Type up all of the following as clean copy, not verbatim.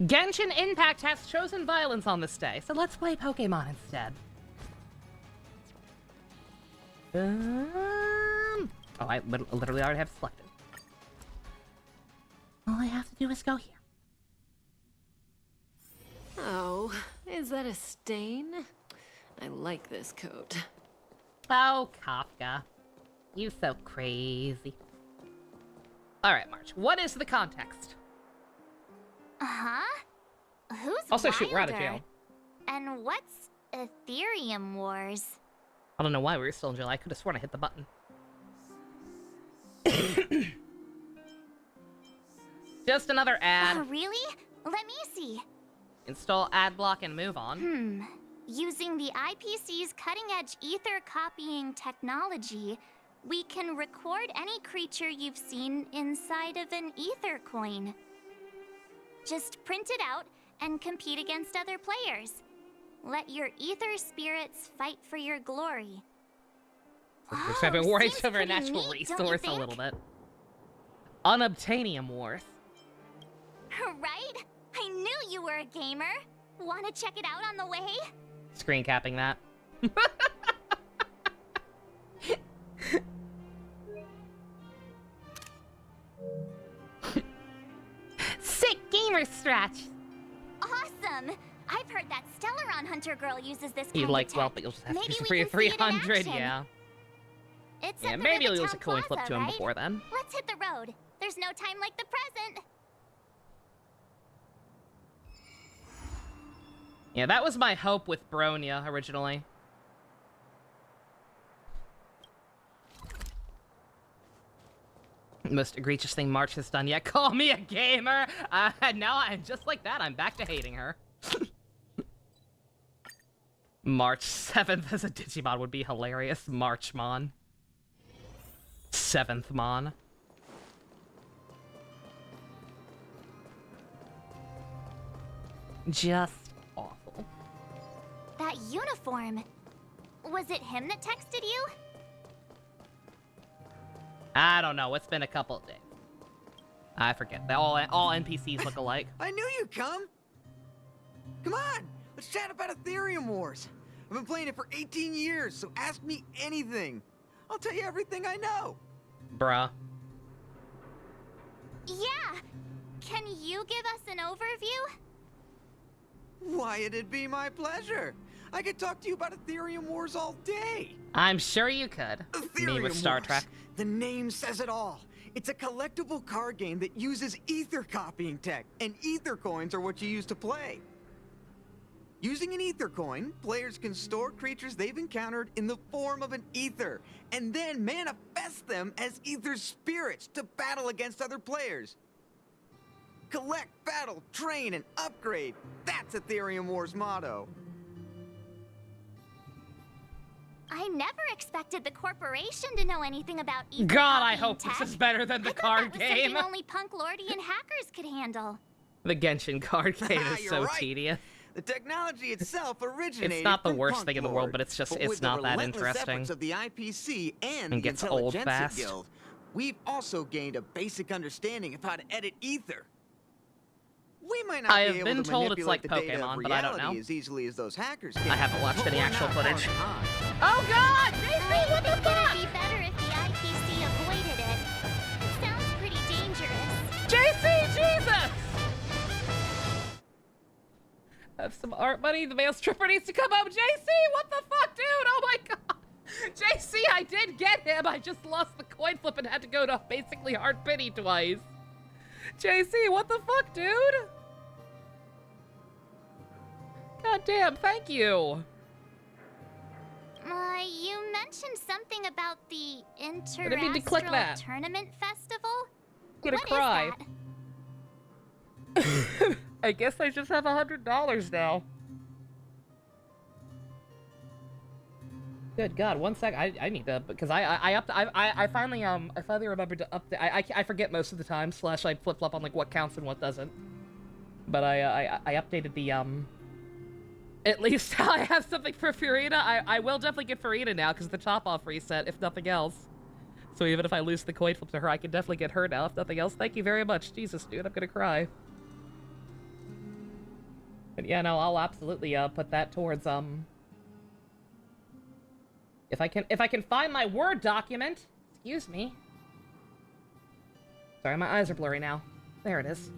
Genshin Impact has chosen violence on this day, so let's play Pokemon instead. Oh, I literally already have selected. All I have to do is go here. Oh, is that a stain? I like this coat. Oh, Kafka. You so crazy. Alright, March. What is the context? Uh-huh. Who's Also, wilder? shoot, we're out of jail. And what's Ethereum Wars? I don't know why we were still in jail. I could have sworn I hit the button. Just another ad. Oh, really? Let me see. Install ad block and move on. Using the IPC's cutting-edge ether copying technology, we can record any creature you've seen inside of an ether coin. Just print it out and compete against other players. Let your ether spirits fight for your glory. Looks like I've been worried seems over a pretty natural neat, don't resource you a little think? bit. Unobtainium Wars. Right? I knew you were a gamer. Want to check it out on the way? Screen capping that. Sick gamer stretch. Awesome! I've heard that Stellaron Hunter girl uses this kind You of like, tech. well, but you'll just have to Maybe use it we for your can see it in 300, action. yeah. It's Yeah, at the maybe you'll use a Rivertown coin flip Plaza, to him right? before then. Let's hit the road. There's no time like the present. Yeah, that was my hope with Bronya originally. Most egregious thing March has done yet. Call me a gamer! Now I'm just like that. I'm back to hating her. March 7th as a Digimon would be hilarious. Marchmon. 7th Mon. Just awful. That uniform. Was it him that texted you? I don't know. It's been a couple of days. I forget. They all NPCs look alike. I knew you'd come. Come on, let's chat about Ethereum Wars. I've been playing it for 18 years, so ask me anything. I'll tell you everything I know. Bruh. Yeah. Can you give us an overview? Why, it'd be my pleasure. I could talk to you about Ethereum Wars all day. I'm sure you could. Me with Star Wars. Trek. The name says it all. It's a collectible card game that uses ether copying tech, and ether coins are what you use to play. Using an ether coin, players can store creatures they've encountered in the form of an ether, and then manifest them as ether spirits to battle against other players. Collect, battle, train, and upgrade. That's Ethereum Wars' motto. I never expected the corporation to know anything about ether God, I copying hope tech. this is better than the I thought card that was game. something only Punk Lordian hackers could handle. The Genshin card game is You're so right. tedious. The technology itself originated It's not the from worst Punk thing in the world, Lord, but it's just, with it's the not that relentless interesting. efforts of the IPC and And the gets old Intelligentsia fast. Guild, we've also gained a basic understanding of how to edit ether. We might not I be have able been to told it's manipulate like the data Pokemon, of but I don't reality know. as easily as those hackers can. I haven't watched but any we're actual not far footage. behind. Oh God! JC, what the It'd fuck? be better if the IPC avoided it. It sounds pretty dangerous. JC, Jesus! Have some art money. The male stripper needs to come home. JC, what the fuck, dude? Oh my God. JC, I did get him. I just lost the coin flip and had to go to basically hard pity twice. JC, what the fuck, dude? God damn, thank you. You mentioned something about the didn't mean to click that. Interastral Tournament Festival? I'm gonna What is cry. that? I guess I just have $100 now. Good God, one sec. I need to, because I finally remembered to update. I forget most of the time. / I flip flop on like what counts and what doesn't. But I updated the At least I have something for Furina. I will definitely get Furina now because the top off reset, if nothing else. So even if I lose the coin flip to her, I can definitely get her now, if nothing else. Thank you very much. Jesus, dude, I'm gonna cry. But yeah, no, I'll absolutely put that towards if I can find my Word document. Excuse me. Sorry, my eyes are blurry now. There it is.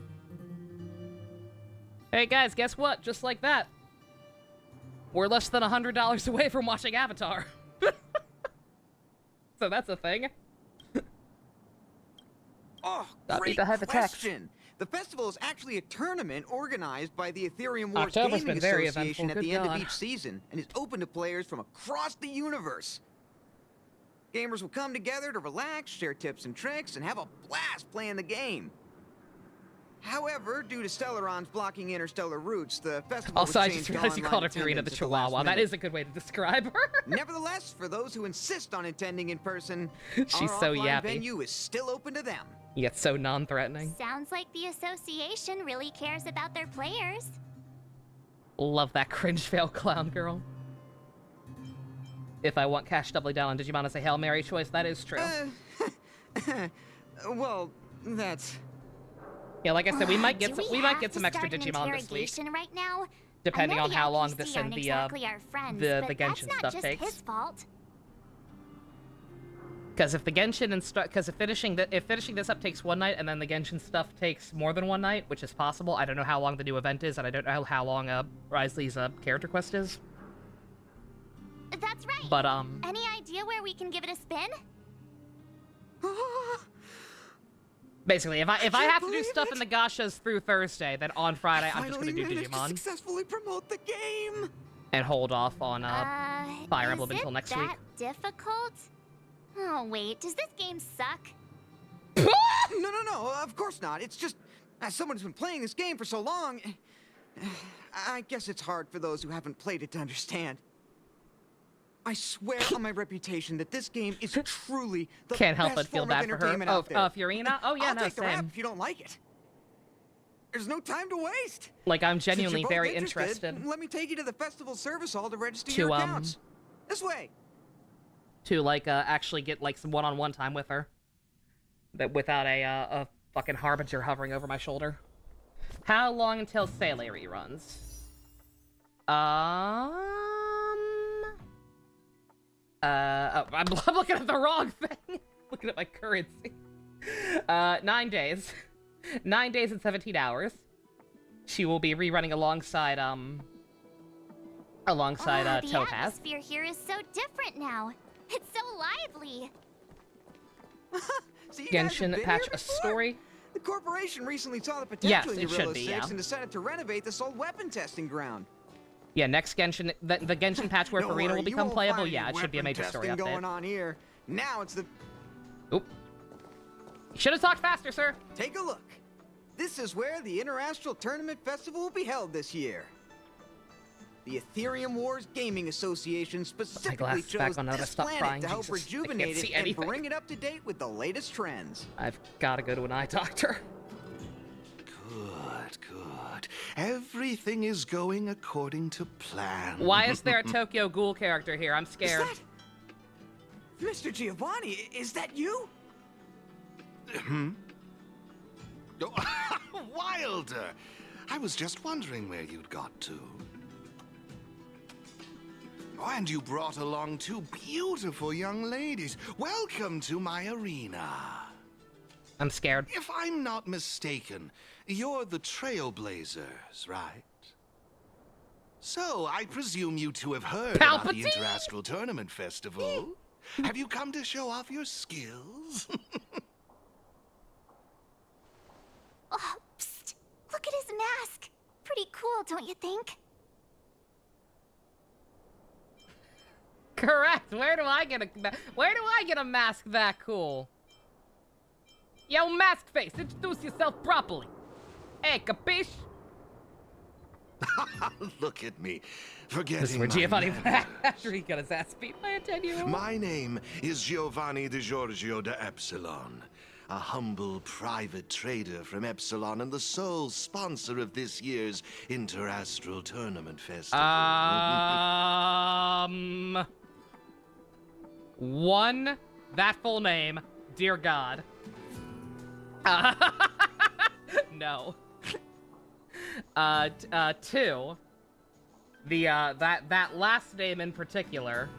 Hey guys, guess what? Just like that, we're less than $100 away from watching Avatar. So that's a thing. Oh, Got me great to have a text. question. The festival is actually a tournament organized by the Ethereum Wars October's Gaming been very Association eventful, at the good end God. of each season, and is open to players from across the universe. Gamers will come together to relax, share tips and tricks, and have a blast playing the game. However, due to Stellarons blocking interstellar routes, the festival Also, I was just changed to realized you called her online Fiorina the attendance at the last Chihuahua. That minute. is a good way to describe her. Nevertheless, for those who insist on attending in person, She's our so offline yappy. venue is still open to them. Yet so non-threatening. Sounds like the association really cares about their players. Love that cringe fail clown girl. If I want cash doubly down on Digimon as a Hail Mary choice, that is true. Well, that's... Yeah, like I said, we might Do get some, we we might have get some to extra start an Digimon this week, interrogation right now? depending I know on the how long IPC this aren't and the exactly our friends, the but Genshin that's not stuff just takes. his fault. Because if the Genshin because if finishing this up takes one night and then the Genshin stuff takes more than one night, which is possible. I don't know how long the new event is, and I don't know how long Risley's character quest is. That's right. But Any idea where we can give it a spin? basically, if I can't have to do believe stuff it. in the gachas through Thursday, then on Friday I'm just Finally gonna do managed to Digimon successfully promote the game. and hold off on Fire Emblem is until it next that week. difficult? Oh wait, does this game suck? No, of course not. It's just, as someone who's been playing this game for so long, I guess it's hard for those who haven't played it to understand. I swear on my reputation that this game is truly the Can't help best but feel form bad of for her. entertainment Oh, out there. Fiorina? Oh yeah, I'll no, take the rap same. if you don't like it. There's no time to waste. Like, I'm Since you're genuinely both very interested Let me take you to the festival service hall to register To, your accounts. This way. to, like, actually get, like, some one-on-one time with her. That without a fucking harbinger hovering over my shoulder. How long until Sele reruns? I'm looking at the wrong thing. Looking at my currency. 9 days. 9 days and 17 hours. She will be rerunning alongside, The Topaz. atmosphere here is so different now. It's so lively. So you guys have Genshin been patch here a before? story. The corporation recently saw the Yes, potential in it should Eurilla be, 6 yeah. and decided to renovate this old weapon testing ground. Yeah, next Genshin, the Genshin patch where Don't Farina worry, will you become won't playable. find Yeah, any it should be a weapon major story testing update. going on here. Now it's the... Oop. You should have talked faster, sir. Take a look. This is where the Interastral Tournament Festival will be held this year. The Ethereum Wars Gaming Association specifically glasses back chose on now that I this stopped planet crying. to help Jesus, I can't rejuvenate see it and anything. bring it up to date with the latest trends. I've got to go to an eye doctor. Good. Everything is going according to plan. Why is there a Tokyo Ghoul character here? I'm Is scared. that... Mr. Giovanni, is that you? Oh, Wilder! I was just wondering where you'd got to. Oh, and you brought along two beautiful young ladies. Welcome to my arena. I'm scared. If I'm not mistaken, you're the Trailblazers, right? So, I presume you two have heard about the Palpatine? Interastral Tournament Festival. Have you come to show off your skills? Oh, psst. Look at his mask. Pretty cool, don't you think? Correct. Where do I get a mask that cool? Yo, mask face, introduce yourself properly. Hey, capiche? Look at me, forgetting This is where my Giovanni manners. after he got his ass beat by a 10-year-old. My name is Giovanni Di Giorgio de Epsilon, a humble private trader from Epsilon and the sole sponsor of this year's Interastral Tournament Festival. That full name, dear God. No. Two, that last name in particular,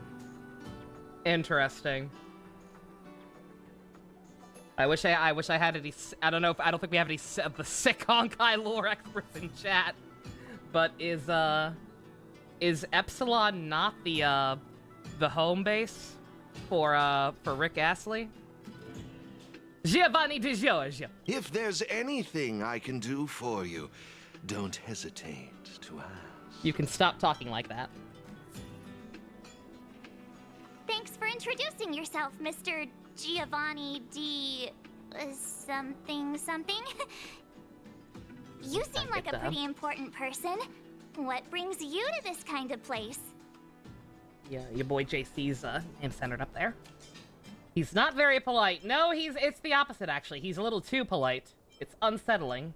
interesting. I wish I had any. I don't think we have any of the sick Honkai lore experts in chat. But is Epsilon not the home base for Rick Astley? Giovanni Di Giorgio. If there's anything I can do for you, don't hesitate to ask. You can stop talking like that. Thanks for introducing yourself, Mr. Giovanni D. something. You seem like a pretty important person. What brings you to this kind of place? Yeah, your boy JC's name centered up there. He's not very polite. No, it's the opposite, actually. He's a little too polite. It's unsettling.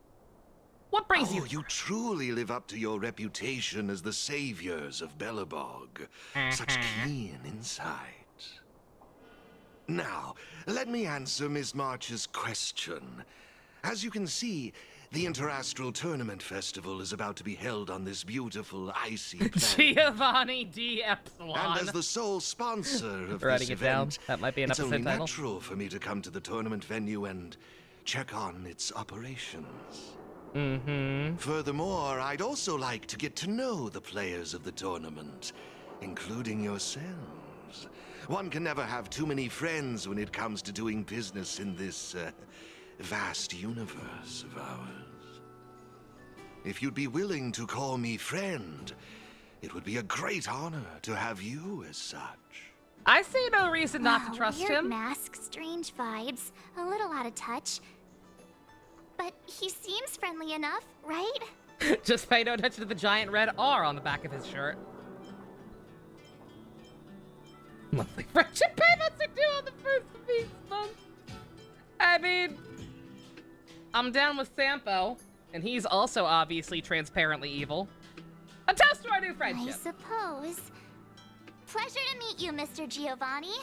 What brings you? Oh, you truly live up to your reputation as the saviors of Belobog. Such keen insight. Now, let me answer Ms. March's question. As you can see, the Interastral Tournament Festival is about to be held on this beautiful, icy planet. Giovanni D. Epsilon. And as the sole sponsor of Writing this it down. event, That might be an it's episode only title. natural for me to come to the tournament venue and check on its operations. Mm-hmm. Furthermore, I'd also like to get to know the players of the tournament, including yourselves. One can never have too many friends when it comes to doing business in this vast universe of ours. If you'd be willing to call me friend, it would be a great honor to have you as such. I see no reason not to trust weird him. Mask, strange vibes, a little out of touch. But he seems friendly enough, right? Just pay no attention to the giant red R on the back of his shirt. Monthly friendship payments are due on the first of each month. I mean, I'm down with Sampo, and he's also obviously transparently evil. A toast to our new I friendship. suppose. Pleasure to meet you, Mr. Giovanni.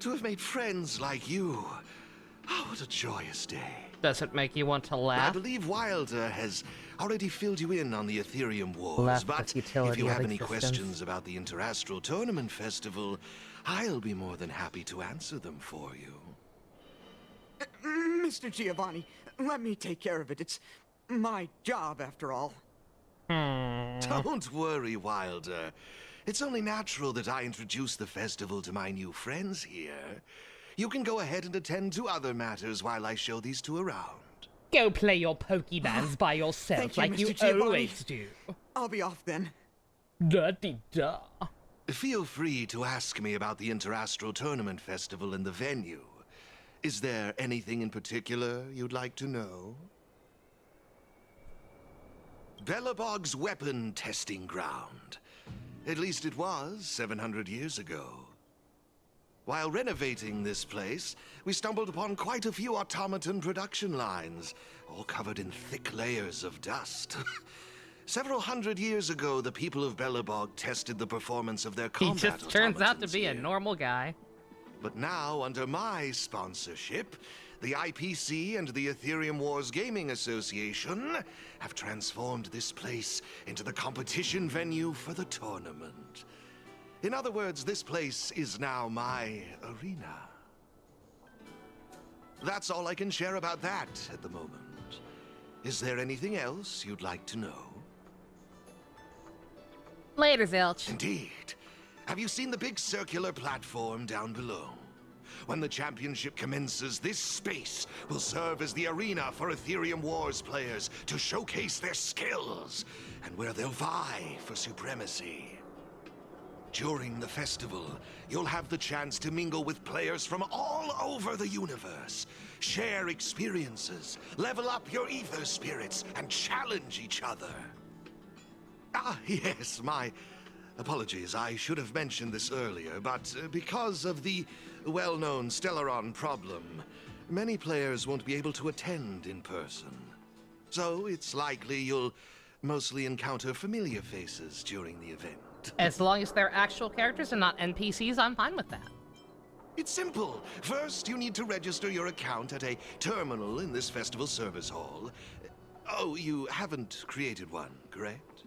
To have made friends like you. Oh, what a joyous day. Does it make you want to I laugh? believe Wilder has already filled you in on the Ethereum Wars, Laugh but at the utility if you of have any existence. questions about the Interastral Tournament Festival, I'll be more than happy to answer them for you. Mr. Giovanni, let me take care of it. It's my job, after all. Don't worry, Wilder. It's only natural that I introduce the festival to my new friends here. You can go ahead and attend to other matters while I show these two around. Go play your Pokebands by yourself Thank you, like you Mr. Giovanni. always do. I'll be off then. Da-dee-da. Feel free to ask me about the Interastral Tournament Festival and the venue. Is there anything in particular you'd like to know? Belobog's weapon testing ground. At least it was 700 years ago. While renovating this place, we stumbled upon quite a few automaton production lines, all covered in thick layers of dust. Several hundred years ago, the people of Belobog tested the performance of their He combat just turns out to automatons be a here. normal guy. But now, under my sponsorship, the IPC and the Ethereum Wars Gaming Association have transformed this place into the competition venue for the tournament. In other words, this place is now my arena. That's all I can share about that at the moment. Is there anything else you'd like to know? Later, Zilch. Indeed. Have you seen the big circular platform down below? When the championship commences, this space will serve as the arena for Ethereum Wars players to showcase their skills and where they'll vie for supremacy. During the festival, you'll have the chance to mingle with players from all over the universe, share experiences, level up your ether spirits, and challenge each other. Ah, yes, my apologies. I should have mentioned this earlier, but because of the well-known Stellaron problem, many players won't be able to attend in person. So it's likely you'll mostly encounter familiar faces during the event. As long as they're actual characters and not NPCs, I'm fine with that. It's simple. First, you need to register your account at a terminal in this festival service hall. Oh, you haven't created one, correct?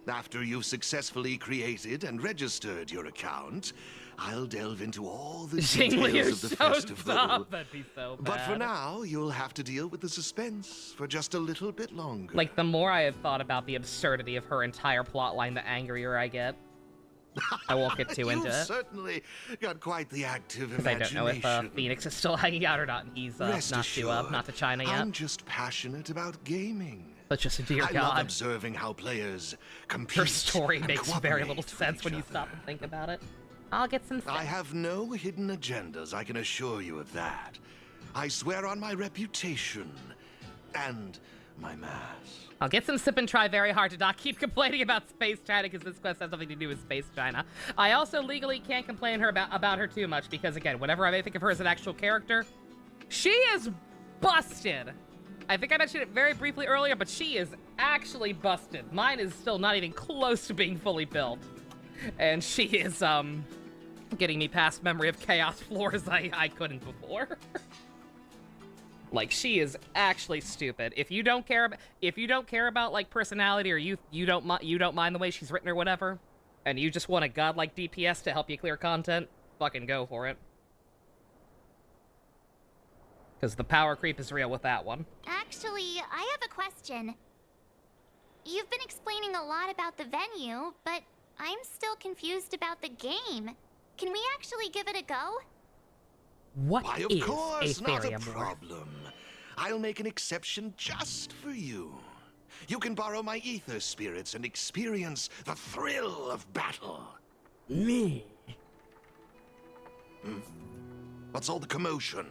After you've successfully created and registered your account, I'll delve into all the details of the festival. That'd be so bad. But for now, you'll have to deal with the suspense for just a little bit longer. Like, the more I have thought about the absurdity of her entire plotline, the angrier I get. I won't get too into You've it. certainly got quite the active Because I imagination. don't know if Phoenix is still hanging out or not, and he's Rest not assured, to China yet. I'm just passionate about gaming. But just, dear I love God, observing how players compete. her story and makes very little cooperate for sense each when you other. stop and think about it. I'll get some I have no hidden agendas, I can assure you of that. I swear on my reputation and my mask. I'll get some sip and try very hard to not keep complaining about Space China because this quest has nothing to do with Space China. I also legally can't complain about her too much because, again, whenever I may think of her as an actual character, she is busted. I think I mentioned it very briefly earlier, but she is actually busted. Mine is still not even close to being fully built. And she is, getting me past memory of chaos floors I couldn't before. Like, she is actually stupid. If you don't care about like personality, or you don't mind the way she's written or whatever, and you just want a godlike DPS to help you clear content, fucking go for it. Because the power creep is real with that one. Actually, I have a question. You've been explaining a lot about the venue, but I'm still confused about the game. Can we actually give it a go? What Why, is of course, not a Aetherium War? problem. I'll make an exception just for you. You can borrow my ether spirits and experience the thrill of battle. Me? What's all the commotion?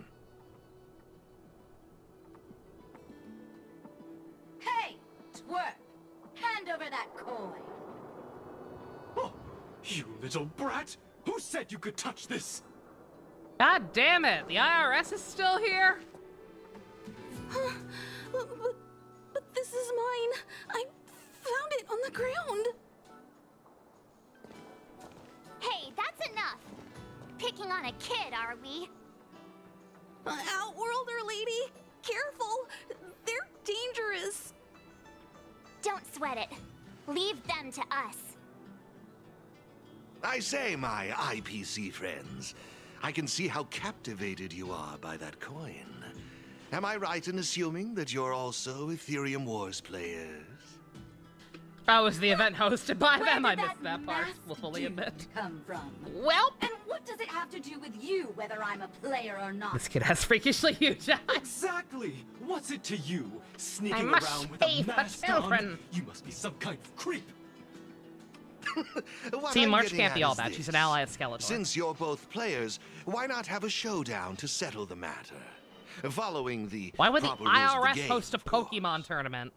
Hey, twerp! Hand over that coin! Oh, you little brat! Who said you could touch this? God damn it! The IRS is still here? But this is mine. I found it on the ground. Hey, that's enough. Picking on a kid, are we? Outworlder lady, careful. They're dangerous. Don't sweat it. Leave them to us. I say, my IPC friends, I can see how captivated you are by that coin. Am I right in assuming that you're also Ethereum Wars players? Oh, was the event hosted by them? I Where did missed that part, masked will fully dude admit. come from? Well, And what does it have to do with you, whether I'm a player or not? this kid has freakishly huge eyes. Exactly! What's it to you? Sneaking I must around with pay a for mask children. on? You must be some kind of creep. What See, I'm March getting can't be at all is that. She's an this. ally of Skeletor. Since you're both players, why not have a showdown to settle the matter? Following the Why would the proper rules of IRS game, host a of course. Pokemon tournament?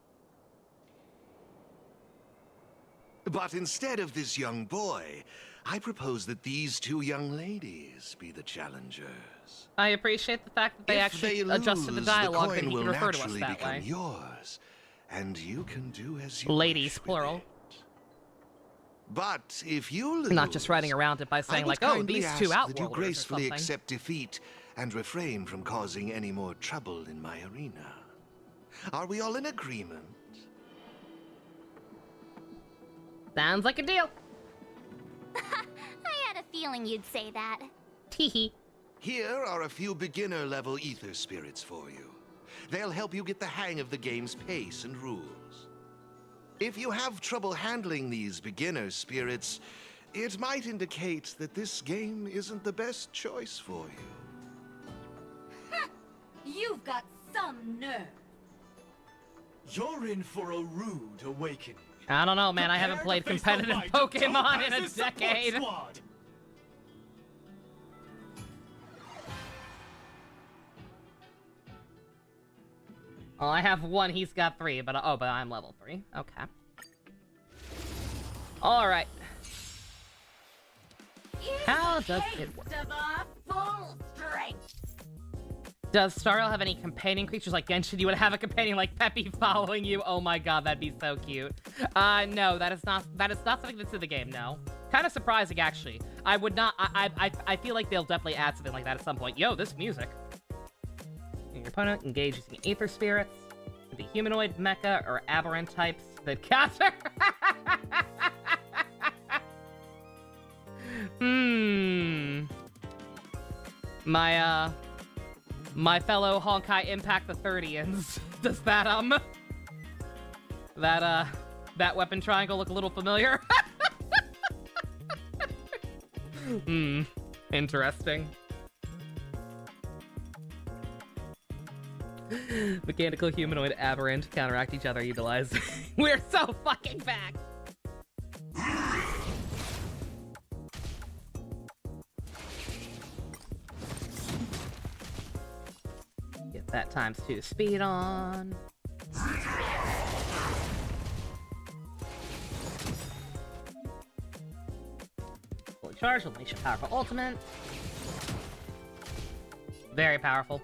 But instead of this young boy, I propose that these two young ladies be the challengers. I appreciate the fact that they If actually they adjusted the lose, dialogue coin and he will can refer to us naturally that become way. yours, and you can do as you Ladies, wish with plural. it. But if you lose, Not just riding around it by I saying, would like, oh, kindly these ask two that you Outworlders or gracefully something. accept defeat and refrain from causing any more trouble in my arena. Are we all in agreement? Sounds like a deal. I had a feeling you'd say that. Teehee. Here are a few beginner-level ether spirits for you. They'll help you get the hang of the game's pace and rules. If you have trouble handling these beginner spirits, it might indicate that this game isn't the best choice for you. You've got some nerve. You're in for a rude awakening. I don't know, man. I haven't Prepare played to face the competitive might of Pokemon in a Topaz's support decade. squad. Well, I have one, he's got three, but I'm level 3. Okay. Alright. How does it work? Taste of our full strength. Does Starl have any companion creatures like Genshin? You would have a companion like Peppy following you. Oh my god, that'd be so cute. No, that is not something that's in the game, no. Kind of surprising, actually. I would not, I feel like they'll definitely add something like that at some point. Yo, this music. Your opponent engages in Aether Spirits. The humanoid, mecha, or aberrant types that counter. My fellow Honkai Impact the 30ans. Does that that weapon triangle look a little familiar? Interesting. Mechanical, humanoid, aberrant, counteract each other, utilize. We're so fucking back! Get that ×2 speed on. Fully charged, unleash a powerful ultimate. Very powerful.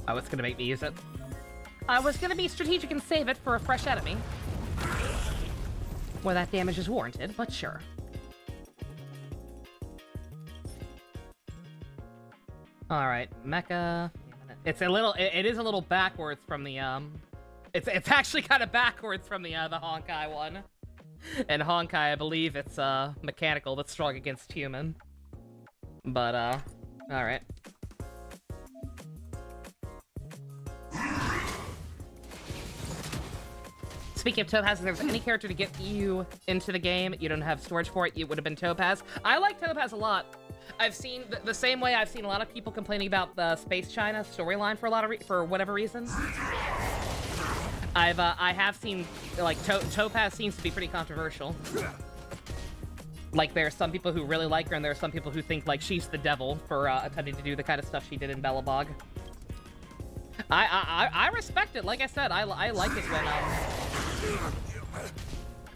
Oh, it's gonna make me use it. I was gonna be strategic and save it for a fresh enemy. Where that damage is warranted, but sure. Alright, mecha. It's a little, it is a little backwards from the, it's actually kind of backwards from the Honkai one. In Honkai, I believe it's, mechanical but strong against human. But, alright. Speaking of Topaz, if there was any character to get you into the game, you don't have storage for it, it would have been Topaz. I like Topaz a lot. I've seen the same way I've seen a lot of people complaining about the Space China storyline for whatever reason. I have seen like Topaz seems to be pretty controversial. Like there are some people who really like her, and there are some people who think like she's the devil for attempting to do the kind of stuff she did in Belobog. I respect it. Like I said, I like it when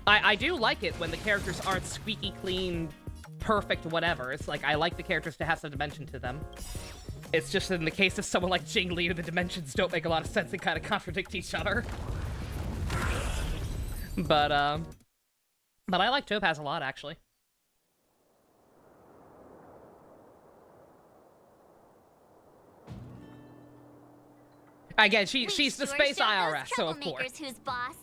I do like it when the characters aren't squeaky clean, perfect whatever. It's like I like the characters to have some dimension to them. It's just in the case of someone like Jing Liu, the dimensions don't make a lot of sense and kind of contradict each other. But I like Topaz a lot, actually. Again, she's the space IRS, so of course. Who's boss?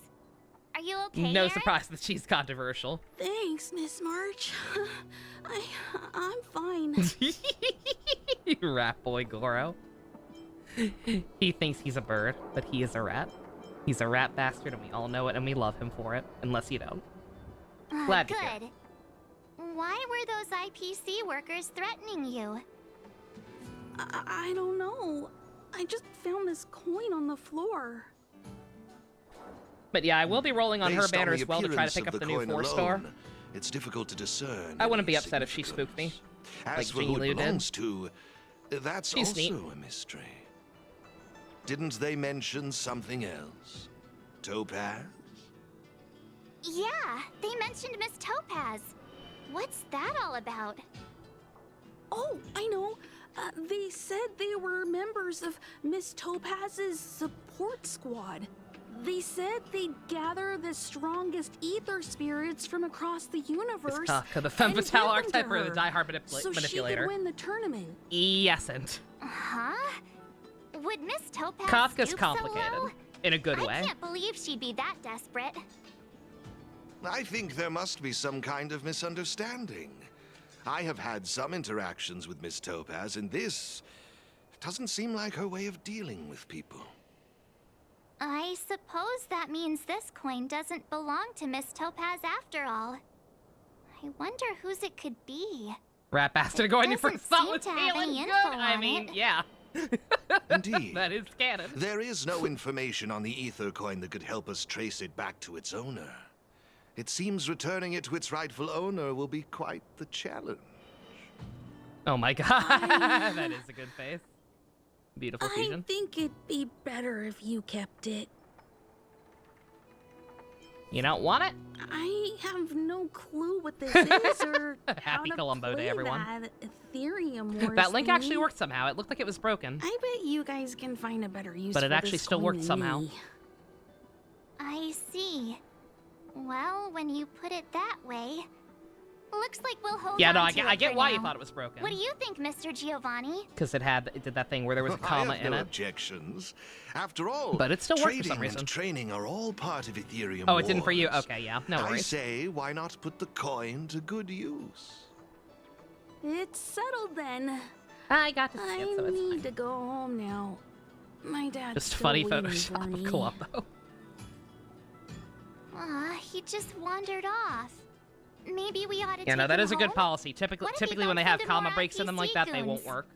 Are you okay? No Aaron? surprise that she's controversial. Thanks, Miss March. I'm fine. Rat boy Goro. He thinks he's a bird, but he is a rat. He's a rat bastard, and we all know it, and we love him for it. Unless you don't. Glad to hear. Good. Why were those IPC workers threatening you? I don't know. I just found this coin on the floor. But yeah, I will be rolling on her Based banner on the as well to try to pick appearance up of the new coin 4-star. alone, it's difficult to discern. I wouldn't be any upset if she spooked me. significance. As like for Jing who Liu it did. belongs to, that's She's also neat. a mystery. Didn't they mention something else? Topaz? Yeah, they mentioned Miss Topaz. What's that all about? Oh, I know. They said they were members of Miss Topaz's support squad. They said they'd gather the strongest ether spirits from across the universe. It's Kafka, the femme and fatale give them to archetype or the her, diehard so manipulator. she could win the tournament. Yesn't. Huh? Would Miss Topaz Kafka's stoop complicated. so low? In a good I way. can't believe she'd be that desperate. I think there must be some kind of misunderstanding. I have had some interactions with Miss Topaz, and this doesn't seem like her way of dealing with people. I suppose that means this coin doesn't belong to Miss Topaz after all. I wonder whose it could be. Rat bastard going your doesn't first thought seem was to have feeling any good. info I on mean, it. yeah. Indeed. That is canon. There is no information on the ether coin that could help us trace it back to its owner. It seems returning it to its rightful owner will be quite the challenge. Oh my god. That is a good face. Beautiful I fusion. think it'd be better if you kept it. You don't want it? I have no clue what this is or how Happy to Columbo to play everyone. that Ethereum Wars That link actually thingy. worked somehow. It looked like it was broken. I bet you guys can find a better use But it for actually this still coin worked than somehow. me. I see. Well, when you put it that way, Looks like we'll hold Yeah, on no, to I it get for why you now. thought it was broken. What do you think, Mr. Giovanni? Because it did that thing where there was a comma I have in no it. objections. After all, But it still worked for trading some reason. and training are all part of Ethereum Oh, it didn't for you? wars. Okay, yeah, no I worries. say, why not put the coin to good use? It's settled then. I got to see I it, so it's need fine. to go home now. My dad's Just still funny waiting for Photoshop me. of Columbo. He just wandered off. Maybe we ought to Yeah, no, take that him is a good home? policy. Typically, What if he typically when they bumps have into comma more breaks in them like IPC that, they won't goons? work.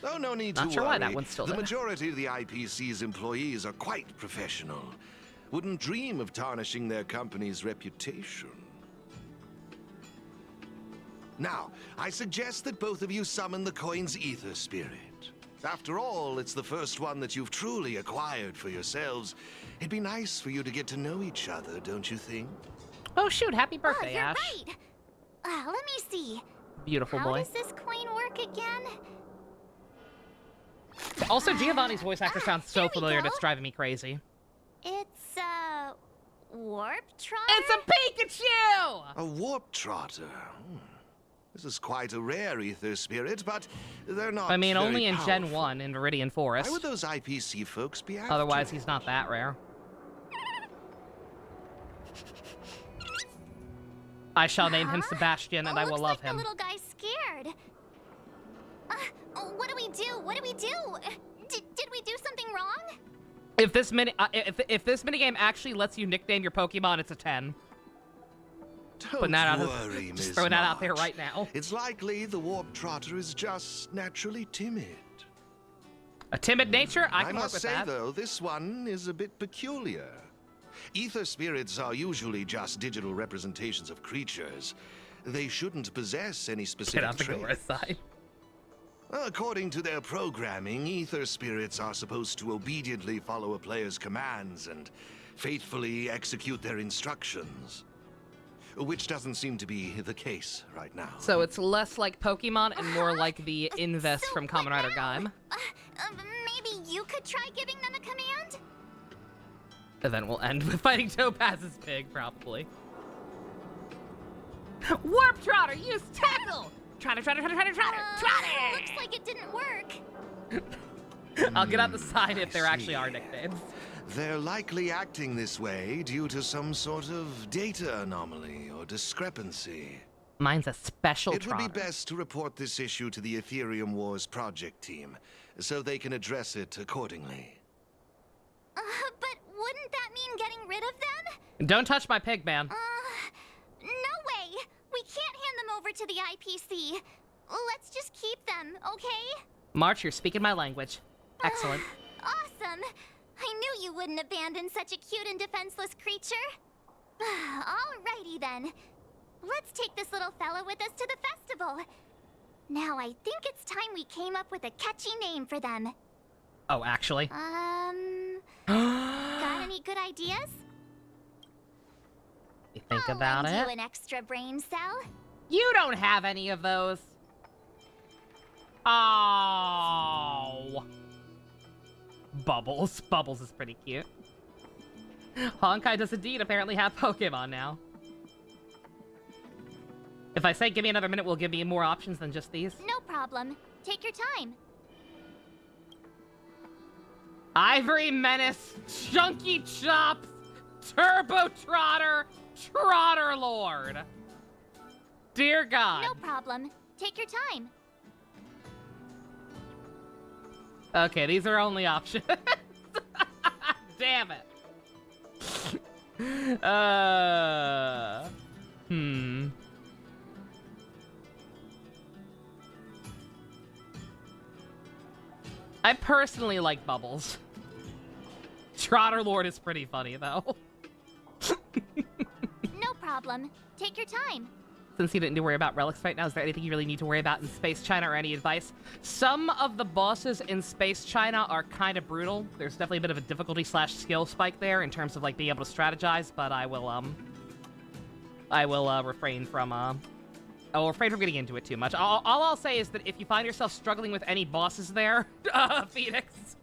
Oh, no need Not to sure worry. why that one's still the there. majority of the IPC's employees are quite professional. Wouldn't dream of tarnishing their company's reputation. Now, I suggest that both of you summon the coin's ether spirit. After all, it's the first one that you've truly acquired for yourselves. It'd be nice for you to get to know each other, don't you think? Oh shoot! Happy Oh, birthday, you're Ash. right. Let me see. Beautiful How boy. does this coin work again? Also, Giovanni's voice actor sounds so there we familiar, go. it's driving me crazy. It's warp trotter. It's a Pikachu! A warp trotter. This is quite a rare ether spirit, but they're not I mean, very only in Gen powerful. 1 in Viridian Why Forest. would those IPC folks be after Otherwise, him? he's not that rare. I shall name him Sebastian, and I will Looks love like him. the little guy's scared. What do we do? What do we do? Did we do something wrong? If this if this minigame actually lets you nickname your Pokemon, it's a 10. Don't Putting that out, worry, just Miss throwing that out there March. right now. It's likely the warp trotter is just naturally timid. A timid nature, I can work must with say, that. though, this one is a bit peculiar. Ether spirits are usually just digital representations of creatures. They shouldn't possess any Get specific out the traits. Gora side. According to their programming, ether spirits are supposed to obediently follow a player's commands and faithfully execute their instructions. Which doesn't seem to be the case right now. So it's less like Pokemon and more like the Invest So from Kamen what Rider now? Gaim. Maybe you could try giving them a command? Event will end with fighting Topaz's pig, probably. Warp Trotter, use tackle! Trotter, trotter, trotter, trotter, trotter, trotter! Looks like it didn't work. I'll get out the side if there I actually are see. nicknames. They're likely acting this way due to some sort of data anomaly or discrepancy. Mine's a special It would Trotter. be best to report this issue to the Ethereum Wars project team, so they can address it accordingly. But wouldn't that mean getting rid of them? Don't touch my pig, man. No way! We can't hand them over to the IPC. Let's just keep them, okay? March, you're speaking my language. Excellent. Awesome! I knew you wouldn't abandon such a cute and defenseless creature. Alrighty then. Let's take this little fella with us to the festival. Now I think it's time we came up with a catchy name for them. Oh, actually. Got any good ideas? You think I'll about lend it. you an extra brain cell. You don't have any of those. Oh. Bubbles. Bubbles is pretty cute. Honkai does indeed apparently have Pokemon now. If I say give me another minute, will give me more options than just these? No problem. Take your time. Ivory Menace, Chunky Chops, Turbo Trotter, Trotter Lord. Dear God. No problem. Take your time. Okay, these are only options. Damn it. I personally like Bubbles. Trotter Lord is pretty funny, though. No problem. Take your time. Since you didn't need to worry about relics right now, is there anything you really need to worry about in Space China or any advice? Some of the bosses in Space China are kind of brutal. There's definitely a bit of a difficulty / skill spike there in terms of like being able to strategize, but I will refrain from getting into it too much. All I'll say is that if you find yourself struggling with any bosses there, Phoenix,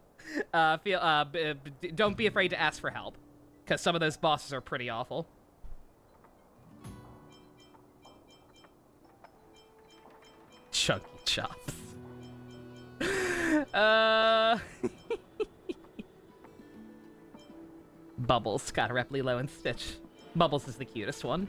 don't be afraid to ask for help, because some of those bosses are pretty awful. Chops. Bubbles. Gotta rep Lilo and Stitch. Bubbles is the cutest one.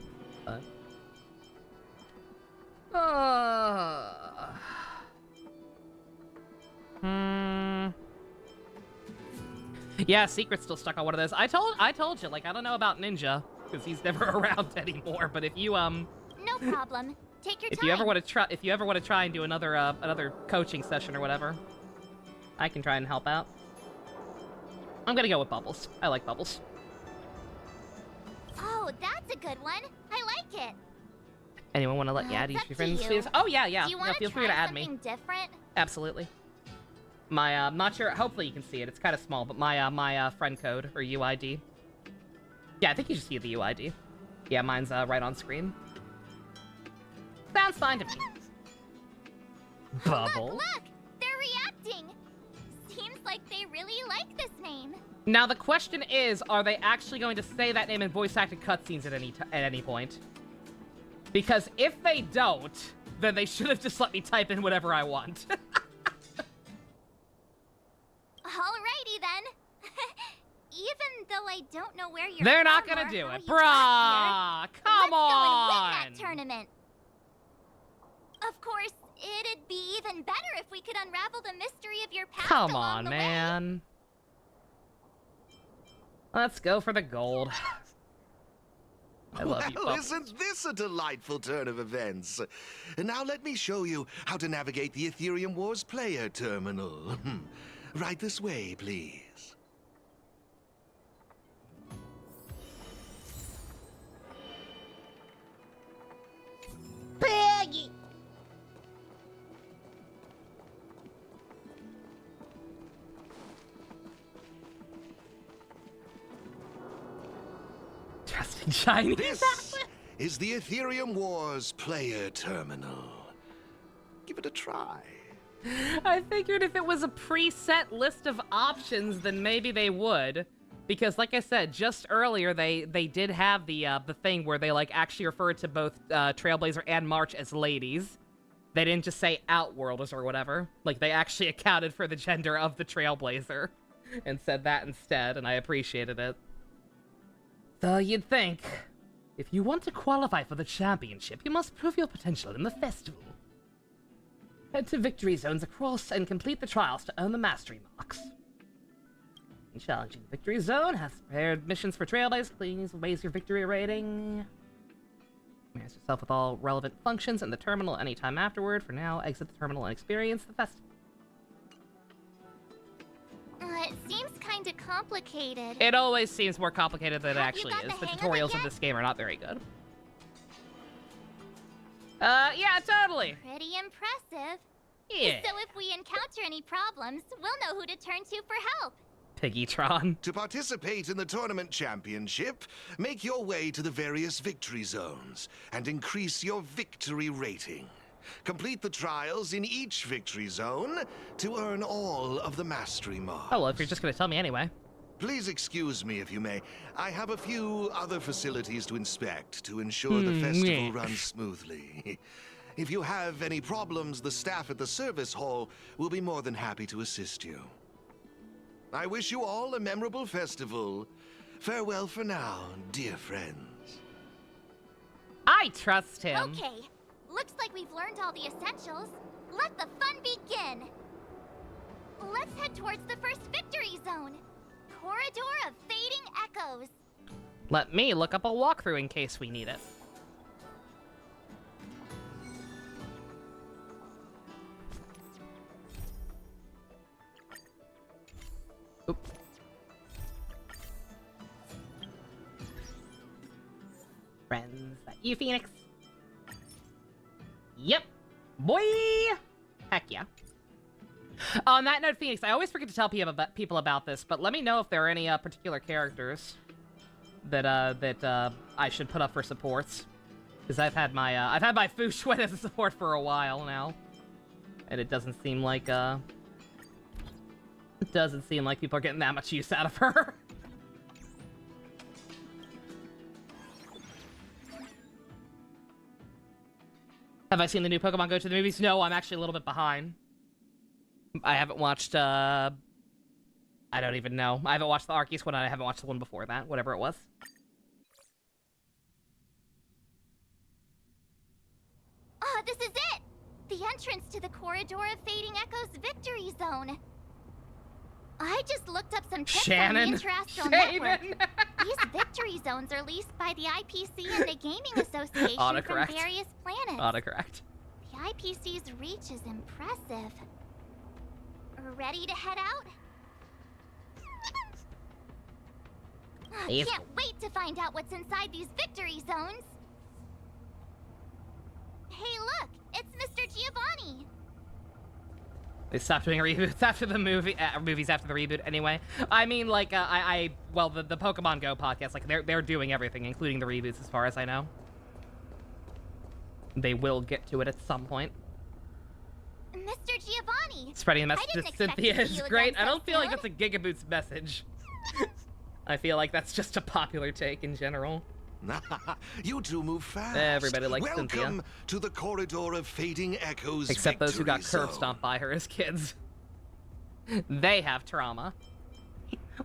Yeah, Secret's still stuck on one of those. I told you, like, I don't know about Ninja, because he's never around anymore, but if you, No problem. Take your time. if you ever want to try and do another coaching session or whatever, I can try and help out. I'm gonna go with Bubbles. I like Bubbles. Oh, that's a good one. I like it. Anyone want to let you add It's each up friends, to you. please? Oh, yeah. Do you No, want feel to free try to add me. something different? Absolutely. My, I'm not sure, hopefully you can see it. It's kind of small, but my friend code, or UID. Yeah, I think you just see the UID. Yeah, mine's, right on screen. Sounds fine to me. Bubble. Look! They're reacting! Seems like they really like this name. Now, the question is, are they actually going to say that name in voice-acted cutscenes at any point? Because if they don't, then they should have just let me type in whatever I want. Alrighty then. Even though I don't know where you're They're not from gonna or do how it. you got Brah! Come here, on! let's go and win that tournament. Of course, it'd be even better if we could unravel the mystery of your past Come along on, the way. man. Let's go for the gold. I love you, Well, Bubbles. isn't this a delightful turn of events? Now let me show you how to navigate the Ethereum Wars player terminal. Right this way, please. Piggy! Trusting shiny. This is the Ethereum Wars player terminal. Give it a try. I figured if it was a preset list of options, then maybe they would. Because, like I said, just earlier, they did have the thing where they, like, actually referred to both Trailblazer and March as ladies. They didn't just say Outworlders or whatever. Like, they actually accounted for the gender of the Trailblazer and said that instead, and I appreciated it. So you'd think, if you want to qualify for the championship, you must prove your potential in the festival. Head to victory zones across and complete the trials to earn the mastery marks. Challenging victory zone has prepared missions for Trailblazers. Please raise your victory rating. Familiarize yourself with all relevant functions in the terminal anytime afterward. For now, exit the terminal and experience the festival. It seems kind of complicated. It always seems more complicated than it Have you actually got is. the The hang of it tutorials in yet? this game are not very good. Yeah, totally. Pretty impressive. Yeah. So if we encounter any problems, we'll know who to turn to for help. Piggytron. To participate in the tournament championship, make your way to the various victory zones and increase your victory rating. Complete the trials in each victory zone to earn all of the mastery marks. Oh, well, if you're just gonna tell me anyway. Please excuse me if you may. I have a few other facilities to inspect to ensure the festival yeah. runs smoothly. If you have any problems, the staff at the service hall will be more than happy to assist you. I wish you all a memorable festival. Farewell for now, dear friends. I trust him. Okay, looks like we've learned all the essentials. Let the fun begin. Let's head towards the first victory zone. Corridor of Fading Echoes. Let me look up a walkthrough in case we need it. Oop. Friends, that you, Phoenix? Yep. Boy! Heck yeah. On that note, Phoenix, I always forget to tell people about this, but let me know if there are any particular characters that I should put up for supports. Because I've had my Fu Shui as a support for a while now. And it doesn't seem like people are getting that much use out of her. Have I seen the new Pokemon Go to the movies? No, I'm actually a little bit behind. I haven't watched, I don't even know. I haven't watched the Arceus one, and I haven't watched the one before that, whatever it was. Oh, this is it! The entrance to the Corridor of Fading Echoes Victory Zone. I just looked up some tips on the Interastral Network. These victory zones are leased by the IPC and the Gaming Association from various planets. Autocorrect. The IPC's reach is impressive. Ready to head out? Yes. Can't wait to find out what's inside these victory zones. Hey, look! It's Mr. Giovanni! They stopped doing reboots after the movies after the reboot anyway. I mean, like, well, the Pokemon Go podcast, like, they're doing everything, including the reboots, as far as I know. They will get to it at some point. Mr. Giovanni! Spreading the message to Cynthia is great. I don't feel like that's a Gigaboots message. I feel like that's just a popular take in general. You two move fast. Everybody likes Welcome Cynthia. To the Corridor of Fading Echoes. Except those who got Victory curb stomped by her as kids. They have trauma.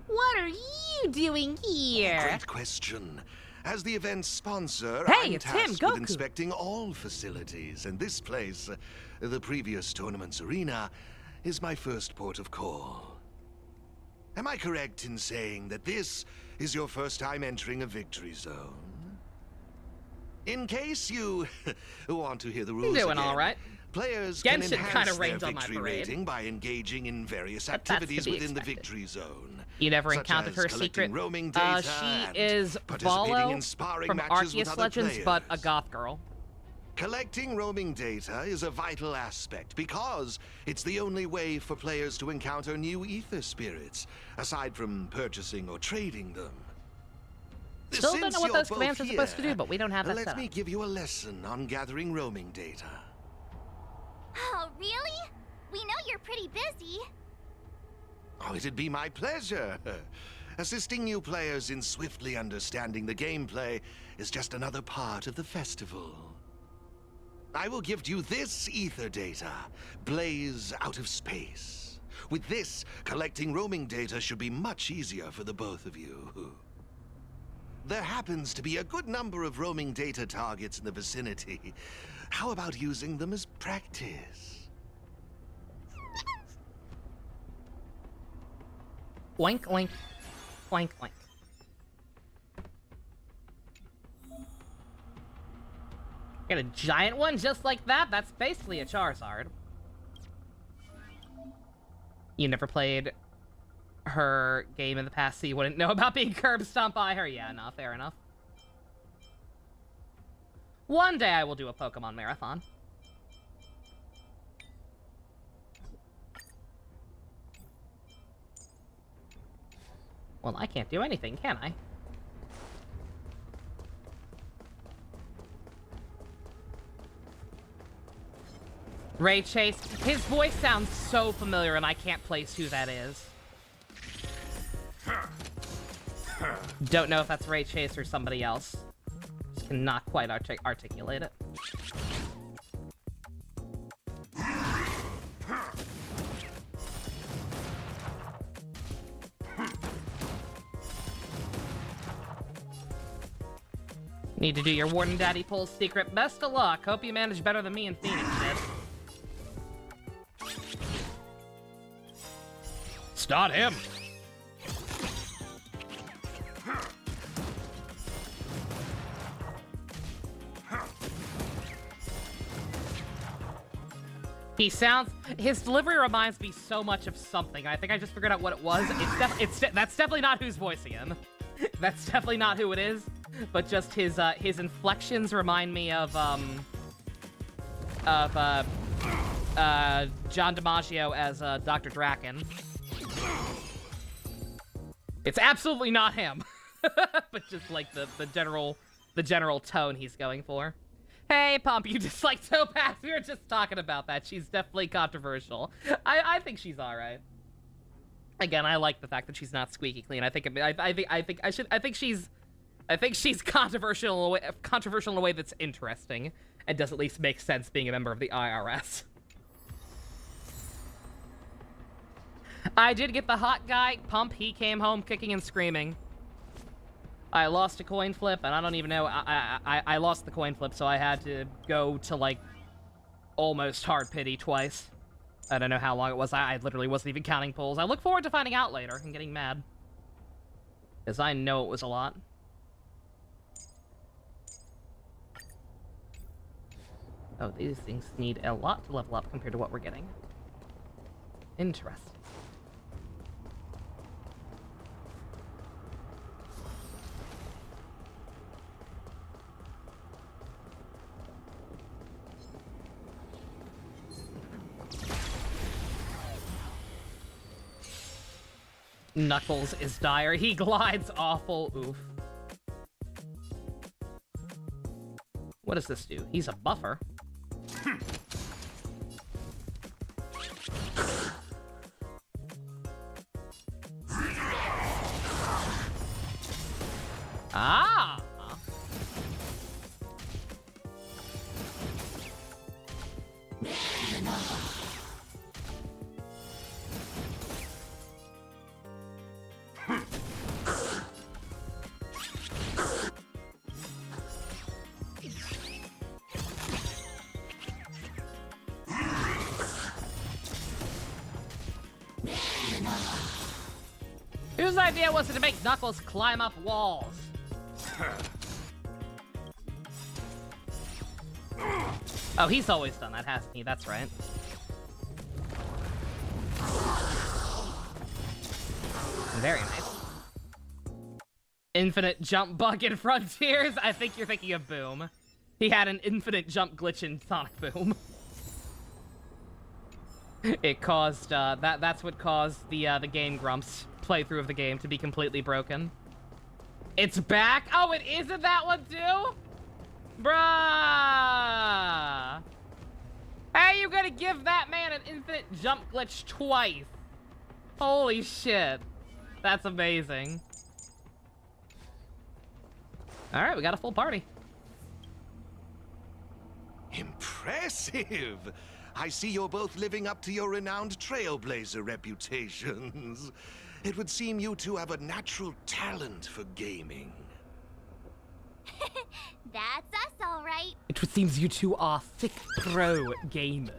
What are you doing here? Great question. As the event's sponsor, Hey, I'm it's him, tasked Goku. with inspecting all facilities, and this place, the previous tournament's arena, is my first port of call. Am I correct in saying that this is your first time entering a victory zone? In case you want to hear the rules Doing again, all right. players Genshin can enhance kinda their rains on my victory parade. rating by engaging in various But that's to activities be within the expected. victory zone. You never such encountered as her collecting secret. roaming data She and is participating Valo in sparring from matches with Arceus other Legends, but a players. goth girl. Collecting roaming data is a vital aspect because it's the only way for players to encounter new ether spirits, aside from purchasing or trading them. Still don't Since know what you're those commands are both supposed to here, do, but we don't have that let set me up. give you a lesson on gathering roaming data. Oh, really? We know you're pretty busy. Oh, it'd be my pleasure. Assisting new players in swiftly understanding the gameplay is just another part of the festival. I will give you this ether data, Blaze out of space. With this, collecting roaming data should be much easier for the both of you. There happens to be a good number of roaming data targets in the vicinity. How about using them as practice? Oink, oink. Oink, oink. Get a giant one just like that? That's basically a Charizard. You never played her game in the past, so you wouldn't know about being curb stomped by her? Yeah, no, fair enough. One day I will do a Pokemon marathon. Well, I can't do anything, can I? Ray Chase. His voice sounds so familiar, and I can't place who that is. Don't know if that's Ray Chase or somebody else. Just cannot quite articulate it. Need to do your Warden Daddy Pull's secret. Best of luck. Hope you manage better than me and Phoenix did. Start him. He sounds. His delivery reminds me so much of something. I think I just figured out what it was. That's definitely not who's voicing him. That's definitely not who it is. But just his inflections remind me of John DiMaggio as Dr. Draken. It's absolutely not him, but just like the general tone he's going for. Hey, Pomp, you dislike Topaz? We were just talking about that. She's definitely controversial. I think she's all right. Again, I like the fact that she's not squeaky clean. I think she's controversial in a way that's interesting, and does at least make sense being a member of the IRS. I did get the hot guy pump. He came home kicking and screaming. I lost a coin flip, and I don't even know. I lost the coin flip, so I had to go to, like, almost hard pity twice. I don't know how long it was. I literally wasn't even counting pulls. I look forward to finding out later and getting mad. Because I know it was a lot. Oh, these things need a lot to level up compared to what we're getting. Interesting. Knuckles is dire. He glides awful. Oof. What does this do? He's a buffer. Ah! Whose idea was it to make Knuckles climb up walls? Oh, he's always done that, hasn't he? That's right. Very nice. Infinite jump bug in Frontiers? I think you're thinking of Boom. He had an infinite jump glitch in Sonic Boom. It caused, that's what caused the Game Grumps playthrough of the game to be completely broken. It's back? Oh, it isn't that one too? Bruh! How are you gonna give that man an infinite jump glitch twice? Holy shit. That's amazing. Alright, we got a full party. Impressive! I see you're both living up to your renowned trailblazer reputations. It would seem you two have a natural talent for gaming. That's us, all right. It seems you two are thick pro gamers.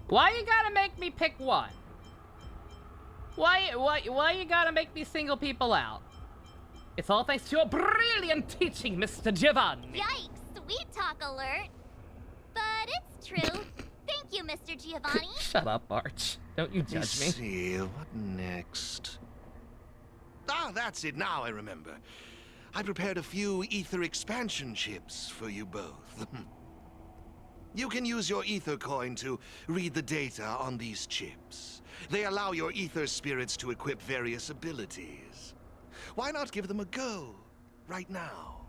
Why you gotta make me pick one? Why you gotta make me single people out? It's all thanks to your brilliant teaching, Mr. Giovanni. Yikes, sweet talk alert. But it's true. Thank you, Mr. Giovanni. Shut up, Arch. Don't you judge me. Let's see, what next? Ah, that's it, now I remember. I prepared a few ether expansion chips for you both. You can use your ether coin to read the data on these chips. They allow your ether spirits to equip various abilities. Why not give them a go, right now?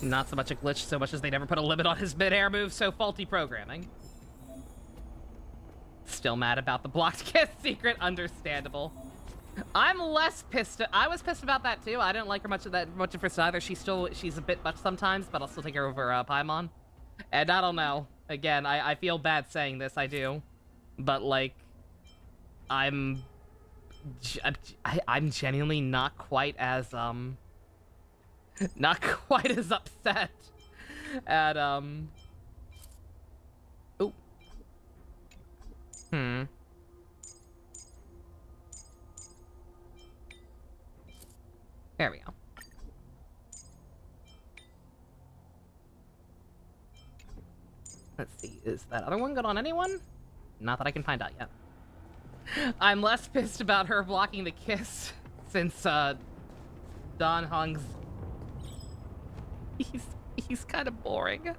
Not so much a glitch, so much as they never put a limit on his mid-air moves, so faulty programming. Still mad about the blocked kiss secret, understandable. I'm less pissed. I was pissed about that too. I didn't like her much of her either. She's a bit much sometimes, but I'll still take her over Paimon. And I don't know. Again, I feel bad saying this, I do. But like, I'm genuinely not quite as upset at ooh. There we go. Let's see, is that other one good on anyone? Not that I can find out yet. I'm less pissed about her blocking the kiss since Don Hung's he's kind of boring.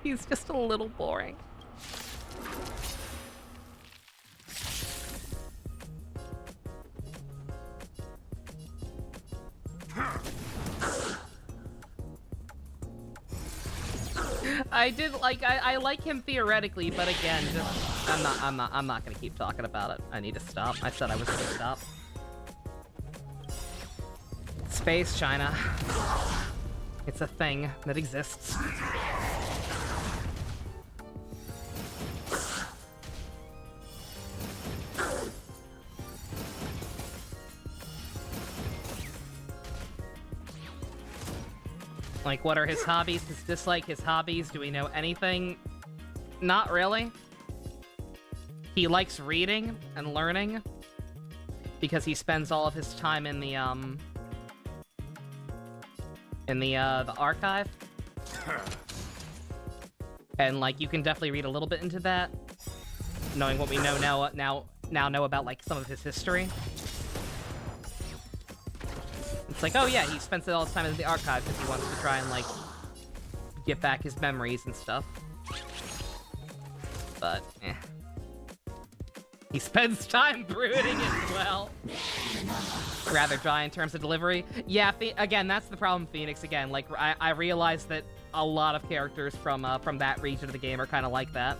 He's just a little boring. I like him theoretically, but again, just I'm not gonna keep talking about it. I need to stop. I said I was gonna stop. Space China. It's a thing that exists. Like, what are his hobbies, his dislike, his hobbies? Do we know anything? Not really. He likes reading and learning because he spends all of his time in the archive. And, like, you can definitely read a little bit into that, knowing what we know now know about, like, some of his history. It's like, oh yeah, he spends all his time in the archive because he wants to try and, like, get back his memories and stuff. But, eh. He spends time brooding as well. Rather dry in terms of delivery. Yeah, again, that's the problem, Phoenix. Again, like, I realize that a lot of characters from that region of the game are kind of like that.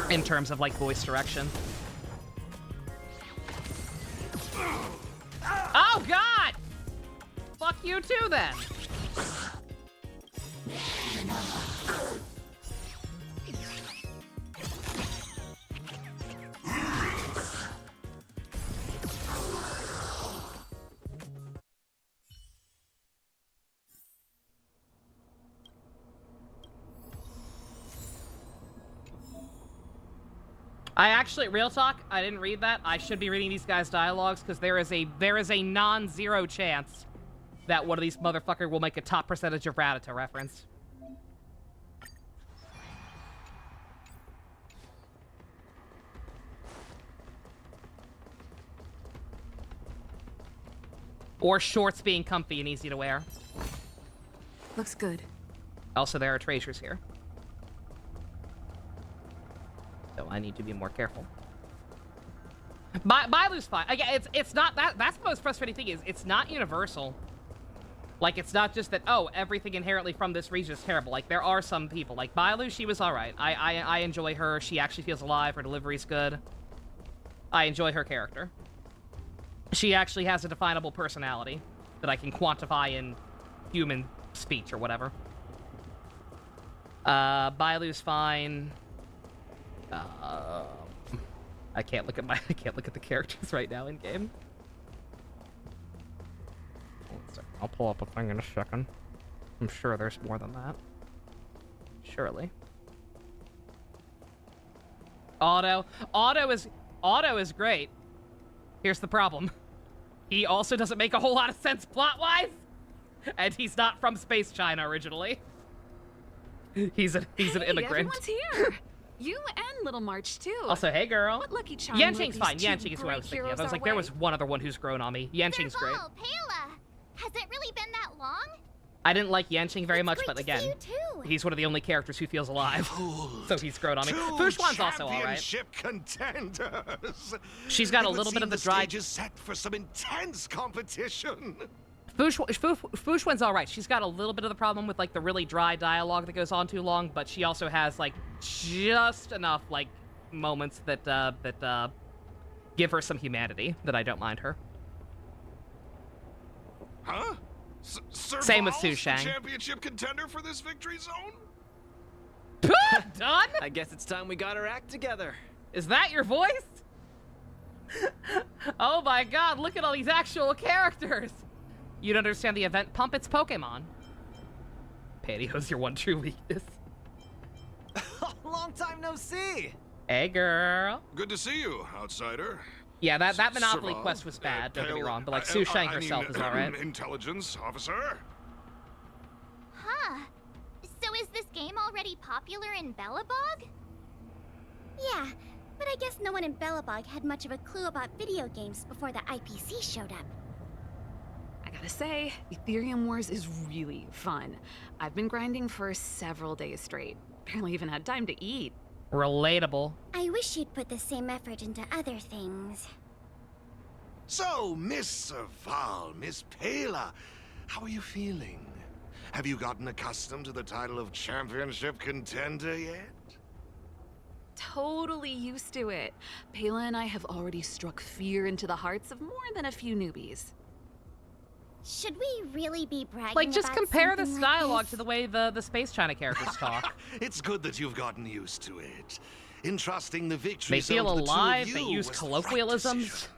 In terms of, like, voice direction. Oh, God! Fuck you too, then! I actually, real talk, I didn't read that. I should be reading these guys' dialogues because there is a non-zero chance that one of these motherfuckers will make a top percentage of Rattata reference. Or shorts being comfy and easy to wear. Looks good. Also, there are treasures here. So I need to be more careful. Bailu's fine. Again, it's not that. That's the most frustrating thing is it's not universal. Like, it's not just that, oh, everything inherently from this region is terrible. Like, there are some people. Like, Bailu, she was alright. I enjoy her. She actually feels alive. Her delivery's good. I enjoy her character. She actually has a definable personality that I can quantify in human speech or whatever. Bailu's fine. I can't look at the characters right now in game. I'll pull up a thing in a second. I'm sure there's more than that. Surely. Otto is great. Here's the problem. He also doesn't make a whole lot of sense plot-wise, and he's not from Space China originally. He's an immigrant. Everyone's here. You and Little March too. Also, hey girl. What lucky charm Yanqing's fine. Yanqing is what I was thinking of. I was like, there was one other one who's grown on me. Yanqing's great. Pela! Has it really been that long? I didn't like Yanqing very much, Great but to again, see you too. he's one of the only characters who feels alive. So he's grown on me. Two Fushwan's also alright. championship contenders. She's got a It would little bit seem of the the dry. stage is set for some intense competition. Fushwan's alright. She's got a little bit of the problem with, like, the really dry dialogue that goes on too long, but she also has, like, just enough, like, moments that give her some humanity that I don't mind her. Huh? Same with Serval's the Sushang. championship contender for this victory zone? Done? I guess it's time we got our act together. Is that your voice? Oh my god, look at all these actual characters! You don't understand the event pump, it's Pokemon. Pantyhose, your one true weakness. Long time no see. Hey, girl. Good to see you, outsider. Yeah, that Monopoly Serval, quest was bad, don't get me Pale- wrong, but, like, I Sushang mean, herself is alright. Intelligence officer. Huh. So is this game already popular in Bellabog? Yeah, but I guess no one in Bellabog had much of a clue about video games before the IPC showed up. I gotta say, Ethereum Wars is really fun. I've been grinding for several days straight. Barely even had time to eat. Relatable. I wish you'd put the same effort into other things. So, Miss Serval, Miss Pela, how are you feeling? Have you gotten accustomed to the title of championship contender yet? totally used to it. Pela and I have already struck fear into the hearts of more than a few newbies. Should we really be bragging Like, just about compare this something like dialogue this? to the way the Space China characters talk. It's good that you've gotten used to it. Entrusting the victory They feel zone to the two of alive, they you use was the right colloquialisms. decision.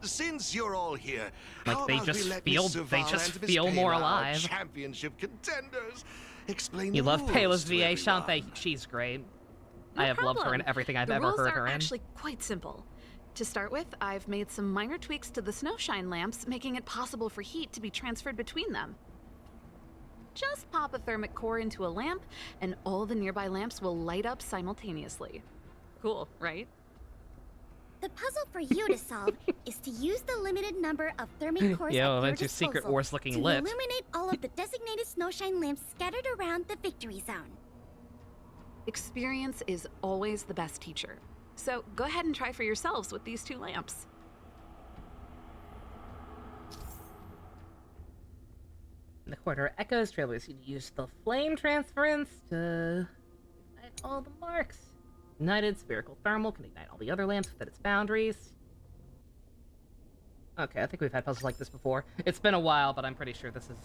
Since you're all here, Like, how they about just we let feel- Miss they Serval just and Miss feel more Pela, our alive. championship contenders, explain You the love rules Pela's to VA, everyone. Shantae. She's great. No I have loved her in problem. everything I've the ever rules heard are her in. actually quite simple. To start with, I've made some minor tweaks to the snowshine lamps, making it possible for heat to be transferred between them. Just pop a thermic core into a lamp, and all the nearby lamps will light up simultaneously. Cool, right? The puzzle for you to solve is to use the limited number of thermic cores Yo, at your that's your secret disposal Wars looking to lit. illuminate all of the designated snowshine lamps scattered around the victory zone. Experience is always the best teacher. So go ahead and try for yourselves with these two lamps. In the corridor echoes, travelers need to use the flame transference to ignite all the marks. Ignited spherical thermal can ignite all the other lamps within its boundaries. Okay, I think we've had puzzles like this before. It's been a while, but I'm pretty sure this is...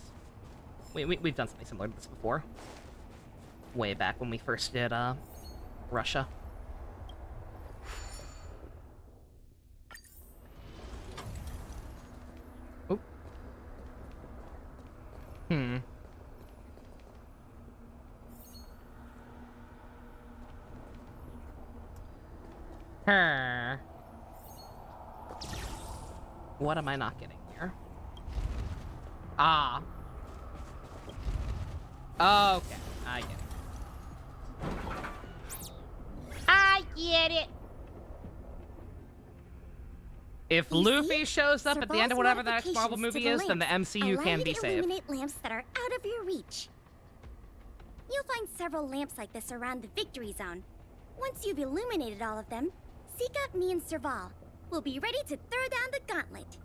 We've done something similar to this before. Way back when we first did, Russia. Oop. Hmm. Her. What am I not getting here? Ah. Okay, I get it. I get it. If You Luffy see? shows up at the end of Serval's whatever that next Marvel modifications to movie is, then the lamps MCU allow can you be to saved. illuminate lamps that are out of your reach. You'll find several lamps like this around the victory zone. Once you've illuminated all of them, seek out me and Serval. We'll be ready to throw down the gauntlet.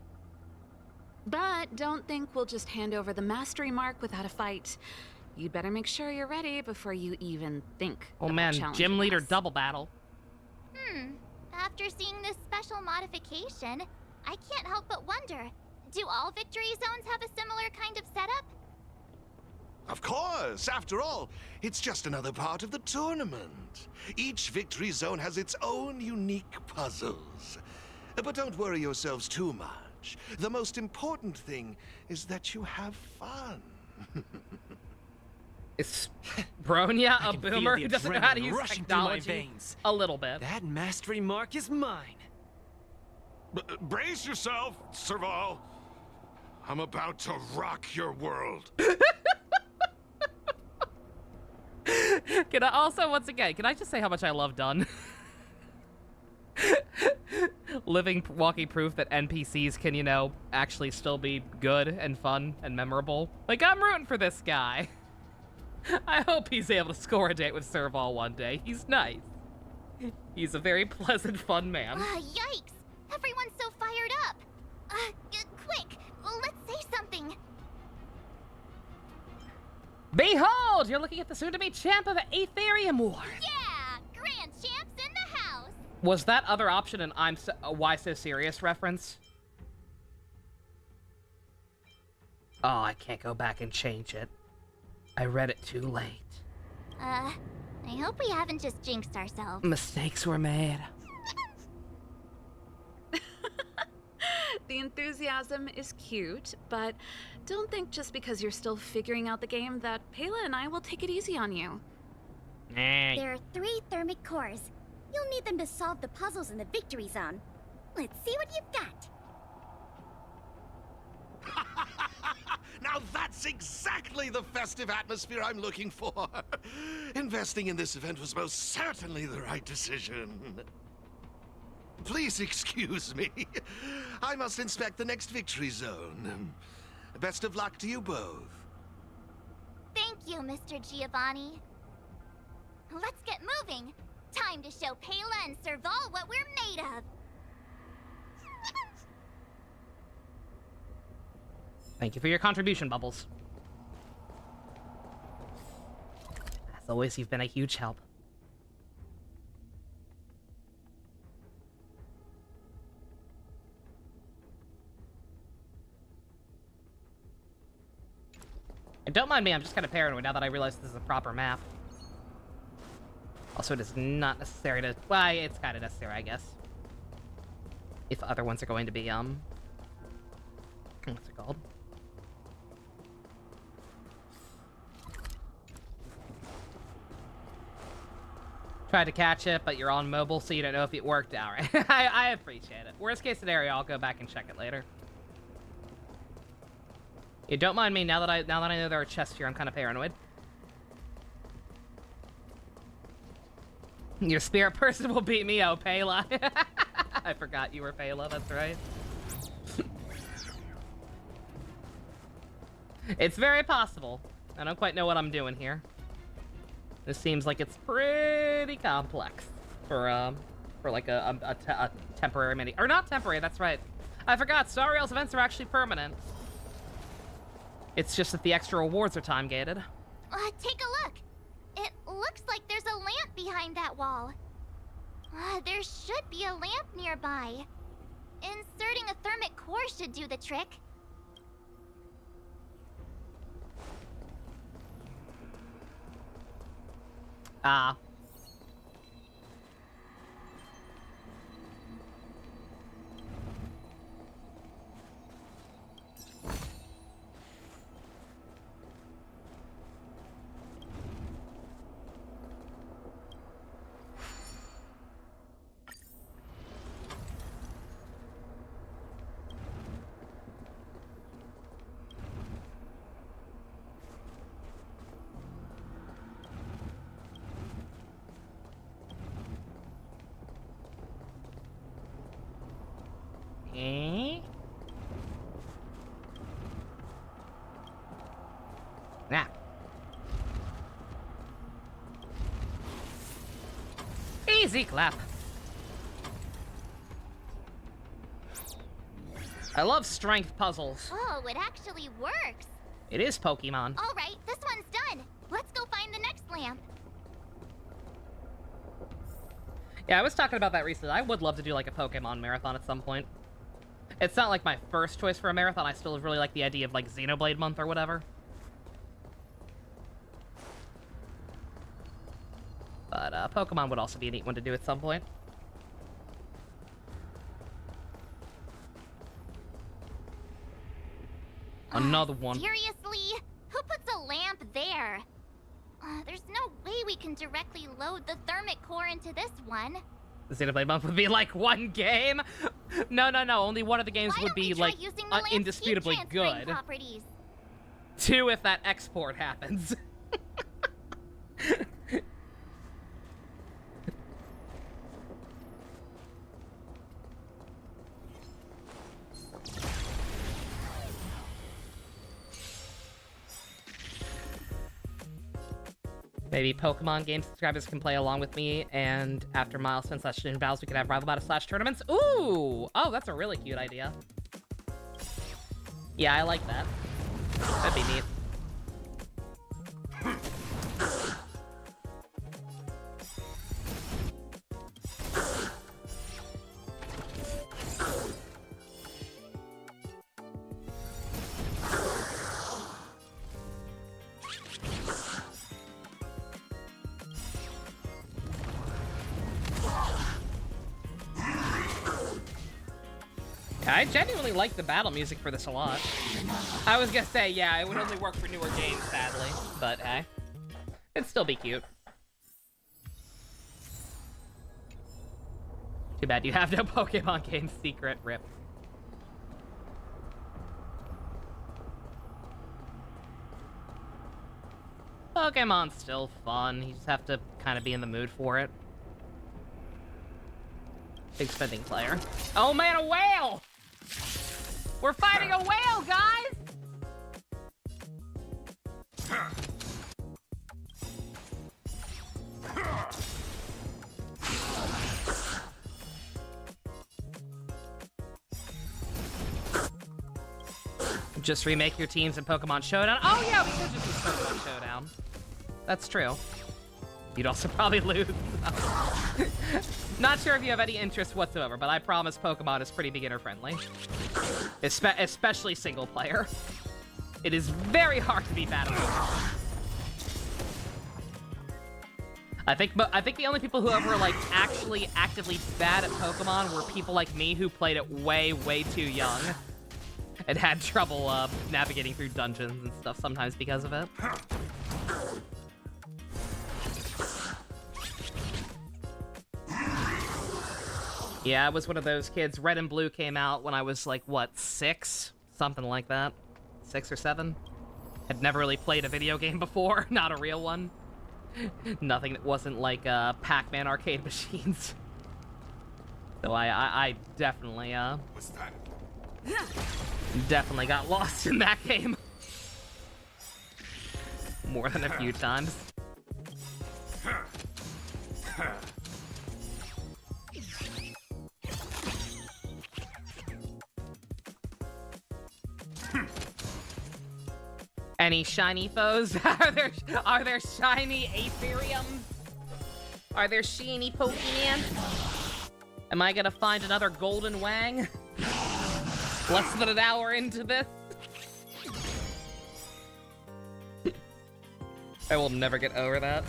But don't think we'll just hand over the mastery mark without a fight. You'd better make sure you're ready before you even think Oh about man, challenging gym leader us. double battle. After seeing this special modification, I can't help but wonder, do all victory zones have a similar kind of setup? Of course, after all, it's just another part of the tournament. Each victory zone has its own unique puzzles. But don't worry yourselves too much. The most important thing is that you have fun. Is Bronya I a can feel boomer the who doesn't know how to adrenaline use rushing through my technology? veins. A little bit. That mastery mark is mine. Brace yourself, Serval. I'm about to rock your world. Can I also, once again, can I just say how much I love Dunn? Living, walking proof that NPCs can, you know, actually still be good and fun and memorable. Like, I'm rooting for this guy. I hope he's able to score a date with Serval one day. He's nice. He's a very pleasant, fun man. Yikes! Everyone's so fired up! Quick! Let's say something! Behold! You're looking at the soon-to-be champ of the Aetherium War. Yeah! Grand Champ's in the house! Was that other option an a Why So Serious reference? Oh, I can't go back and change it. I read it too late. I hope we haven't just jinxed ourselves. Mistakes were made. The enthusiasm is cute, but don't think just because you're still figuring out the game that Pela and I will take it easy on you. There are 3 thermic cores. You'll need them to solve the puzzles in the victory zone. Let's see what you've got. Now that's exactly the festive atmosphere I'm looking for. Investing in this event was most certainly the right decision. Please excuse me. I must inspect the next victory zone. Best of luck to you both. Thank you, Mr. Giovanni. Let's get moving. Time to show Pela and Serval what we're made of. Thank you for your contribution, Bubbles. As always, you've been a huge help. Don't mind me, I'm just kind of paranoid now that I realize this is a proper map. Also, it is not necessary to... Well, it's kind of necessary, I guess. If other ones are going to be, what's it called? Tried to catch it, but you're on mobile, so you don't know if it worked. All right. I appreciate it. Worst case scenario, I'll go back and check it later. Yeah, don't mind me, now that I know there are chests here, I'm kind of paranoid. Your spirit person will beat me, oh, Pela. I forgot you were Pela, that's right. It's very possible. I don't quite know what I'm doing here. This seems like it's pretty complex for like a temporary mini, or not temporary. That's right. I forgot. Star Rail's events are actually permanent. It's just that the extra rewards are time gated. Take a look. It looks like there's a lamp behind that wall. There should be a lamp nearby. Inserting a thermic core should do the trick. Ah. Nah. Easy clap. I love strength puzzles. Oh, it actually works. It is Pokemon. All right, this one's done. Let's go find the next lamp. Yeah, I was talking about that recently. I would love to do like a Pokemon marathon at some point. It's not like my first choice for a marathon. I still really like the idea of like Xenoblade Month or whatever. But Pokemon would also be a neat one to do at some point. Another one. Seriously? Who puts a lamp there? There's no way we can directly load the thermic core into this one. Xenoblade Month would be like one game? No. Only one of the games would be like indisputably good. Properties? Two if that export happens. Maybe Pokemon game subscribers can play along with me, and after milestones / battles, we could have rival battle / tournaments. Ooh! Oh, that's a really cute idea. Yeah, I like that. That'd be neat. I genuinely like the battle music for this a lot. I was gonna say, yeah, it would only work for newer games, sadly. But, hey. It'd still be cute. Too bad you have no Pokemon game secret, rip. Pokemon's still fun. You just have to kind of be in the mood for it. Big spending player. Oh man, a whale! We're fighting a whale, guys! Just remake your teams in Pokemon Showdown. Oh yeah, we could just do Pokemon Showdown. That's true. You'd also probably lose. Not sure if you have any interest whatsoever, but I promise Pokemon is pretty beginner friendly. Especially single player. It is very hard to be bad at Pokemon. I think the only people who ever like actually actively bad at Pokemon were people like me who played it way, way too young and had trouble navigating through dungeons and stuff sometimes because of it. Yeah, I was one of those kids. Red and Blue came out when I was like, what, 6? Something like that. 6 or 7. Had never really played a video game before, not a real one. Nothing that wasn't like Pac-Man arcade machines. So I definitely What's that? definitely got lost in that game. More than a few times. Any shiny foes? Are there shiny Aetheriums? Are there shiny Pokemon? Am I gonna find another Golden Wang? Less than an hour into this? I will never get over that.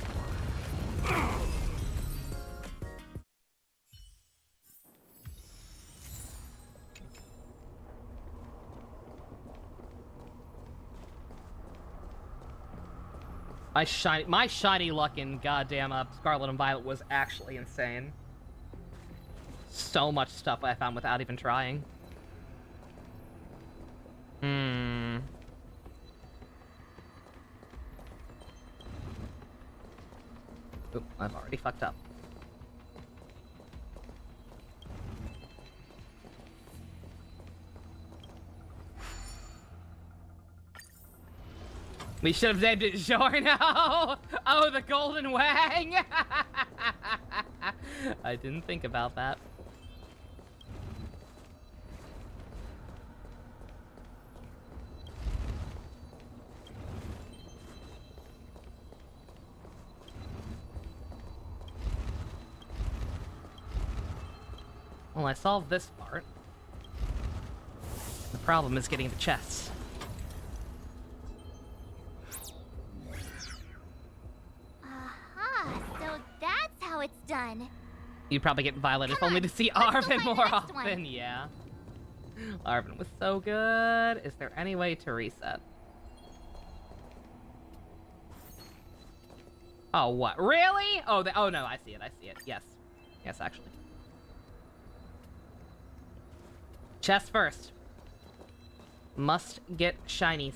My shiny luck in goddamn Scarlet and Violet was actually insane. So much stuff I found without even trying. Oop, I've already fucked up. We should have named it Giorno! Oh, the Golden Wang! I didn't think about that. Well, I solved this part. The problem is getting the chests. So that's how it's done. You'd probably get Violet if Come only on, to see let's go Arven find the more next one. often, yeah. Arven was so good. Is there any way to reset? Oh, what? Really? Oh, oh no, I see it, I see it. Yes. Yes, actually. Chest first. Must get shinies.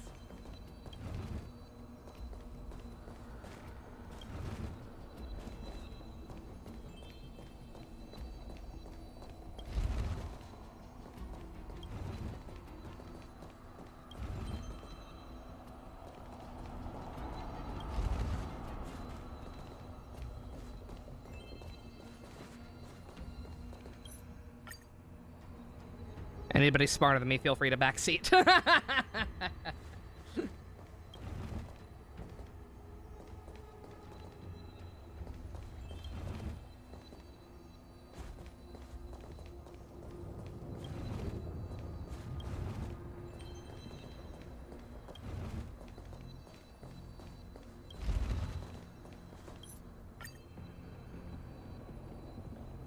Anybody smarter than me, feel free to backseat.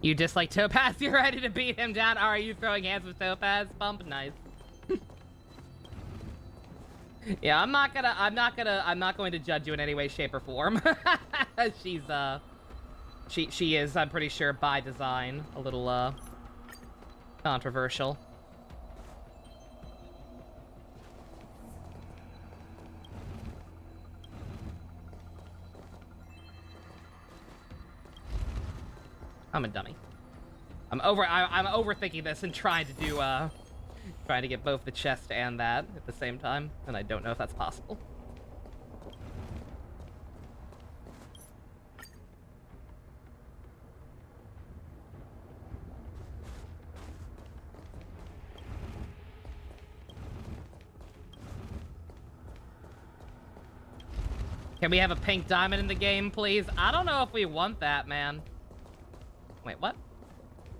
You dislike Topaz? You're ready to beat him down? Are you throwing hands with Topaz? Bump, nice. Yeah, I'm not going to judge you in any way, shape, or form. She is, I'm pretty sure, by design, a little, controversial. I'm a dummy. I'm overthinking this and trying to do, trying to get both the chest and that at the same time, and I don't know if that's possible. Can we have a pink diamond in the game, please? I don't know if we want that, man. Wait, what?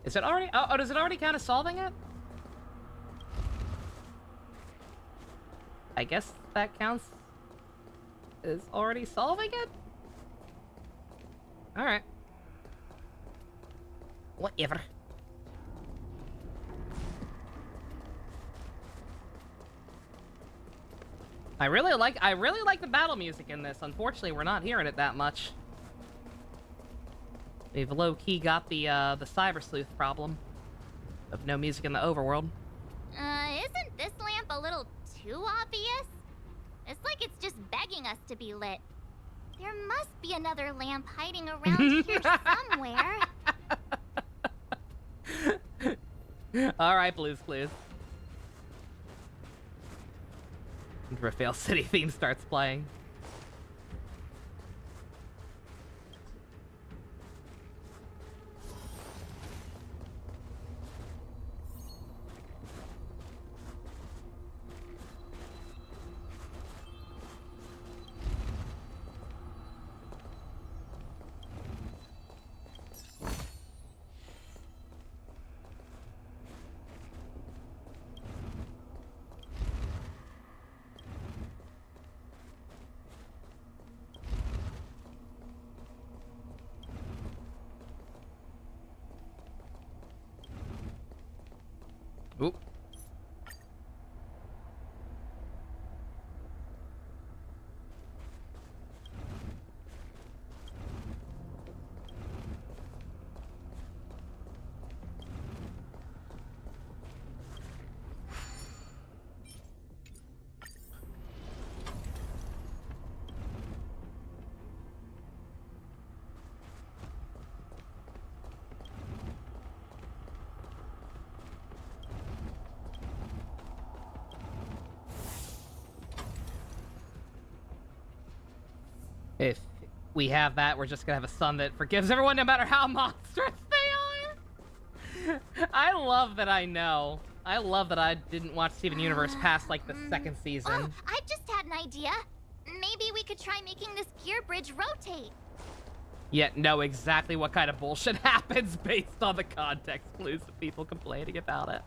Is it already? Oh, does it already count as solving it? I guess that counts as already solving it? Alright. Whatever. I really like the battle music in this. Unfortunately, we're not hearing it that much. We've low-key got the cyber sleuth problem of no music in the overworld. Isn't this lamp a little too obvious? It's like it's just begging us to be lit. There must be another lamp hiding around here somewhere. Alright, Blue's Clues. Driftdale City theme starts playing. Oop. If we have that, we're just gonna have a sun that forgives everyone no matter how monstrous they are. I love that I know. I love that I didn't watch Steven Universe past, like, the second season. Oh, I just had an idea. Maybe we could try making this gear bridge rotate. Yet know exactly what kind of bullshit happens based on the context clues of people complaining about it.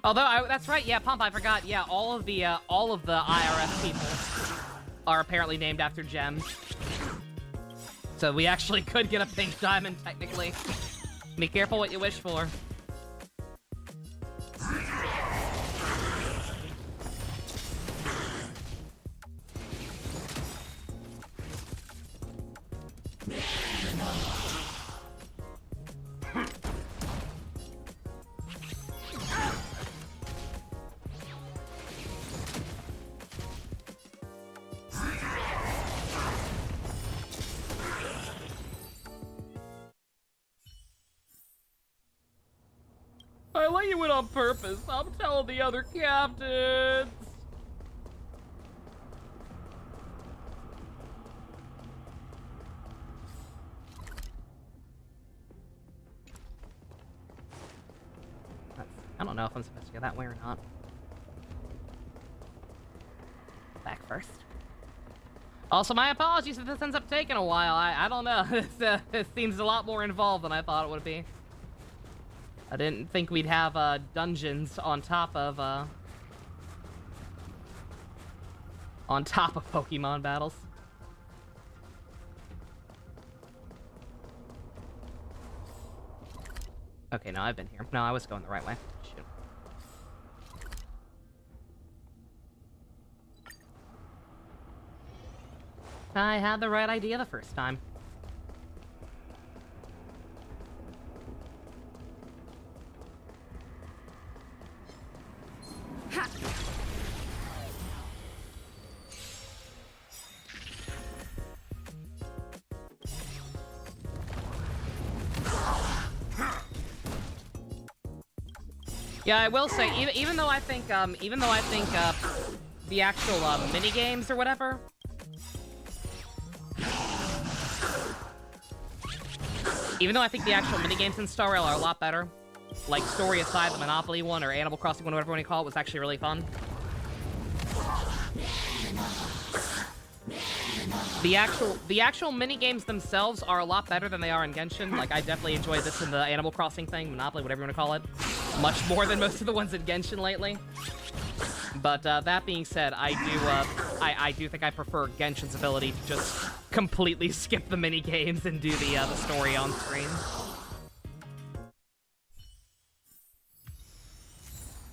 Although, that's right, yeah, Pump, I forgot, yeah, all of the IRS people are apparently named after gems. So we actually could get a pink diamond, technically. Be careful what you wish for. I let you in on purpose. I'm telling the other captains. I don't know if I'm supposed to go that way or not. Back first. Also, my apologies if this ends up taking a while. I don't know. This seems a lot more involved than I thought it would be. I didn't think we'd have dungeons on top of Pokemon battles. Okay, no, I've been here. No, I was going the right way. Shoot. I had the right idea the first time. Yeah, I will say, even though I think the actual mini games or whatever. Even though I think the actual minigames in Star Rail are a lot better, like Story Aside, the Monopoly one, or Animal Crossing one, whatever you want to call it, was actually really fun. The actual minigames themselves are a lot better than they are in Genshin. Like, I definitely enjoyed this in the Animal Crossing thing, Monopoly, whatever you want to call it, much more than most of the ones in Genshin lately. But that being said, I do think I prefer Genshin's ability to just completely skip the mini games and do the story on screen.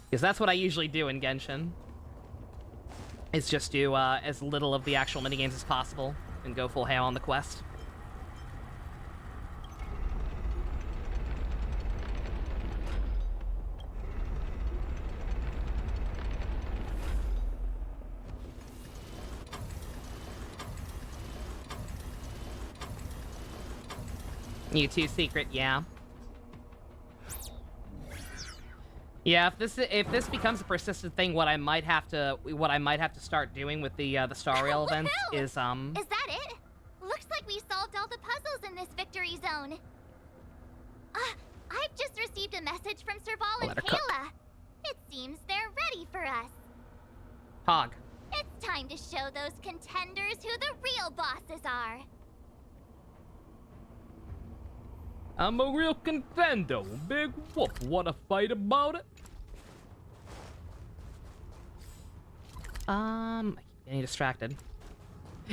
Because that's what I usually do in Genshin. Is just do as little of the actual mini games as possible and go full ham on the quest. U2 secret, yeah. Yeah, if this becomes a persistent thing, what I might have to start doing with the Star Rail events is Is that it? Looks like we solved all the puzzles in this victory zone. I've just received a message from Serval and Kayla. It seems they're ready for us. Hog. It's time to show those contenders who the real bosses are. I'm a real contender, big whoop. Wanna fight about it? I'm getting distracted.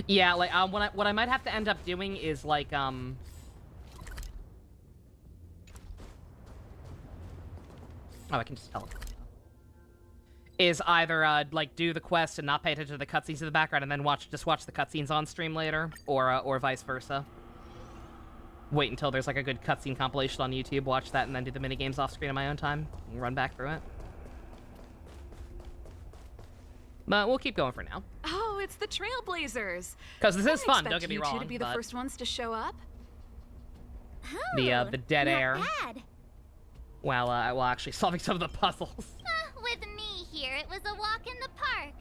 Yeah, like what I might have to end up doing is like Oh, I can just tell. Is either like do the quest and not pay attention to the cutscenes in the background, and then just watch the cutscenes on stream later, or vice versa. Wait until there's like a good cutscene compilation on YouTube, watch that, and then do the minigames off screen on my own time, and run back through it. But we'll keep going for now. Oh, it's the Trailblazers. Because this is fun, don't Expect get me you wrong. two to be the first ones to show up. The dead not air. Bad. While actually solving some of the puzzles. With me here, it was a walk in the park.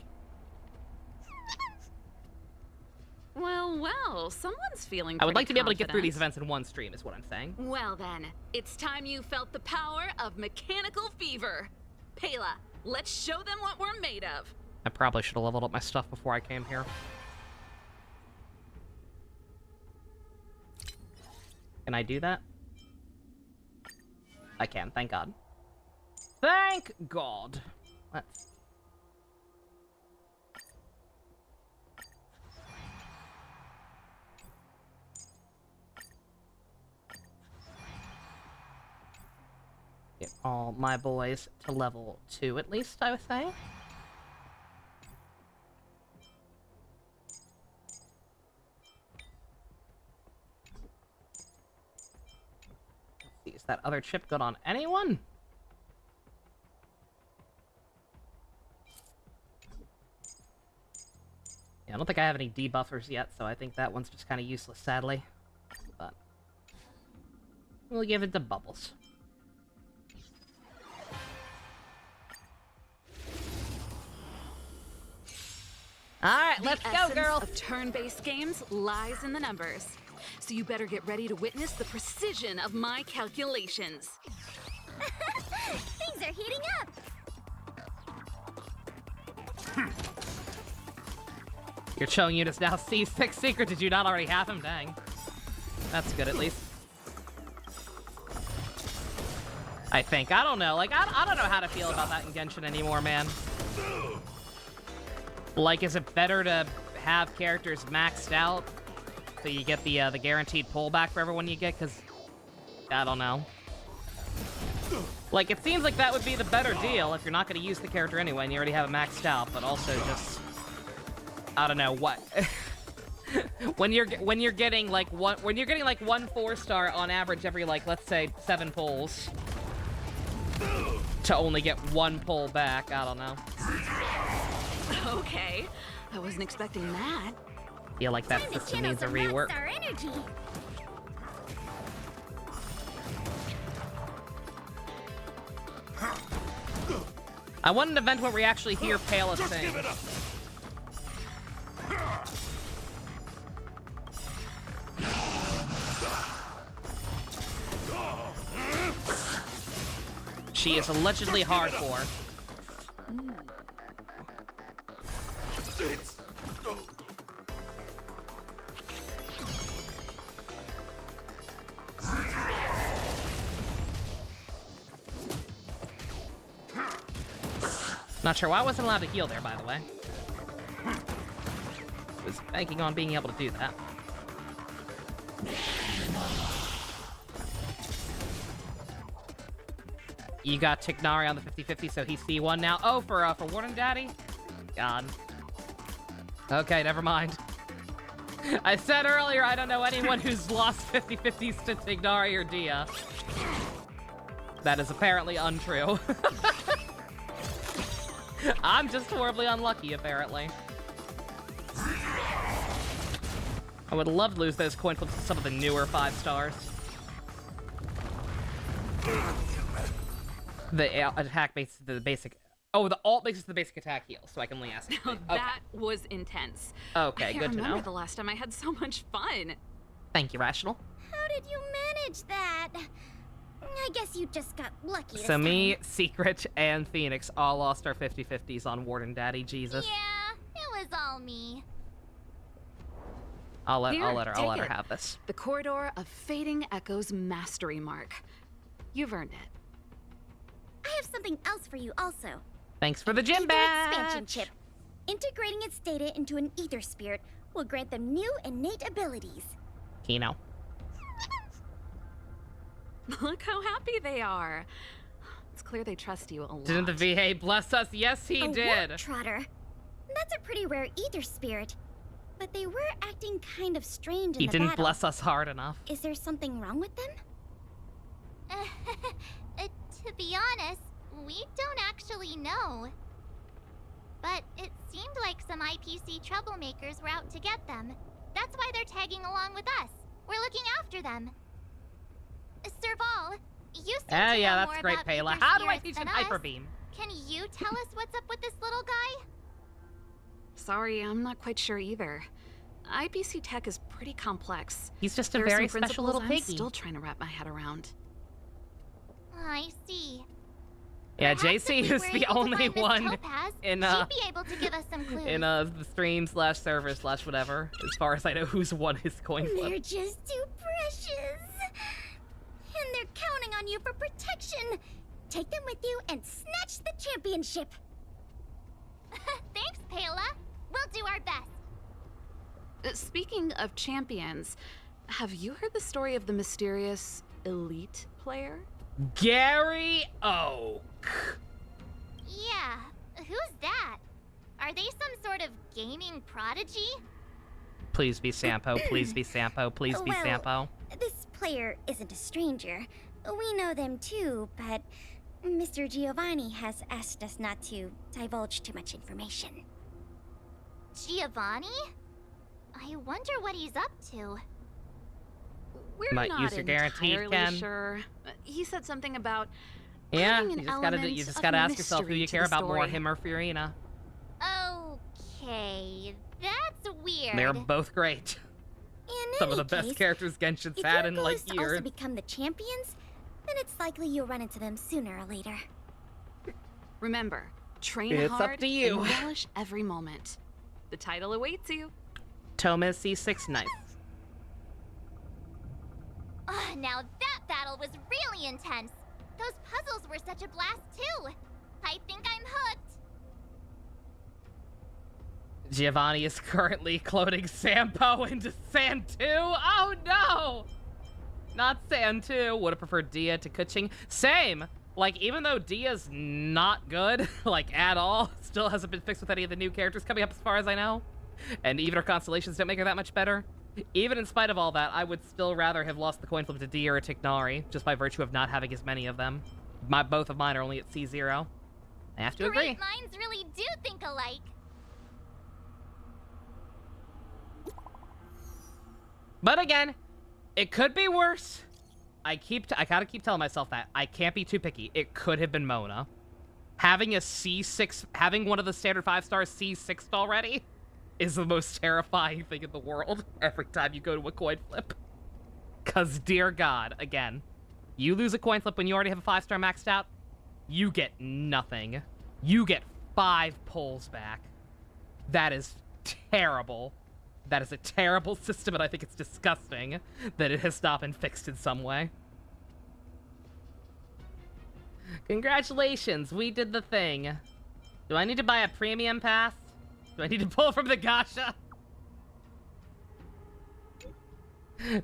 Well, someone's feeling I would pretty like to be able to get through confident. these events in one stream, is what I'm saying. Well then, it's time you felt the power of mechanical fever. Pela, let's show them what we're made of. I probably should have leveled up my stuff before I came here. Can I do that? I can, thank God. Thank God! Let's... Get all my boys to level 2 at least, I would say. Is that other chip good on anyone? Yeah, I don't think I have any debuffers yet, so I think that one's just kind of useless, sadly. But we'll give it to Bubbles. Alright, let's go, girls! The essence of turn-based games lies in the numbers. So you better get ready to witness the precision of my calculations. Things are heating up. Your Chong units now see 6 secret. Did you not already have him? Dang. That's good, at least. I think. I don't know. Like, I don't know how to feel about that in Genshin anymore, man. Like, is it better to have characters maxed out so you get the guaranteed pullback for everyone you get? Because, I don't know. Like, it seems like that would be the better deal if you're not going to use the character anyway and you already have it maxed out, but also just... I don't know what. when you're getting like one 4-star on average every, like, let's say 7 pulls, to only get 1 pull back, I don't know. Okay, I wasn't expecting that. Feel like that system needs a rework. Our energy. I want an event where we actually hear Pela Just sing. give it up. She is allegedly hardcore. It's... Not sure why I wasn't allowed to heal there, by the way. Was banking on being able to do that. You got Tignari on the 50-50, so he's C1 now. Oh, for Warden Daddy? God. Okay, never mind. I said earlier I don't know anyone who's lost 50-50s to Tignari or Dia. That is apparently untrue. I'm just horribly unlucky, apparently. I would love to lose those coin flips to some of the newer 5 stars. The attack makes the basic... Oh, the alt makes it to the basic attack heal, so I can only ask. Now, that was intense. Okay, I good to remember know. the last time I had so much fun. Thank you, Rational. How did you manage that? I guess you just got lucky this So me, time. Secret, and Phoenix all lost our 50-50s on Warden Daddy, Jesus. Yeah, it was all me. I'll let Here, her take it. have this. The Corridor of Fading Echoes Mastery Mark. You've earned it. I have something else for you also. Thanks for the gym Ether badge! expansion chip. Integrating its data into an ether spirit will grant them new innate abilities. Kino. Look how happy they are. It's clear they trust you a lot. Didn't the VA bless us? Yes, he a did. warp trotter. That's a pretty rare ether spirit. But they were acting kind of strange in He the didn't battle. bless us hard enough. Is there something wrong with them? To be honest, we don't actually know. But it seemed like some IPC troublemakers were out to get them. That's why they're tagging along with us. We're looking after them. Serval, you seem to know Yeah, more that's great, about Pela. ether How do I spirits teach than him us. Hyper Beam? Can you tell us what's up with this little guy? Sorry, I'm not quite sure either. IPC tech is pretty complex. He's just a There are very some special little principles piggy. I'm still trying to wrap my head around. I see. Yeah, Perhaps JC if we is were the able to only find Miss one Topaz, in she'd be able to give us some clues. in the stream/server/whatever, as far as I know, who's won his coin They're flip. just too precious. And they're counting on you for protection. Take them with you and snatch the championship. Thanks, Pela. We'll do our best. Speaking of champions, have you heard the story of the mysterious elite player? Gary Oak. Yeah, who's that? Are they some sort of gaming prodigy? Please be Sampo. Please be Sampo. Please be Well, Sampo. This player isn't a stranger. We know them too, but Mr. Giovanni has asked us not to divulge too much information. Giovanni? I wonder what he's up to. We're Might not use your guaranteed, entirely Ken. sure. He said something about Yeah, adding you an just gotta element you just of gotta ask yourself who mystery you to care the about more, story. him or Fiorina. Okay, that's weird. They're both great. In Some of any the best case, characters Genshin's if had your in goal like is to also years. become the champions, then it's likely you'll run into them sooner or later. remember, train It's up hard to you. and relish every moment. The title awaits you. Thomas C6 knife. Now that battle was really intense. Those puzzles were such a blast too. I think I'm hooked. Giovanni is currently cloning Sampo into Sand 2. Oh no! Not Sand 2. Would have preferred Dia to Kuching. Same. Like, even though Dia's not good, like, at all, still hasn't been fixed with any of the new characters coming up as far as I know. And even her constellations don't make her that much better. Even in spite of all that, I would still rather have lost the coin flip to Dia or Tignari, just by virtue of not having as many of them. Both of mine are only at C0. I have to agree. Great minds really do think alike. But again, it could be worse. I gotta keep telling myself that. I can't be too picky. It could have been Mona. Having a C6, having one of the standard 5-star C6 already is the most terrifying thing in the world every time you go to a coin flip. Because, dear God, again, you lose a coin flip when you already have a 5-star maxed out, you get nothing. You get 5 pulls back. That is terrible. That is a terrible system, and I think it's disgusting that it has not been fixed in some way. Congratulations, we did the thing. Do I need to buy a premium pass? Do I need to pull from the gacha?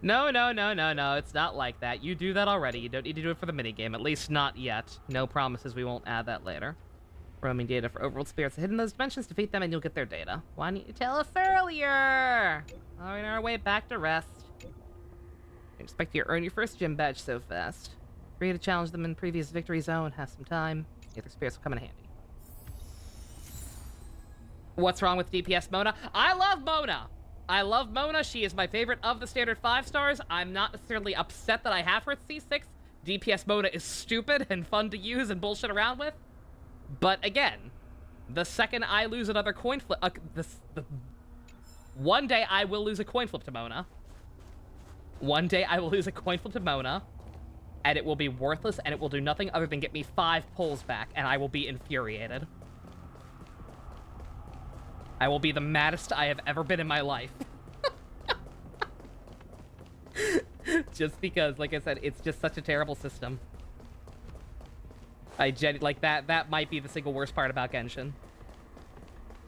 No, it's not like that. You do that already. You don't need to do it for the minigame, at least not yet. No promises, we won't add that later. Roaming data for overworld spirits hidden in those dimensions, defeat them and you'll get their data. Why didn't you tell us earlier? We're on our way back to rest. I expect you to earn your first gym badge so fast. Free to challenge them in previous victory zone, have some time. The other spirits will come in handy. What's wrong with DPS Mona? I love Mona! I love Mona. She is my favorite of the standard 5 stars. I'm not necessarily upset that I have her at C6. DPS Mona is stupid and fun to use and bullshit around with. But again, the second I lose another coin flip, one day I will lose a coin flip to Mona. One day I will lose a coin flip to Mona, and it will be worthless, and it will do nothing other than get me 5 pulls back, and I will be infuriated. I will be the maddest I have ever been in my life. Just because, like I said, it's just such a terrible system. Like, that might be the single worst part about Genshin.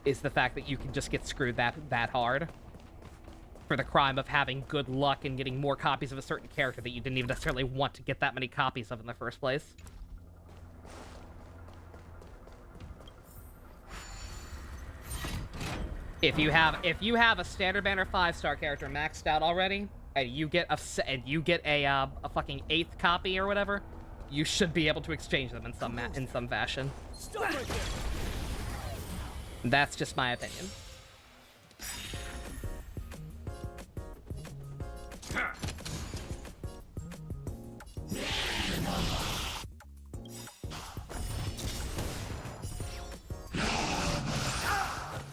Is the fact that you can just get screwed that hard. For the crime of having good luck and getting more copies of a certain character that you didn't even necessarily want to get that many copies of in the first place. If you have a standard banner 5-star character maxed out already, and you get a fucking 8th copy or whatever, you should be able to exchange them in some fashion. That's just my opinion.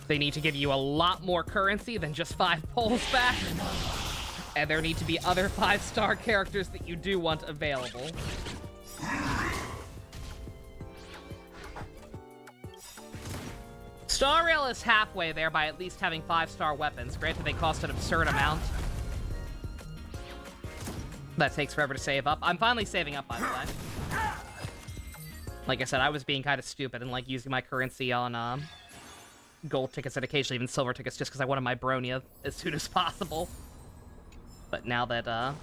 They need to give you a lot more currency than just 5 pulls back. And there need to be other 5-star characters that you do want available. Star Rail is halfway there by at least having 5-star weapons. Granted, they cost an absurd amount. That takes forever to save up. I'm finally saving up, by the way. Like I said, I was being kind of stupid and like using my currency on gold tickets and occasionally even silver tickets just because I wanted my Bronia as soon as possible. But now that I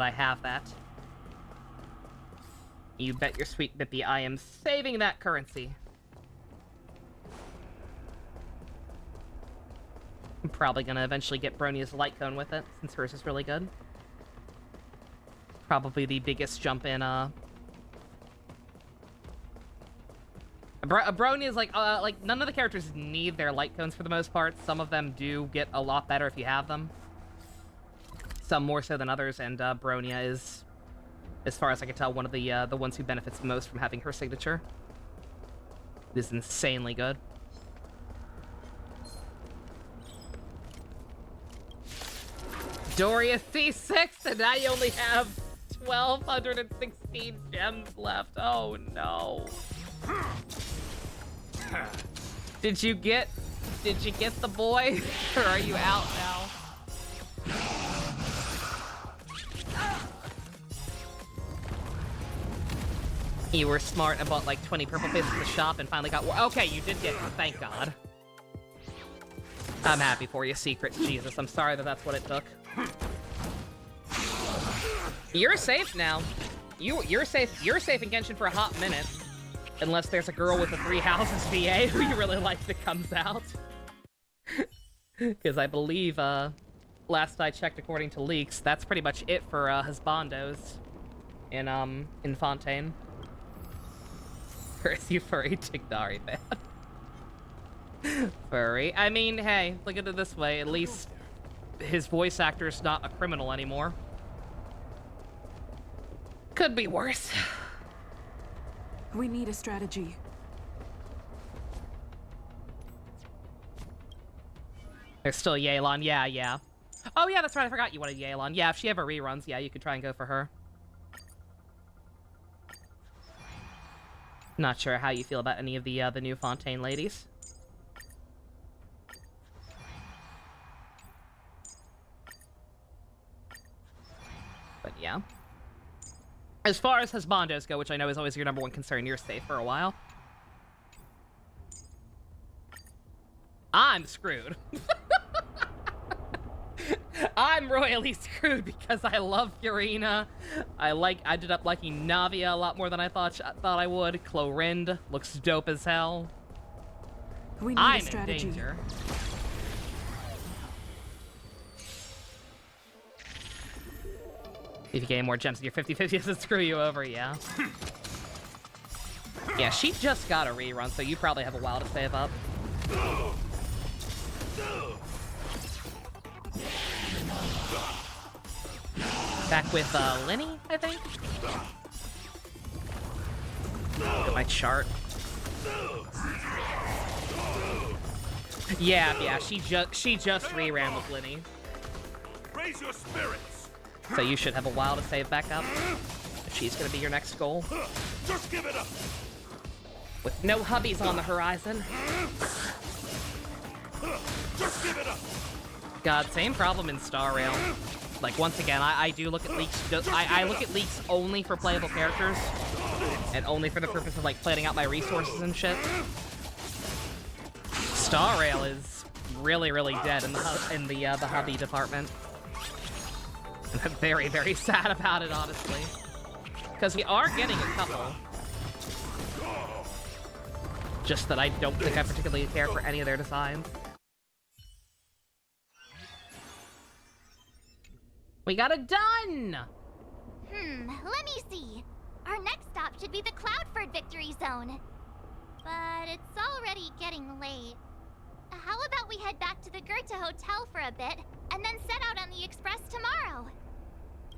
have that, you bet your sweet bippy I am saving that currency. I'm probably gonna eventually get Bronia's light cone with it, since hers is really good. Probably the biggest jump in, Bronia is like none of the characters need their light cones for the most part. Some of them do get a lot better if you have them. Some more so than others, and Bronia is, as far as I can tell, one of the ones who benefits most from having her signature. It is insanely good. Doria C6, and I only have 1,216 gems left. Oh no. Did you get the boy? Or are you out now? You were smart and bought like 20 purple faces at the shop and finally got... Okay, you did get it, thank God. I'm happy for you, Secret Jesus. I'm sorry that that's what it took. You're safe now. You're safe. You're safe in Genshin for a hot minute. Unless there's a girl with a 3 houses VA who you really like that comes out. Because I believe, last I checked according to leaks, that's pretty much it for, husbandos in Fontaine. Where's you furry Tighnari fan? Furry. I mean, hey, look at it this way. At least his voice actor's not a criminal anymore. Could be worse. We need a strategy. There's still Yelan. Yeah, yeah. Oh, yeah, that's right. I forgot you wanted Yelan. Yeah, if she ever reruns, yeah, you could try and go for her. Not sure how you feel about any of the new Fontaine ladies. But yeah. As far as husbandos go, which I know is always your number one concern, you're safe for a while. I'm screwed. I'm royally screwed because I love Furina. I ended up liking Navia a lot more than I thought I would. Clorind looks dope as hell. We need I'm a strategy. in danger. If you gain more gems in your 50-50, does it screw you over? Yeah. Yeah, she just got a rerun, so you probably have a while to save up. Back with Lenny, I think. Look at my chart. Yeah, she just reran with Lenny. Raise your spirits. So you should have a while to save back up. If she's gonna be your next goal. Just give it up. With no hubbies on the horizon. Just give it up. God, same problem in Star Rail. Like, once again, I do look at leaks. I look at leaks only for playable characters, and only for the purpose of like planning out my resources and shit. Star Rail is really, really dead in the hubby department. And I'm very, very sad about it, honestly, because we are getting a couple. Just that I don't think I particularly care for any of their designs. We got it done! Let me see. Our next stop should be the Cloudford Victory Zone. But it's already getting late. How about we head back to the Goethe Hotel for a bit, and then set out on the Express tomorrow?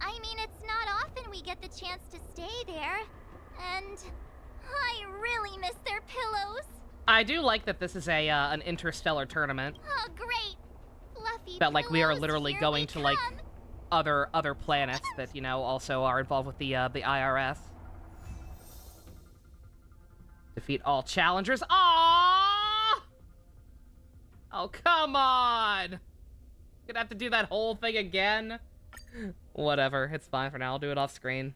I mean, it's not often we get the chance to stay there, and I really miss their pillows. I do like that this is a an interstellar tournament. Oh, great! Fluffy That like we are pillows, literally here going we to like come. other planets that, you know, also are involved with the IRS. Defeat all challengers. Aww! Oh, come on! Gonna have to do that whole thing again? Whatever, it's fine for now. I'll do it off screen.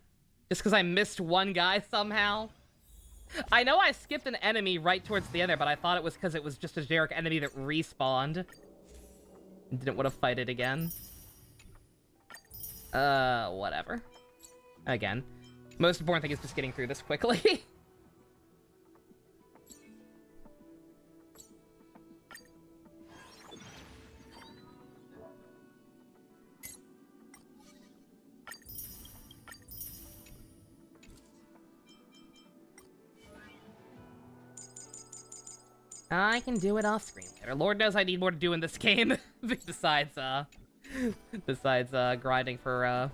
Just because I missed one guy somehow. I know I skipped an enemy right towards the end there, but I thought it was because it was just a generic enemy that respawned. Didn't want to fight it again. Whatever. Again, most important thing is just getting through this quickly. I can do it off screen later. Lord knows I need more to do in this game besides grinding for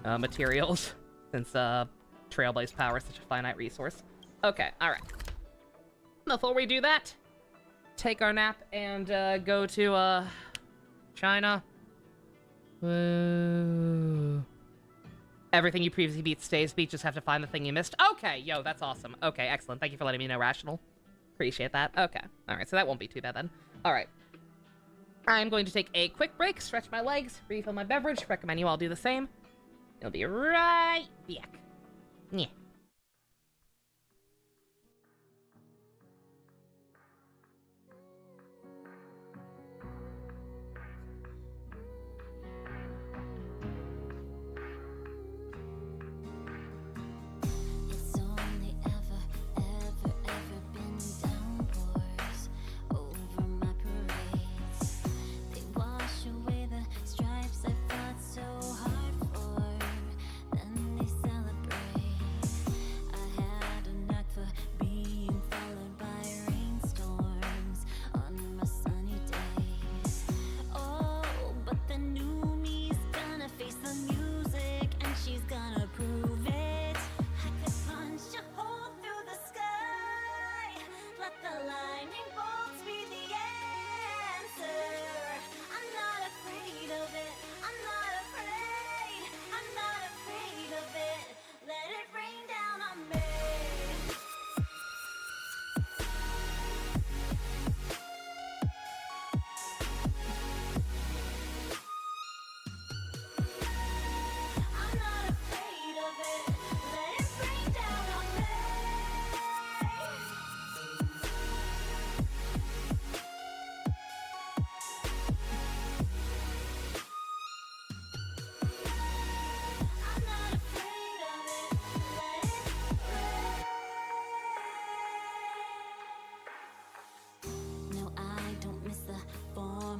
materials, since Trailblaze power is such a finite resource. Okay, alright. Before we do that, take our nap and go to China. Everything you previously beat stays beat, just have to find the thing you missed. Okay, yo, that's awesome. Okay, excellent. Thank you for letting me know, Rational. Appreciate that. Okay. Alright, so that won't be too bad then. Alright. I'm going to take a quick break, stretch my legs, refill my beverage. Recommend you all do the same. It'll be right back. Yeah. It's only ever been downpours over my parades. They wash away the stripes I fought so hard for. Then they celebrate.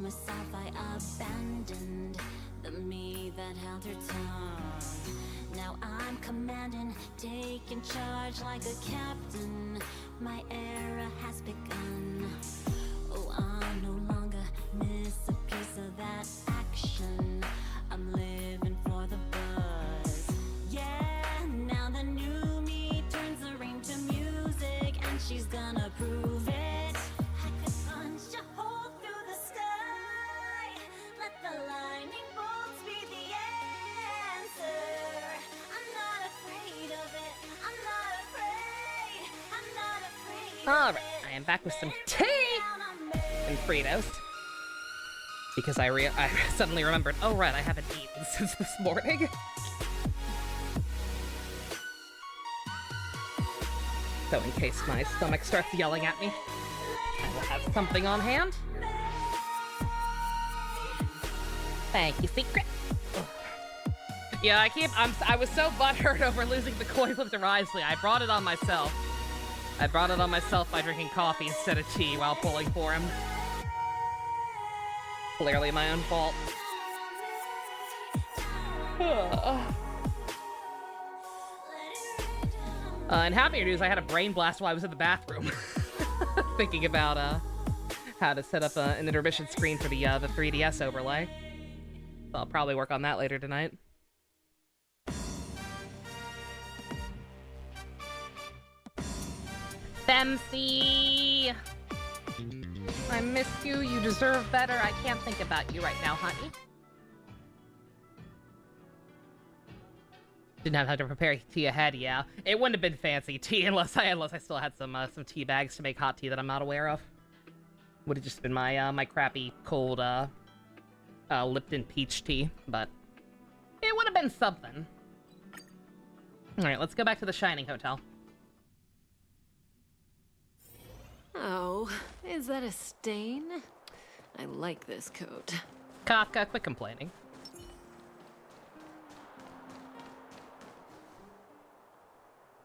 myself I abandoned the me that held her tongue. Now I'm commanding, taking charge like a captain. My era has begun. Oh, I'm no longer miss a piece of that action. I'm living for the buzz. Yeah, now the new me turns the rain to music, and she's gonna prove it. I could punch a hole through the sky. Let the lightning bolts be the answer. I'm not afraid of it. I'm not afraid. I'm not afraid. Alright, I am back with some tea and Fritos. Because I suddenly remembered, oh right, I haven't eaten since this morning. So in case my stomach starts yelling at me, I will have something on hand. Thank you, Secret. Ugh. Yeah, I was so butthurt over losing the coin flip to Risley, I brought it on myself. I brought it on myself by drinking coffee instead of tea while pulling for him. Clearly my own fault. And happier news, I had a brain blast while I was in the bathroom. Thinking about how to set up an intermission screen for the 3DS overlay. So I'll probably work on that later tonight. Dempsey! I missed you. You deserve better. I can't think about you right now, honey. Didn't have time to prepare tea ahead, yeah. It wouldn't have been fancy tea unless I still had some tea bags to make hot tea that I'm not aware of. Would have just been my my crappy cold Lipton peach tea, but it would have been something. All right, let's go back to the Shining Hotel. Oh, is that a stain? I like this coat. Kafka, quit complaining.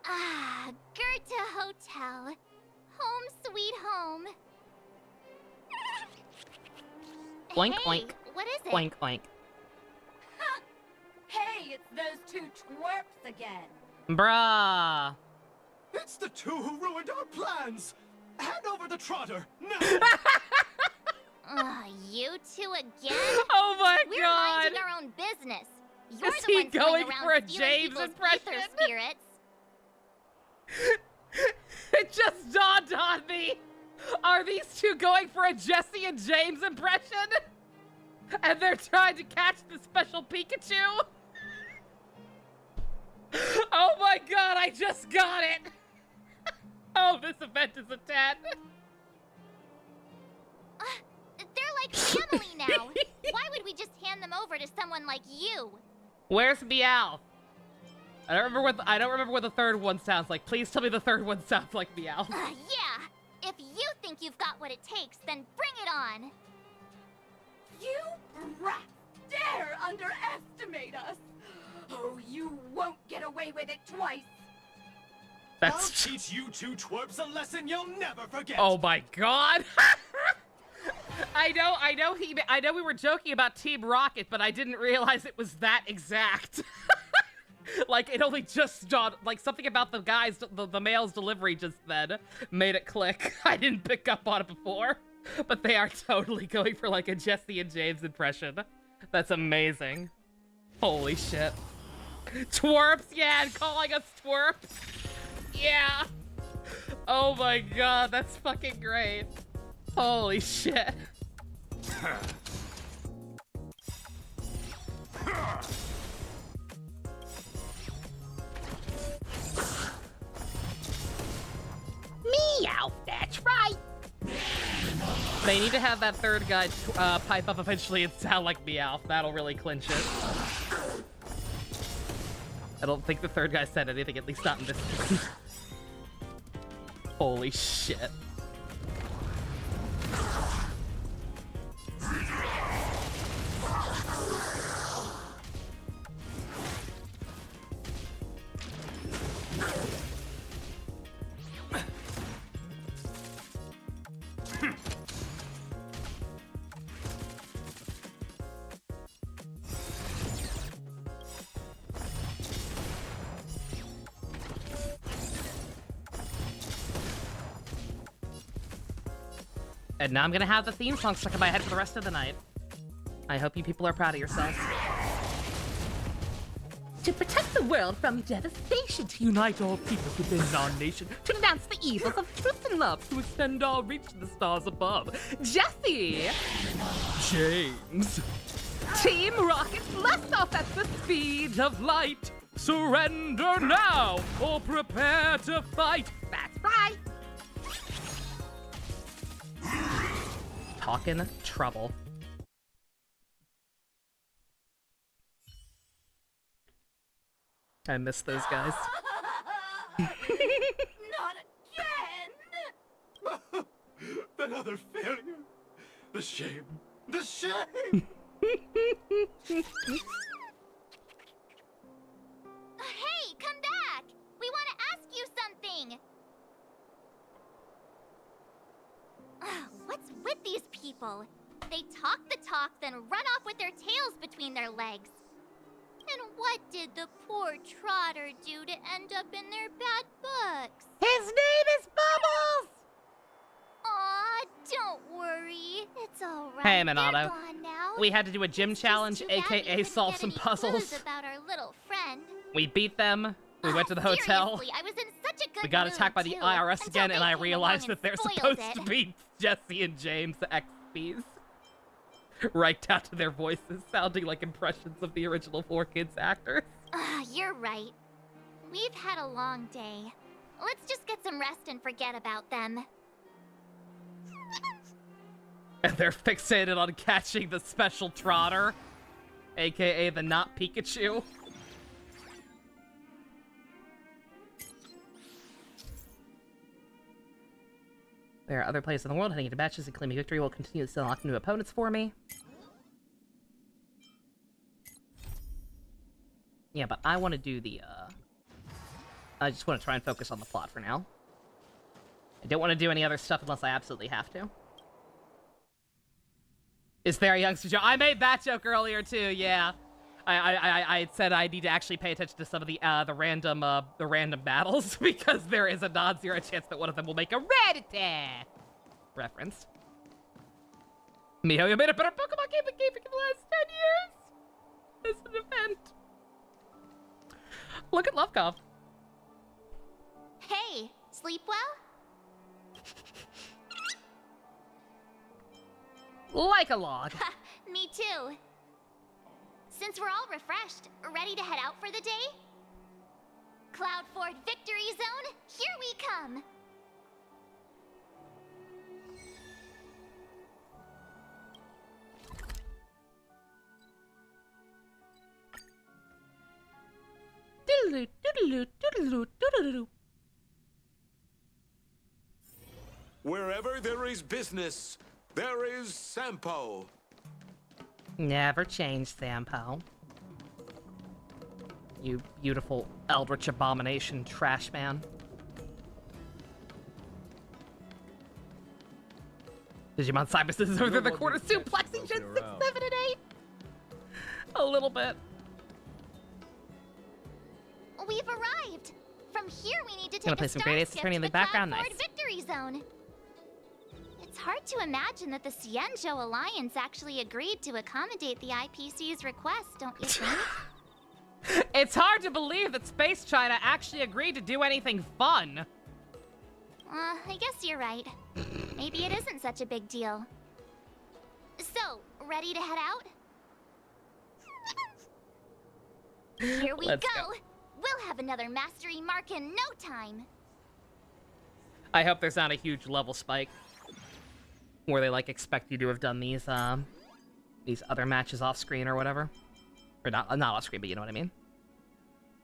Ah, Goethe Hotel. Home sweet home. Oink, Hey, oink. what is it? Oink, oink. Hey, it's those two twerps again. Bruh. It's the two who ruined our plans! Hand over the trotter, now! You two again? Oh my We're god! minding our own business. You're Is the he ones going around for a stealing James people's impression? ether spirits. It just dawned on me! Are these two going for a Jesse and James impression? And they're trying to catch the special Pikachu? Oh my god, I just got it! Oh, this event is a 10. They're like family now. Why would we just hand them over to someone like you? Where's Meowth? I don't remember what the third one sounds like. Please tell me the third one sounds like Meowth. Yeah. If you think you've got what it takes, then bring it on. You brats dare underestimate us. Oh, you won't get away with it twice. I'll teach you two twerps a lesson you'll never forget. Oh my god! I know we were joking about Team Rocket, but I didn't realize it was that exact. Like, it only just dawned, like, something about the male's delivery just then made it click. I didn't pick up on it before, but they are totally going for, like, a Jesse and James impression. That's amazing. Holy shit. Twerps, yeah, and calling us twerps. Yeah. Oh my god, that's fucking great. Holy shit. Meow, that's right. They need to have that third guy pipe up eventually and sound like Meow. That'll really clinch it. I don't think the third guy said anything, at least not in this one. Holy shit. And now I'm gonna have the theme song stuck in my head for the rest of the night. I hope you people are proud of yourselves. To protect the world from devastation, to unite all peoples within our nation, to denounce the evils of truth and love, to extend our reach to the stars above. Jesse! James. Team Rocket, blast off at the speed of light. Surrender now, or prepare to fight. That's right. Talking trouble. I miss those guys. Not again! Another failure. The shame. The shame! Hey, come back! We want to ask you something! What's with these people? They talk the talk, then run off with their tails between their legs. And what did the poor Trotter do to end up in their bad books? His name is Bubbles! Aw, don't worry. It's alright. Hey, They're Minato. gone now. We had to do a gym It's challenge, just too bad we aka couldn't solve get some any puzzles. clues about our little friend. We beat them. We went to the hotel. Seriously, I was in such a good We got mood, attacked by the too, IRS until again, they and I came realized along that they're and spoiled supposed to it. be Jesse and James XPs. Right down to their voices, sounding like impressions of the original 4Kids actors. You're right. We've had a long day. Let's just get some rest and forget about them. And they're fixated on catching the special Trotter, aka the not Pikachu. There are other places in the world. Heading into matches and claiming victory will continue to unlock new opponents for me. Yeah, but I want to do the, I just want to try and focus on the plot for now. I don't want to do any other stuff unless I absolutely have to. Is there a youngster joke? I made that joke earlier too, yeah. I said I need to actually pay attention to some of the random battles because there is a non-zero chance that one of them will make a Rattata reference. Miho, you made a better Pokemon game than gaming in the last 10 years. As an event. Look at Lovekov. Hey, sleep well? Like a log. Me too. Since we're all refreshed, ready to head out for the day? Cloud Ford Victory Zone, here we come! Doodaloo, doodaloo, doodaloo, doodaloo. Wherever there is business, there is Sampo. Never change, Sampo. You beautiful eldritch abomination trash man. Digimon Cybus is over the corner suplexing Gen 6, 7, and 8. A little bit. We've arrived! From here we need to Gonna take play a some star Great Ace skip Attorney to in the the background, Cloud Ford nice. Victory Zone. It's hard to imagine that the Xianzhou Alliance actually agreed to accommodate the IPC's request, don't you think? It's hard to believe that Space China actually agreed to do anything fun. I guess you're right. Maybe it isn't such a big deal. So, ready to head out? Here we Let's go. We'll have another mastery mark in no time. I hope there's not a huge level spike where they like expect you to have done these other matches off screen or whatever, or not off screen, but you know what I mean.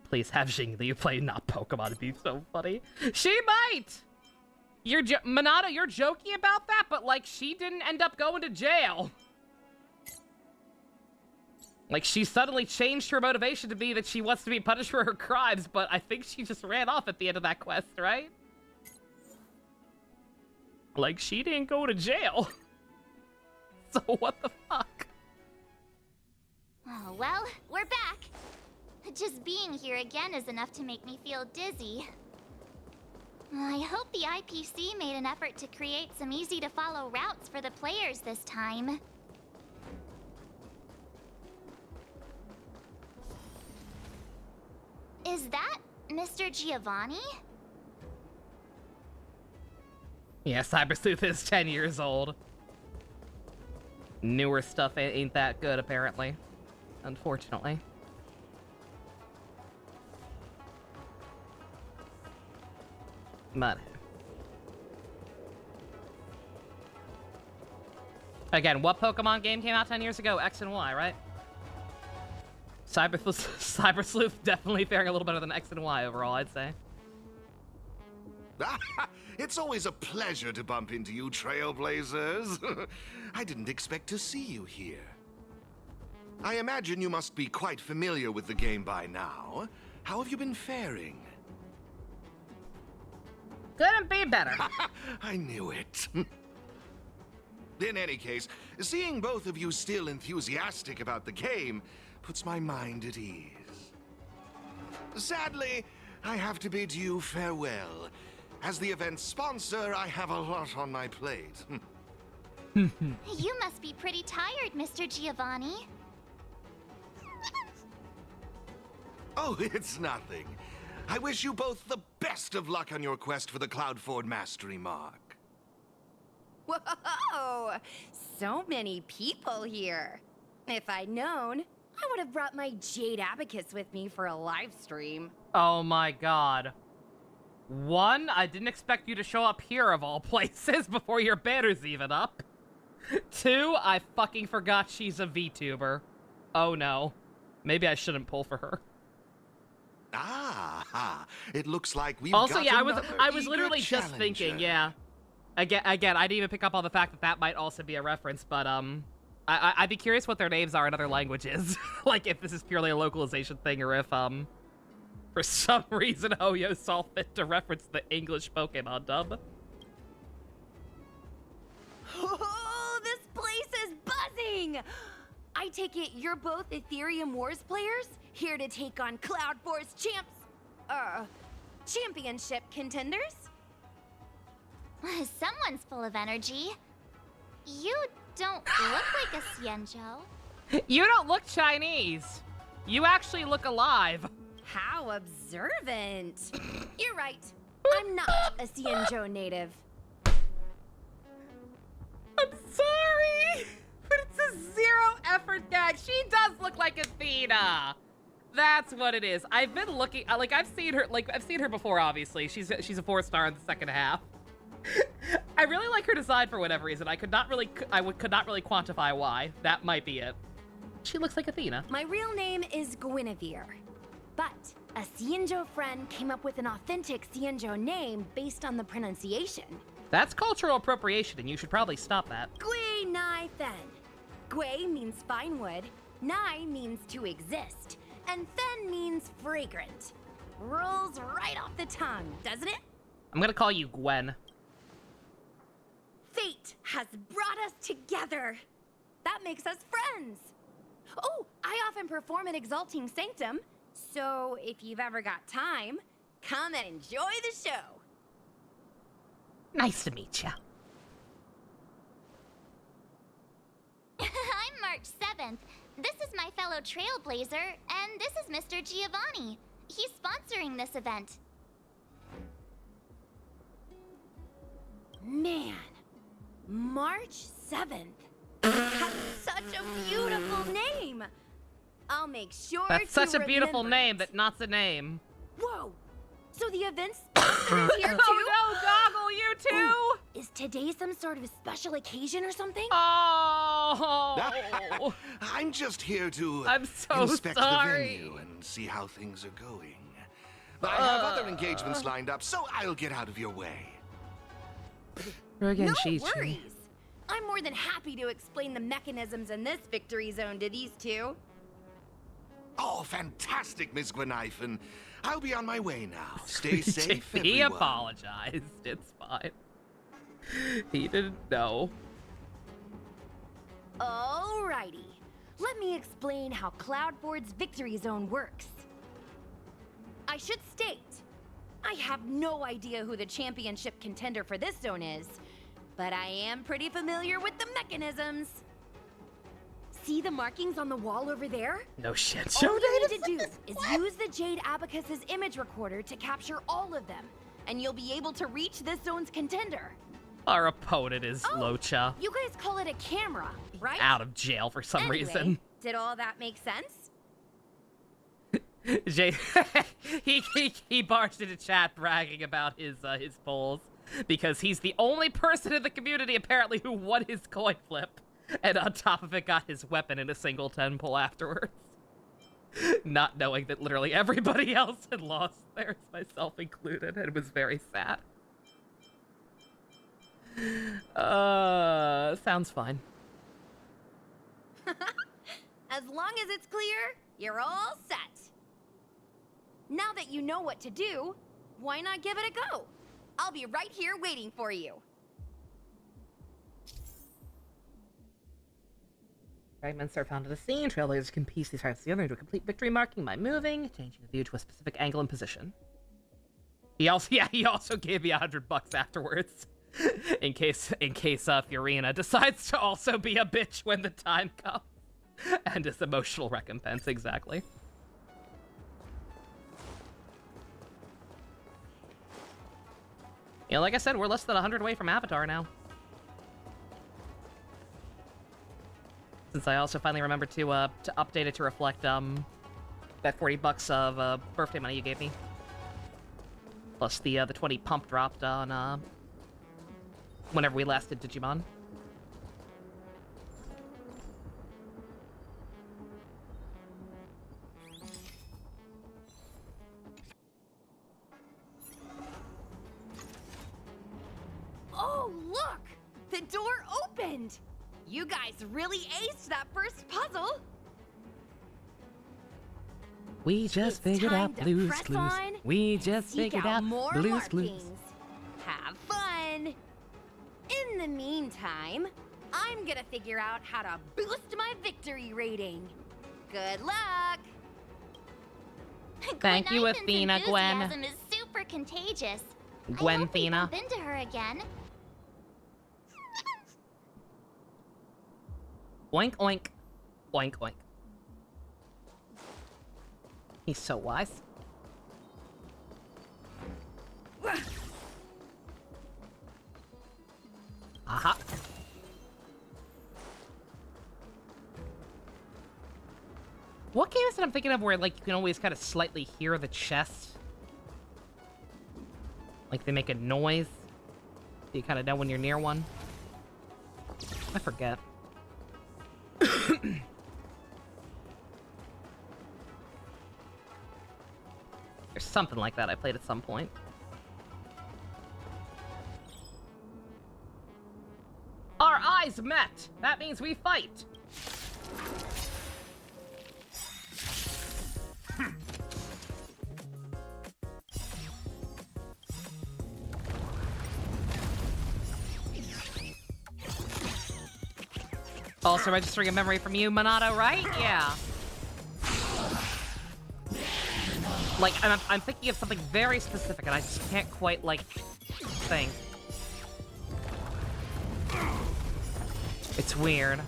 Please have Xingli play not Pokemon. It'd be so funny. She might. Minato, you're joking about that, but like she didn't end up going to jail. Like she suddenly changed her motivation to be that she wants to be punished for her crimes, but I think she just ran off at the end of that quest, right? Like, she didn't go to jail. So what the fuck? Oh, well, we're back. Just being here again is enough to make me feel dizzy. I hope the IPC made an effort to create some easy-to-follow routes for the players this time. Is that Mr. Giovanni? Yeah, Cyber Sleuth is 10 years old. Newer stuff ain't that good, apparently. Unfortunately. But again, what Pokemon game came out 10 years ago? X and Y, right? Cyber Sleuth definitely faring a little better than X and Y overall, I'd say. It's always a pleasure to bump into you, Trailblazers. I didn't expect to see you here. I imagine you must be quite familiar with the game by now. How have you been faring? Couldn't be better. I knew it. In any case, seeing both of you still enthusiastic about the game puts my mind at ease. Sadly, I have to bid you farewell. As the event's sponsor, I have a lot on my plate. You must be pretty tired, Mr. Giovanni. Oh, it's nothing. I wish you both the best of luck on your quest for the Cloudford Mastery Mark. Whoa! So many people here. If I'd known, I would have brought my Jade Abacus with me for a live stream. Oh my god. One, I didn't expect you to show up here of all places before your banner's even up. Two, I fucking forgot she's a VTuber. Oh no. Maybe I shouldn't pull for her. Ah, it looks like we've also, got yeah, another I was eager literally just thinking, challenger. yeah. Again, I didn't even pick up on the fact that that might also be a reference, but I'd be curious what their names are in other languages. Like if this is purely a localization thing, or if for some reason Hoyo saw fit to reference the English Pokemon dub. Oh, this place is buzzing! I take it you're both Ethereum Wars players, here to take on Cloudforce championship contenders? Someone's full of energy. You don't look like a Xianzhou. You don't look Chinese. You actually look alive. How observant. You're right. I'm not a Xianzhou native. I'm sorry, but it's a zero effort gag. She does look like Athena. That's what it is. I've been looking, like I've seen her before. Obviously, she's a 4-star in the second half. I really like her design for whatever reason. I could not really quantify why. That might be it. She looks like Athena. My real name is Guinevere, but a Xianzhou friend came up with an authentic Xianzhou name based on the pronunciation. That's cultural appropriation, and you should probably stop that. Gui Nai Fen. Gui means fine wood, Nai means to exist, and Fen means fragrant. Rolls right off the tongue, doesn't it? I'm gonna call you Gwen. Fate has brought us together. That makes us friends. Oh, I often perform at Exalting Sanctum, so if you've ever got time, come and enjoy the show. Nice to meet you. I'm March 7th. This is my fellow Trailblazer, and this is Mr. Giovanni. He's sponsoring this event. Man, March 7th. That's such a beautiful name. I'll make sure That's to such a beautiful remember name it. that not's a name. Whoa! So the event's sponsor is here too? Oh no, Goggle, you too! Ooh, is today some sort of special occasion or something? Oh! I'm just here to I'm so inspect sorry. the venue and see how things are going. I have other engagements lined up, so I'll get out of your way. No worries. I'm more than happy to explain the mechanisms in this victory zone to these two. Oh, fantastic, Miss Gweneifen. I'll be on my way now. Stay safe, He everyone. apologized. It's fine. He didn't know. Alrighty. Let me explain how Cloudford's victory zone works. I should state, I have no idea who the championship contender for this zone is, but I am pretty familiar with the mechanisms. See the markings on the wall over there? No shit. All you need to do is use the Jade Abacus's image recorder to capture all of them, and you'll be able to reach this zone's contender. Our opponent is Locha. You guys call it a camera, right? Out of jail for some Anyway, reason. Did all that make sense? Jay, he barged into chat bragging about his polls because he's the only person in the community apparently who won his coin flip, and on top of it got his weapon in a single 10 pull afterwards, not knowing that literally everybody else had lost theirs, myself included, and it was very sad. Sounds fine. As long as it's clear, you're all set. Now that you know what to do, why not give it a go? I'll be right here waiting for you. Fragments are found at the scene. Trailblazers can piece these fragments together into a complete victory, marking by moving, changing the view to a specific angle and position. He also gave me $100 afterwards, in case Fiorina decides to also be a bitch when the time comes, and his emotional recompense exactly. You know, like I said, we're less than 100 away from Avatar now. Since I also finally remembered to update it to reflect that $40 of birthday money you gave me, plus the 20 pump dropped on whenever we last did Digimon. Oh, look! The door opened! You guys really aced that first puzzle! We just figured out Blue's Clues. We just figured out more Blue's Clues. markings. Have fun! In the meantime, I'm gonna figure out how to boost my victory rating. Good luck! Thank you, Athena, Gwen. Enthusiasm is super contagious. Gwen, I hope we Athena. bump into her again. Oink, oink. Oink, oink. He's so wise. Aha. What game is it I'm thinking of where, like, you can always kind of slightly hear the chest? Like, they make a noise? You kind of know when you're near one? I forget. There's something like that I played at some point. Our eyes met! That means we fight! Also registering a memory from you, Monado, right? Yeah. Like, I'm thinking of something very specific, and I just can't quite, like, think. It's weird.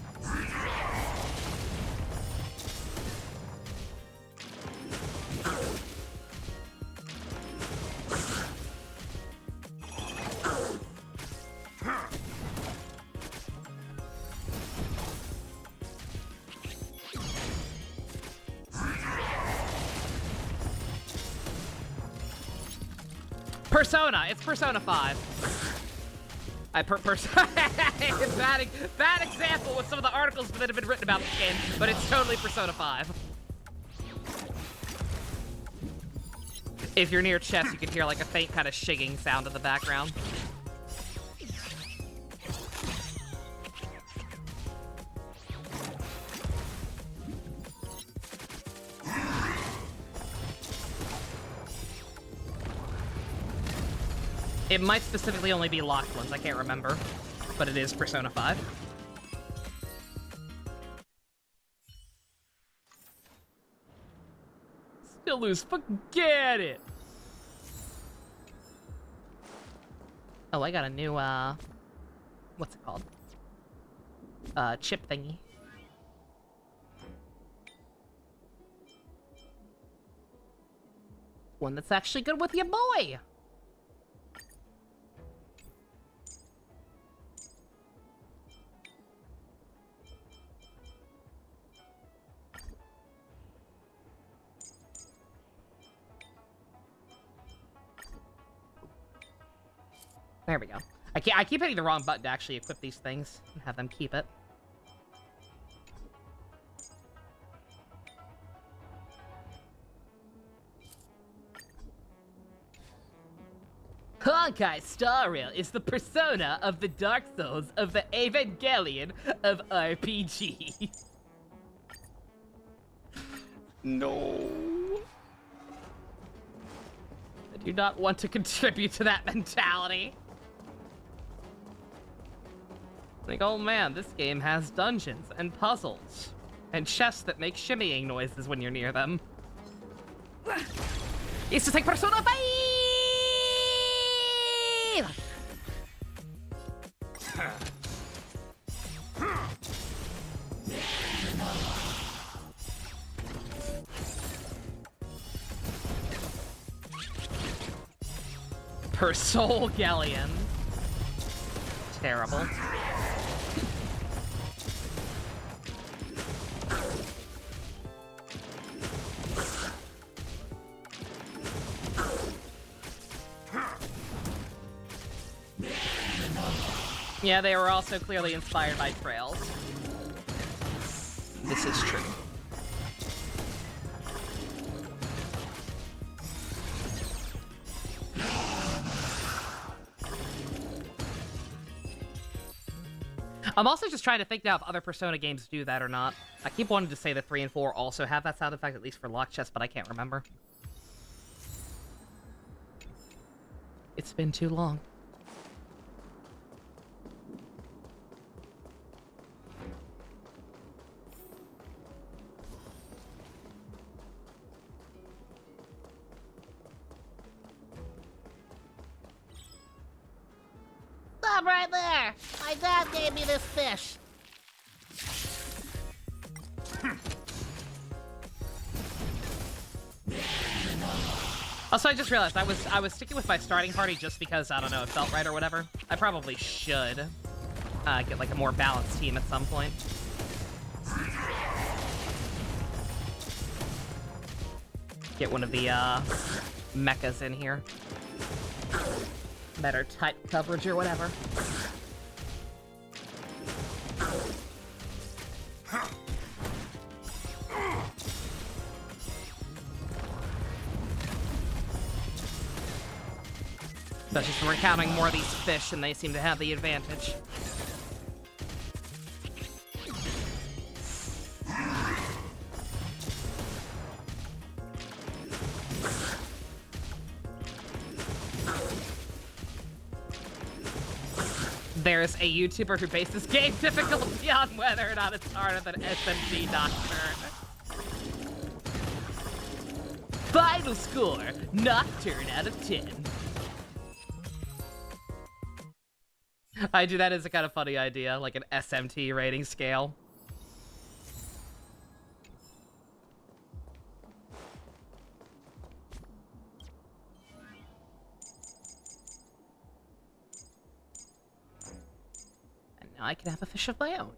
Persona! It's Persona 5. Bad example with some of the articles that have been written about this game, but it's totally Persona 5. If you're near chest, you can hear like a faint kind of shigging sound in the background. It might specifically only be locked ones, I can't remember. But it is Persona 5. Still lose, forget it! Oh, I got a new, what's it called? Chip thingy. One that's actually good with your boy! There we go. I keep hitting the wrong button to actually equip these things and have them keep it. Honkai Star Rail is the persona of the Dark Souls of the Evangelion of RPG. No. I do not want to contribute to that mentality. Like, oh man, this game has dungeons and puzzles and chests that make shimmying noises when you're near them. It's just like Persona 5! Per Soul Galleon. Terrible. Yeah, they were also clearly inspired by Trails. This is true. I'm also just trying to think now if other Persona games do that or not. I keep wanting to say that 3 and 4 also have that sound effect, at least for lock chests, but I can't remember. It's been too long. Stop right there! My dad gave me this fish. Also, I just realized I was sticking with my starting party just because, I don't know, it felt right or whatever. I probably should get like a more balanced team at some point. Get one of the mechas in here. Better tight coverage or whatever. Especially since we're counting more of these fish and they seem to have the advantage. There's a YouTuber who bases game difficulty on whether or not it's harder than SMG Nocturne. Final score, Nocturne out of 10. I do that as a kind of funny idea, like an SMT rating scale. And now I can have a fish of my own.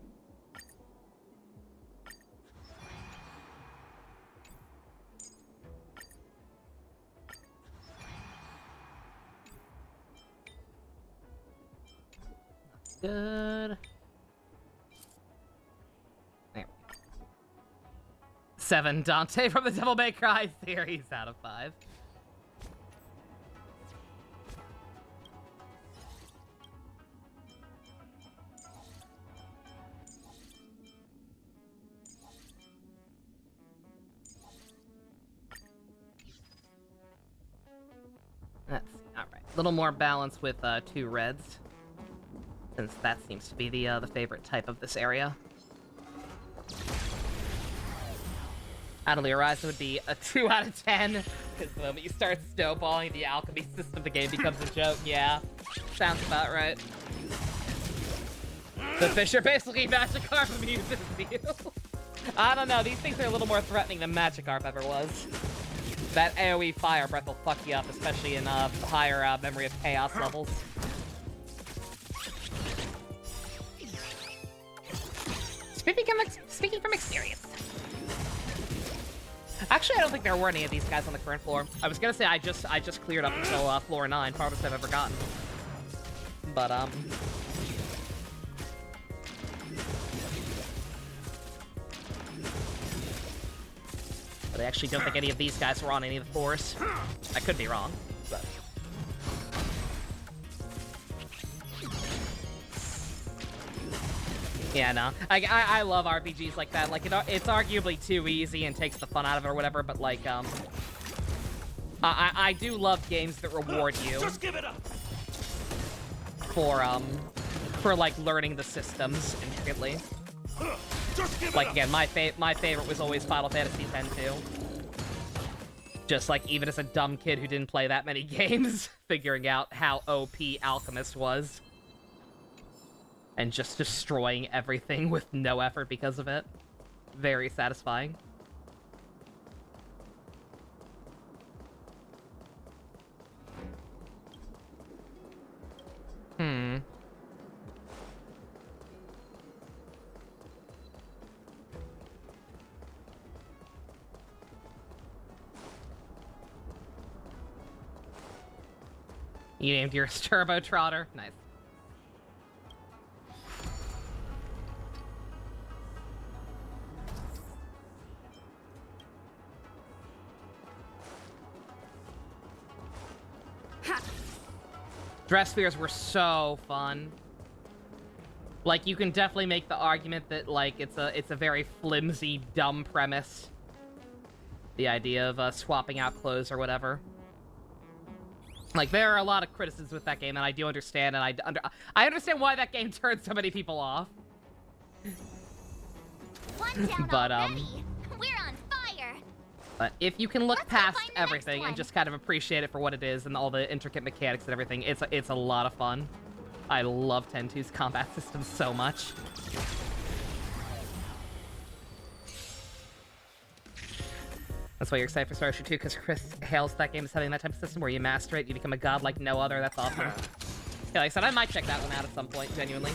Good. There. 7 Dante from the Devil May Cry series out of 5. Let's see. All right. A little more balance with 2 reds. Since that seems to be the favorite type of this area. Adderley Horizon would be a 2 out of 10, because the moment you start snowballing, the alchemy system of the game becomes a joke, yeah. Sounds about right. The fish are basically Magikarp amuses you. I don't know, these things are a little more threatening than Magikarp ever was. That AoE fire breath will fuck you up, especially in higher Memory of Chaos levels. Speaking from experience. Actually, I don't think there were any of these guys on the current floor. I was gonna say I just cleared up until floor 9, farthest I've ever gotten. But I actually don't think any of these guys were on any of the floors. I could be wrong, but. Yeah, no. I love RPGs like that. Like, it's arguably too easy and takes the fun out of it or whatever, but like, I do love games that reward you. Just give it up. For like learning the systems intricately. Like again, my favorite was always Final Fantasy X too. Just like even as a dumb kid who didn't play that many games, figuring out how OP Alchemist was. And just destroying everything with no effort because of it. Very satisfying. You named yours Turbo Trotter? Nice. Dress spheres were so fun. Like, you can definitely make the argument that, like, it's a very flimsy, dumb premise. The idea of swapping out clothes or whatever. Like, there are a lot of criticisms with that game, and I do understand, and I understand why that game turned so many people off. One down But, already. We're on fire. But if you can look past everything and just kind of appreciate it for what it is and all the intricate mechanics and everything, it's a lot of fun. I love 10-2's combat system so much. That's why you're excited for Starship 2, because Chris hails that game as having that type of system where you master it, you become a god like no other. That's awesome. Yeah, like I said, I might check that one out at some point, genuinely.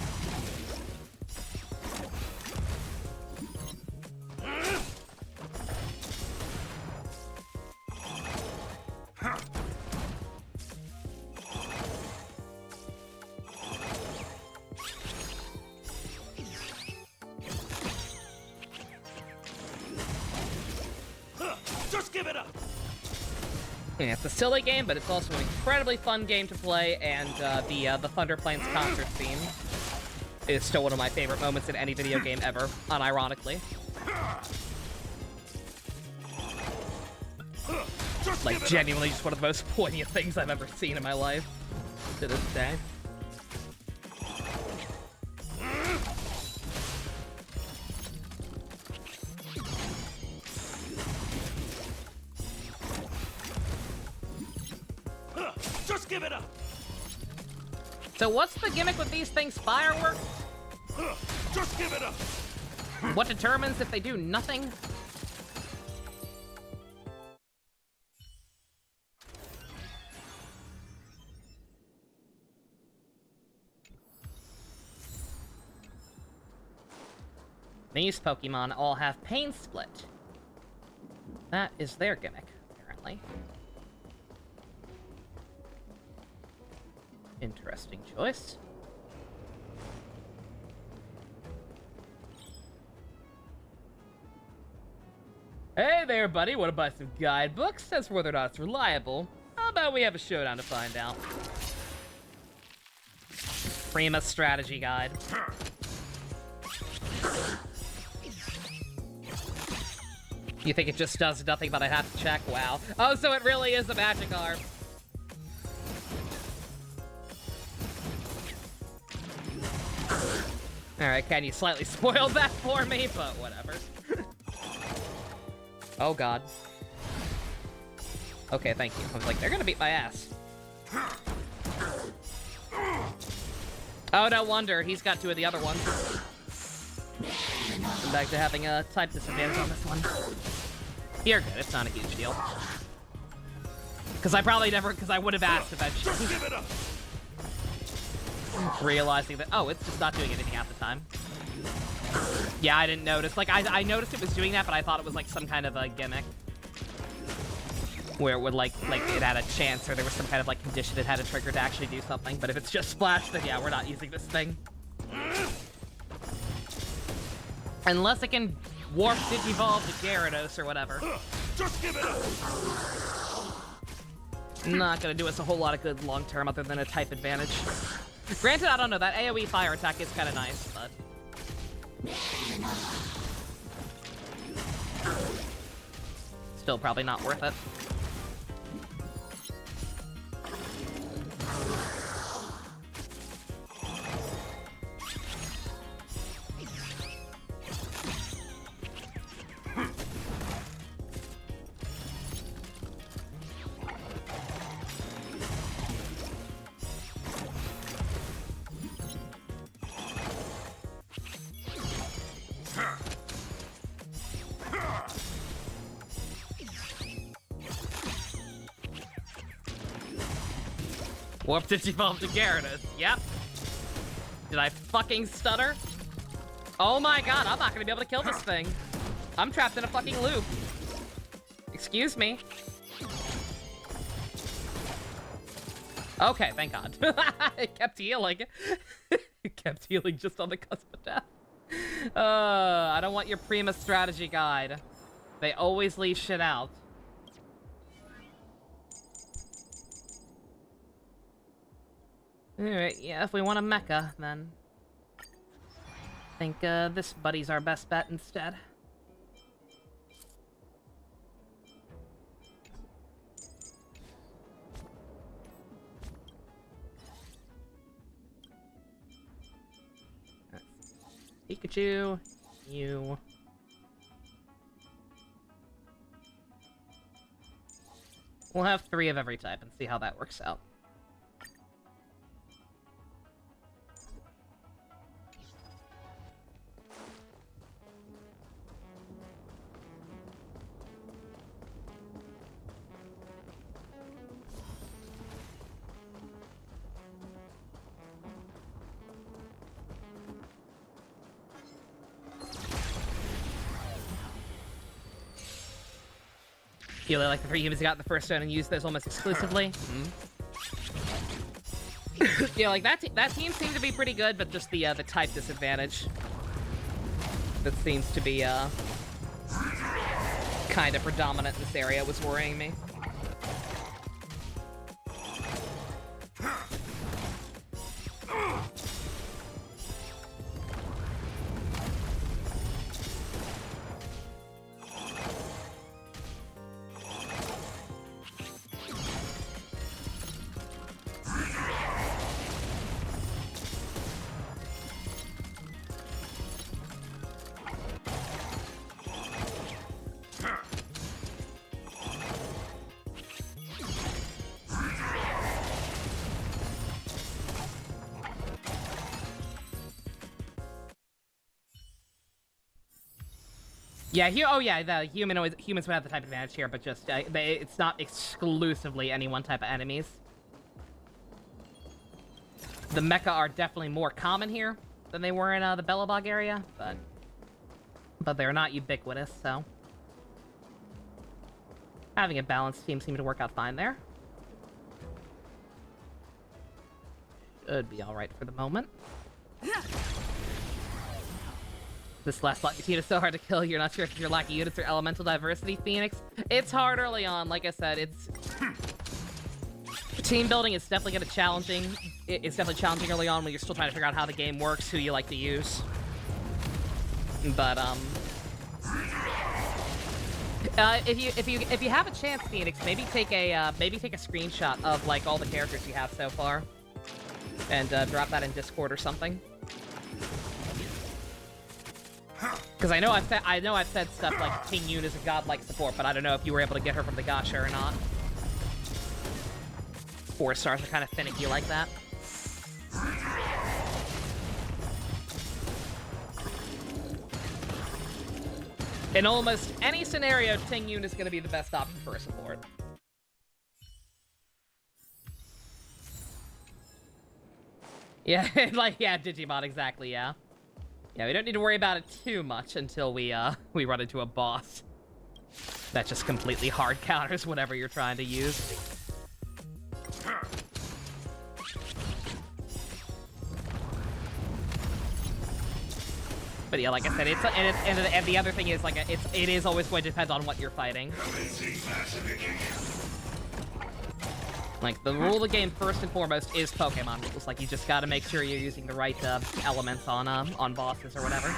Just give it up. Yeah, it's a silly game, but it's also an incredibly fun game to play, and the Thunder Plains concert theme is still one of my favorite moments in any video game ever, unironically. Like, genuinely just one of the most poignant things I've ever seen in my life to this day. Just give it up. So what's the gimmick with these things? Fireworks? Just give it up. What determines if they do nothing? These Pokemon all have Pain Split. That is their gimmick, apparently. Interesting choice. Hey there, buddy. Want to buy some guidebooks? As for whether or not it's reliable, how about we have a showdown to find out? Prima strategy guide. You think it just does nothing, but I have to check? Wow. Oh, so it really is a Magikarp. Alright, Ken, you slightly spoiled that for me, but whatever. Oh, God. Okay, thank you. I was like, they're gonna beat my ass. Oh, no wonder. He's got 2 of the other ones. I'm back to having a type disadvantage on this one. You're good. It's not a huge deal. Because I probably never... Because I would have asked eventually. Just give it up. Realizing that... Oh, it's just not doing anything at the time. Yeah, I didn't notice. Like, I noticed it was doing that, but I thought it was, like, some kind of a gimmick. Where it would, like it had a chance, or there was some kind of, like, condition it had a trigger to actually do something. But if it's just Splash, then yeah, we're not using this thing. Unless it can warp Digivolve to Gyarados or whatever. Just give it up. Not gonna do us a whole lot of good long term other than a type advantage. Granted, I don't know, that AoE fire attack is kind of nice, but... Still probably not worth it. Warp Digivolve to Gyarados. Yep. Did I fucking stutter? Oh my god, I'm not gonna be able to kill this thing. I'm trapped in a fucking loop. Excuse me. Okay, thank god. It kept healing. It kept healing just on the cusp of death. I don't want your Prima strategy guide. They always leave shit out. Alright, yeah, if we want a mecha, then... I think, this buddy's our best bet instead. Pikachu, you... We'll have 3 of every type and see how that works out. Feel like the 3 humans got the first stone and used those almost exclusively. Yeah, like that team seemed to be pretty good, but just the type disadvantage that seems to be kind of predominant in this area was worrying me. Yeah, the humans would have the type advantage here, but just it's not exclusively any one type of enemies. The mecha are definitely more common here than they were in the Bellabog area, but they're not ubiquitous, so having a balanced team seemed to work out fine there. Should be all right for the moment. This last slot team is so hard to kill, you're not sure if you're lacking units or elemental diversity, Phoenix. It's hard early on, like I said, it's... Team building is definitely gonna challenging. It's definitely challenging early on when you're still trying to figure out how the game works, who you like to use. But, if you have a chance, Phoenix, maybe take a screenshot of, like, all the characters you have so far. And, drop that in Discord or something. Because I know I've said stuff like King Yun is a godlike support, but I don't know if you were able to get her from the Gacha or not. 4 stars are kind of finicky like that. In almost any scenario, Tingyun is going to be the best option for a support. Yeah, like, yeah, Digimon, exactly, yeah. Yeah, we don't need to worry about it too much until we run into a boss that just completely hard counters whatever you're trying to use. But yeah, like I said, and the other thing is, like, it is always going to depend on what you're fighting. Like, the rule of the game, first and foremost, is Pokemon rules. Like, you just gotta make sure you're using the right elements on bosses or whatever.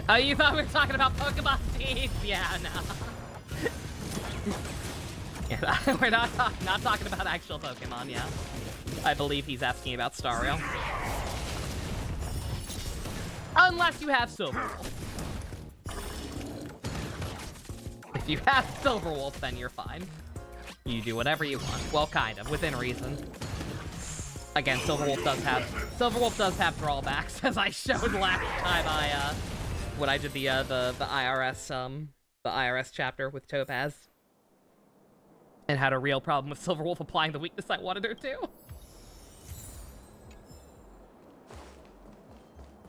Oh, you thought we were talking about Pokemon teams? Yeah, no. Yeah, we're not talking about actual Pokemon, yeah. I believe he's asking about Stario. Unless you have Silverwolf. If you have Silverwolf, then you're fine. You do whatever you want. Well, kind of, within reason. Again, Silverwolf does have drawbacks, as I showed last time when I did the IRS chapter with Topaz. And had a real problem with Silverwolf applying the weakness I wanted her to.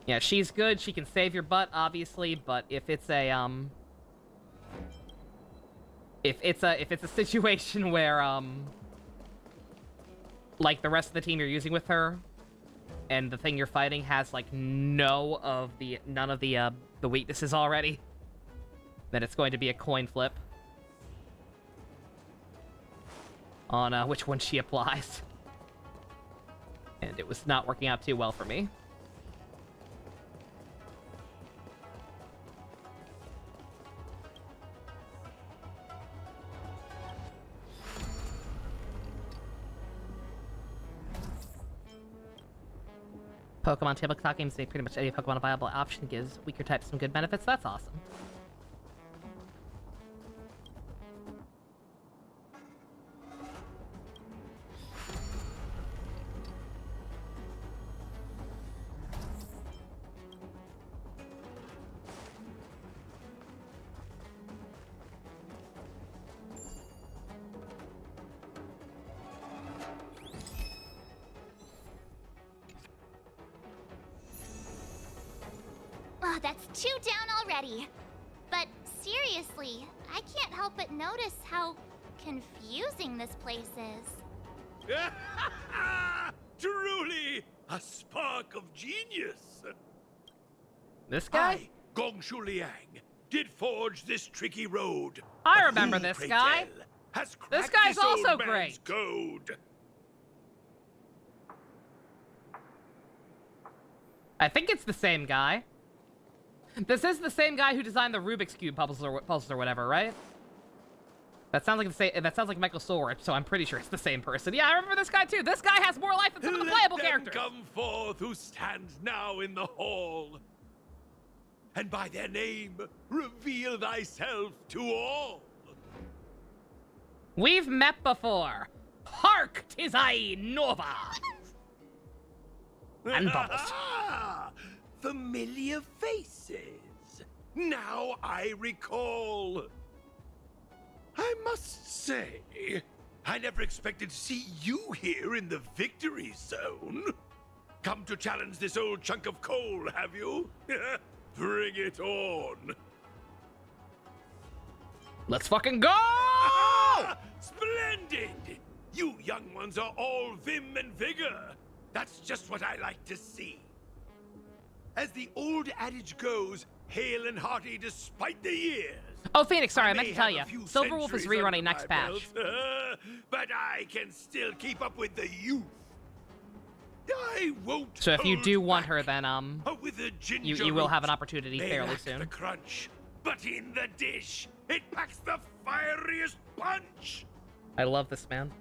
Yeah, she's good. She can save your butt, obviously, but if it's a if it's a situation where like the rest of the team you're using with her and the thing you're fighting has like none of the weaknesses already, then it's going to be a coin flip on which one she applies. And it was not working out too well for me. Pokemon tabletop games say pretty much any Pokemon a viable option gives weaker types some good benefits. That's awesome. Oh, that's 2 down already. But seriously, I can't help but notice how confusing this place is. Truly, a spark of genius. This guy? I, Gongshu Liang, did forge this tricky road. I remember this pray guy. tell, has This cracked guy's this old also man's great. Code. I think it's the same guy. This is the same guy who designed the Rubik's Cube puzzles or whatever, right? That sounds like the same. That sounds like Michael Sorich, so I'm pretty sure it's the same person. Yeah, I remember this guy too. This guy has more life than some of the playable characters. Come forth who stands now in the hall, and by their name reveal thyself to all. We've met before. Hark, 'tis I, Nova. And Bubbles. Familiar faces. Now I recall. I must say, I never expected to see you here in the victory zone. Come to challenge this old chunk of coal, have you? Bring it on. Let's fucking go! Splendid! You young ones are all vim and vigor. That's just what I like to see. As the old adage goes, hale and hearty despite the years. Oh, Phoenix, sorry, I meant may to tell have you. a few Silverwolf is centuries rerunning under next my patch. belt, but I can still keep up with the youth. I won't. So if you hold do want back. her, then With a ginger you will have an root. opportunity They fairly lack soon. the crunch, but in the dish, it packs the fieriest punch. I love this man.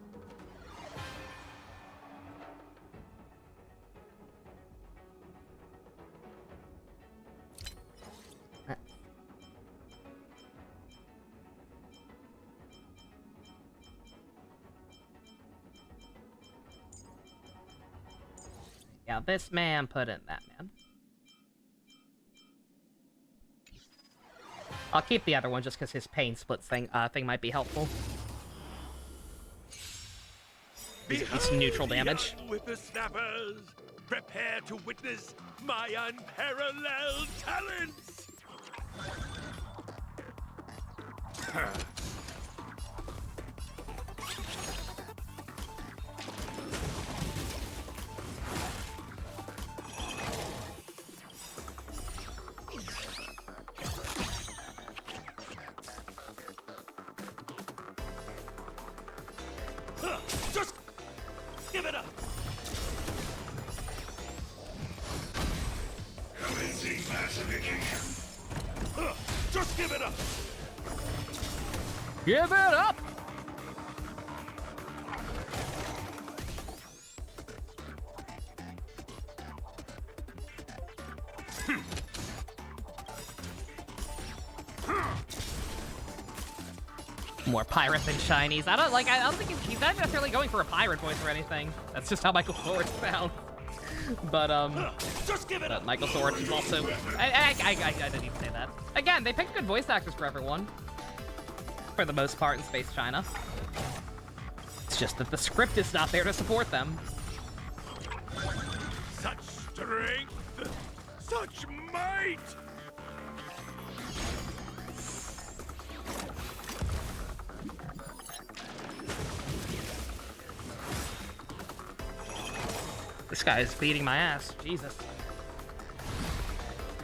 Yeah, this man put in that man. I'll keep the other one just because his pain split thing might be helpful. It's neutral damage. Whippersnappers, prepare to witness my unparalleled talents! Just give it up! Commencing massification. Just give it up! Give it up! More pirate than Chinese. I don't think he's not necessarily going for a pirate voice or anything. That's just how Michael Thorne sounds. But just give it up. Michael Thorne is also. I didn't even say that. Again, they picked good voice actors for everyone, for the most part in Space China. It's just that the script is not there to support them. Such strength! Such might! This guy is beating my ass. Jesus.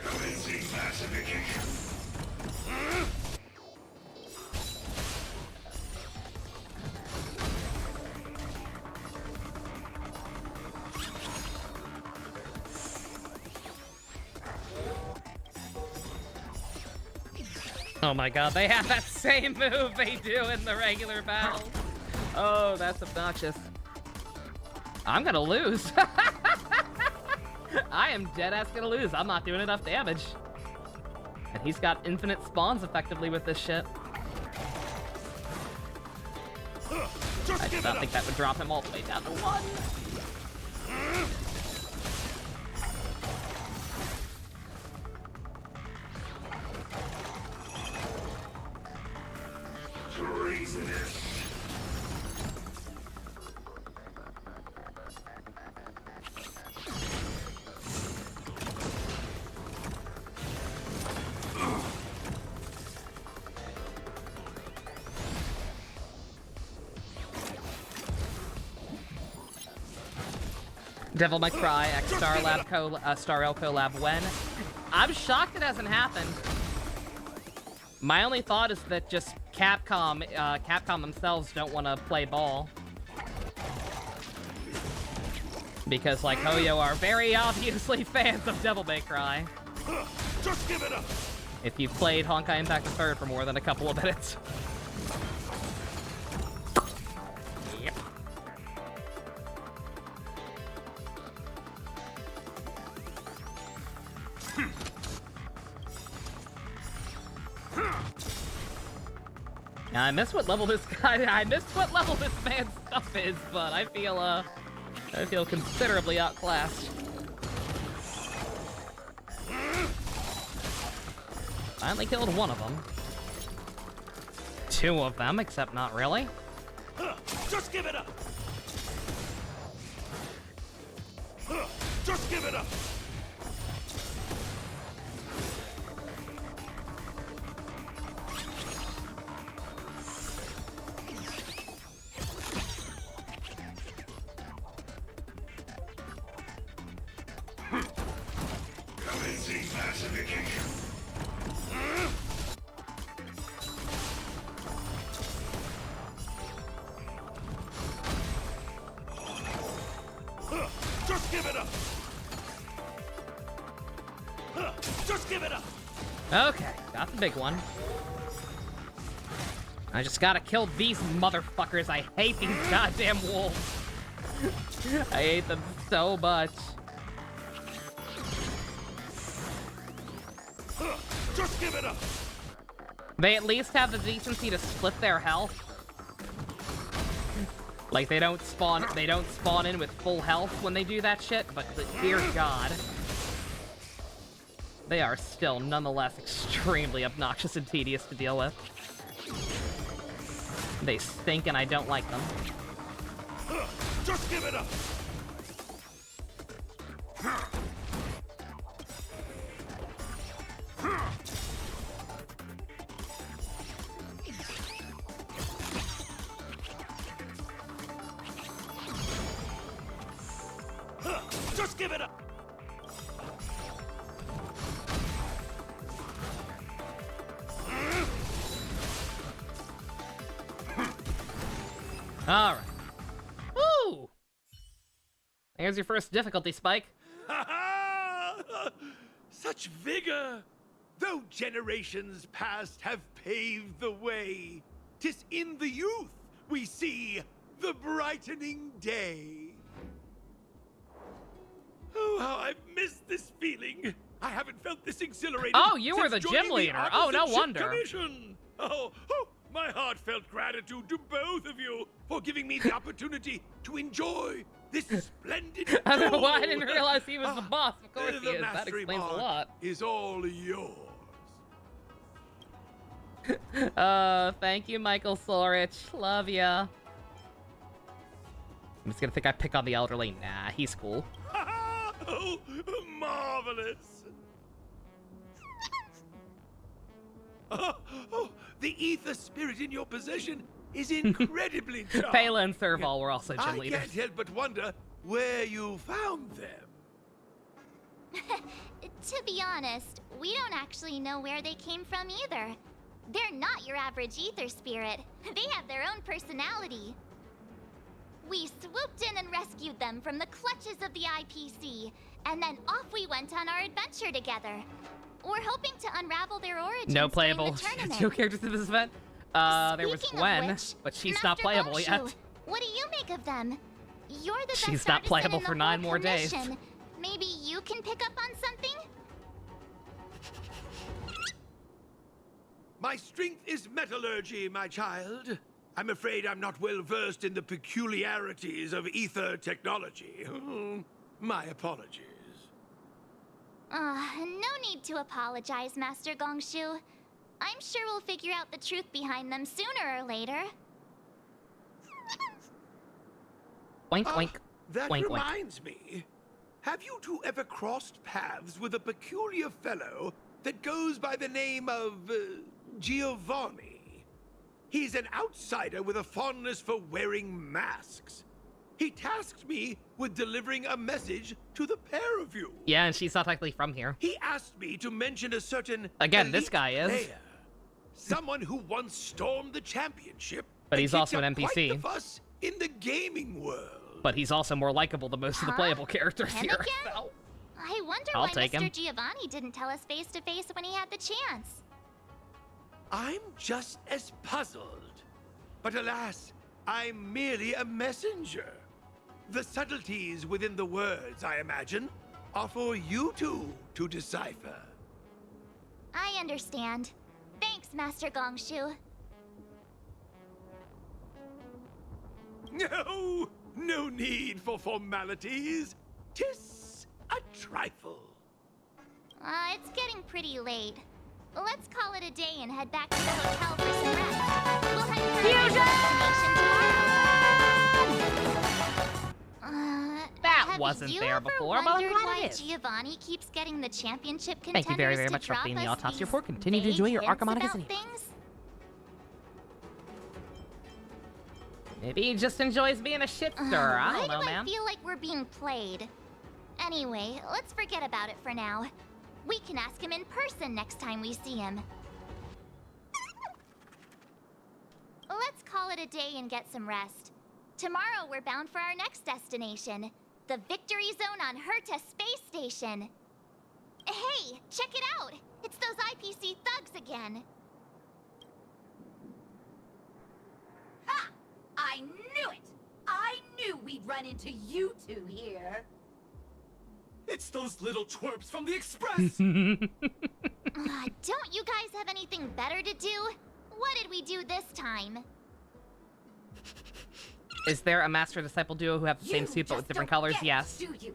Commencing massification. Oh my god, they have that same move they do in the regular battle. Oh, that's obnoxious. I'm gonna lose. I am dead-ass gonna lose. I'm not doing enough damage. And he's got infinite spawns effectively with this shit. I did not think that would drop him all the way down to 1. Treasonous. Devil May Cry X Star Lab Star L collab when? I'm shocked it hasn't happened. My only thought is that just Capcom themselves don't want to play ball. Because, like, Hoyo are very obviously fans of Devil May Cry. Just give it up! If you've played Honkai Impact the Third for more than a couple of minutes. Yep. I miss what level this man's stuff is, but I feel considerably outclassed. Finally killed one of them. 2 of them, except not really. Just give it up! Just give it up! Commencing massification. Just give it up! Just give it up! Okay, got the big one. I just gotta kill these motherfuckers. I hate these goddamn wolves. I hate them so much. Just give it up! They at least have the decency to split their health. Like, they don't spawn in with full health when they do that shit, but dear God. They are still, nonetheless, extremely obnoxious and tedious to deal with. They stink and I don't like them. Just give it up! Just give it up! Alright. Woo! Here's your first difficulty spike. Such vigor! Though generations past have paved the way, 'tis in the youth we see the brightening day. Oh, how I've missed this feeling! I haven't felt this exhilarated. Oh, you were since the joining gym leader. The Oh, no Opposite Ship wonder. Commission. Oh, my heartfelt gratitude to both of you for giving me the opportunity to enjoy this splendid. I don't know why I goal. didn't realize he was the boss. Of course he The is. That mastery explains a mark lot. is all yours. Thank you, Michael Sorich. Love ya. I'm just gonna think I pick on the elderly. Nah, he's cool. Oh, marvelous! Oh, the ether spirit in your possession is incredibly charming. Pela and Serval were also gym I leaders. can't help but wonder where you found them. To be honest, we don't actually know where they came from either. They're not your average ether spirit. They have their own personality. We swooped in and rescued them from the clutches of the IPC, and then off we went on our adventure together. We're hoping to unravel their origins No during playable the tournament. two characters in this event. There was Speaking of Gwen, which, but she's Master not playable Gongshu, yet. What do you make of them? You're the best She's not artisan playable in the for 9 whole more days. commission. Maybe you can pick up on something? My strength is metallurgy, my child. I'm afraid I'm not well versed in the peculiarities of ether technology. My apologies. No need to apologize, Master Gongshu. I'm sure we'll figure out the truth behind them sooner or later. Oink, oink. That Oink, oink. reminds me. Have you two ever crossed paths with a peculiar fellow that goes by the name of Giovanni? He's an outsider with a fondness for wearing masks. He tasked me with delivering a message to the pair of you. Yeah, and she's not technically from here. He asked me to mention a certain Again, this elite guy is. player. Someone who once stormed the championship. But and he's kicked also an up quite NPC. the fuss in the gaming world. But he's also more likable than most of the playable characters Him here. again? So. I wonder I'll why take Mr. him. Giovanni didn't tell us face to face when he had the chance. I'm just as puzzled. But alas, I'm merely a messenger. The subtleties within the words, I imagine, are for you two to decipher. I understand. Thanks, Master Gongshu. No need for formalities. 'Tis a trifle. It's getting pretty late. Let's call it a day and head back to the hotel for some rest. We'll head for our destination tomorrow. That wasn't Have there you ever before, but I'm wondered glad why it is. Giovanni keeps getting the championship contenders Thank you very, very to much for drop being the us autopsy these report. Continue to vague enjoy your hints Arkham about magazine. things? Maybe he just enjoys being a shit stirrer. I don't know, Why do man. I feel like we're being played? Anyway, let's forget about it for now. We can ask him in person next time we see him. Let's call it a day and get some rest. Tomorrow we're bound for our next destination, the Victory Zone on Herta Space Station. Hey, check it out! It's those IPC thugs again. Ha! I knew it! I knew we'd run into you two here. It's those little twerps from the Express! Don't you guys have anything better to do? What did we do this time? Is there a master-disciple duo who have the same suit but with different colors? Yes. Do you?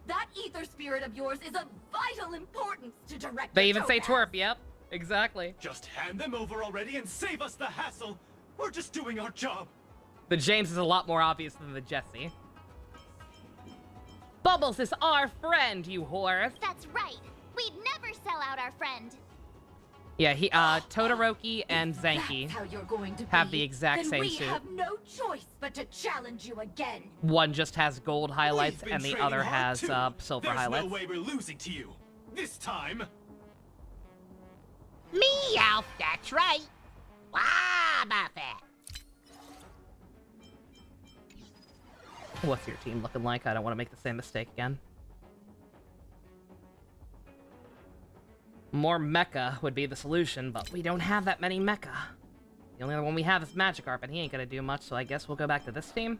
That ether spirit of yours is of vital importance to Director They even say Topaz. twerp, yep. Exactly. Just hand them over already and save us the hassle. We're just doing our job. The James is a lot more obvious than the Jesse. Bubbles is our friend, you whore. That's right. We'd never sell out our friend. Yeah, Todoroki and Zanki That's how you're going to have be. the exact Then same we suit. have no choice but to challenge you again. One just has gold highlights We've been and the training other hard, has too. silver There's highlights. no way we're losing to you. This time. Me, Alf, that's right. Wow, about that. What's your team looking like? I don't want to make the same mistake again. More mecha would be the solution, but we don't have that many mecha. The only other one we have is Magikarp, and he ain't gonna do much, so I guess we'll go back to this team.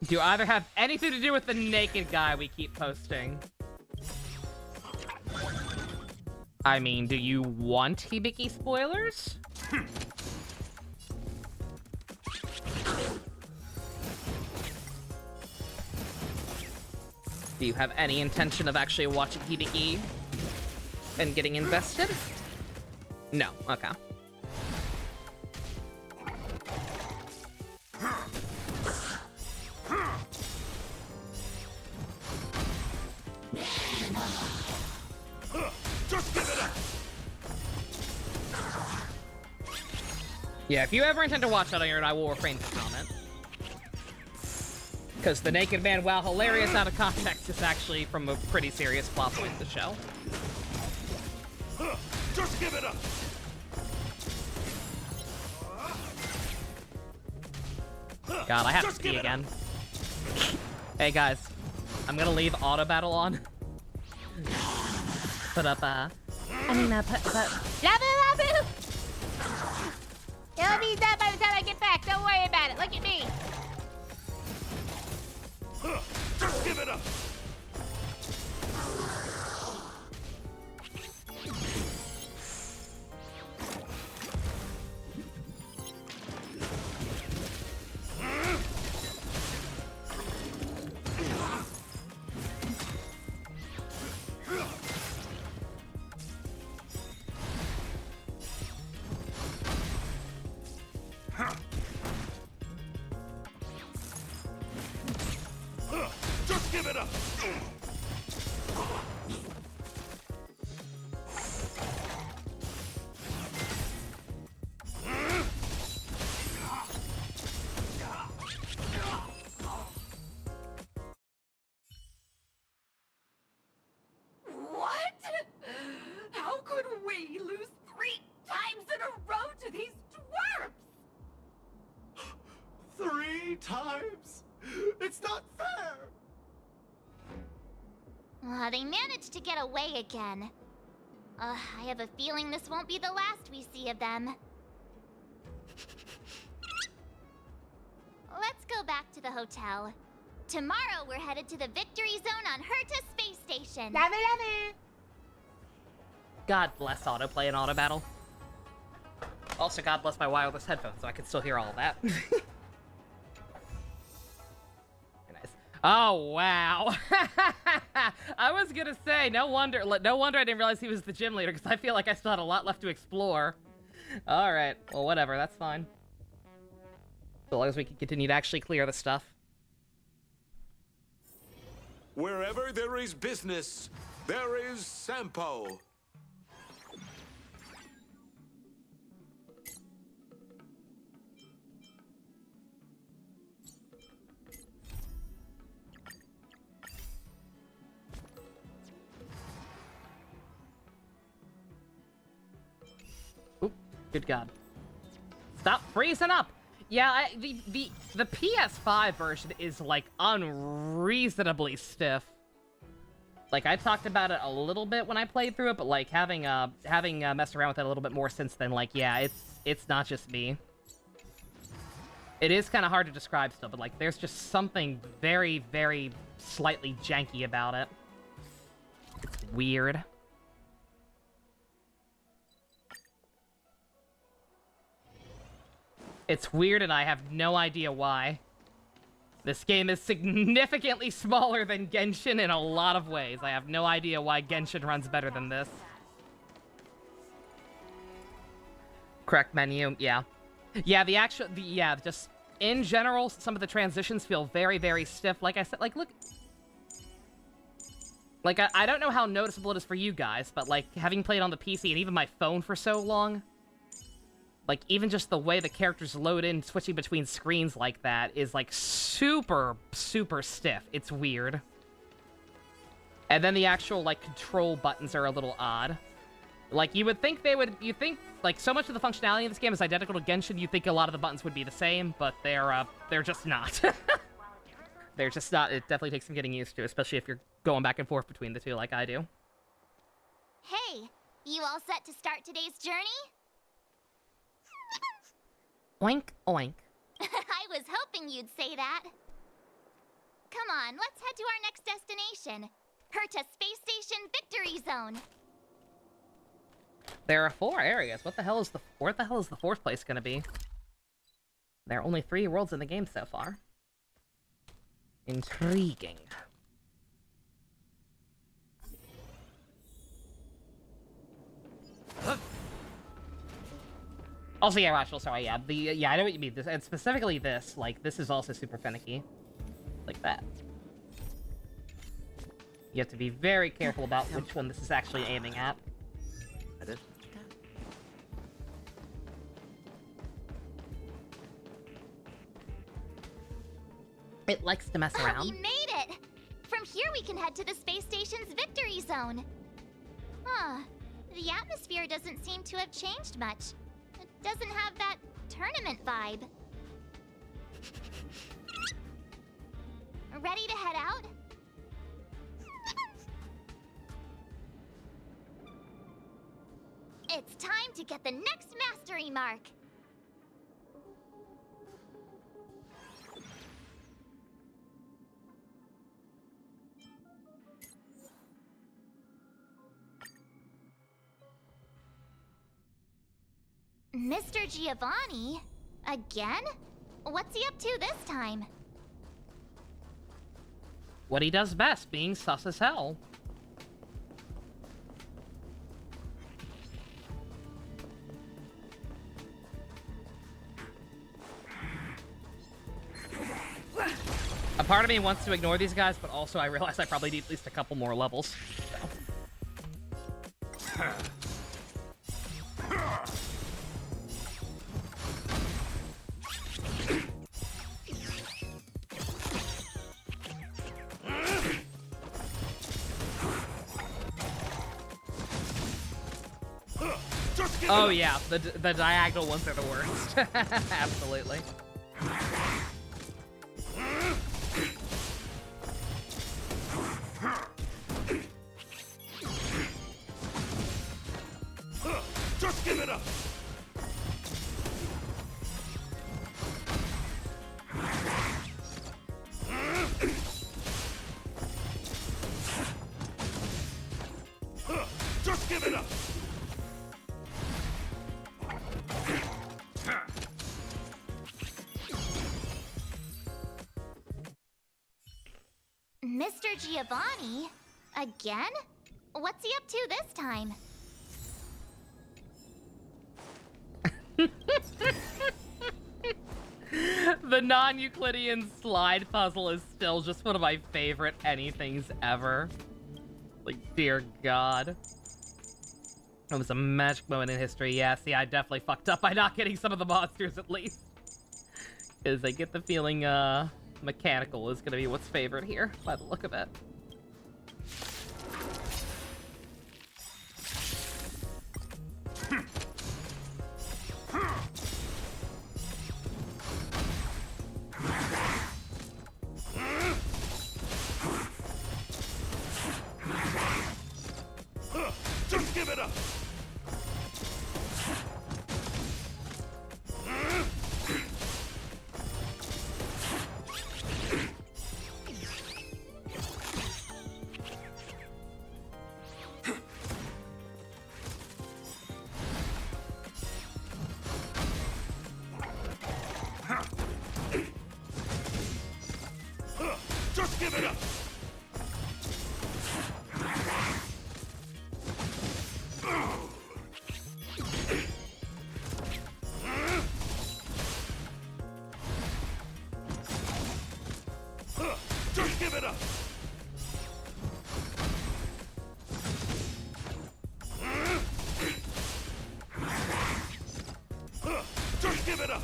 Do either have anything to do with the naked guy we keep posting? I mean, do you want Hibiki spoilers? Do you have any intention of actually watching Hibiki and getting invested? No, okay. Just give it up! Yeah, if you ever intend to watch that on your own, I will refrain from comment. Because the naked man, while hilarious out of context, is actually from a pretty serious plot point in the show. Just give it up! God, I have to pee again. Hey guys, I'm gonna leave auto battle on. Put up I mean put Labu! It'll be done by the time I get back. Don't worry about it. Look at me. Just give it up! Just give it up! What? How could we lose 3 times in a row to these twerps? 3 times? It's not fair! They managed to get away again. I have a feeling this won't be the last we see of them. Let's go back to the hotel. Tomorrow we're headed to the Victory Zone on Herta Space Station. Love it. God bless autoplay and auto battle. Also, God bless my wireless headphones, so I can still hear all of that. Very nice. Oh wow! I was gonna say, no wonder I didn't realize he was the gym leader, because I feel like I still had a lot left to explore. All right, well, whatever, that's fine. So long as we can continue to actually clear the stuff. Wherever there is business, there is Sampo. Oop, good God. Stop freezing up! Yeah, the PS5 version is, like, unreasonably stiff. Like, I talked about it a little bit when I played through it, but, like, having messed around with it a little bit more since then, like, yeah, it's not just me. It is kind of hard to describe still, but, like, there's just something very, very slightly janky about it. It's weird. It's weird, and I have no idea why. This game is significantly smaller than Genshin in a lot of ways. I have no idea why Genshin runs better than this. Correct menu, yeah. Yeah, just in general, some of the transitions feel very, very stiff. Like I said, like, look... Like, I don't know how noticeable it is for you guys, but, like, having played on the PC and even my phone for so long... Like, even just the way the characters load in, switching between screens like that is, like, super, super stiff. It's weird. And then the actual, like, control buttons are a little odd. Like, you would think like, so much of the functionality in this game is identical to Genshin, you'd think a lot of the buttons would be the same, but they're just not. They're just not. It definitely takes some getting used to, especially if you're going back and forth between the two like I do. Hey, you all set to start today's journey? Oink, oink. I was hoping you'd say that. Come on, let's head to our next destination. Herta Space Station Victory Zone. There are 4 areas. Where the hell is the 4th place gonna be? There are only 3 worlds in the game so far. Intriguing. Also, yeah, Rachel, sorry, yeah. I know what you mean. This, and specifically this, like, this is also super finicky. Like that. You have to be very careful about which one this is actually aiming at. It likes to mess around. We made it! From here we can head to the space station's victory zone. Huh. The atmosphere doesn't seem to have changed much. It doesn't have that tournament vibe. Ready to head out? It's time to get the next mastery mark! Mr. Giovanni? Again? What's he up to this time? What he does best, being sus as hell. A part of me wants to ignore these guys, but also I realize I probably need at least a couple more levels. So. Oh yeah, the diagonal ones are the worst. Absolutely. Just give it up. Just give it up. Mr. Giovanni? Again? What's he up to this time? The non-Euclidean slide puzzle is still just one of my favorite anythings ever. Like, dear God. It was a magic moment in history. Yeah, see, I definitely fucked up by not getting some of the monsters at least. Because I get the feeling, mechanical is gonna be what's favorite here, by the look of it. Shut up!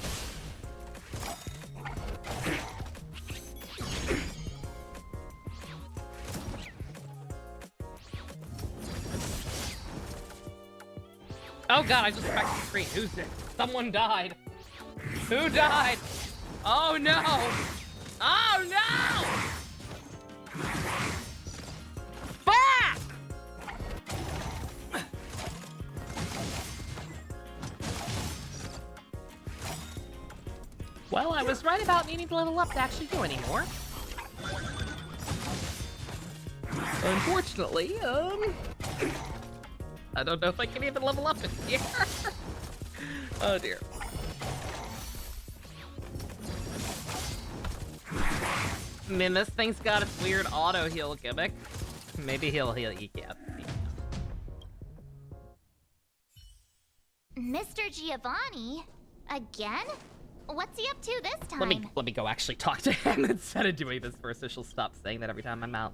Oh god, I just cracked the screen. Who's it? Someone died. Who died? Oh no! Oh no! Fuck! Well, I was right about needing to level up to actually do any more. Unfortunately, I don't know if I can even level up in here. Oh dear. I mean, this thing's got its weird auto heal gimmick. Maybe he'll heal you. Yeah. Mr. Giovanni? Again? What's he up to this time? Let me go actually talk to him instead of doing this first, so she'll stop saying that every time I'm out.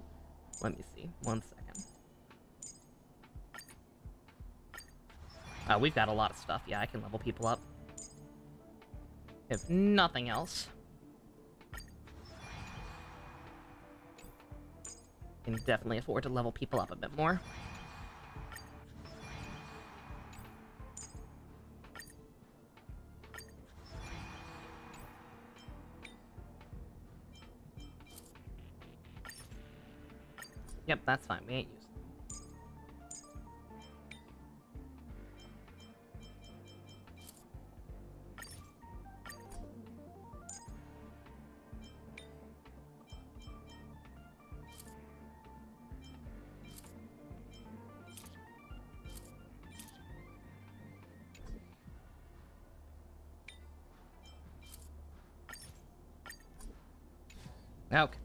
Let me see. 1 second. Oh, we've got a lot of stuff. Yeah, I can level people up. If nothing else. Can definitely afford to level people up a bit more. Yep, that's fine. We ain't used it. Okay.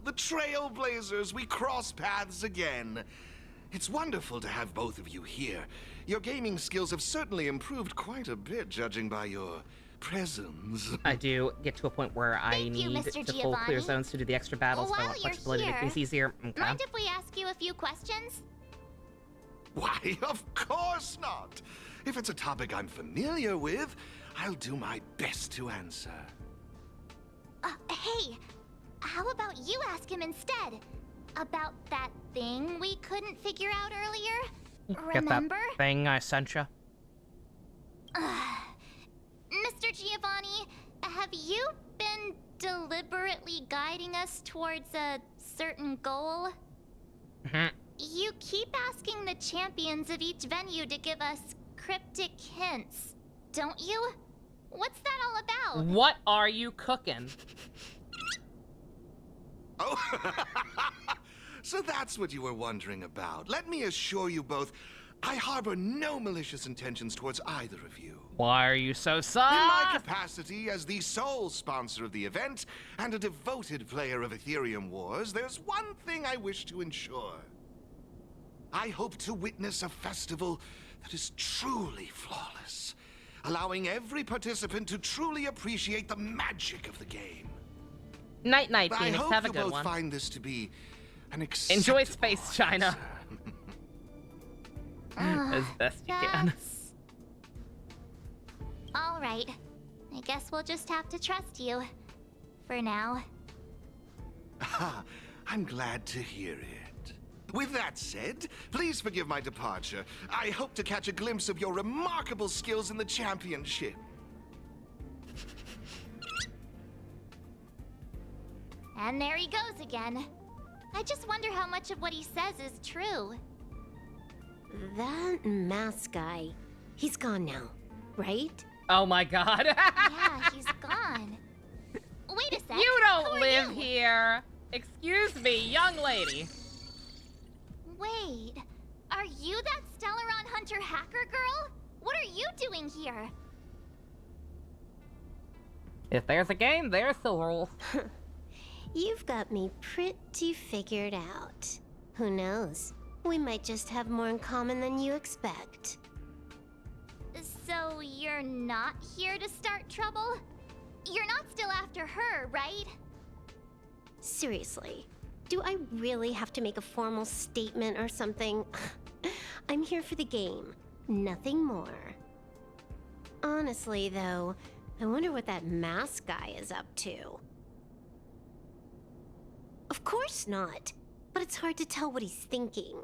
The Trailblazers, we cross paths again. It's wonderful to have both of you here. Your gaming skills have certainly improved quite a bit, judging by your presence. I do get to a point where I need to full clear zones to do the extra battles, so I want flexibility to make things easier. Okay. Mind if we ask you a few questions? Why, of course not! If it's a topic I'm familiar with, I'll do my best to answer. Hey, how about you ask him instead? About that thing we couldn't figure out earlier? Remember? Get that thing I sent you? Mr. Giovanni, have you been deliberately guiding us towards a certain goal? You keep asking the champions of each venue to give us cryptic hints, don't you? What's that all about? What are you cooking? Oh, so that's what you were wondering about. Let me assure you both, I harbor no malicious intentions towards either of you. Why are you so soft? In my capacity as the sole sponsor of the event and a devoted player of Ethereum Wars, there's one thing I wish to ensure. I hope to witness a festival that is truly flawless, allowing every participant to truly appreciate the magic of the game. Night, Phoenix. Have a good one. I hope you both find this to be an acceptable Enjoy space, China. As best you can. All right. I guess we'll just have to trust you. For now. I'm glad to hear it. With that said, please forgive my departure. I hope to catch a glimpse of your remarkable skills in the championship. And there he goes again. I just wonder how much of what he says is true. That mask guy, he's gone now, right? Oh my god. Yeah, he's gone. Wait a sec. You don't live here. Excuse me, young lady. Wait, are you that Stellaron Hunter hacker girl? What are you doing here? If there's a game, there's the rules. You've got me pretty figured out. Who knows? We might just have more in common than you expect. So you're not here to start trouble? You're not still after her, right? Seriously, do I really have to make a formal statement or something? I'm here for the game. Nothing more. Honestly, though, I wonder what that mask guy is up to. Of course not. But it's hard to tell what he's thinking.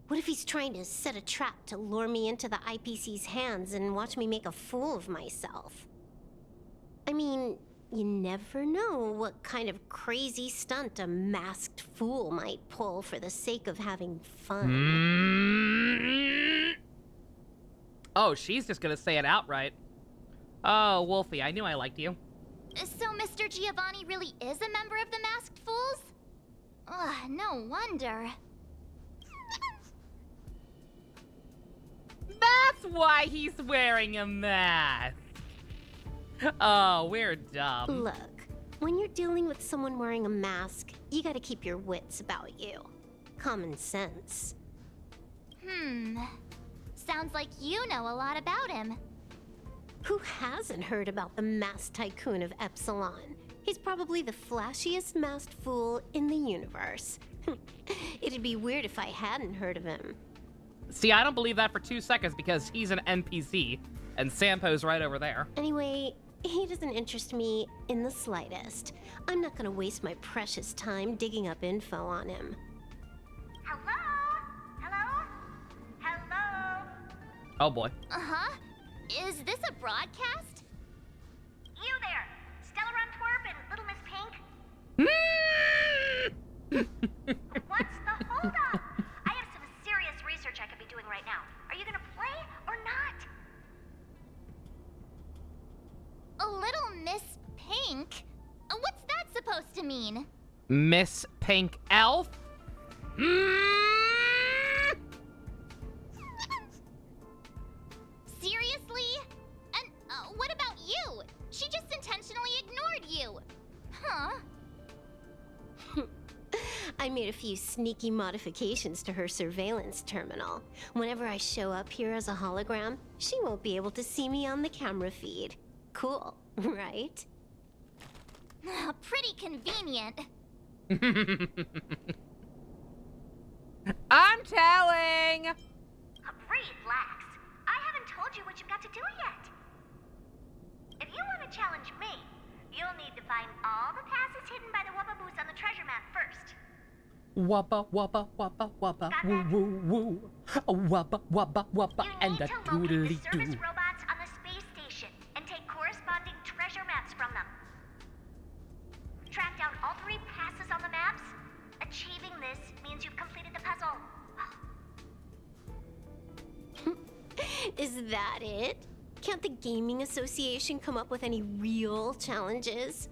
What if he's trying to set a trap to lure me into the IPC's hands and watch me make a fool of myself? I mean, you never know what kind of crazy stunt a masked fool might pull for the sake of having fun. Oh, she's just gonna say it outright. Oh, Wolfie, I knew I liked you. So Mr. Giovanni really is a member of the Masked Fools? Ugh, no wonder. That's why he's wearing a mask. Oh, we're dumb. Look, when you're dealing with someone wearing a mask, you gotta keep your wits about you. Common sense. Sounds like you know a lot about him. Who hasn't heard about the masked tycoon of Epsilon? He's probably the flashiest masked fool in the universe. It'd be weird if I hadn't heard of him. See, I don't believe that for 2 seconds because he's an NPC, and Sampo's right over there. Anyway, he doesn't interest me in the slightest. I'm not gonna waste my precious time digging up info on him. Hello? Hello? Hello? Oh boy. Uh-huh. Is this a broadcast? You there, Stellar Twerp and Little Miss Pink? What's the holdup? I have some serious research I could be doing right now. Are you gonna play or not? A Little Miss Pink? What's that supposed to mean? Miss Pink Elf? Seriously? And what about you? She just intentionally ignored you. Huh? I made a few sneaky modifications to her surveillance terminal. Whenever I show up here as a hologram, she won't be able to see me on the camera feed. Cool, right? Pretty convenient. I'm telling! Relax. I haven't told you what you've got to do yet. If you want to challenge me, you'll need to find all the passes hidden by the Wubbaboos on the treasure map first. Wubba, wubba, wubba, wubba, woo, woo, woo. A wubba, wubba, wubba, and a doodly doo. Service robots on the space station and take corresponding treasure maps from them. Track down all 3 passes on the maps. Achieving this means you've completed the puzzle. Is that it? Can't the Gaming Association come up with any real challenges?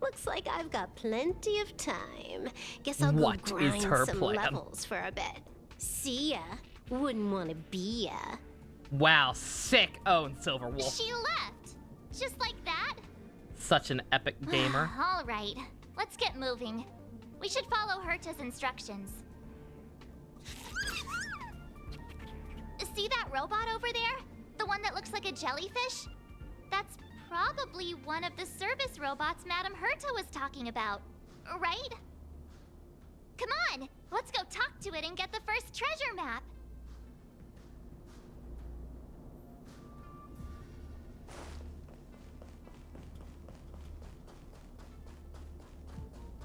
Looks like I've got plenty of time. Guess I'll go grind some levels for a bit. See ya. Wouldn't want to be ya. Wow, sick own Silver Wolf. She left. Just like that? Such an epic gamer. All right, let's get moving. We should follow Herta's instructions. See that robot over there? The one that looks like a jellyfish? That's probably one of the service robots Madame Herta was talking about, right? Come on, let's go talk to it and get the first treasure map.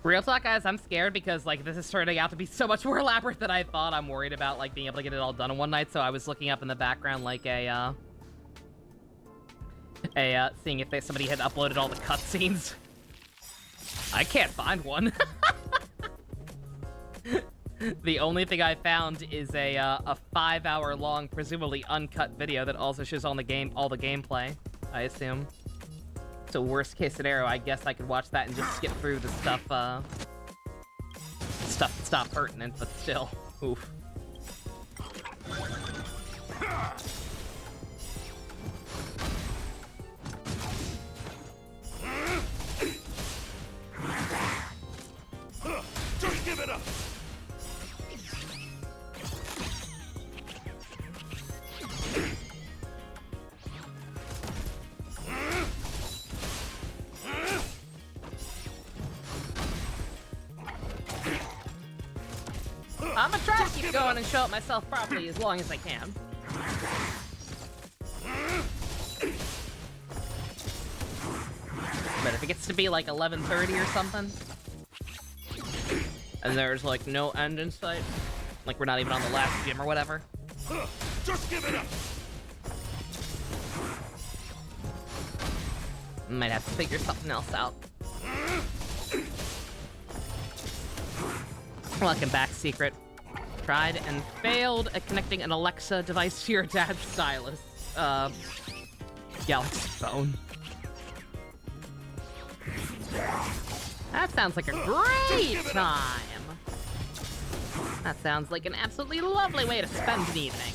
Real talk, guys, I'm scared because, like, this is turning out to be so much more elaborate than I thought. I'm worried about, like, being able to get it all done in one night, so I was looking up in the background, like, seeing if somebody had uploaded all the cutscenes. I can't find one. The only thing I found is a 5-hour-long, presumably uncut video that also shows all the gameplay, I assume. So worst case scenario, I guess I could watch that and just skip through the stuff that's not pertinent, but still, oof. Just give it up! I'ma track you go in and show it myself properly as long as I can. But if it gets to be like 11:30 or something, and there's like no end in sight, like we're not even on the last gym or whatever. Just give it up. Might have to figure something else out. Welcome back, Secret. Tried and failed at connecting an Alexa device to your dad's stylus. Galaxy phone. That sounds like a great time. That sounds like an absolutely lovely way to spend an evening.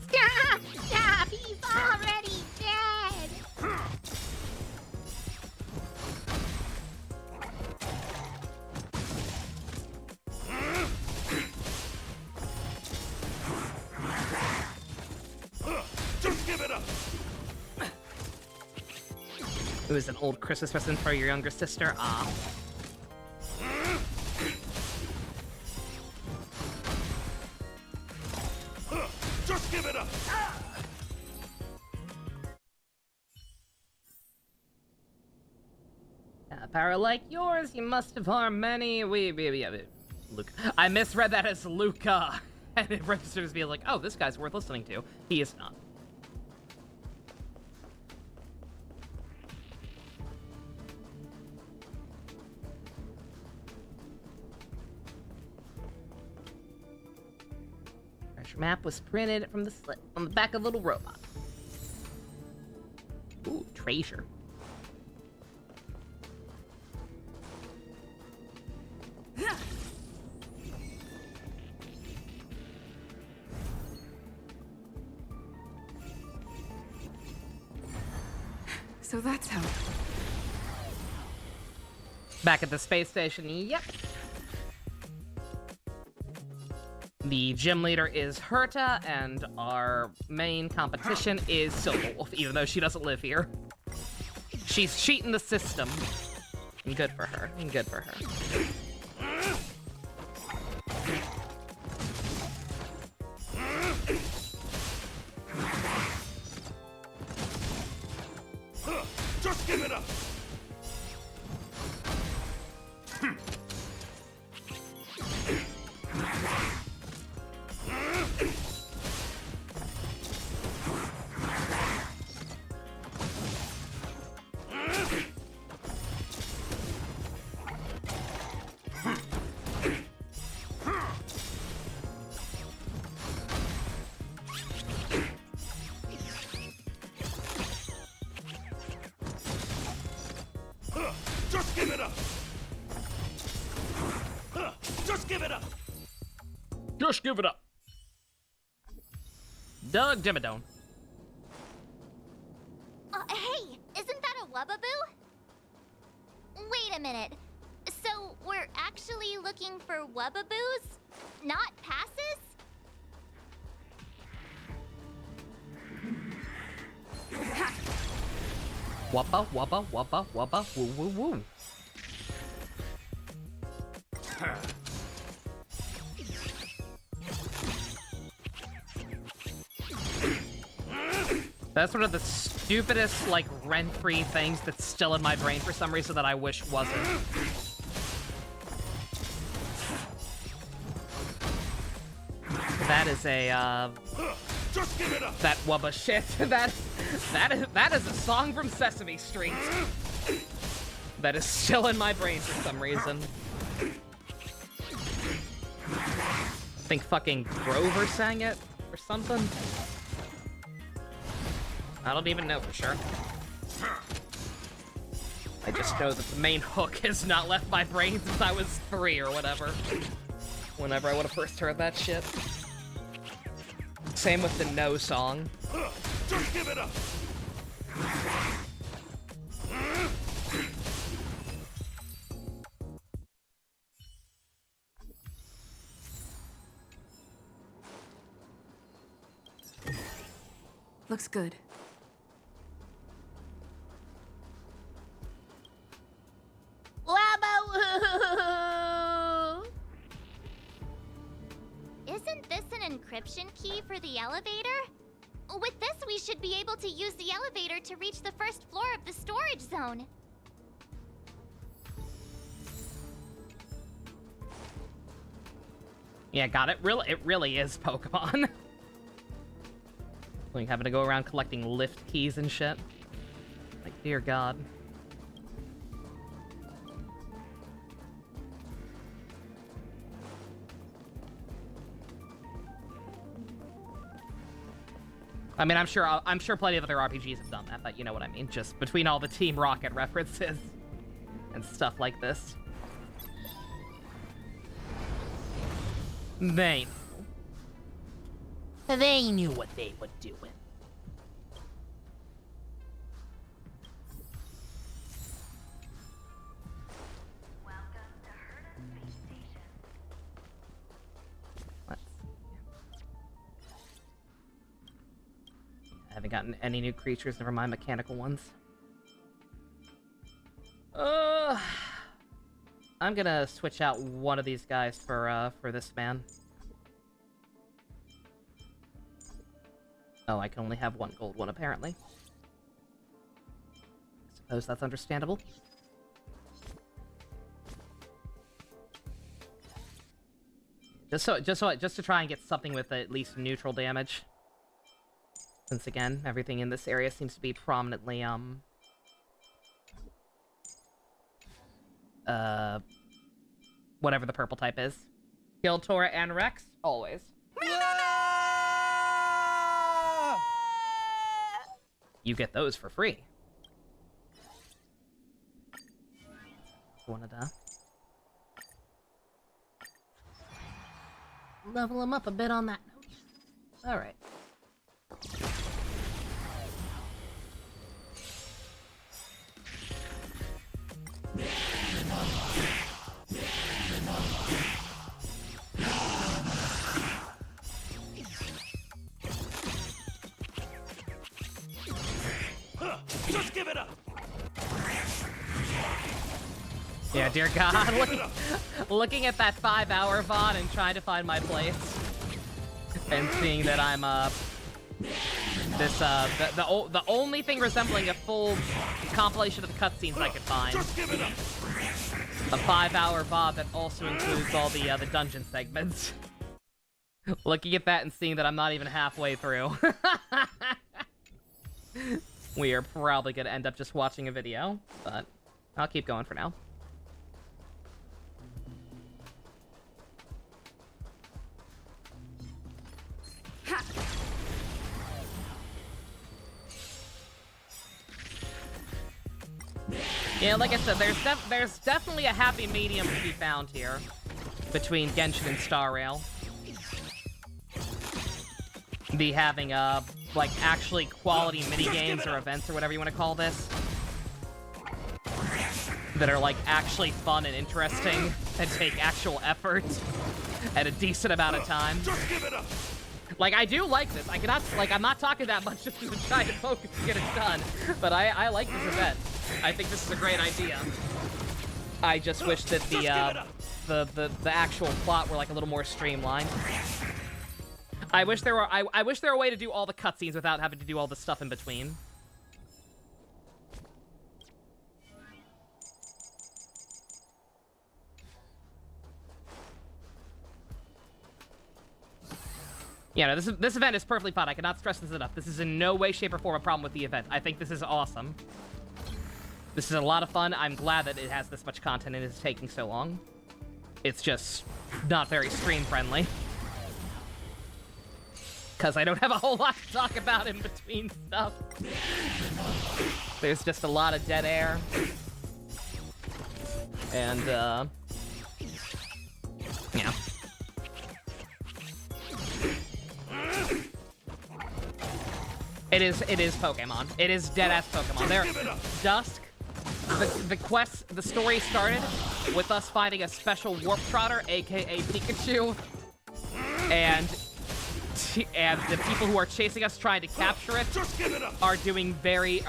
Stop! Stop! He's already dead! Just give it up. It was an old Christmas present for your younger sister. Ah. Just give it up. Power like yours, you must have harmed many. Luke. I misread that as Luca. And it registers me like, oh, this guy's worth listening to. He is not. Treasure map was printed from the slit on the back of a little robot. Ooh, treasure. So that's how. Back at the space station, yep. The gym leader is Herta, and our main competition is Silverwolf, even though she doesn't live here. She's cheating the system. And good for her. And good for her. Just give it up. Just give it up. Just give it up. Just give it up. Doug Dimmadome. Hey, isn't that a Wubbaboo? Wait a minute. So we're actually looking for Wubbaboos, not passes? Wubba, wubba, wubba, wubba, woo, woo, woo. That's one of the stupidest, like, rent-free things that's still in my brain for some reason that I wish wasn't. That is a, Just give it up. that wubba shit. That is a song from Sesame Street. That is still in my brain for some reason. I think fucking Grover sang it or something. I don't even know for sure. I just know that the main hook has not left my brain since I was 3 or whatever. Whenever I would have first heard that shit. Same with the No song. Just give it up. Looks good. Wabba-woo! Isn't this an encryption key for the elevator? With this, we should be able to use the elevator to reach the first floor of the storage zone. Yeah, got it. It really is Pokemon. Like having to go around collecting lift keys and shit. Like, dear God. I mean, I'm sure plenty of other RPGs have done that, but you know what I mean. Just between all the Team Rocket references and stuff like this. They knew what they were doing. I haven't gotten any new creatures, never mind mechanical ones. I'm gonna switch out one of these guys for this man. Oh, I can only have one gold one, apparently. I suppose that's understandable. Just to try and get something with at least neutral damage. Since again, everything in this area seems to be prominently, whatever the purple type is. Kill Tora and Rex, always. You get those for free. Wanted to level him up a bit on that note. Alright. Just give it up. Yeah, dear God, looking at that 5-hour VOD and trying to find my place, and seeing that I'm the only thing resembling a full compilation of the cutscenes I could find. Just give it up. A 5-hour VOD that also includes all the dungeon segments. Looking at that and seeing that I'm not even halfway through. We are probably gonna end up just watching a video, but I'll keep going for now. Yeah, like I said, there's definitely a happy medium to be found here between Genshin and Star Rail. The having like actually quality minigames or events or whatever you want to call this that are like actually fun and interesting and take actual effort at a decent amount of time. Like, I do like this. I'm not talking that much just because I'm trying to focus to get it done, but I like this event. I think this is a great idea. I just wish that the actual plot were like a little more streamlined. I wish there were a way to do all the cutscenes without having to do all the stuff in between. Yeah, no, this event is perfectly fine. I cannot stress this enough. This is in no way, shape, or form a problem with the event. I think this is awesome. This is a lot of fun. I'm glad that it has this much content and it's taking so long. It's just not very stream-friendly. Because I don't have a whole lot to talk about in between stuff. There's just a lot of dead air. And, yeah. It is Pokemon. It is dead-ass Pokemon. There, Dusk, the quest, the story started with us fighting a special Warp Trotter, aka Pikachu, and and the people who are chasing us trying to capture it are doing very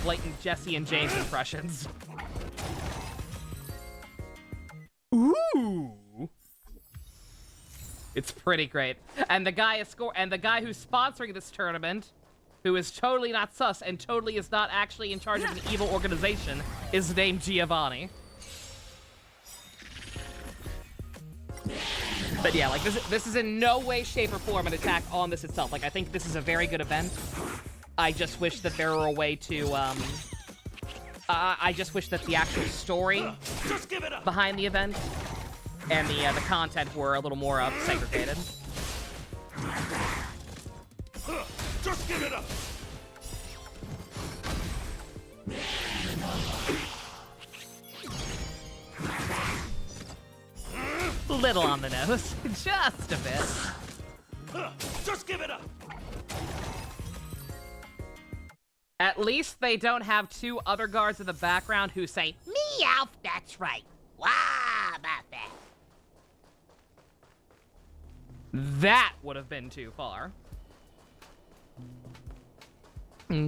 blatant Jesse and James impressions. Ooh. It's pretty great. And the guy who's sponsoring this tournament, who is totally not sus and totally is not actually in charge of an evil organization, is named Giovanni. But yeah, like this is in no way, shape, or form an attack on this itself. Like, I think this is a very good event. I just wish that there were a way to, I just wish that the actual story behind the event and the content were a little more segregated. Just give it up! Little on the nose. Just a bit. Just give it up! At least they don't have two other guards in the background who say, Meowth, that's right. Wow, about that. That would have been too far.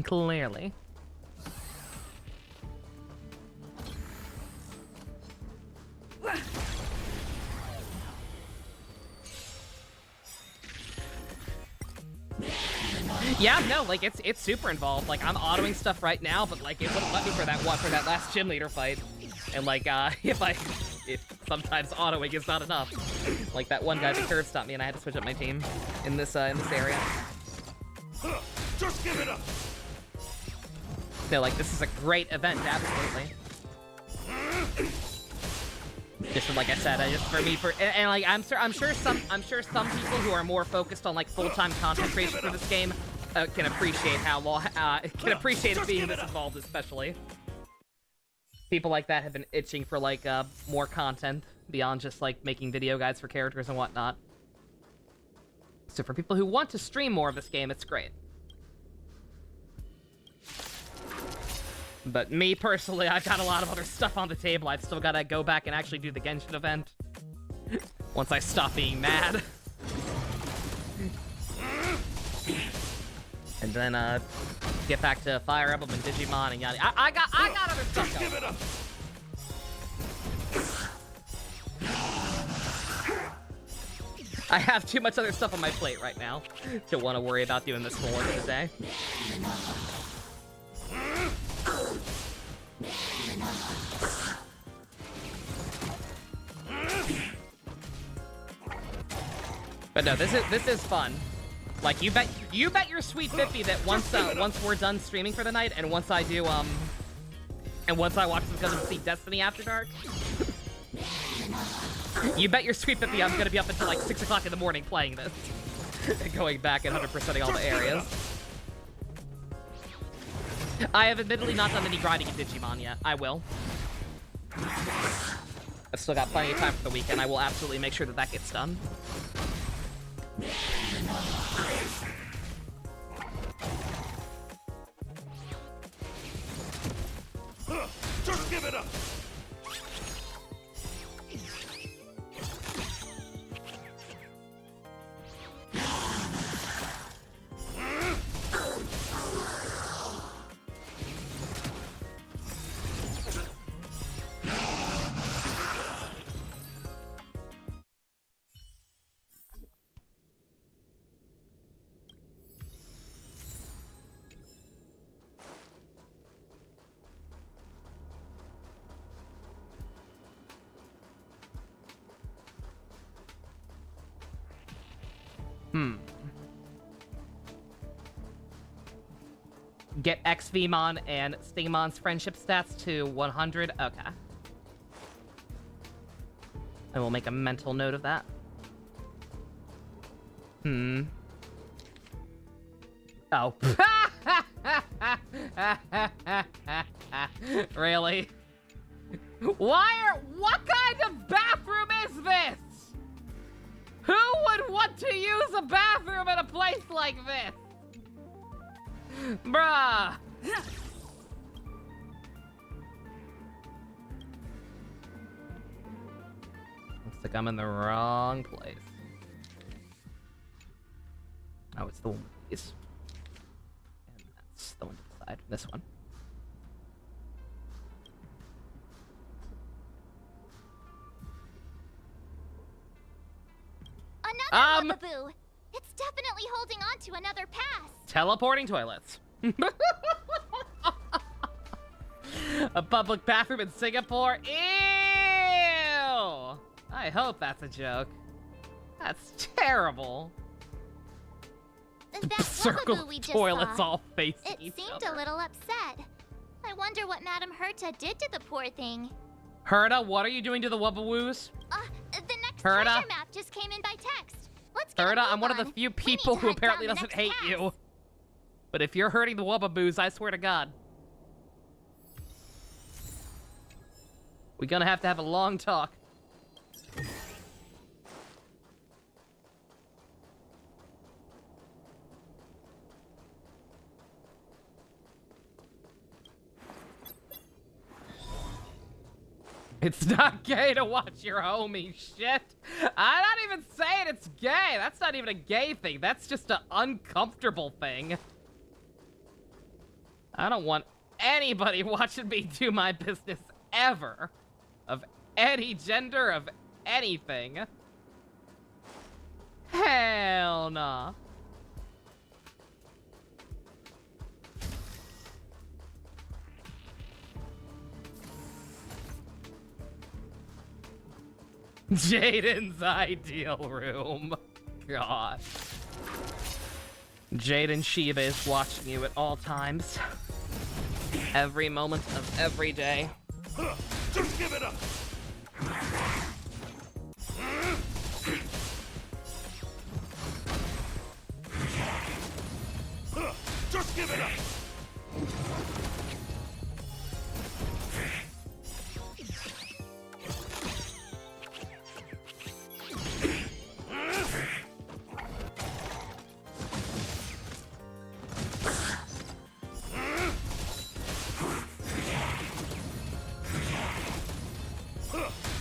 Clearly. Yeah, no, like it's super involved. Like, I'm autoing stuff right now, but like it wouldn't let me for that last gym leader fight. And like if sometimes autoing is not enough. Like that one guy that curve stopped me and I had to switch up my team in this area. Just give it up. No, like this is a great event, absolutely. Just like I said, I'm sure some people who are more focused on like full-time content creation for this game can appreciate it being this involved, especially. People like that have been itching for like more content beyond just like making video guides for characters and whatnot. So for people who want to stream more of this game, it's great. But me, personally, I've got a lot of other stuff on the table. I've still got to go back and actually do the Genshin event. Once I stop being mad. And then, get back to Fire Emblem and Digimon and yada. I got other stuff going. I have too much other stuff on my plate right now to want to worry about doing this for work today. But no, this is fun. Like, you bet your sweet 50 that once we're done streaming for the night, and once I do and once I watch some Cousin see Destiny After Dark, you bet your sweet 50 I'm gonna be up until like 6 o'clock in the morning playing this, and going back and 100%ing all the areas. I have admittedly not done any grinding in Digimon yet. I will. I've still got plenty of time for the weekend. I will absolutely make sure that that gets done. Just give it up! Get XVmon and Stingmon's friendship stats to 100. Okay. I will make a mental note of that. Oh. Really? What kind of bathroom is this? Who would want to use a bathroom in a place like this? Bruh! Looks like I'm in the wrong place. Oh, it's the one with these. And that's the one to the side. This one. Another Wababoo! It's definitely holding on to another pass. Teleporting toilets. A public bathroom in Singapore? Ew! I hope that's a joke. That's terrible. That Circle Wababoo we just toilets saw, all face it each seemed other. a little upset. I wonder what Madame Herta did to the poor thing. Herta, what are you doing to the Wubbawoos? The next Herta? treasure map just came in by text. Let's get a Herta, move I'm one of the on. few We need people to who hunt down apparently the doesn't next hate pass. you. But if you're hurting the Wubbaboos, I swear to God. We're gonna have to have a long talk. It's not gay to watch your homie shit. I'm not even saying it's gay. That's not even a gay thing. That's just an uncomfortable thing. I don't want anybody watching me do my business ever. Of any gender, of anything. Hell nah. Jaden's ideal room. God. Jaden Shiba is watching you at all times. Every moment of every day. Just give it up! Just give it up!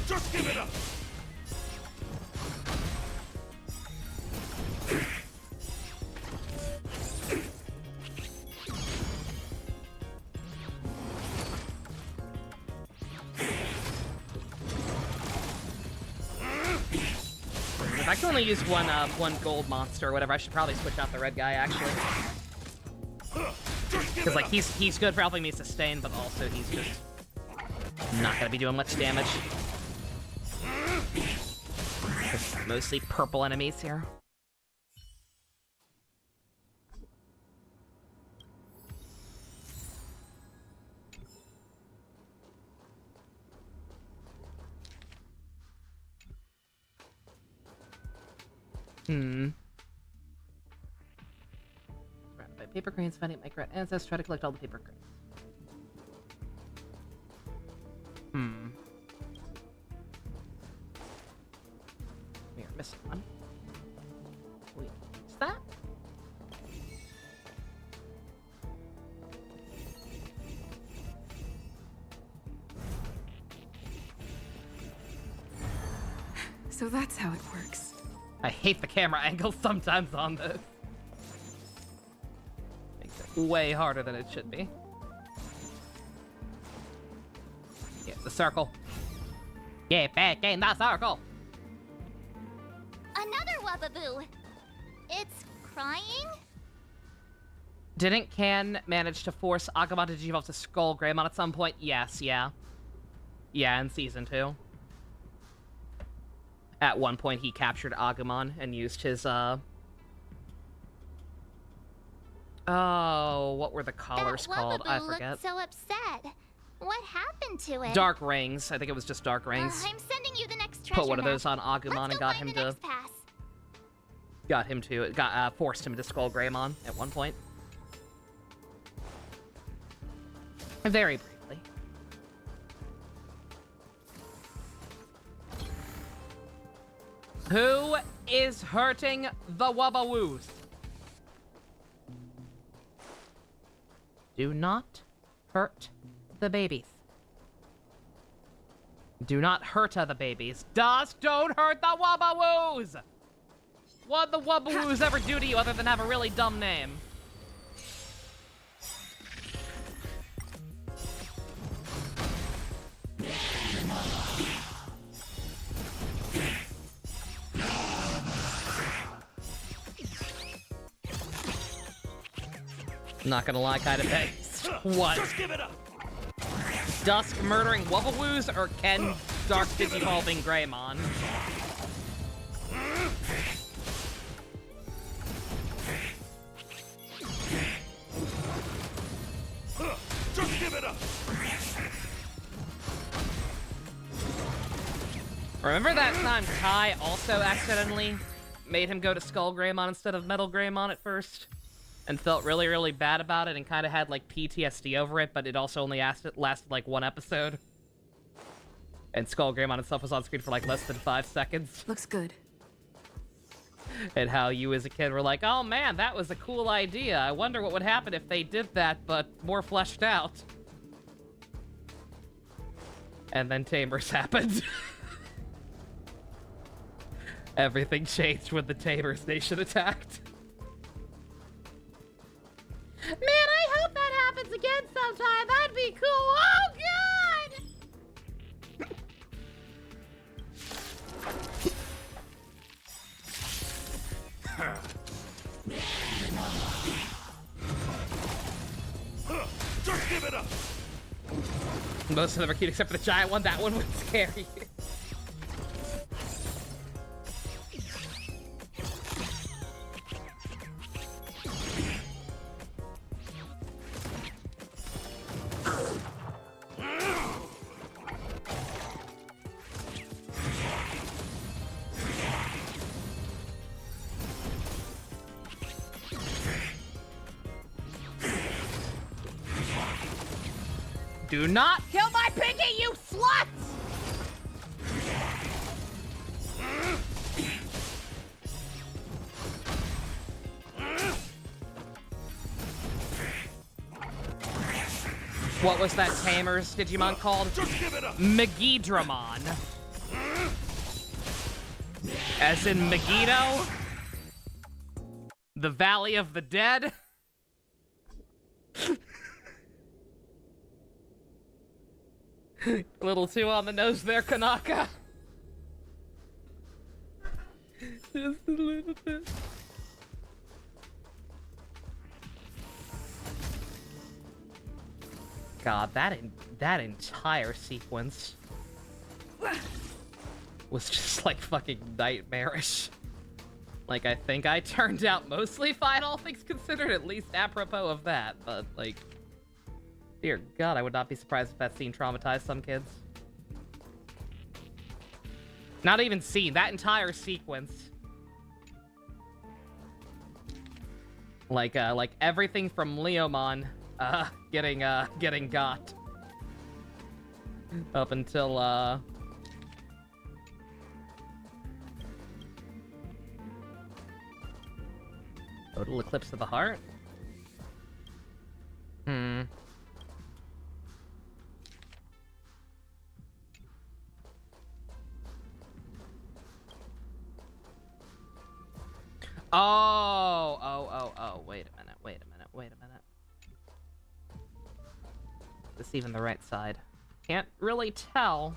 Just give it up! If I can only use one gold monster or whatever, I should probably switch out the red guy, actually. Because, like, he's good for helping me sustain, but also he's just not gonna be doing much damage. Mostly purple enemies here. Surrounded by paper cranes, finding my great ancestors, try to collect all the paper cranes. We are missing one. Wait, is that? So that's how it works. I hate the camera angle sometimes on this. Makes it way harder than it should be. Get the circle. Get back in the circle. Another Wababoo. It's crying? Didn't Can manage to force Agumon to evolve to Skull Greymon at some point? Yes, yeah. Yeah, in Season 2. At one point, he captured Agumon and used his, Oh, what were the collars called? I Wababoo forget. looked so upset. What happened to it? Dark Rings. I think it was just Dark Rings. I'm sending you the next treasure Put one of map. those on Agumon and got him to... forced him to Skull Greymon at one point. Very briefly. Who is hurting the Wubbawoos? Do not hurt the babies. Do not hurt the babies. Don't hurt the Wubbawoos! What'd the Wubbaloo's ever do to you other than have a really dumb name? Not gonna lie, kind of thanks. What? Just give it up. Dusk murdering Wubbaloo's or Ken Dark Digivolving Greymon? Just give it up. Remember that time Kai also accidentally made him go to Skull Greymon instead of Metal Greymon at first? And felt really, really bad about it and kind of had, like, PTSD over it, but it also only lasted, like, one episode. And Skull Greymon itself was on screen for, like, less than 5 seconds. Looks good. And how you as a kid were like, oh man, that was a cool idea. I wonder what would happen if they did that, but more fleshed out. And then Tamers happened. Everything changed when the Tamers Nation attacked. Man, I hope that happens again sometime. That'd be cool. Oh, God! Just give it up. Most of them are cute except for the giant one. That one was scary. Do not kill my piggy, you sluts! What was that Tamers Digimon called? Megidramon. As in Megiddo? The Valley of the Dead? A little too on the nose there, Kanaka. Just a little bit. God, that entire sequence was just like fucking nightmarish. Like, I think I turned out mostly fine, all things considered, at least apropos of that, but like, dear God, I would not be surprised if that scene traumatized some kids. Not even scene, that entire sequence. Like everything from Leomon, getting got. Up until, Total Eclipse of the Heart? Oh, wait a minute. Is this even the right side? Can't really tell.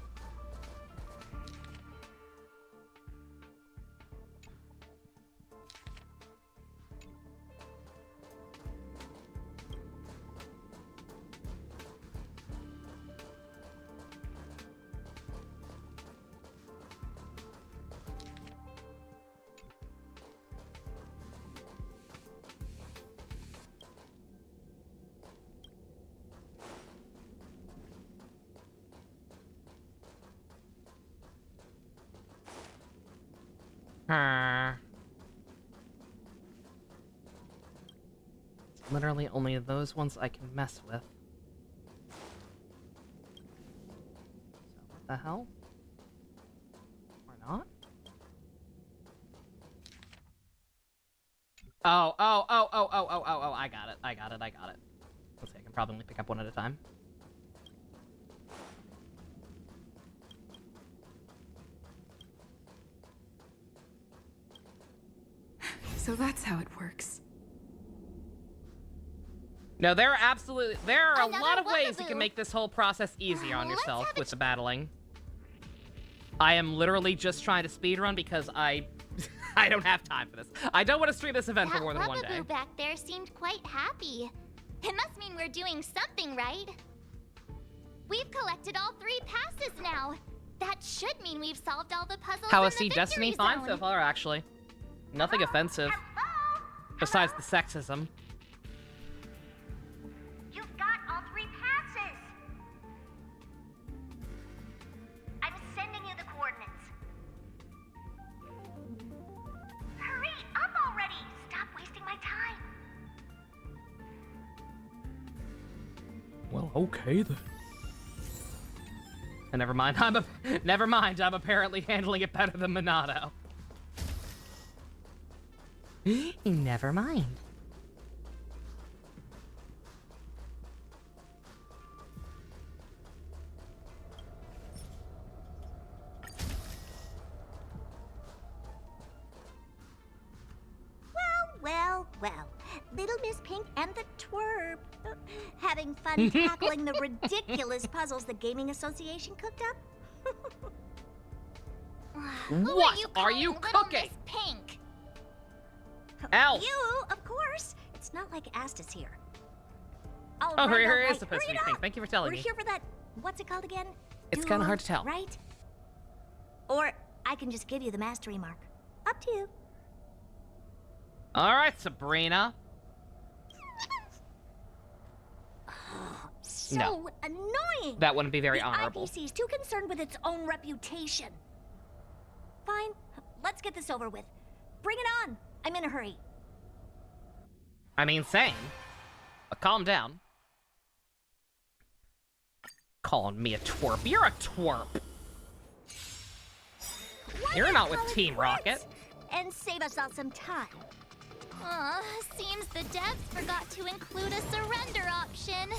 It's literally only those ones I can mess with. So what the hell? Or not? Oh, I got it. Let's see, I can probably only pick up one at a time. So that's how it works. No, there are a lot of ways you Wugaboo. can make this whole process easier on yourself with the battling. I am literally just trying to speedrun because I don't have time for this. I don't want to stream this event for more than one day. Wugaboo back there seemed quite happy. It must mean we're doing something right. We've collected all 3 passes now. That should mean we've solved all the puzzles How in is the Sea Destiny victory fine zone. so far, actually? Nothing offensive. Besides the sexism. You've got all 3 passes. I'm sending you the coordinates. Hurry up already! Stop wasting my time. Well, okay then. And never mind, I'm apparently handling it better than Minato. Never mind. Well. Little Miss Pink and the Twerp. Having fun tackling the ridiculous puzzles the Gaming Association cooked up? What are you Little cooking? Miss Pink? Elf. You, of course. It's not like Asta's here. All Oh, right, here all is right, supposed to hurry be it Pink. up. Thank you for telling We're me. here for that, what's it called again? It's kind of hard to tell. Right? Or I can just give you the mastery mark. Up to you. All right, Sabrina. So annoying. That wouldn't be very the honorable. IPC's too concerned with its own reputation. Fine, let's get this over with. Bring it on. I'm in a hurry. I mean, same. But calm down. Calling me a twerp. You're a twerp. You're not with Team Rocket. And save us all some time. Seems the devs forgot to include a surrender option.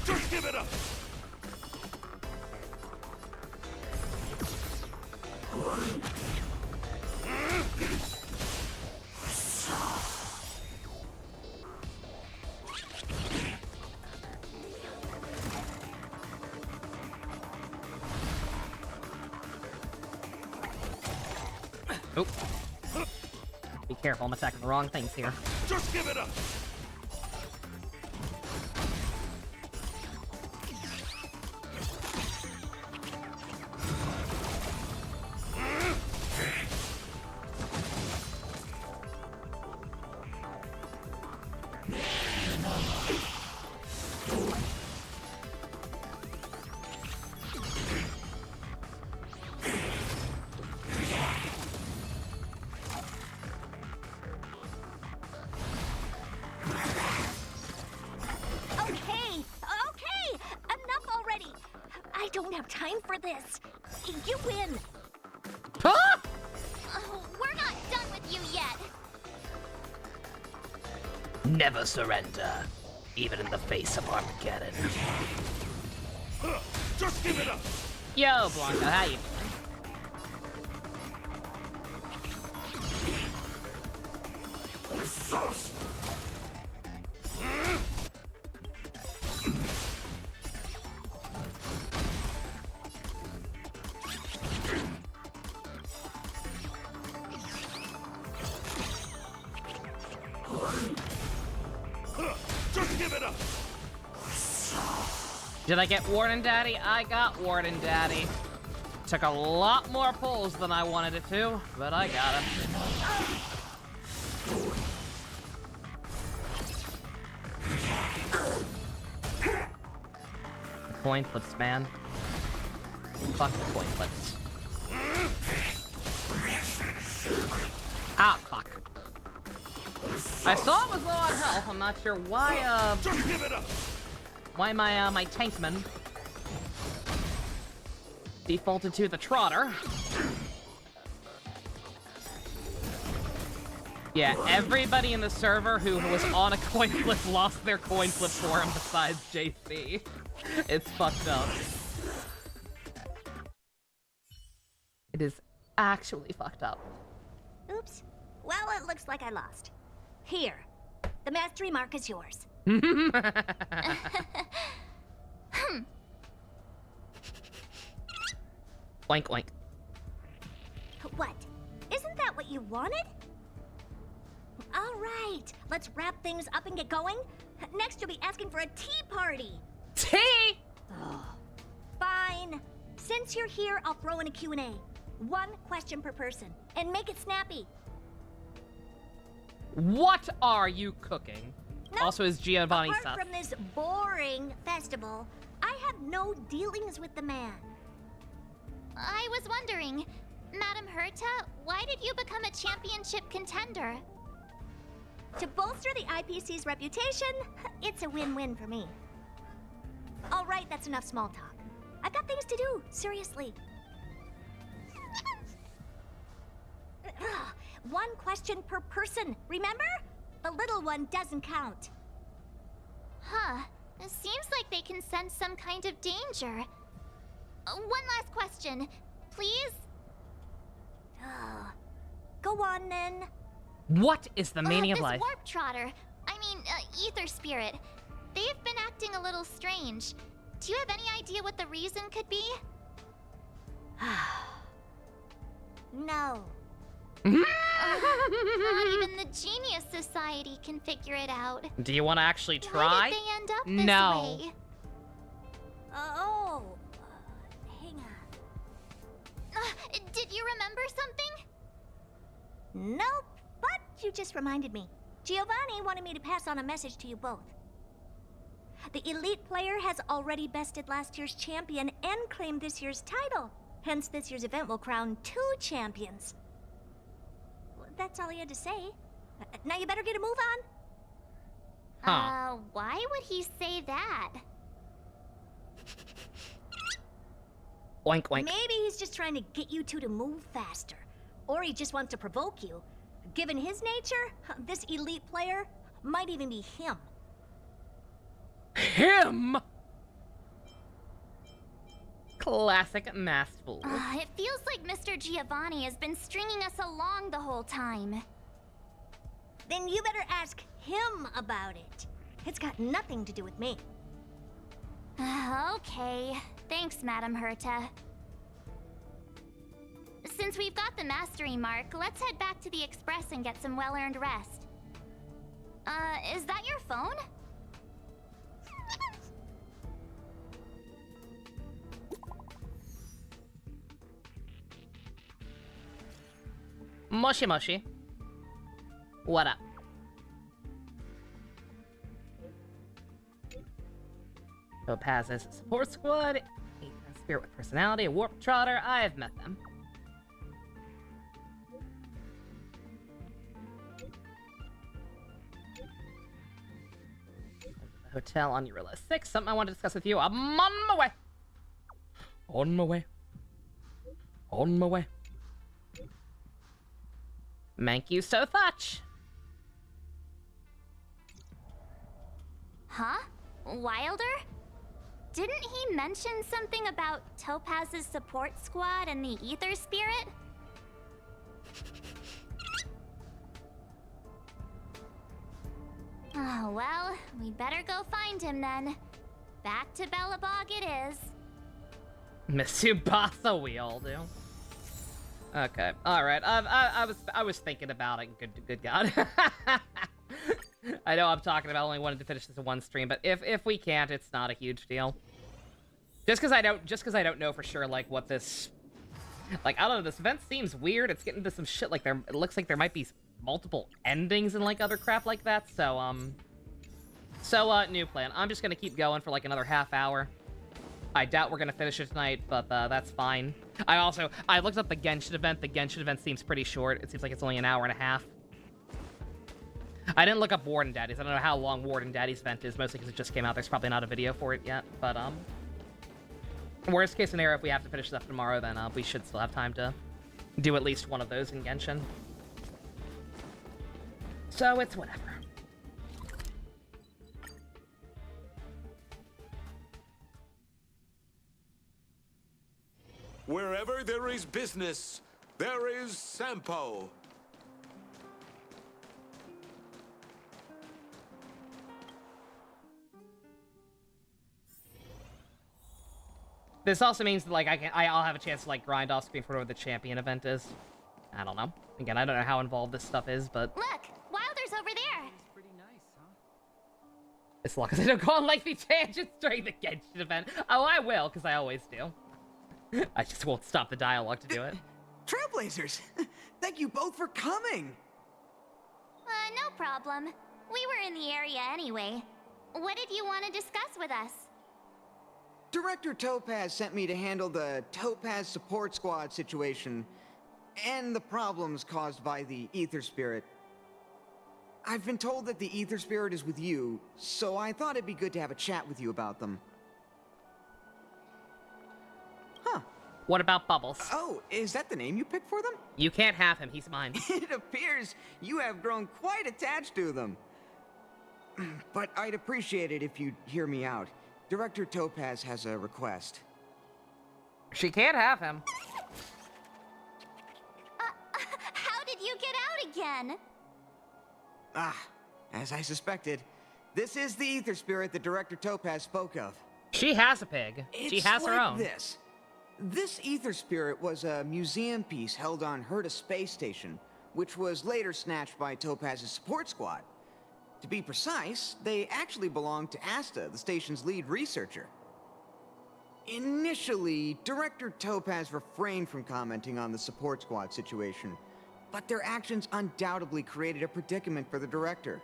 Just give it up! Oop. Be careful, I'm attacking the wrong things here. Just give it up! Okay, enough already. I don't have time for this. You win. Huh? We're not done with you yet. Never surrender, even in the face of Armageddon. Just give it up! Yo, Blanca, how you Just give it up! Did I get Warden Daddy? I got Warden Daddy. Took a lot more pulls than I wanted it to, but I got him. Pointless, man. Fuck the pointless. Ah, fuck. I saw it was low on health. I'm not sure why, Just give it up! why my tankman defaulted to the trotter. Yeah, everybody in the server who was on a coin flip lost their coin flip for him besides JC. It's fucked up. It is actually fucked up. Oops. Well, it looks like I lost. Here. The mastery mark is yours. Oink, oink. What? Isn't that what you wanted? All right. Let's wrap things up and get going. Next, you'll be asking for a tea party. Tea? Oh. Fine. Since you're here, I'll throw in a Q&A. 1 question per person. And make it snappy. What are you cooking? No, Also, is Giovanni apart stuff. from this boring festival, I have no dealings with the man. I was wondering, Madam Herta, why did you become a championship contender? To bolster the IPC's reputation, it's a win-win for me. All right, that's enough small talk. I've got things to do, seriously. 1 question per person, remember? The little one doesn't count. Huh. It seems like they can sense some kind of danger. One last question, please? Go on, then. What is the meaning of this life? Warp Trotter, Ether Spirit, they've been acting a little strange. Do you have any idea what the reason could be? No. Not even the Genius Society can figure it out. Do you want to actually Why try? did they end up this No. way? Hang on. Did you remember something? Nope, but you just reminded me. Giovanni wanted me to pass on a message to you both. The elite player has already bested last year's champion and claimed this year's title. Hence, this year's event will crown 2 champions. That's all he had to say. Now you better get a move on. Why would he say that? Oink, oink. Maybe he's just trying to get you two to move faster. Or he just wants to provoke you. Given his nature, this elite player might even be him. Him? Classic masked fool. It feels like Mr. Giovanni has been stringing us along the whole time. Then you better ask him about it. It's got nothing to do with me. Okay. Thanks, Madam Herta. Since we've got the mastery mark, let's head back to the Express and get some well-earned rest. Is that your phone? Mushy mushy. What up? Topaz's support squad, a spirit with personality, a warp trotter. I have met them. Hotel on Eurilla 6. Something I want to discuss with you. I'm on my way. On my way. On my way. Thank you so much. Huh? Wilder? Didn't he mention something about Topaz's support squad and the Ether Spirit? Oh, well, we better go find him then. Back to Bellabog it is. Miss Tsubasa, we all do. Okay, all right. I was thinking about it. Good God. I know I'm talking about only wanting to finish this in one stream, but if we can't, it's not a huge deal. Just because I don't know for sure like what this, like I don't know. This event seems weird. It's getting into some shit like it looks like there might be multiple endings and like other crap like that. So new plan. I'm just gonna keep going for like another half hour. I doubt we're gonna finish it tonight, but that's fine. I looked up the Genshin event. The Genshin event seems pretty short. It seems like it's only an hour and a half. I didn't look up Warden Daddy's. I don't know how long Warden Daddy's event is, mostly because it just came out. There's probably not a video for it yet, but worst case scenario, if we have to finish stuff tomorrow, then we should still have time to do at least one of those in Genshin. So it's whatever. Wherever there is business, there is Sampo. This also means that, like, I'll have a chance to, like, grind off screen for whatever the champion event is. I don't know. Again, I don't know how involved this stuff is, but... Look, Wilder's over there. As long as I don't go on lengthy tangents during the Genshin event. Oh, I will, because I always do. I just won't stop the dialogue to do it. Trailblazers! Thank you both for coming! No problem. We were in the area anyway. What did you want to discuss with us? Director Topaz sent me to handle the Topaz Support Squad situation and the problems caused by the Ether Spirit. I've been told that the Ether Spirit is with you, so I thought it'd be good to have a chat with you about them. Huh. What about Bubbles? Oh, is that the name you picked for them? You can't have him, he's mine. It appears you have grown quite attached to them. But I'd appreciate it if you'd hear me out. Director Topaz has a request. She can't have him. How did you get out again? As I suspected, this is the Ether Spirit that Director Topaz spoke of. She has a pig. She has her own. This Ether Spirit was a museum piece held on Herta Space Station, which was later snatched by Topaz's support squad. To be precise, they actually belonged to Asta, the station's lead researcher. Initially, Director Topaz refrained from commenting on the support squad situation, but their actions undoubtedly created a predicament for the director.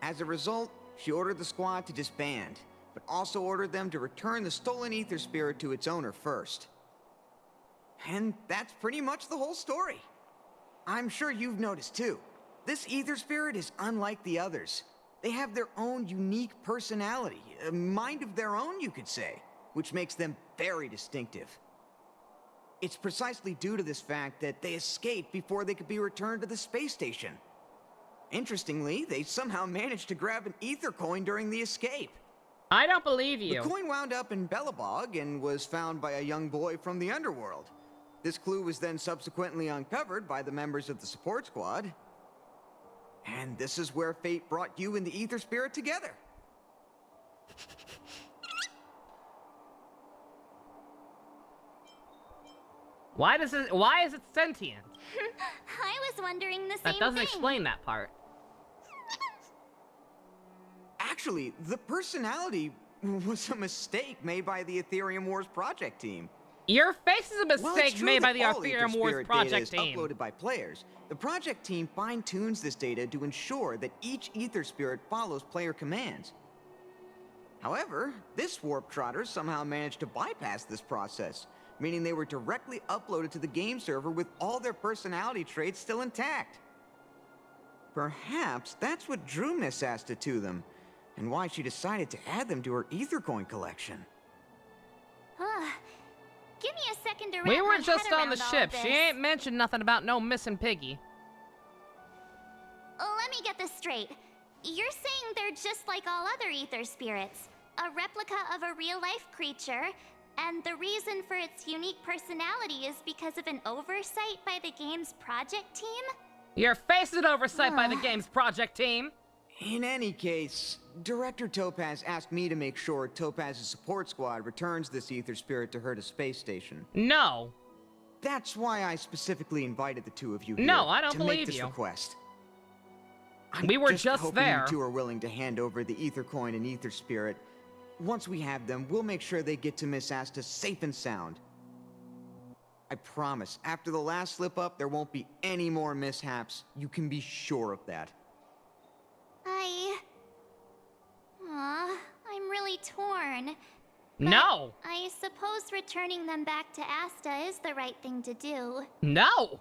As a result, she ordered the squad to disband, but also ordered them to return the stolen Ether Spirit to its owner first. And that's pretty much the whole story. I'm sure you've noticed too. This Ether Spirit is unlike the others. They have their own unique personality, a mind of their own, you could say, which makes them very distinctive. It's precisely due to this fact that they escaped before they could be returned to the space station. Interestingly, they somehow managed to grab an Ether coin during the escape. I don't believe you. The coin wound up in Belobog and was found by a young boy from the underworld. This clue was then subsequently uncovered by the members of the support squad. And this is where fate brought you and the Ether Spirit together. Why is it sentient? I was wondering the same That doesn't thing. explain that part. Actually, the personality was a mistake made by the Ethereum Wars project team. Your face is a Well, it's mistake true made by that the all Ethereum Ether Wars Spirit project data is team. uploaded by players. The project team fine-tunes this data to ensure that each Ether Spirit follows player commands. However, this Warp Trotter somehow managed to bypass this process, meaning they were directly uploaded to the game server with all their personality traits still intact. Perhaps that's what drew Miss Asta to them, and why she decided to add them to her Ether Coin collection. Give me a second to wrap We were my just head on the around all ship. of She this. ain't mentioned nothing about no missing piggy. Let me get this straight. You're saying they're just like all other Ether Spirits, a replica of a real-life creature, and the reason for its unique personality is because of an oversight by the game's project team? Your face is an oversight by the game's project team. In any case, Director Topaz asked me to make sure Topaz's support squad returns this Ether Spirit to Herta Space Station. No. That's why I specifically invited the two of you here No, I don't to believe make this you. request. We were just just hoping there. you two are willing to hand over the Ether Coin and Ether Spirit. Once we have them, we'll make sure they get to Miss Asta safe and sound. I promise, after the last slip-up, there won't be any more mishaps. You can be sure of that. I'm really torn. No. I suppose returning them back to Asta is the right thing to do. No.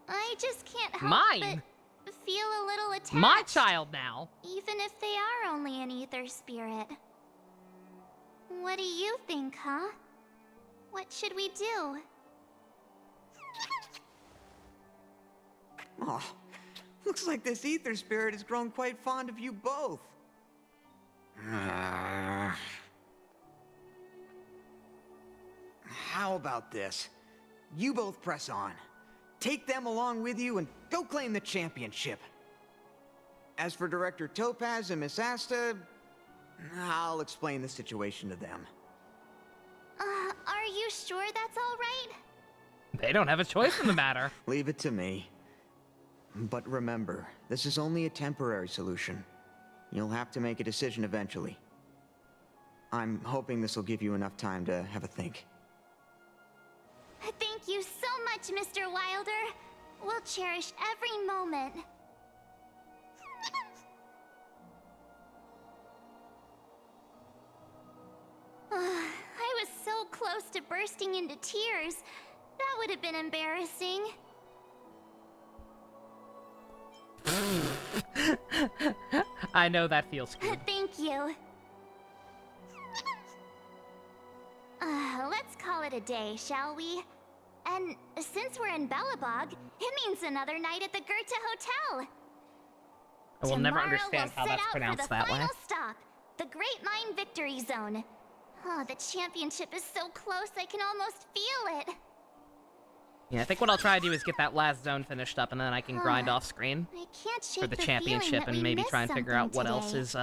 I just can't help Mine. but feel a little attached. My child now. Even if they are only an Ether Spirit. What do you think, huh? What should we do? Oh, Looks like this ether spirit has grown quite fond of you both. How about this? You both press on. Take them along with you and go claim the championship. As for Director Topaz and Miss Asta, I'll explain the situation to them. Are you sure that's all right? They don't have a choice in the matter. Leave it to me. But remember, this is only a temporary solution. You'll have to make a decision eventually. I'm hoping this will give you enough time to have a think. Thank you so much, Mr. Wilder. We'll cherish every moment. I was so close to bursting into tears. That would have been embarrassing. I know that feels good. Thank you. Let's call it a day, shall we? And since we're in Belobog, it means another night at the Goethe Hotel. I will never Tomorrow understand we'll how that's set out pronounced for the that way. final stop, the Great Mine Victory Zone. Oh, the championship is so close, I can almost feel it. Yeah, I think what I'll try to do is get that last zone finished up, and then I can grind off screen I can't shake for the feeling championship, that and we maybe missed try and figure out what something else today. is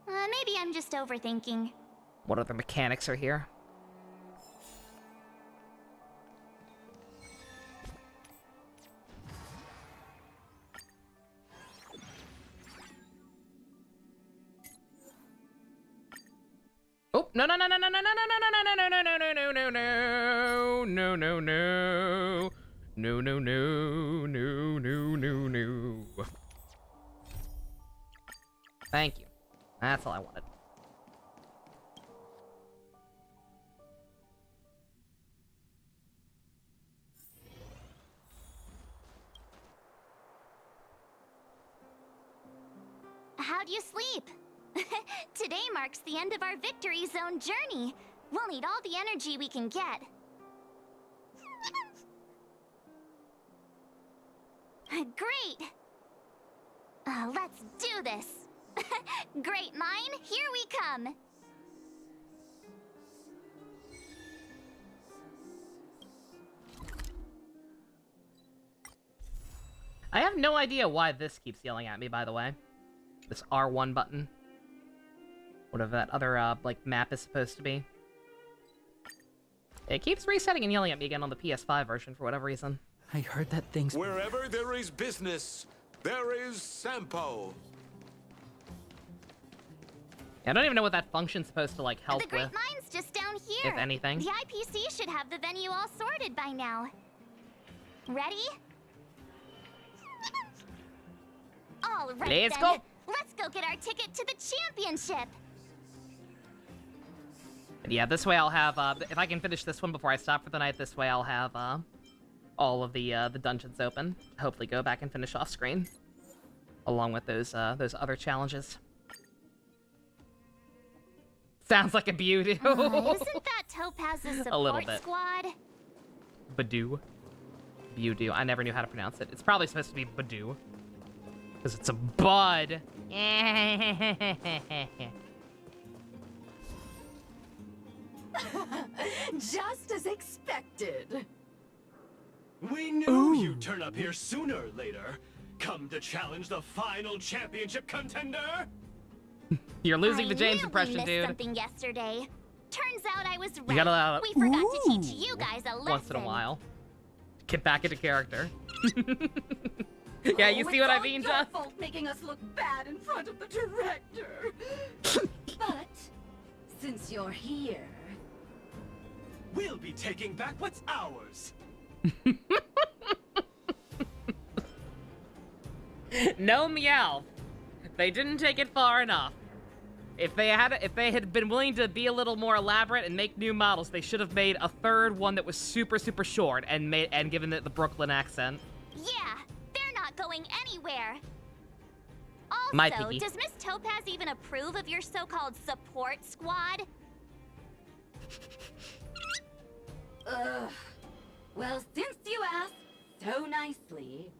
Maybe I'm just overthinking. what other mechanics are here. Oh, no, no, no, no, no, no, no, no, no, no, no, no, no, no, no, no, no, no. No, no, no, no, no, no, no. Thank you. That's all I wanted. How'd you sleep? Today marks the end of our Victory Zone journey. We'll need all the energy we can get. Great! Let's do this! Great Mine, here we come! I have no idea why this keeps yelling at me, by the way. This R1 button. Whatever that other, like, map is supposed to be. It keeps resetting and yelling at me again on the PS5 version for whatever reason. I heard that thing's... Wherever there is business, there is Sampo. I don't even know what that function's supposed to, like, help The Great with. Mine's just down here. If anything. The IPC should have the venue all sorted by now. Ready? All right, Let's then. go. Let's go get our ticket to the championship. But yeah, this way I'll have, if I can finish this one before I stop for the night, this way I'll have, all of the dungeons open. Hopefully go back and finish off screen. Along with those other challenges. Sounds like a beauty. Isn't that Topaz's support A little bit. squad? Badoo. Bewdoo. I never knew how to pronounce it. It's probably supposed to be Badoo. Because it's a bud. Just as expected. We knew you'd turn up here sooner or later. Come to challenge the final championship contender? You're losing the I James knew impression, we missed dude. something yesterday. Turns out I was right. You gotta allow We forgot to teach you guys a lesson. once in a while. Get back into character. Yeah, you see what I mean, It's John? all your fault making us look bad in front of the director. But since you're here, We'll be taking back what's ours. No, Meow. They didn't take it far enough. If they had been willing to be a little more elaborate and make new models, they should have made a third one that was super short and given it the Brooklyn accent. yeah, they're not going anywhere. My Also, piggy. does Miss Topaz even approve of your so-called support squad? ugh. Well, since you asked so nicely,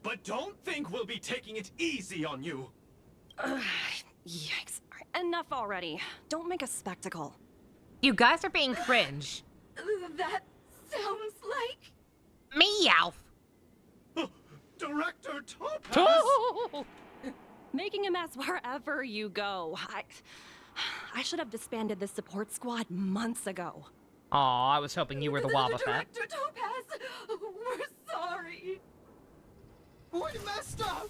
But don't think we'll be taking it easy on you. Yikes. Enough already. Don't make a spectacle. You guys are being cringe. That sounds like... Meowth! Director Topaz! Making a mess wherever you go. I should have disbanded this support squad months ago. Aw, I was hoping you were the Wobbuffet. Director Topaz, we're sorry. We messed up!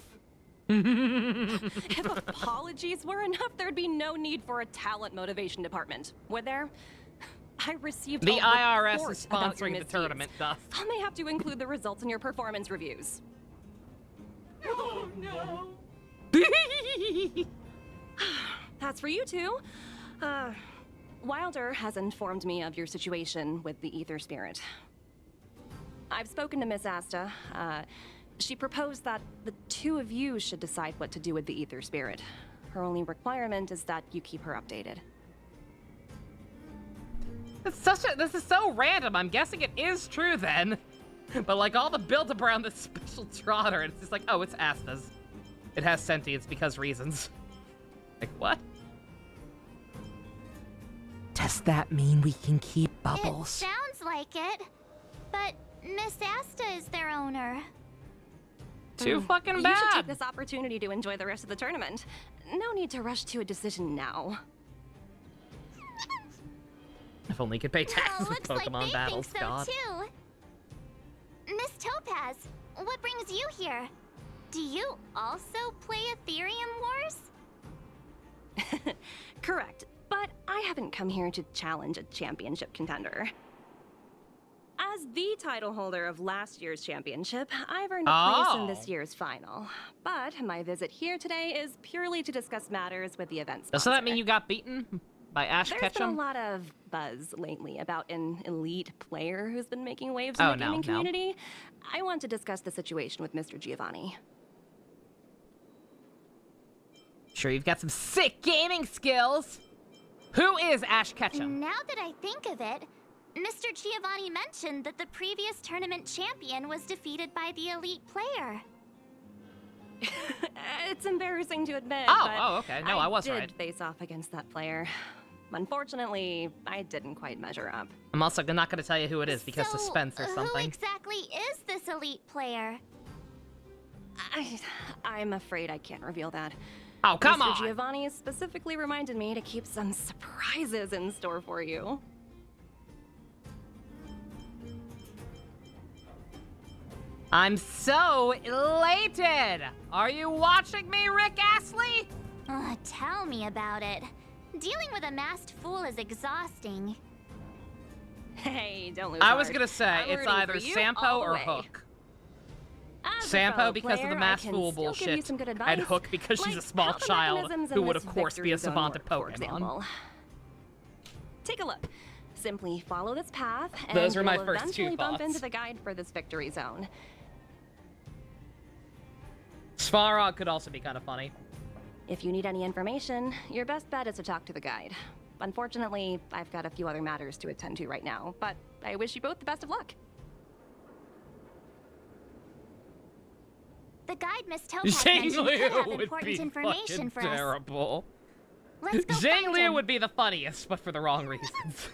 If apologies were enough, there'd be no need for a talent motivation department, would there? I received the a IRS report is about your sponsoring the misdeeds. tournament, thus. I may have to include the results in your performance reviews. Oh no. That's for you two. Wilder has informed me of your situation with the Ether Spirit. I've spoken to Miss Asta. She proposed that the two of you should decide what to do with the Ether Spirit. Her only requirement is that you keep her updated. This is so random. I'm guessing it is true then. But like all the build-up around this special trotter, it's just like, oh, it's Asta's. It has sentience because reasons. Like, what? Does that mean we can keep Bubbles? It sounds like it. But Miss Asta is their owner. Too fucking You bad. should take this opportunity to enjoy the rest of the tournament. No need to rush to a decision now. If only you could pay taxes with Looks like Pokemon they battles, think so God. too. Miss Topaz, what brings you here? Do you also play Ethereum Wars? Correct, but I haven't come here to challenge a championship contender. As the title holder of last year's championship, I've earned a place in this year's final. But my visit here today is purely to discuss matters with the event sponsor. Doesn't that mean you got beaten by Ash There's been a Ketchum? lot of buzz lately about an elite player who's been making waves Oh, in the no, gaming no. community. I want to discuss the situation with Mr. Giovanni. Sure, you've got some sick gaming skills. Who is Ash Ketchum? Now that I think of it, Mr. Giovanni mentioned that the previous tournament champion was defeated by the elite player. It's embarrassing to admit, Oh, but oh, okay. No, I was did right. face off against that player. Unfortunately, I didn't quite measure up. I'm also not going to tell you who it is because So, suspense or who something. exactly is this elite player? I'm afraid I can't reveal that. Oh, come Mr. on! Giovanni specifically reminded me to keep some surprises in store for you. I'm so elated! Are you watching me, Rick Astley? Tell me about it. Dealing with a masked fool is exhausting. Hey, don't lose I was heart. going to say, I'm it's rooting either for you Sampo all the or way. Hook. As a Sampo fellow because of player, the I masked can fool still give you bullshit, some good and advice, Hook because she's a like small how the child mechanisms in who would this of course be a victory zone savant at work, for Pokemon. example. Take a look. Simply follow this path, and Those were my you'll first two eventually bump thoughts. into the guide for this victory zone. Svarog could also be kind of funny. If you need any information, your best bet is to talk to the guide. Unfortunately, I've got a few other matters to attend to right now, but I wish you both the best of luck. The guide Miss Topaz mentioned could have would important be information fucking for us. terrible. Let's go find Zhang Liu him. would be the funniest, but for the wrong reasons.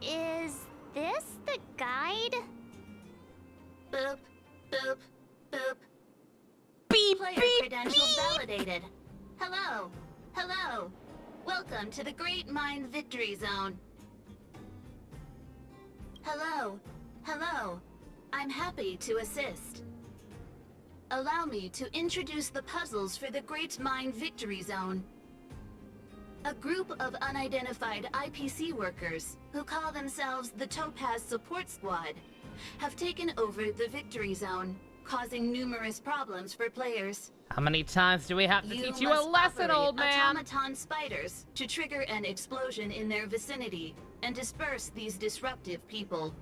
Is this the guide? Boop, boop, boop. Beep, Player credentials validated. Hello, hello. Welcome to the Great Mind Victory Zone. Hello, hello. I'm happy to assist. Allow me to introduce the puzzles for the Great Mind Victory Zone. A group of unidentified IPC workers, who call themselves the Topaz Support Squad, have taken over the Victory Zone, causing numerous problems for players. How many times do we have to teach you a must lesson, operate old man? automaton spiders to trigger an explosion in their vicinity and disperse these disruptive people.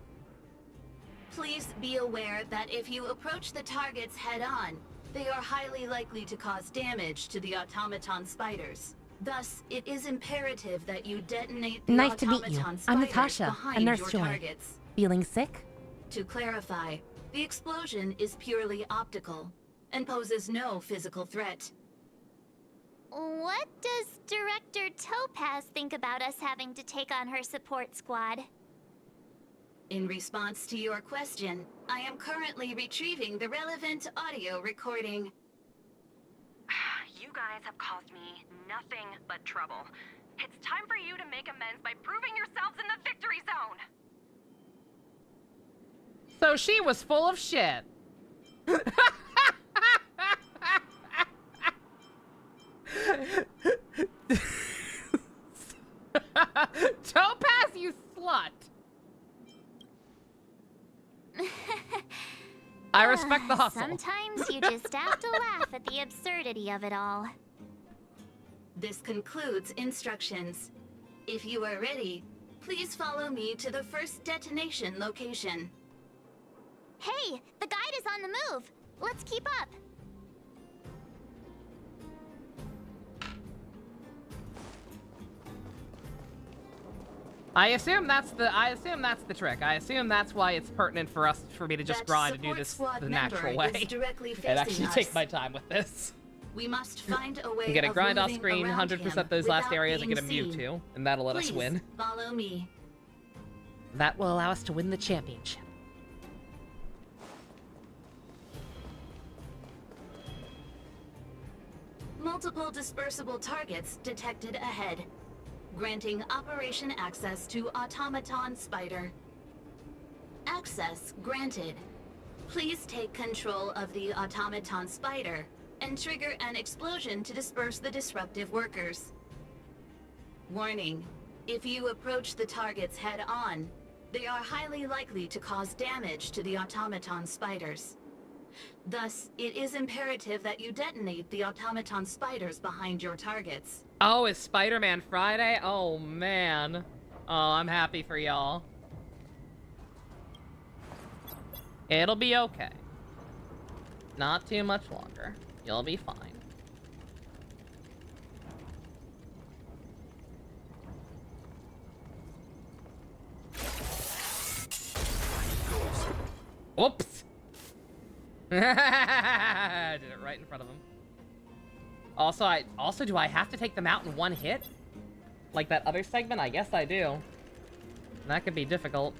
Please be aware that if you approach the targets head-on, they are highly likely to cause damage to the automaton spiders. Thus, it is imperative that you detonate the Nice to meet you. automaton I'm spiders Natasha, a behind nurse your joy. targets. Feeling sick? To clarify, the explosion is purely optical and poses no physical threat. What does Director Topaz think about us having to take on her support squad? In response to your question, I am currently retrieving the relevant audio recording. You guys have caused me nothing but trouble. It's time for you to make amends by proving yourselves in the victory zone! So she was full of shit. Topaz, you slut! I respect the hustle. Sometimes you just have to laugh at the absurdity of it all. This concludes instructions. If you are ready, please follow me to the first detonation location. Hey, the guide is on the move. Let's keep up. I assume that's the trick. I assume that's why it's pertinent for me to just grind and do this the natural way. And actually take my time with this. We must find a way I'm gonna grind off moving screen, around 100% him those last without areas and being get a seen. Mewtwo, and that'll let us Please win. Follow me. That will allow us to win the championship. Multiple dispersible targets detected ahead, granting operation access to Automaton Spider. Access granted. Please take control of the Automaton Spider and trigger an explosion to disperse the disruptive workers. Warning: if you approach the targets head-on, they are highly likely to cause damage to the Automaton Spiders. Thus, it is imperative that you detonate the Automaton Spiders behind your targets. Oh, it's Spider-Man Friday? Oh, man. Oh, I'm happy for y'all. It'll be okay. Not too much longer. You'll be fine. Whoops! Did it right in front of him. Also, do I have to take them out in one hit? Like that other segment? I guess I do. That could be difficult.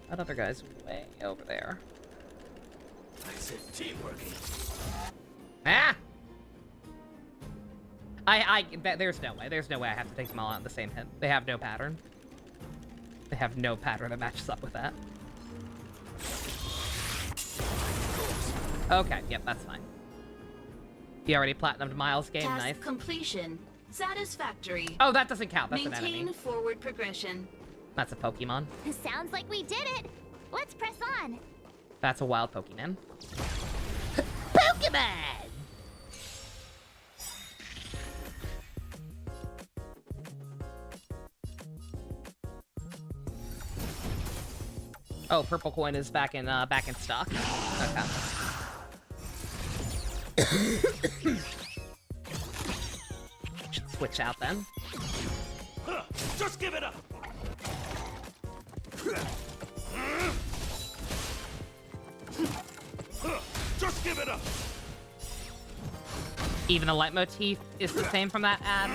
That other guy's way over there. Nice teamworking. Ah! There's no way. There's no way I have to take them all out in the same hit. They have no pattern. They have no pattern that matches up with that. Okay, yep, that's fine. You already platinumed Miles' game, Task nice. completion. Satisfactory. Oh, that doesn't count. That's an Maintain enemy. forward progression. That's a Pokemon. Sounds like we did it. Let's press on. That's a wild Pokemon. Pokemon! Oh, purple coin is back in stock. Okay. Should switch out then. Just give it up. Just give it up. Even the leitmotif is the same from that ad.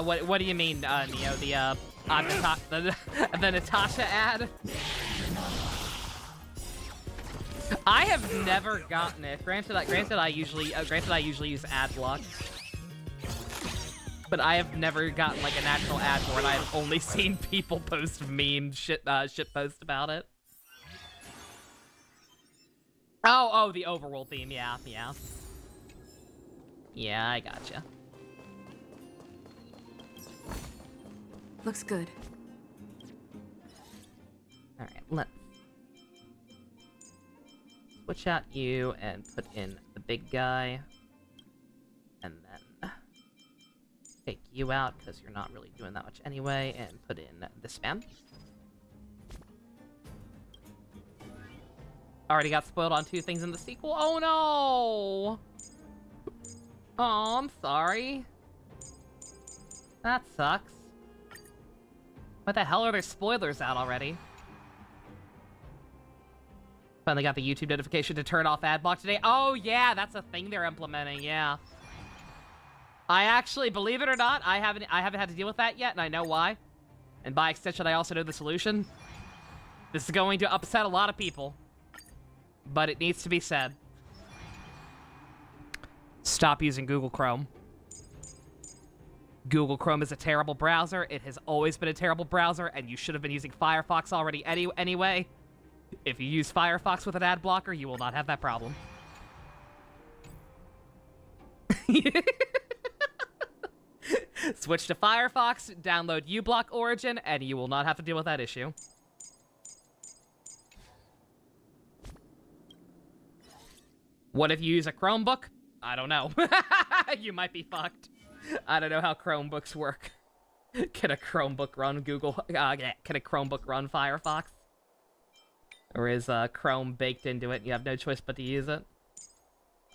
What do you mean, Neo? The Natasha ad? I have never gotten it. Granted, I usually use ad block, but I have never gotten like an actual ad for it. I've only seen people post meme shit posts about it. Oh, the overworld theme. Yeah. Yeah, I gotcha. Looks good. All right, let's switch out you and put in the big guy, and then you out because you're not really doing that much anyway, and put in this man. Already got spoiled on 2 things in the sequel. Oh no! Oh, I'm sorry. That sucks. What the hell are there spoilers out already? Finally got the YouTube notification to turn off ad block today. Oh yeah, that's a thing they're implementing, yeah. I actually, believe it or not, I haven't had to deal with that yet, and I know why. And by extension, I also know the solution. This is going to upset a lot of people. But it needs to be said. Stop using Google Chrome. Google Chrome is a terrible browser. It has always been a terrible browser, and you should have been using Firefox already anyway. If you use Firefox with an ad blocker, you will not have that problem. Switch to Firefox, download uBlock Origin, and you will not have to deal with that issue. What if you use a Chromebook? I don't know. You might be fucked. I don't know how Chromebooks work. Can a Chromebook run can a Chromebook run Firefox? Or is Chrome baked into it and you have no choice but to use it?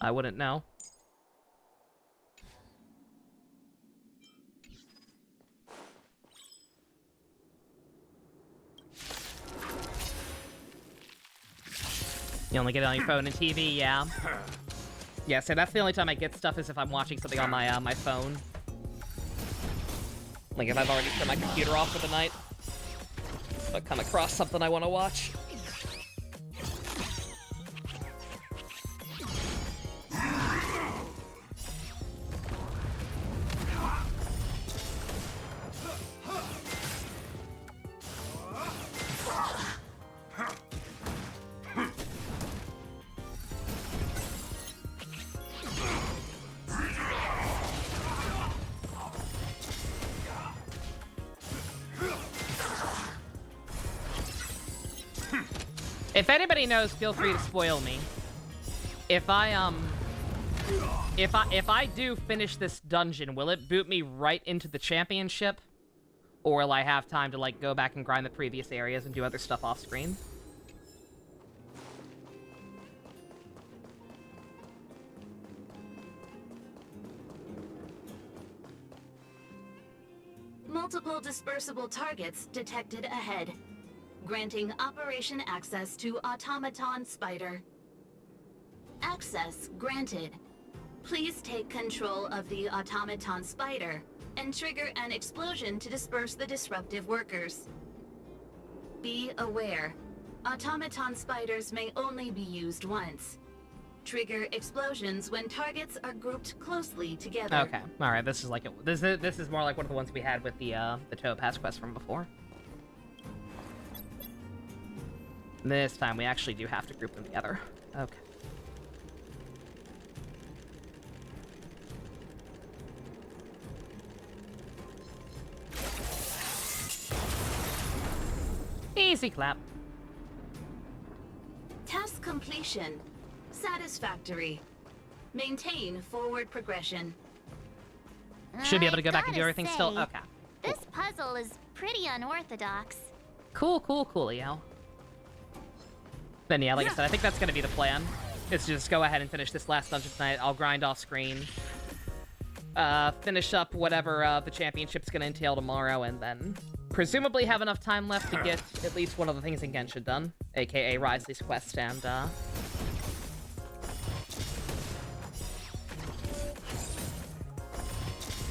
I wouldn't know. You only get it on your phone and TV, yeah. Yeah, so that's the only time I get stuff is if I'm watching something on my my phone. Like if I've already turned my computer off for the night. But come across something I want to watch. If anybody knows, feel free to spoil me. If I do finish this dungeon, will it boot me right into the championship? Or will I have time to, like, go back and grind the previous areas and do other stuff off screen? Multiple dispersible targets detected ahead. Granting operation access to Automaton Spider. Access granted. Please take control of the Automaton Spider and trigger an explosion to disperse the disruptive workers. Be aware, Automaton Spiders may only be used once. Trigger explosions when targets are grouped closely together. Okay, all right. This is like this is more like one of the ones we had with the Topaz quest from before. This time we actually do have to group them together. Okay. Easy clap. Task completion. Satisfactory. Maintain forward progression. Should be able to go back and do Gotta everything say, still. Okay. This puzzle is pretty unorthodox. Cool, Coolio. Then yeah, like I said, I think that's gonna be the plan. Is to just go ahead and finish this last dungeon tonight. I'll grind off screen. Finish up whatever the championship's gonna entail tomorrow, and then presumably have enough time left to get at least one of the things in Genshin done, aka Risley's quest and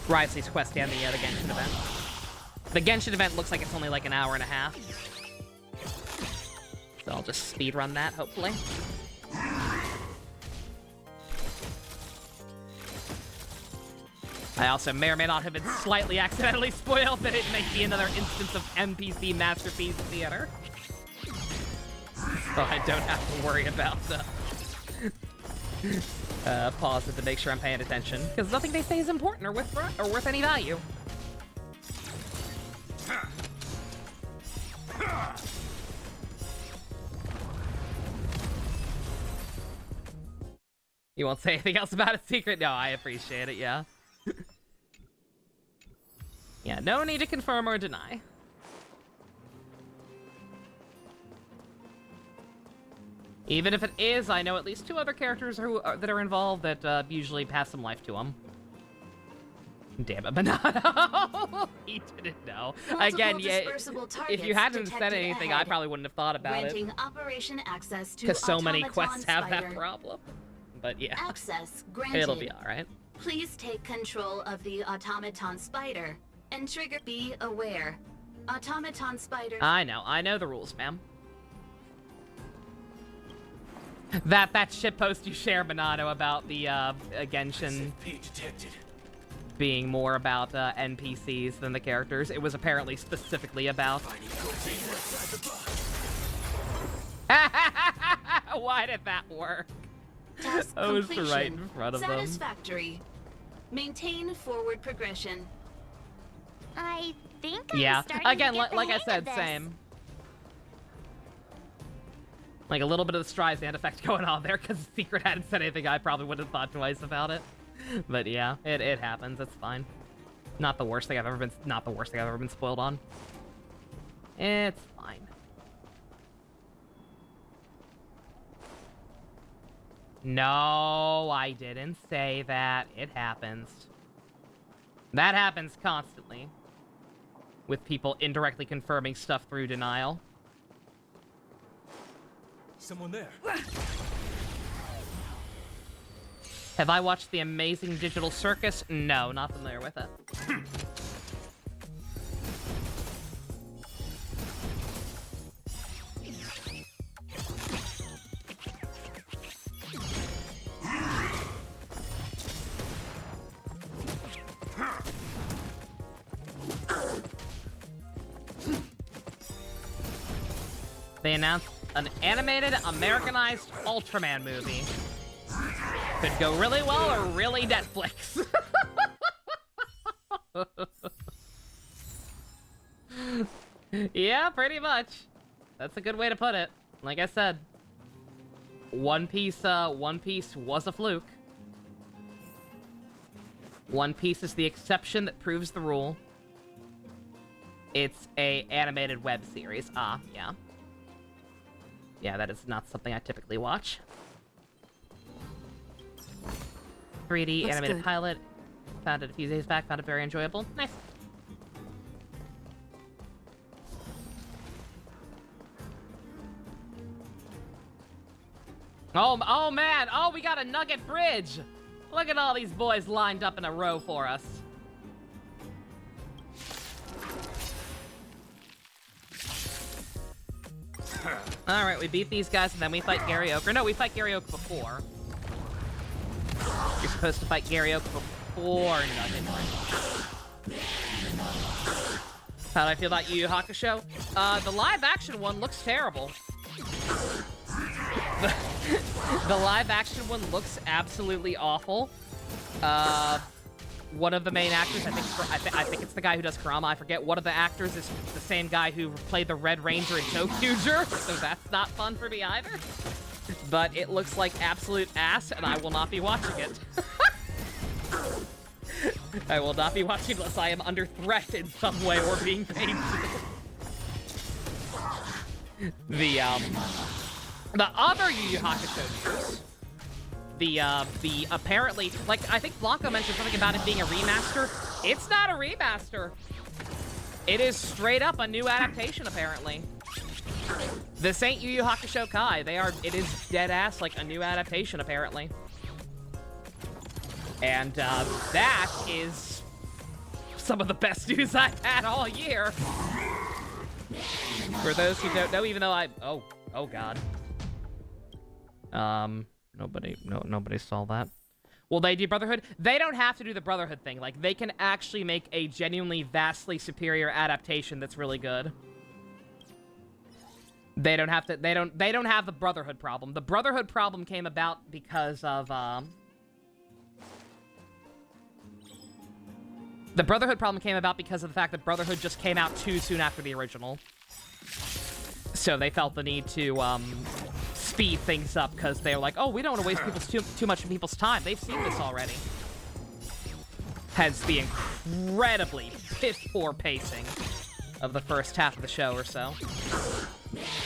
Risley's quest and the Genshin event. The Genshin event looks like it's only like an hour and a half. So I'll just speedrun that, hopefully. I also may or may not have been slightly accidentally spoiled that it may be another instance of NPC Masterpiece Theater. So I don't have to worry about pause it to make sure I'm paying attention, because nothing they say is important or worth any value. You won't say anything else about it, Secret? No, I appreciate it, yeah. no need to confirm or deny. Even if it is, I know at least 2 other characters that are involved that usually pass some life to them. Damn it, Banana! He didn't know. Again, yeah, if you hadn't said anything, I probably wouldn't have thought about Granting it. operation access to Because so many Automaton quests have that Spider. problem. But yeah, Access granted. it'll be alright. Please take control of the Automaton Spider and trigger. Be aware. Automaton Spider. I know the rules, ma'am. That shitpost you share, Banano, about the Genshin being more about NPCs than the characters. It was apparently specifically about. Why did that work? Task I was completion. right in front of them. Satisfactory. Maintain forward progression. I think Yeah. I'm starting Again, to get the like I hang said, of this. same. Like a little bit of the Streisand effect going on there, because Secret hadn't said anything. I probably would have thought twice about it. But yeah, it happens. It's fine. Not the worst thing I've ever been. Not the worst thing I've ever been spoiled on. It's fine. No, I didn't say that. It happens. That happens constantly. With people indirectly confirming stuff through denial. Someone there. Have I watched The Amazing Digital Circus? No, not familiar with it. They announced an animated, Americanized Ultraman movie. Could go really well or really Netflix. Yeah, pretty much. That's a good way to put it. Like I said, One Piece was a fluke. One Piece is the exception that proves the rule. It's a animated web series. Ah, yeah. Yeah, that is not something I typically watch. 3D Looks animated good. pilot. Found it a few days back. Found it very enjoyable. Nice. Oh man! Oh, we got a nugget bridge! Look at all these boys lined up in a row for us. Alright, we beat these guys and then we fight Gary Oak. Or no, we fight Gary Oak before. You're supposed to fight Gary Oak before Nugget Bridge. How do I feel about Yu Yu Hakusho? The live-action one looks terrible. The live-action one looks absolutely awful. One of the main actors, I think it's the guy who does Kurama, I forget. One of the actors is the same guy who played the Red Ranger in Tokuger, so that's not fun for me either. But it looks like absolute ass, and I will not be watching it. I will not be watching unless I am under threat in some way or being paid to. The other Yu Yu Hakusho news, the apparently, like, I think Blanco mentioned something about it being a remaster. It's not a remaster. It is straight up a new adaptation, apparently. This ain't Yu Yu Hakusho Kai. It is dead ass like a new adaptation, apparently. And, that is some of the best news I've had all year. For those who don't know, even though oh god. Nobody saw that. Will they do Brotherhood? They don't have to do the Brotherhood thing. Like, they can actually make a genuinely vastly superior adaptation that's really good. They don't have to, they don't have the Brotherhood problem. The Brotherhood problem came about because of, the Brotherhood problem came about because of the fact that Brotherhood just came out too soon after the original. So they felt the need to, speed things up because they were like, oh, we don't want to waste too much of people's time. They've seen this already. Hence the incredibly piss-poor pacing of the first half of the show or so.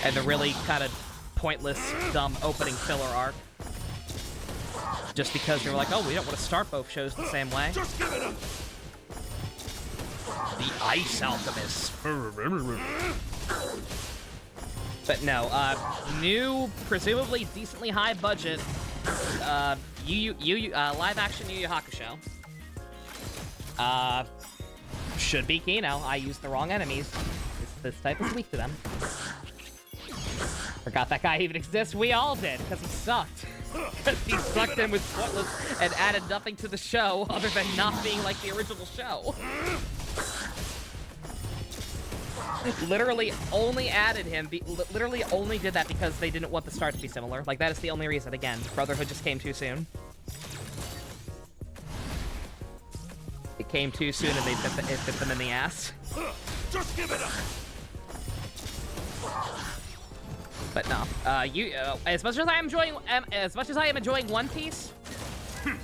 And the really kind of pointless, dumb opening filler arc. Just because they were like, oh, we don't want to start both shows the same way. Just give it up. The Ice Alchemist. But no, new, presumably decently high budget, live action Yu Yu Hakusho. Should be Kino. I used the wrong enemies. This type is weak to them. Forgot that guy even exists. We all did, because he sucked. Because he sucked and was pointless and added nothing to the show other than not being like the original show. Literally only added him, literally only did that because they didn't want the start to be similar. Like, that is the only reason. Again, Brotherhood just came too soon. It came too soon and it bit them in the ass. Just give it up. But no, as much as I am enjoying, One Piece,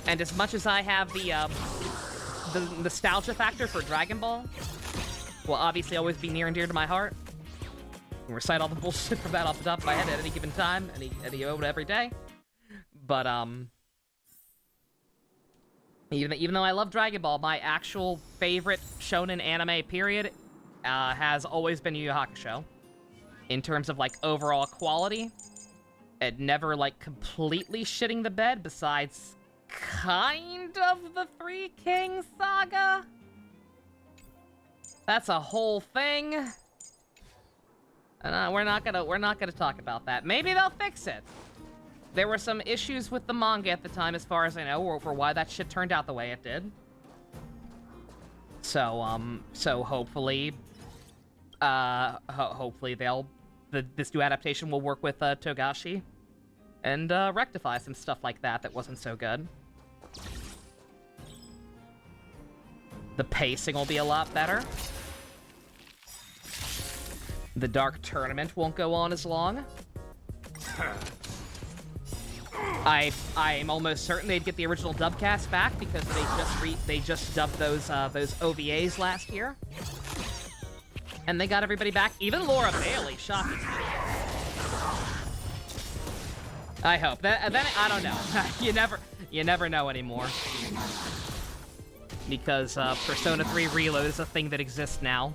and as much as I have the nostalgia factor for Dragon Ball, will obviously always be near and dear to my heart. I can recite all the bullshit from that off the top of my head at any given time, any every day. But even though I love Dragon Ball, my actual favorite shonen anime period has always been Yu Yu Hakusho. In terms of, like, overall quality, and never, like, completely shitting the bed, besides kind of the Three Kings saga. That's a whole thing. And we're not gonna talk about that. Maybe they'll fix it. There were some issues with the manga at the time, as far as I know, for why that shit turned out the way it did. So, so hopefully, hopefully this new adaptation will work with Togashi and rectify some stuff like that wasn't so good. The pacing will be a lot better. The Dark Tournament won't go on as long. I'm almost certain they'd get the original dub cast back because they just dubbed those OVAs last year. And they got everybody back, even Laura Bailey, shocking. I hope. Then I don't know. you never know anymore. Because Persona 3 Reload is a thing that exists now.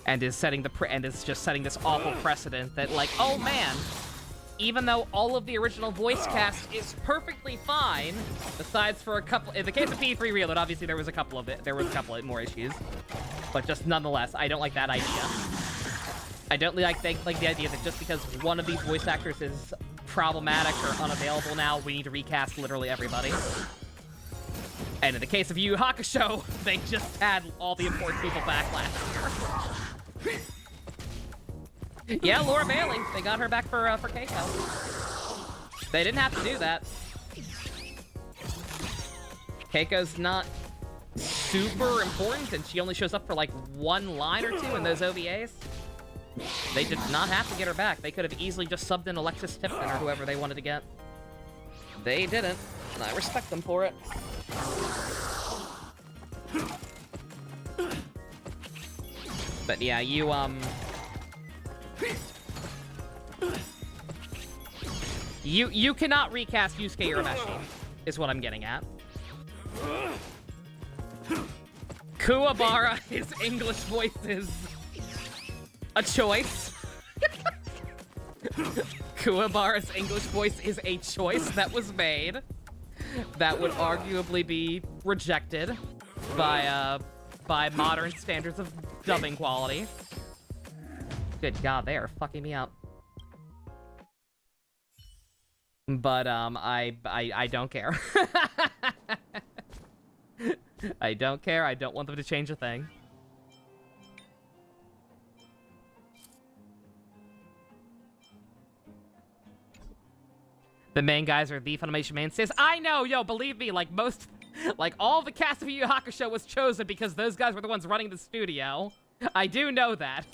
And is just setting this awful precedent that, like, oh man, even though all of the original voice cast is perfectly fine, besides for a couple, in the case of P3 Reload, obviously there was a couple of more issues. But just nonetheless, I don't like that idea. I don't like the idea that just because one of these voice actors is problematic or unavailable now, we need to recast literally everybody. And in the case of Yu Yu Hakusho, they just had all the important people back last year. Yeah, Laura Bailey. They got her back for Keiko. They didn't have to do that. Keiko's not super important, and she only shows up for like one line or two in those OVAs. They did not have to get her back. They could have easily just subbed in Alexis Tipton or whoever they wanted to get. They didn't, and I respect them for it. But yeah, you cannot recast Yusuke Urameshi, is what I'm getting at. Kuwabara, his English voice is a choice. Kuwabara's English voice is a choice that was made that would arguably be rejected by modern standards of dubbing quality. Good God, they are fucking me up. But I don't care. I don't care. I don't want them to change a thing. The main guys are the Funimation mainstays. I know, yo, believe me, like all the cast of Yu Yu Hakusho was chosen because those guys were the ones running the studio. I do know that.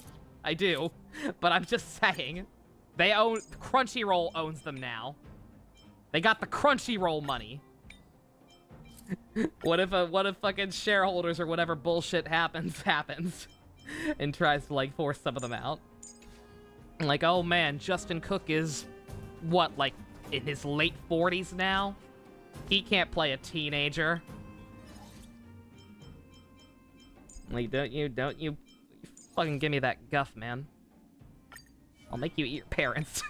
I do. But I'm just saying. Crunchyroll owns them now. They got the Crunchyroll money. What if fucking shareholders or whatever bullshit happens, and tries to, like, force some of them out? Like, oh man, Justin Cook is, what, like, in his late 40s now? He can't play a teenager. Like, don't you fucking give me that guff, man. I'll make you eat your parents.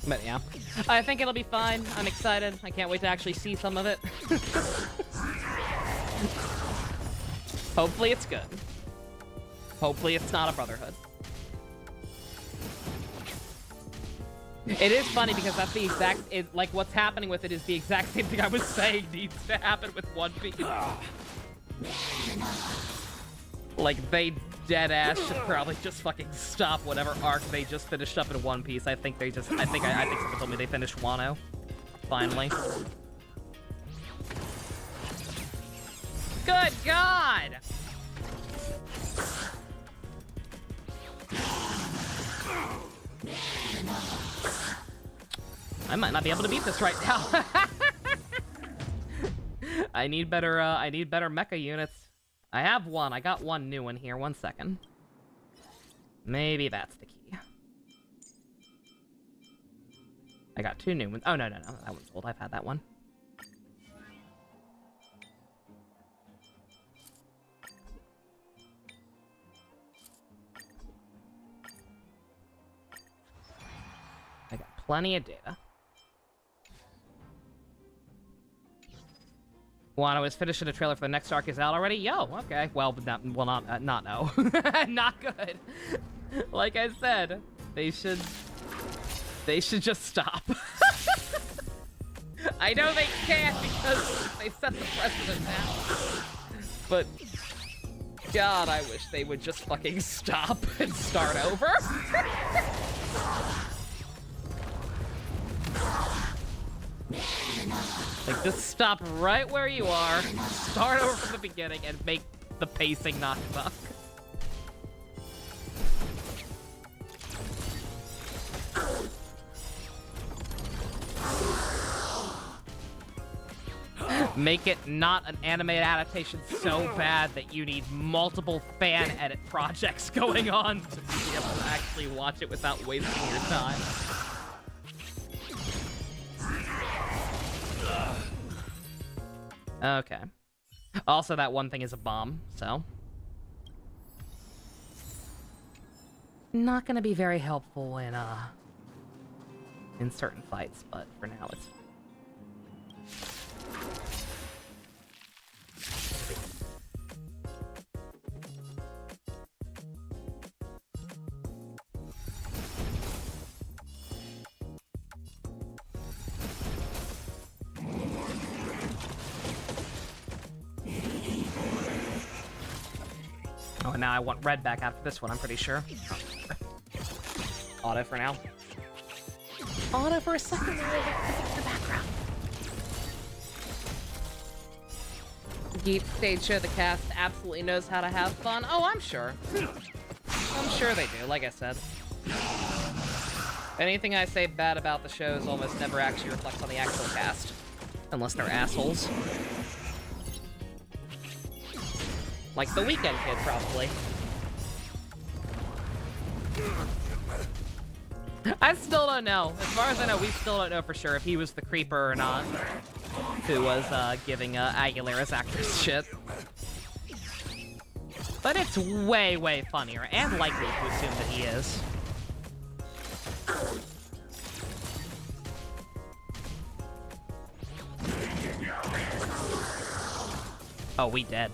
But yeah, I think it'll be fine. I'm excited. I can't wait to actually see some of it. Hopefully it's good. Hopefully it's not a Brotherhood. It is funny because that's the exact, like what's happening with it is the exact same thing I was saying needs to happen with One Piece. Like they dead ass should probably just fucking stop whatever arc they just finished up in One Piece. I think someone told me they finished Wano. Finally. Good God! I might not be able to beat this right now. I need better mecha units. I have one. I got one new one here. 1 second. Maybe that's the key. I got two new ones. Oh, no. That one's old. I've had that one. I got plenty of data. Wano is finishing the trailer for the next arc is out already? Yo, okay. Well, not no. Not good. Like I said, they should just stop. I know they can't because they set the precedent now. But God, I wish they would just fucking stop and start over. Like, just stop right where you are, start over from the beginning, and make the pacing not suck. Make it not an animated adaptation so bad that you need multiple fan edit projects going on to be able to actually watch it without wasting your time. Okay. Also, that one thing is a bomb, so... Not gonna be very helpful in certain fights, but for now it's... Oh, and now I want red back after this one, I'm pretty sure. Auto for now. Auto for a second in the background. Geek Stage Show, the cast absolutely knows how to have fun. Oh, I'm sure. I'm sure they do, like I said. Anything I say bad about the shows almost never actually reflects on the actual cast. Unless they're assholes. Like the Weekend Kid, probably. I still don't know. As far as I know, we still don't know for sure if he was the creeper or not. Who was giving Aguilera's actress shit. But it's way, way funnier and likely to assume that he is. Oh, we dead.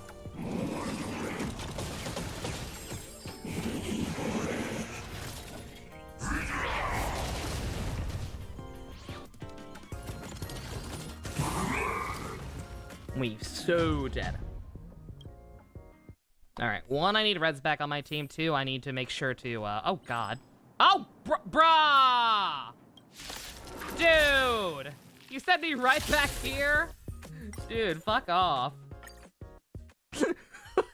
We so dead. Alright, one, I need Reds back on my team. Two, I need to make sure to, oh god. Oh, brah! Dude! You sent me right back here? Dude, fuck off.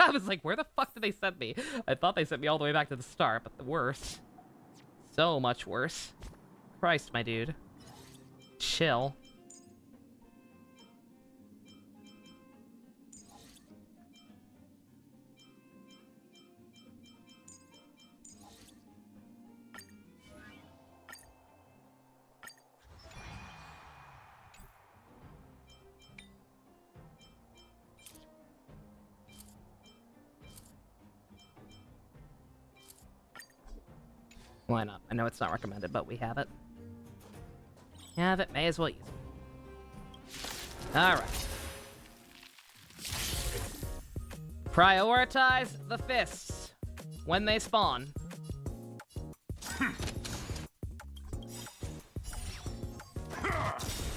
I was like, where the fuck did they send me? I thought they sent me all the way back to the start, but the worse. So much worse. Christ, my dude. Chill. Why not? I know it's not recommended, but we have it. Have it, may as well use it. Alright. Prioritize the fists when they spawn.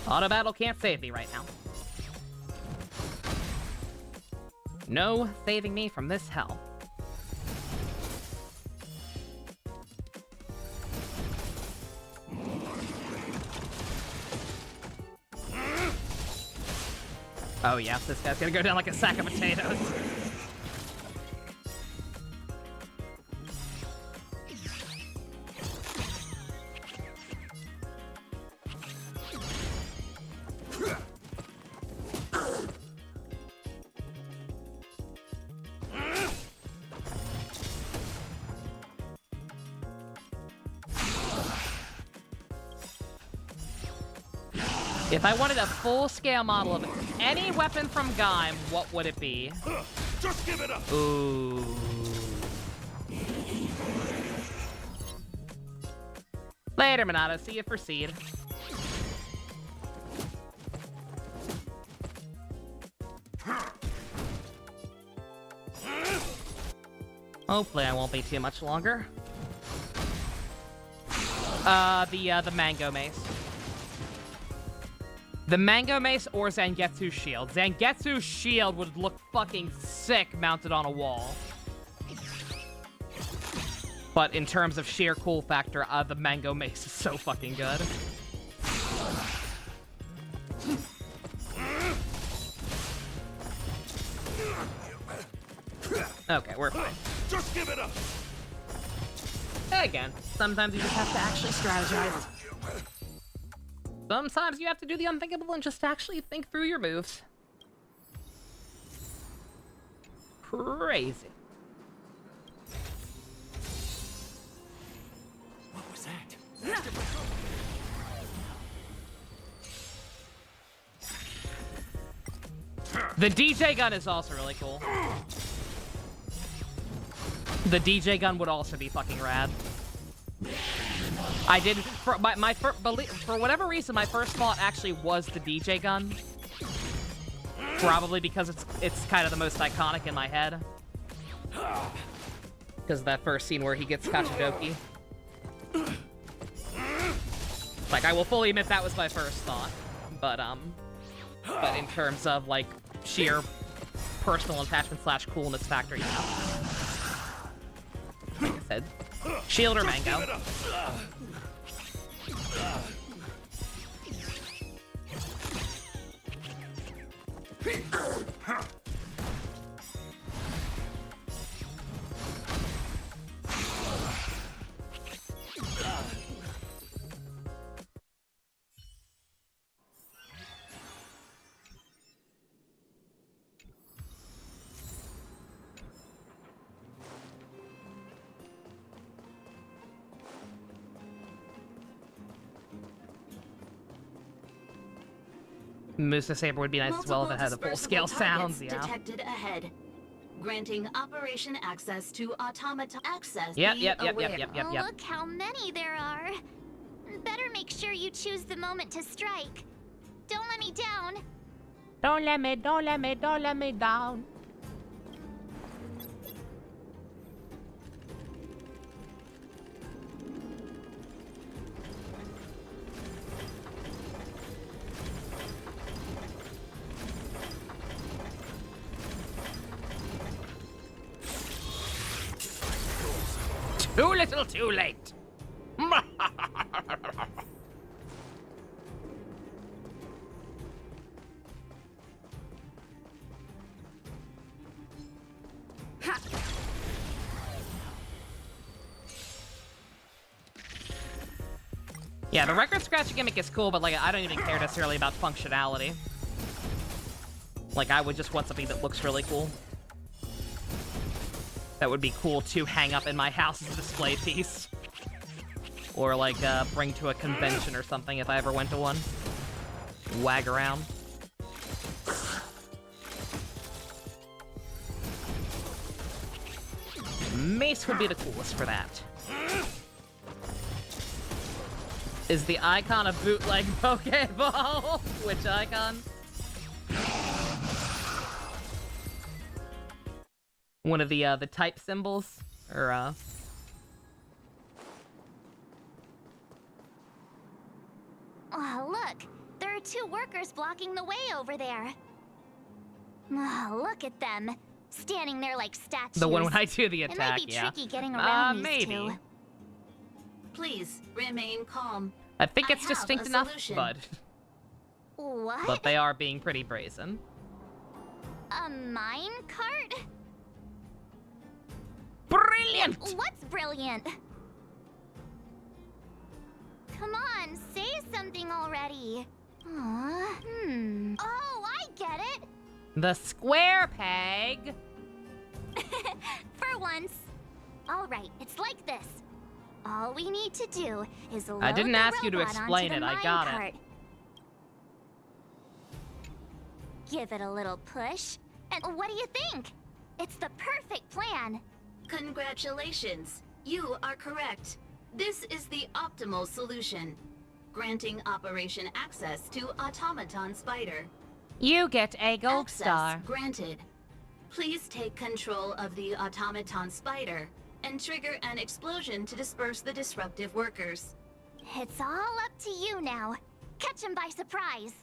Auto battle can't save me right now. No saving me from this hell. Oh yeah, this guy's gonna go down like a sack of potatoes. If I wanted a full-scale model of any weapon from Gaim, what would it be? Just give it up. Ooh. Later, Monado. See you for seed. Hopefully I won't be too much longer. The Mango Mace. The Mango Mace or Zangetsu's Shield. Zangetsu's Shield would look fucking sick mounted on a wall. But in terms of sheer cool factor, the Mango Mace is so fucking good. Okay, we're fine. Just give it up. Again, sometimes you just have to actually strategize. Sometimes you have to do the unthinkable and just actually think through your moves. Crazy. What was that? The DJ gun is also really cool. The DJ gun would also be fucking rad. I did for for whatever reason my first thought actually was the DJ gun. Probably because it's kind of the most iconic in my head. Because of that first scene where he gets Kachidoki. Like, I will fully admit that was my first thought. But in terms of, like, sheer personal attachment / coolness factor, you know. Like I said, Shield or Mango. Musa Saber would be nice as well if it had the full-scale sounds, yeah. Detected ahead. Granting operation access to automata access. Yep. Look how many there are. Better make sure you choose the moment to strike. Don't let me down. Don't let me down. Too little, too late. Yeah, the record scratch gimmick is cool, but like I don't even care necessarily about functionality. Like I would just want something that looks really cool. That would be cool to hang up in my house as a display piece. Or like bring to a convention or something if I ever went to one. Wag around. Mace would be the coolest for that. Is the icon a bootleg Pokeball? Which icon? One of the type symbols? Or, Oh, look! There are 2 workers blocking the way over there. Oh, look at them. Standing there like statues. the one when I do the attack, It might be yeah. tricky getting around these maybe. 2. Please remain calm. I think it's I have distinct a enough, solution. What? but they are being pretty brazen. A mine cart? Brilliant! What's brilliant? Come on, say something already. Oh, I get it. The square peg. For once. All right, it's like this. All we need to do is load I didn't the ask you to robot explain onto the it, I got it. minecart. Give it a little push, and what do you think? It's the perfect plan. Congratulations. You are correct. This is the optimal solution, granting Operation Access to Automaton Spider. You get a gold Access star. granted. Please take control of the Automaton Spider and trigger an explosion to disperse the disruptive workers. It's all up to you now. Catch him by surprise.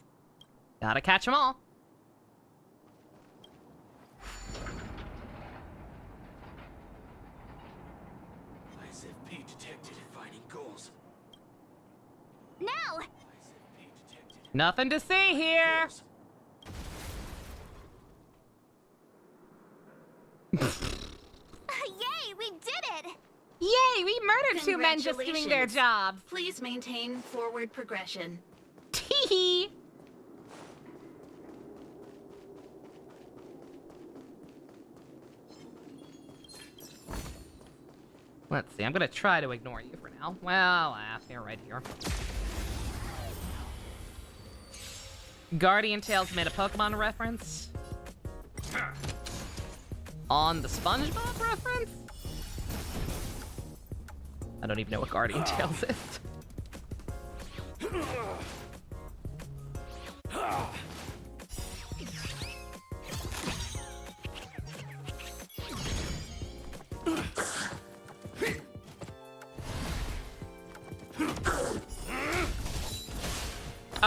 Gotta catch them all. ISFP detected finding goals. Now! Nothing to see here. Yay, we did it! Yay, we murdered 2 men just doing their Congratulations. jobs. Please maintain forward progression. Tee. Let's see, I'm gonna try to ignore you for now. Well, you're right here. Guardian Tales made a Pokemon reference. On the SpongeBob reference? I don't even know what Guardian Tales is.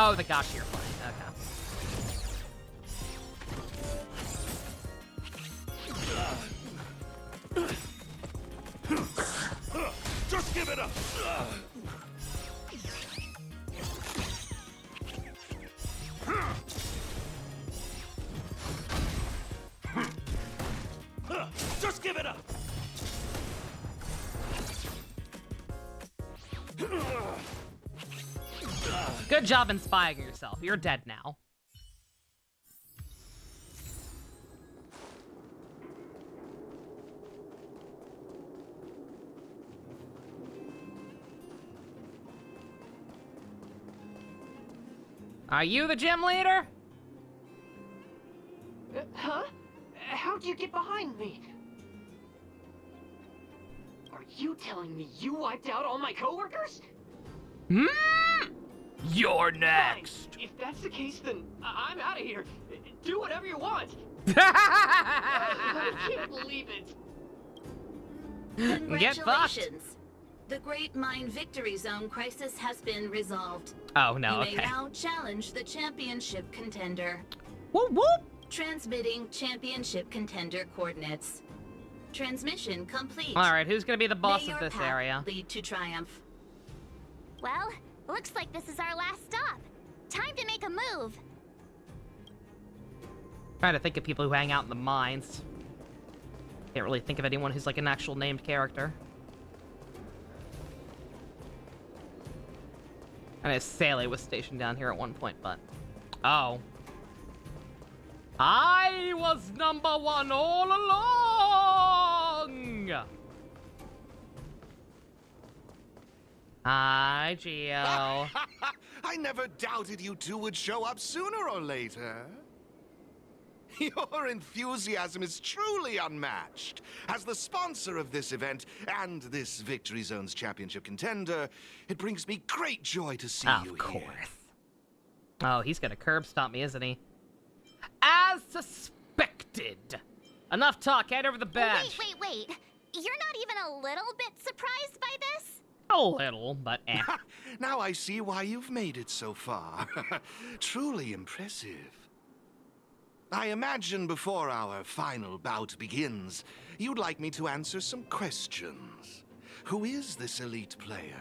Oh, the gosh, you're fine. Okay. Just give it up! Just give it up! Good job inspiring yourself. You're dead now. Are you the gym leader? Huh? How'd you get behind me? Are you telling me you wiped out all my coworkers? You're next. Fine. If that's the case, then I'm out of here. Do whatever you want. I can't believe it. Congratulations. The Great Mine Victory Zone crisis has been resolved. Oh, no, You may okay. now challenge the championship contender. Whoop, whoop. Transmitting championship contender coordinates. Transmission complete. All right, who's gonna be the boss May of your this path area? lead to triumph. Well, looks like this is our last stop. Time to make a move. Trying to think of people who hang out in the mines. Can't really think of anyone who's like an actual named character. I know Sally was stationed down here at one point, but... Oh. I was number one all along! Hi, Geo. I never doubted you two would show up sooner or later. Your enthusiasm is truly unmatched. As the sponsor of this event and this Victory Zone's championship contender, it brings me great joy to see you here. Oh, he's gonna curb stomp me, isn't he? As suspected. Enough talk, hand over the badge. Wait. You're not even a little bit surprised by this? A little, but eh. Now I see why you've made it so far. Truly impressive. I imagine before our final bout begins, you'd like me to answer some questions. Who is this elite player?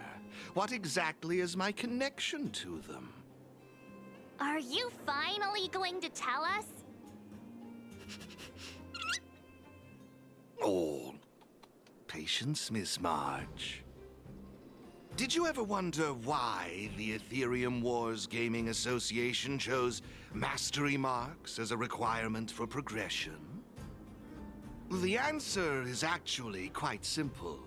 What exactly is my connection to them? Are you finally going to tell us? Oh, patience, Miss March. Did you ever wonder why the Ethereum Wars Gaming Association chose mastery marks as a requirement for progression? The answer is actually quite simple.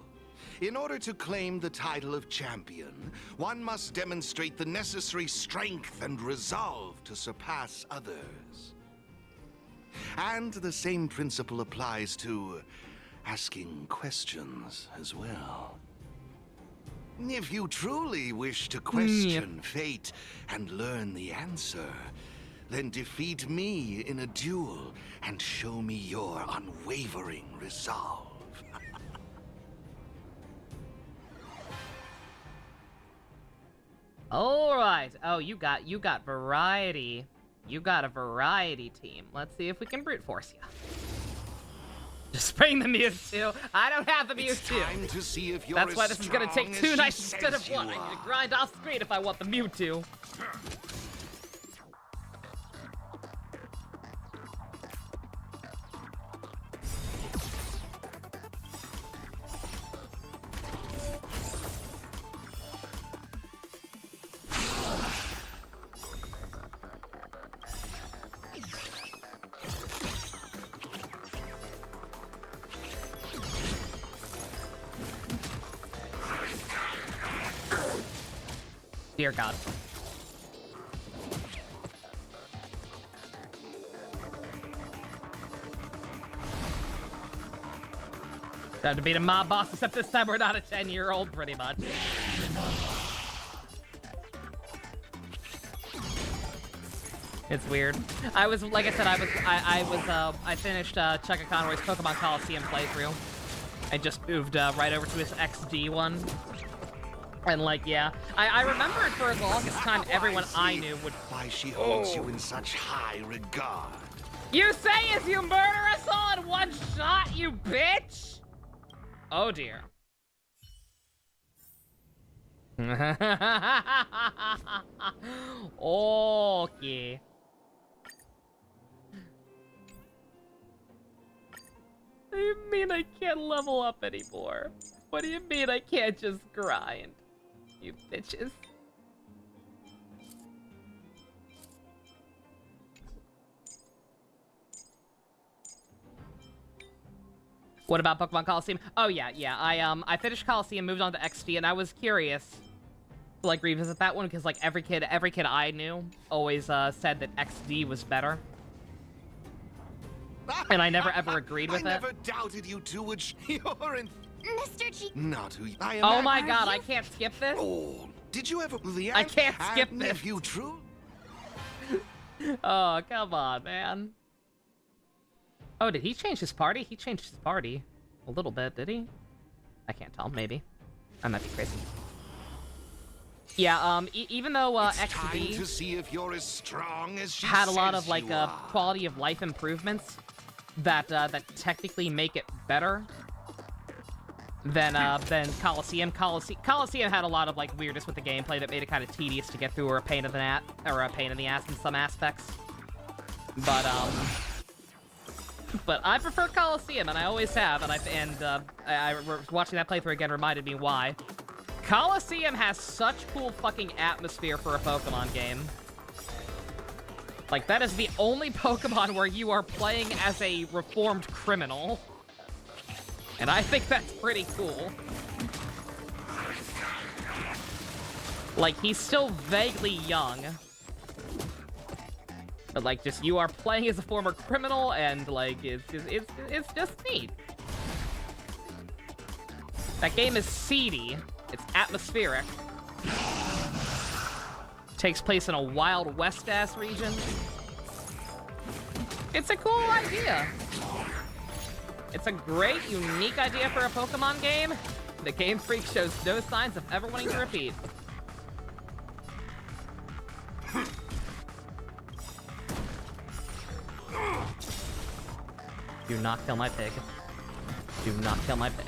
In order to claim the title of champion, one must demonstrate the necessary strength and resolve to surpass others. And the same principle applies to asking questions as well. If you truly wish to question fate and learn the answer, then defeat me in a duel and show me your unwavering resolve. All right. Oh, you got variety. You got a variety team. Let's see if we can brute force you. Just bring the Mewtwo. I don't have the Mewtwo. Time to see if you're That's why this is gonna take 2 nights instead of 1. I I need to grind off screen if I want the Mewtwo. Dear God. Time to beat a mob boss, except this time we're not a 10-year-old, pretty much. It's weird. I was, like I said, I finished Chugga Conroy's Pokemon Coliseum playthrough. I just moved right over to his XD one. And like, yeah, I remembered for the longest time everyone I knew would... Why she holds you in such high regard. You say as you murder us all in one shot, you bitch! Oh dear. Okay. What do you mean I can't level up anymore? What do you mean I can't just grind? You bitches. What about Pokemon Coliseum? Oh yeah. I finished Coliseum, moved on to XD, and I was curious to like revisit that one because like every kid I knew always said that XD was better. And I never ever agreed with it. I never doubted you two would you're in Mr. G. Not who I am. Oh my God, I can't skip this. Oh, did you ever I can't skip this. If you true? Oh, come on, man. Oh, did he change his party? He changed his party a little bit, did he? I can't tell, maybe. I might be crazy. Yeah, even though XD to see if you're as strong as she had a lot says of like you are. quality of life improvements that that technically make it better than Coliseum. Coliseum had a lot of like weirdness with the gameplay that made it kind of tedious to get through or a pain in the ass in some aspects. But I prefer Coliseum, and I always have, and watching that playthrough again reminded me why. Coliseum has such cool fucking atmosphere for a Pokemon game. Like, that is the only Pokemon where you are playing as a reformed criminal. And I think that's pretty cool. Like, he's still vaguely young. But, like, just you are playing as a former criminal, and, like, it's just neat. That game is seedy. It's atmospheric. Takes place in a Wild West-ass region. It's a cool idea. It's a great, unique idea for a Pokemon game. The Game Freak shows no signs of ever wanting to repeat. Do not kill my pig. Do not kill my pig.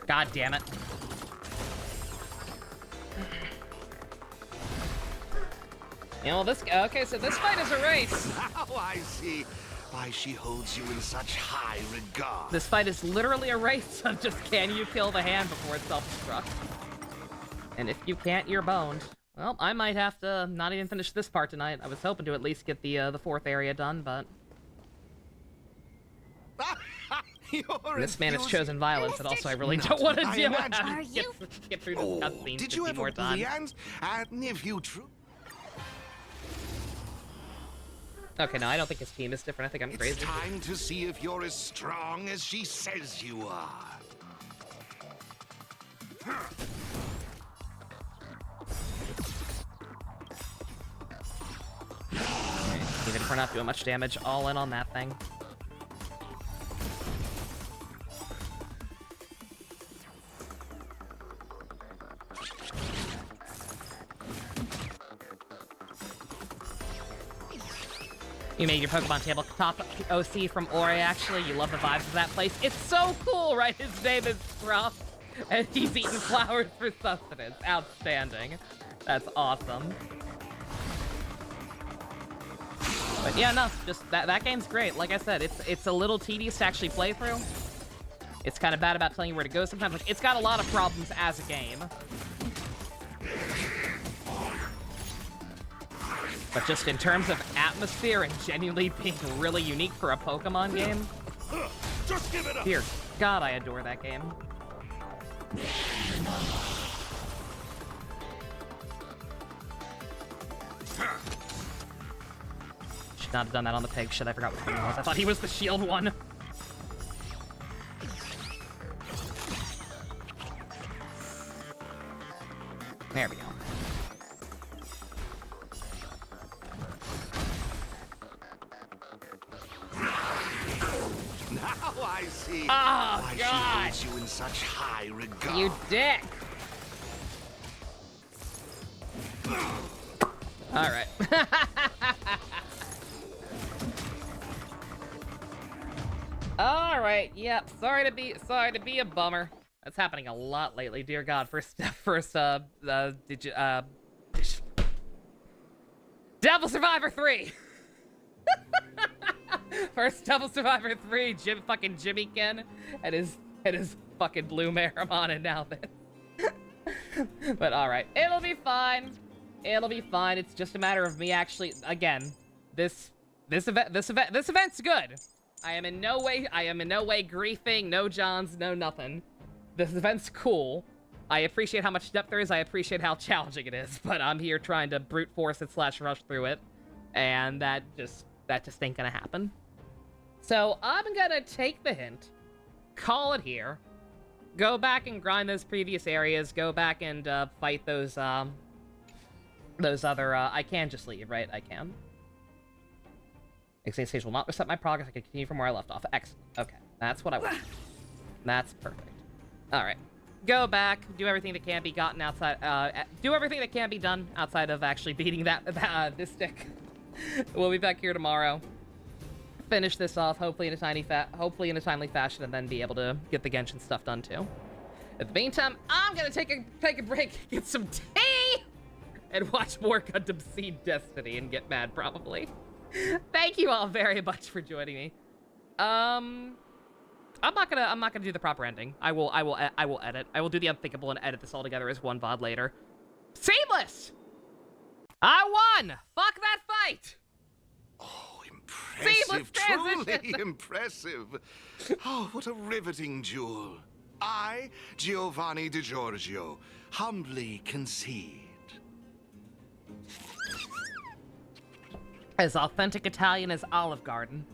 God damn it. You know, okay, so this fight is a race. Now I see why she holds you in such high regard. This fight is literally a race of just can you kill the hand before it self-destructs. And if you can't, you're boned. Well, I might have to not even finish this part tonight. I was hoping to at least get the fourth area done, but... This man has chosen violence, and also I really don't want to deal with that. Get through the cutscenes did you 50 ever more times. planned? And if you true... Okay, no, I don't think his team is different. I think I'm crazy. It's time to see if you're as strong as she says you are. Even if we're not doing much damage, all in on that thing. You made your Pokemon tabletop OC from Ori, actually. You love the vibes of that place. It's so cool, right? His name is Ruff, and he's eating flowers for sustenance. Outstanding. That's awesome. But yeah, no, just that game's great. Like I said, it's a little tedious to actually play through. It's kind of bad about telling you where to go sometimes. Like, it's got a lot of problems as a game. But just in terms of atmosphere and genuinely being really unique for a Pokemon game, just give it up. Dear God, I adore that game. Should not have done that on the pig. Shit, I forgot which one he was. I thought he was the shield one. There we go. Now I see why she holds you in such high regard. You dick! Alright. Alright, yep. Sorry to be a bummer. That's happening a lot lately, dear God. Devil Survivor 3! First Devil Survivor 3, fucking Jimmy Ken and his fucking blue Marimon, and now this. But alright, it'll be fine. It'll be fine. It's just a matter of me actually, again, this event's good. I am in no way griefing, no Johns, no nothing. This event's cool. I appreciate how much depth there is, I appreciate how challenging it is, but I'm here trying to brute force it / rush through it. And that just ain't gonna happen. So I'm gonna take the hint, call it here, go back and grind those previous areas, go back and fight those other, I can just leave, right? I can. Exit stage will not reset my progress. I can continue from where I left off. Excellent. Okay, that's what I want. That's perfect. All right, go back, do everything that can be gotten outside. Do everything that can be done outside of actually beating this stick. We'll be back here tomorrow. Finish this off, hopefully in a timely fashion, and then be able to get the Genshin stuff done too. In the meantime, I'm gonna take a break, get some tea, and watch more Gundam Seed Destiny and get mad probably. Thank you all very much for joining me. I'm not gonna do the proper ending. I will edit. I will do the unthinkable and edit this all together as one VOD later. Seamless! I won! Fuck that fight! Impressive, truly impressive. Oh, what a riveting duel. I, Giovanni Di Giorgio, humbly concede. As authentic Italian as Olive Garden.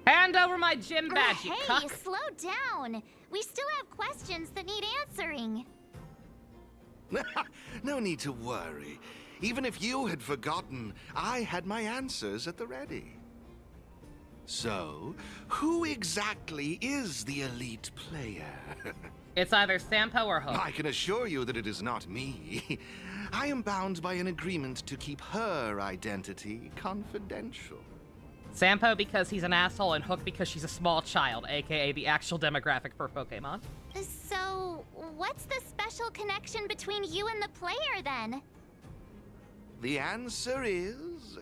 Hand over my gym badge, you Hey, cuck. slow down. We still have questions that need answering. No need to worry. Even if you had forgotten, I had my answers at the ready. So, who exactly is the elite player? It's either Sampo or Hook. I can assure you that it is not me. I am bound by an agreement to keep her identity confidential. Sampo because he's an asshole, and Hook because she's a small child, aka the actual demographic for Pokemon. So, what's the special connection between you and the player then? The answer is...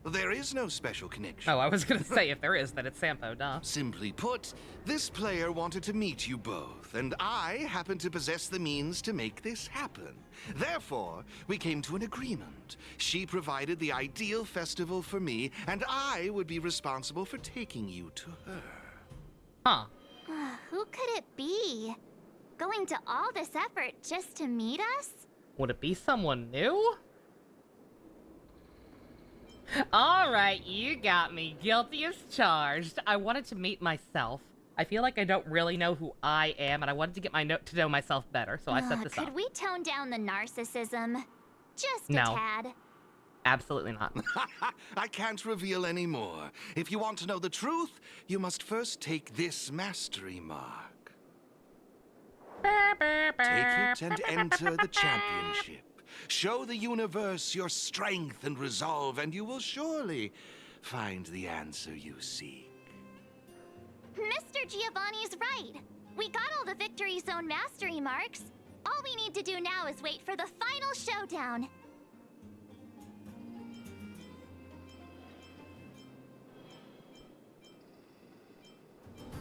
there is no special connection. Oh, I was gonna say, if there is, then it's Sampo, duh. Simply put, this player wanted to meet you both, and I happen to possess the means to make this happen. Therefore, we came to an agreement. She provided the ideal festival for me, and I would be responsible for taking you to her. Huh. Who could it be? Going to all this effort just to meet us? Would it be someone new? Alright, you got me. Guilty as charged. I wanted to meet myself. I feel like I don't really know who I am, and I wanted to get to know myself better, so I set this up. Could we tone down the narcissism? Just a No. tad. Absolutely not. I can't reveal any more. If you want to know the truth, you must first take this mastery mark. Take it and enter the championship. Show the universe your strength and resolve, and you will surely find the answer you seek. Mr. Giovanni's right. We got all the Victory Zone mastery marks. All we need to do now is wait for the final showdown.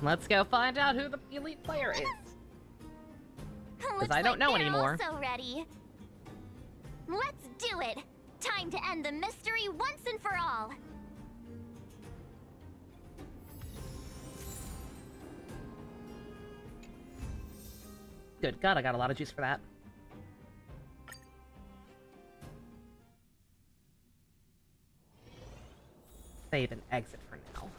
Let's go find out who the elite player is. Because I don't know anymore. Also ready. Let's do it. Time to end the mystery once and for all. Good God, I got a lot of juice for that. Save and exit for now.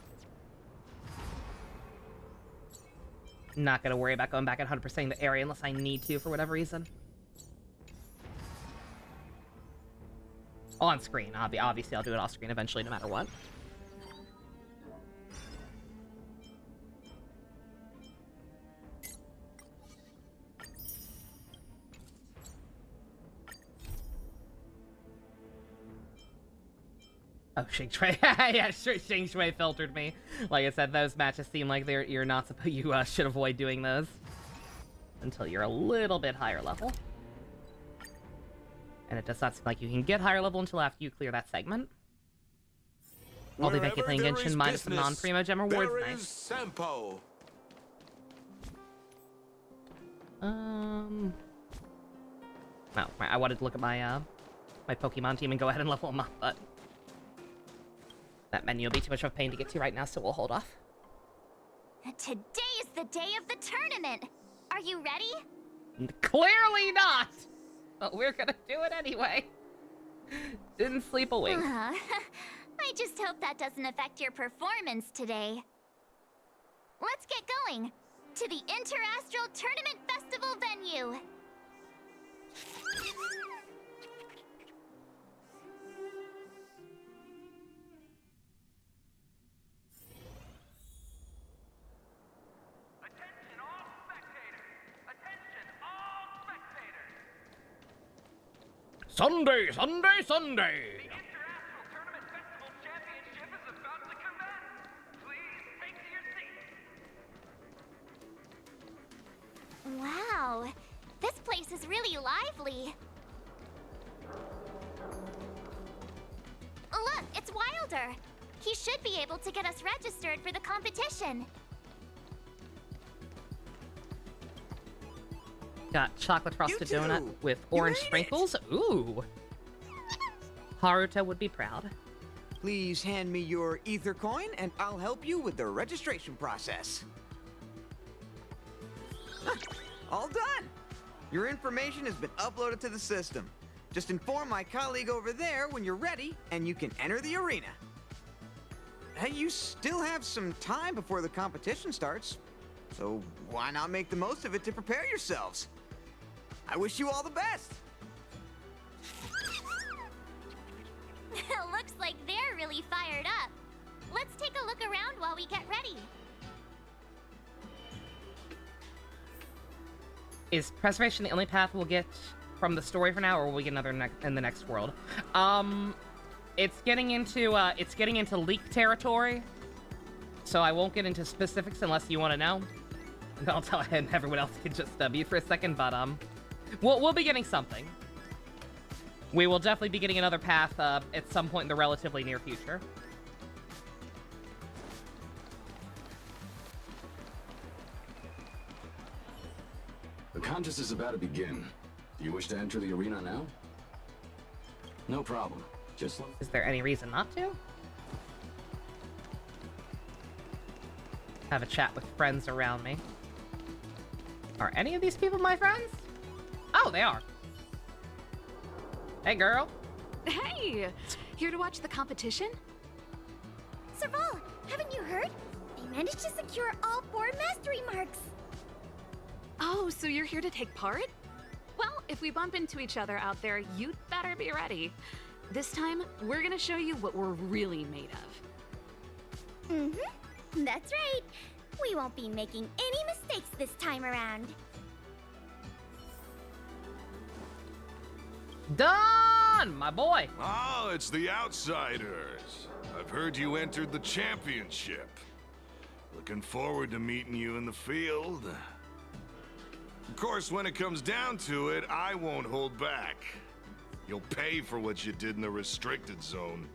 Not gonna worry about going back and 100%ing the area unless I need to for whatever reason. On screen. Obviously, I'll do it off screen eventually, no matter what. Oh, Xing Shui. Yeah, sure, Xing Shui filtered me. Like I said, those matches seem like you're not supposed. You should avoid doing those until you're a little bit higher level. And it does not seem like you can get higher level until after you clear that segment. I'll be back at playing Genshin minus the non-primo gem rewards. There Nice. is Sampo. Oh, I wanted to look at my my Pokemon team and go ahead and level them up, but that menu will be too much of a pain to get to right now, so we'll hold off. Today is the day of the tournament. Are you ready? Clearly not! But we're gonna do it anyway. Didn't sleep a wink. I just hope that doesn't affect your performance today. Let's get going to the Interastral Tournament Festival venue. Sunday, Sunday, Sunday! Wow, this place is really lively. Look, it's Wilder. He should be able to get us registered for the competition. Got chocolate frosted donut with orange sprinkles. Ooh. Haruto would be proud. Please hand me your ether coin and I'll help you with the registration process. All done! Your information has been uploaded to the system. Just inform my colleague over there when you're ready and you can enter the arena. Hey, you still have some time before the competition starts, so why not make the most of it to prepare yourselves? I wish you all the best! Looks like they're really fired up. Let's take a look around while we get ready. Is preservation the only path we'll get from the story for now, or will we get another in the next world? It's getting into leak territory, so I won't get into specifics unless you want to know. And I'll tell and everyone else can just mute for a second, but we'll be getting something. We will definitely be getting another path at some point in the relatively near future. The contest is about to begin. Do you wish to enter the arena now? No problem. Just Is there any reason not to? Have a chat with friends around me. Are any of these people my friends? Oh, they are. Hey, girl. Hey! Here to watch the competition? Serval, haven't you heard? They managed to secure all 4 mastery marks. Oh, so you're here to take part? Well, if we bump into each other out there, you'd better be ready. This time, we're gonna show you what we're really made of. Mm-hmm. That's right. We won't be making any mistakes this time around. Done, my boy. Oh, it's the Outsiders. I've heard you entered the championship. Looking forward to meeting you in the field. Of course, when it comes down to it, I won't hold back. You'll pay for what you did in the restricted zone.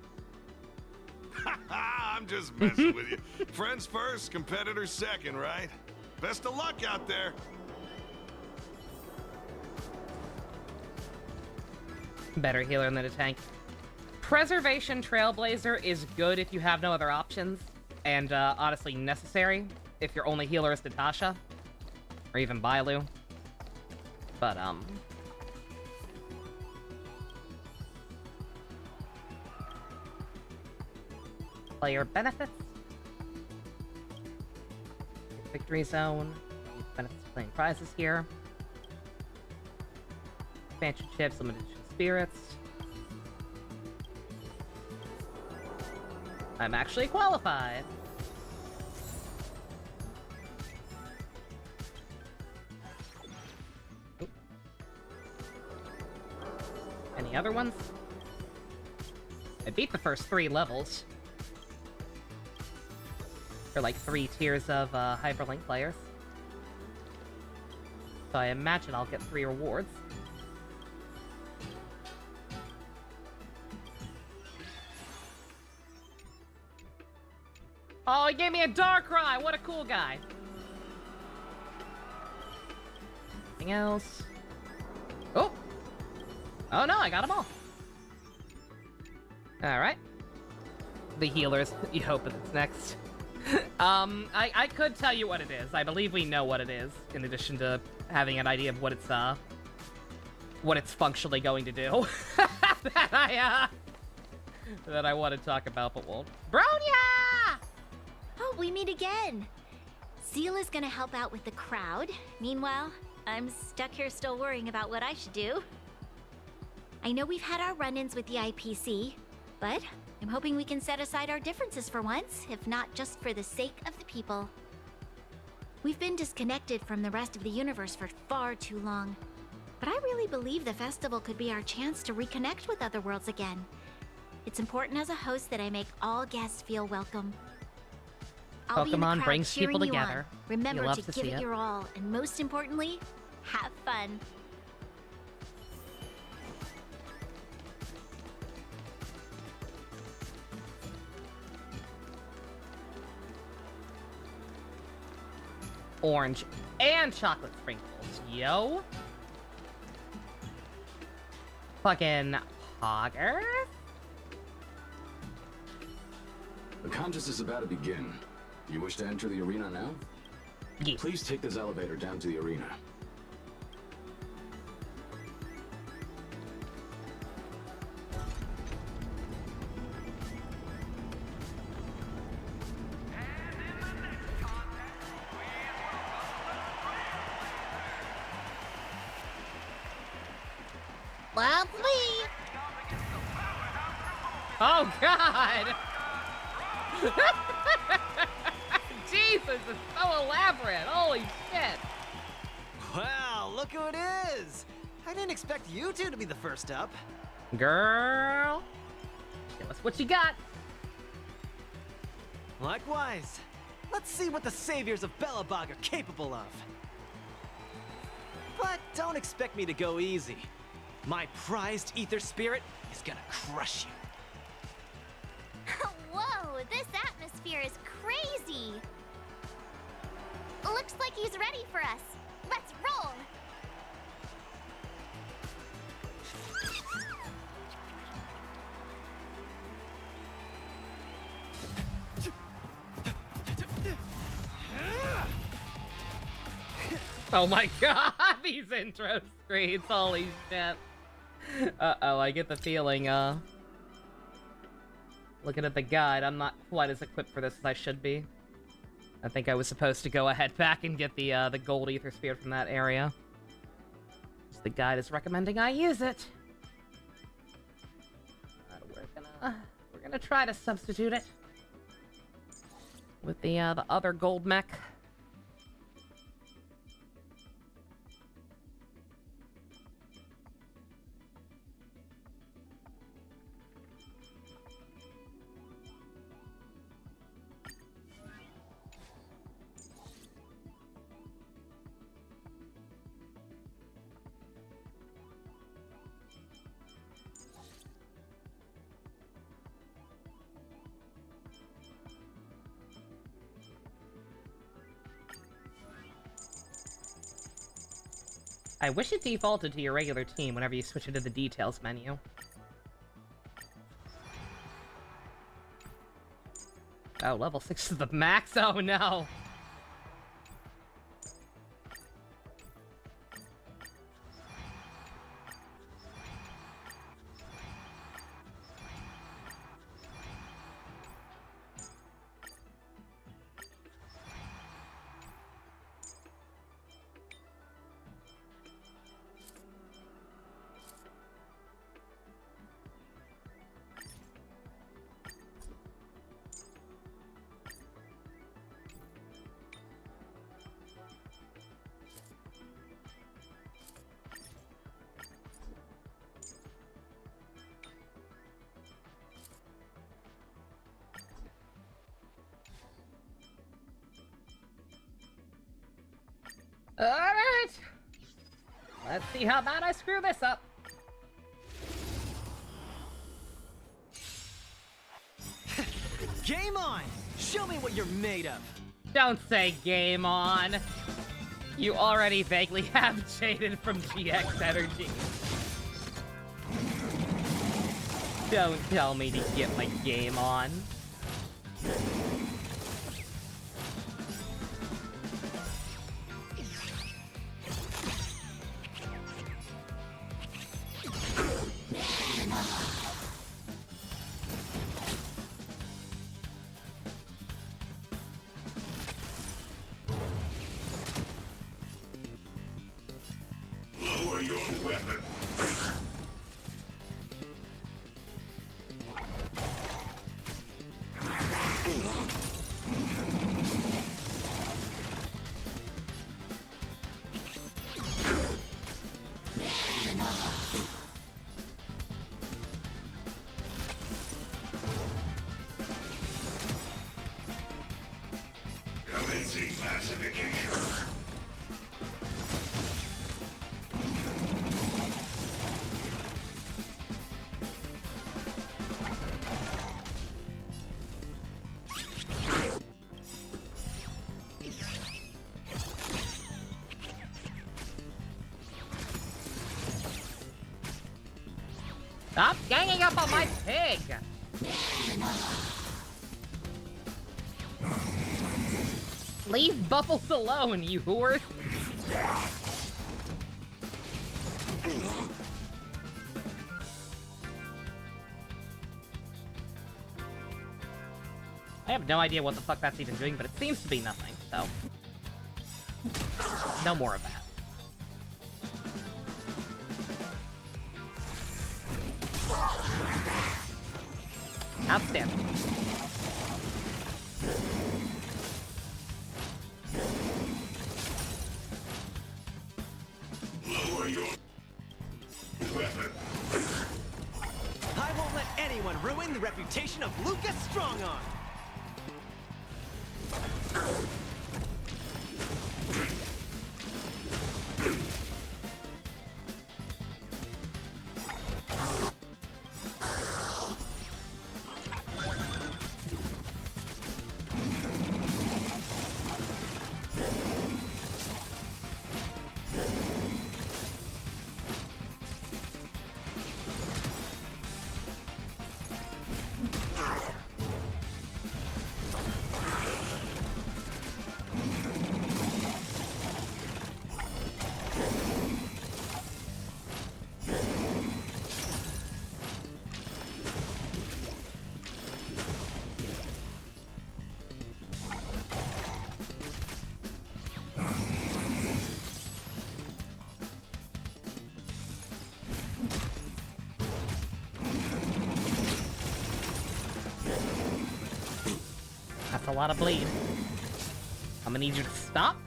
I'm just messing with you. Friends first, competitors second, right? Best of luck out there. Better healer than a tank. Preservation Trailblazer is good if you have no other options, and honestly necessary if your only healer is Natasha, or even Bailu. But, player benefits. Victory zone. Benefits of playing prizes here. Expansion chips, limited edition spirits. I'm actually qualified. Oop. Any other ones? I beat the first 3 levels. For like 3 tiers of Hyperlink players. So I imagine I'll get 3 rewards. Oh, he gave me a Darkrai! What a cool guy! Anything else? Oh! Oh no, I got them all! Alright. The healers. You hope it's next. I could tell you what it is. I believe we know what it is, in addition to having an idea of what it's functionally going to do. that I want to talk about, but won't. Bronya! Oh, we meet again. Seal is gonna help out with the crowd. Meanwhile, I'm stuck here still worrying about what I should do. I know we've had our run-ins with the IPC, but I'm hoping we can set aside our differences for once, if not just for the sake of the people. We've been disconnected from the rest of the universe for far too long. But I really believe the festival could be our chance to reconnect with other worlds again. It's important as a host that I make all guests feel welcome. I'll be in the Pokemon crowd brings people cheering you on. together. Remember You love to to give see it it. your all, and most importantly, have fun. orange, and chocolate sprinkles. Yo. Fucking poggers. The contest is about to begin. You wish to enter the arena now? Yeah. Please take this elevator down to the arena. Lovely. Oh God! Jesus, it's so elaborate. Holy shit! Wow, look who it is! I didn't expect you two to be the first up. Girl, show us what you got. Likewise. Let's see what the saviors of Belobog are capable of. But don't expect me to go easy. My prized ether spirit is gonna crush you. Whoa, this atmosphere is crazy. Looks like he's ready for us. Let's roll. Oh my God, these intro screens, holy shit. Uh-oh, I get the feeling, looking at the guide, I'm not quite as equipped for this as I should be. I think I was supposed to go ahead back and get the gold ether spear from that area. The guide is recommending I use it. We're gonna try to substitute it with the other gold mech. I wish it defaulted to your regular team whenever you switch into the details menu. Oh, level 6 is the max? Oh no! Alright! Let's see how bad I screw this up. Game on! Show me what you're made of! Don't say game on. You already vaguely have Jaden from GX Energy. Don't tell me to get my game on. Lower your weapon. Commencing classification. Stop ganging up on my pig! Leave Bubbles alone, you whore! I have no idea what the fuck that's even doing, but it seems to be nothing, so... No more of that. Outstanding. I won't let anyone ruin the reputation of Lucas Strongarm! That's a lot of bleed. I'm gonna need you to stop.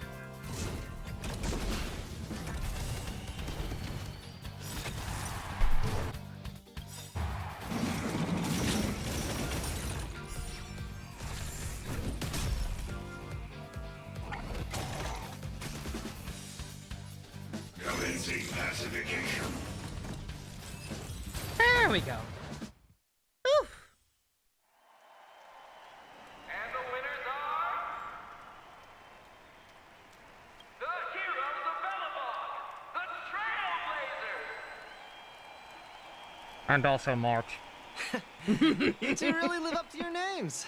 Commencing pacification. There we go. And also March. You two really live up to your names.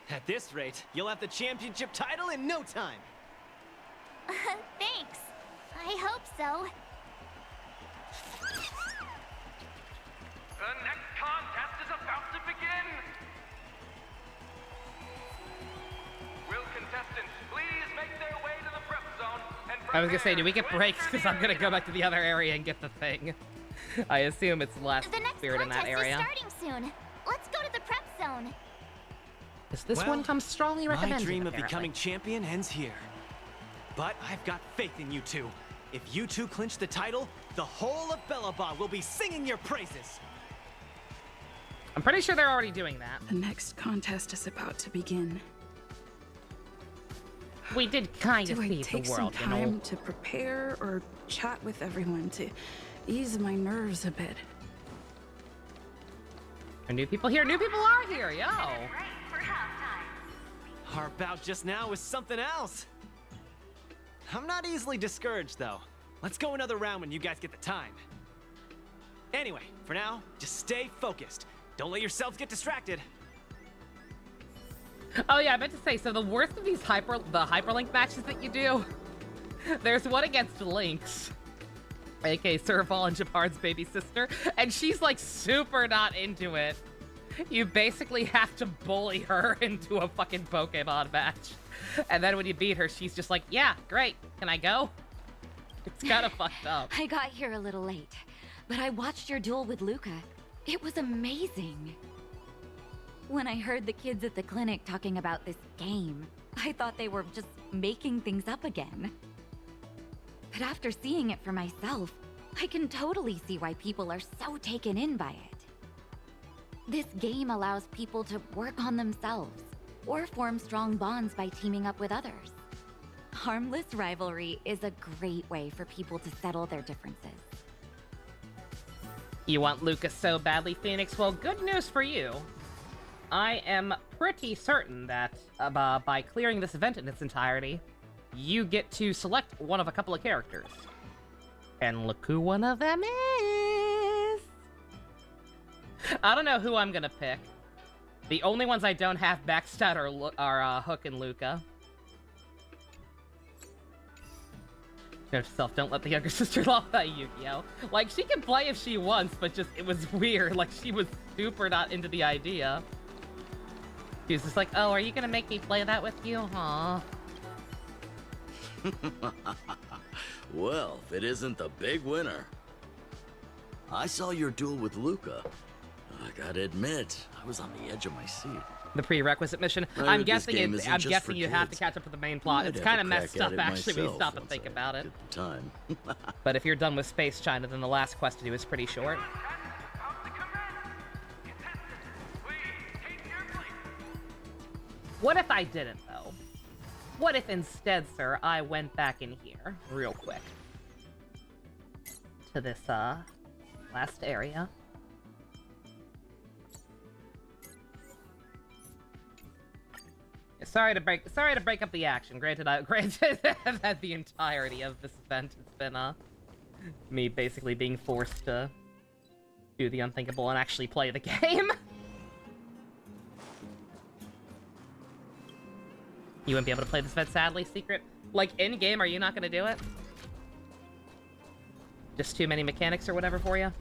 At this rate, you'll have the championship title in no time. Thanks. I hope so. The next contest is about to begin. Will contestants please make their way to the prep zone and I was gonna say, do we get breaks? Because I'm gonna go back to the other area and get the thing. I assume it's less spirit in that area. The next contest is starting soon. Let's go to the prep zone. This one comes strongly recommended. My dream of apparently. becoming champion ends here. But I've got faith in you two. If you two clinch the title, the whole of Bellabog will be singing your praises. I'm pretty sure they're already doing that. The next contest is about to begin. We did kind of Do I feed take the world, some you time know. to prepare or chat with everyone to ease my nerves a bit? Are new people here? New people are here, yo! Our bout just now was something else. I'm not easily discouraged, though. Let's go another round when you guys get the time. Anyway, for now, just stay focused. Don't let yourselves get distracted. Oh yeah, I meant to say, so the worst of these hyperlink matches that you do, there's one against Lynx, aka Serval and Jabard's baby sister, and she's like super not into it. You basically have to bully her into a fucking Pokemon match. And then when you beat her, she's just like, yeah, great, can I go? It's kind of fucked up. I got here a little late, but I watched your duel with Luca. It was amazing. When I heard the kids at the clinic talking about this game, I thought they were just making things up again. But after seeing it for myself, I can totally see why people are so taken in by it. This game allows people to work on themselves, or form strong bonds by teaming up with others. Harmless rivalry is a great way for people to settle their differences. You want Lucas so badly, Phoenix? Well, good news for you. I am pretty certain that by clearing this event in its entirety, you get to select one of a couple of characters. And look who one of them is! I don't know who I'm gonna pick. The only ones I don't have backstat are Hook and Luca. Note to self, don't let the younger sister-in-law play Yu-Gi-Oh! Like, she can play if she wants, but just, it was weird. Like, she was super not into the idea. She was just like, oh, are you gonna make me play that with you? Aw. Well, if it isn't the big winner. I saw your duel with Luca. I gotta admit, I was on the edge of my seat. The prerequisite mission. I'm guessing you have to catch up with the main plot. It's kind of messed up actually when you stop and think about it. Time. But if you're done with Space China, then the last quest to do is pretty short. What if I didn't, though? What if instead, sir, I went back in here real quick to this last area? Sorry to break up the action. Granted that the entirety of this event has been me basically being forced to do the unthinkable and actually play the game. You wouldn't be able to play this event, sadly, Secret. Like, in-game, are you not gonna do it? Just too many mechanics or whatever for you?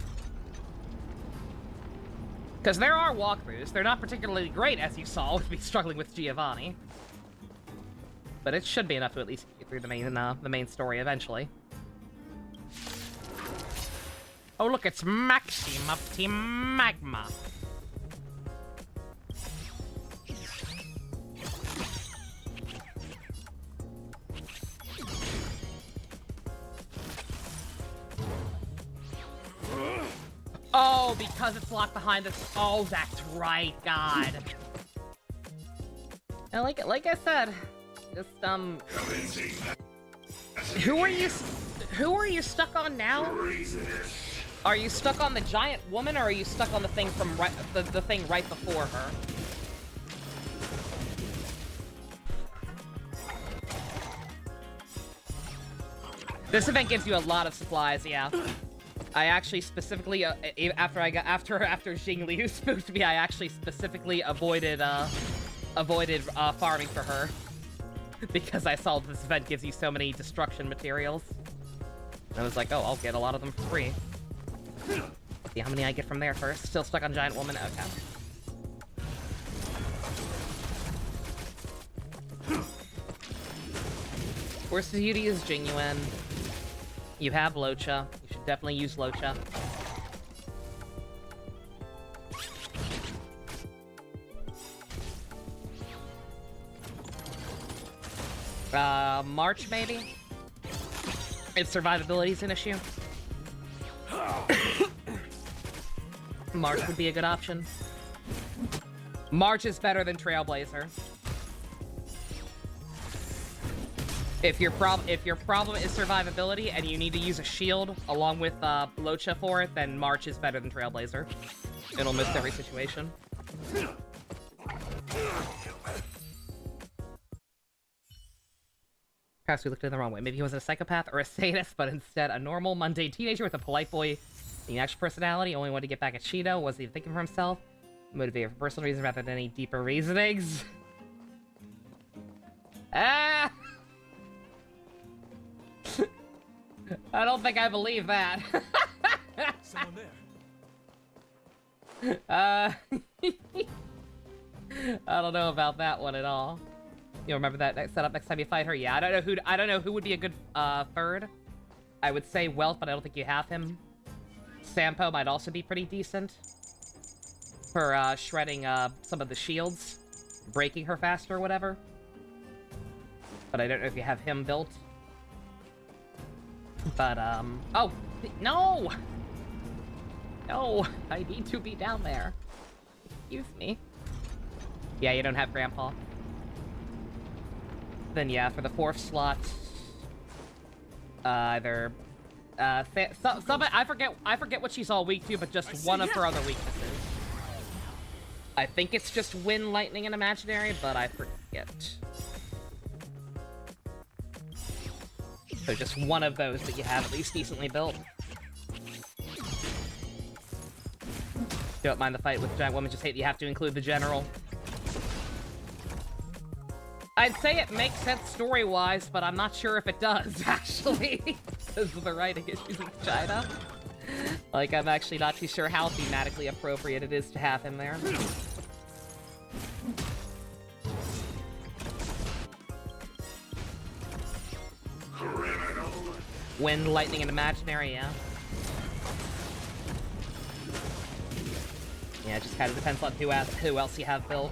Because there are walkthroughs. They're not particularly great, as you saw, with me struggling with Giovanni. But it should be enough to at least get through the main story eventually. Oh, look, it's Maxim of Team Magma. Oh, because it's locked behind this. Oh, that's right, God. And like I said, just who are you stuck on now? Are you stuck on the giant woman, or are you stuck on the thing from the thing right before her? This event gives you a lot of supplies, yeah. I actually specifically, after Xing Liu spooked me, I actually specifically avoided farming for her. Because I saw this event gives you so many destruction materials. And I was like, oh, I'll get a lot of them for free. See how many I get from there first. Still stuck on Giant Woman? Okay. Force Duty is genuine. You have Locha. You should definitely use Locha. March, maybe? If survivability is an issue. March would be a good option. March is better than Trailblazer. If your problem is survivability and you need to use a shield along with Locha for it, then March is better than Trailblazer. In almost every situation. Perhaps we looked at it the wrong way. Maybe he wasn't a psychopath or a sadist, but instead a normal, mundane teenager with a polite boy in actual personality. Only wanted to get back at Cheeto. Wasn't even thinking for himself. Motivated for personal reasons rather than any deeper reasonings. Ah! I don't think I believe that. Someone there. I don't know about that one at all. You'll remember that setup next time you fight her? Yeah, I don't know who would be a good third. I would say Wealth, but I don't think you have him. Sampo might also be pretty decent for shredding some of the shields, breaking her faster or whatever. But I don't know if you have him built. But oh no! No, I need to be down there. Excuse me. Yeah, you don't have Grandpa. Then yeah, for the fourth slot, either somebody, I forget what she's all weak to, but just one of her other weaknesses. I think it's just Wind, Lightning, and Imaginary, but I forget. So just one of those that you have at least decently built. Don't mind the fight with the giant woman, just hate you have to include the general. I'd say it makes sense story-wise, but I'm not sure if it does, actually, because of the writing issues with China. Like, I'm actually not too sure how thematically appropriate it is to have him there. Wind, lightning, and imaginary, yeah. Yeah, it just kind of depends on who else you have built.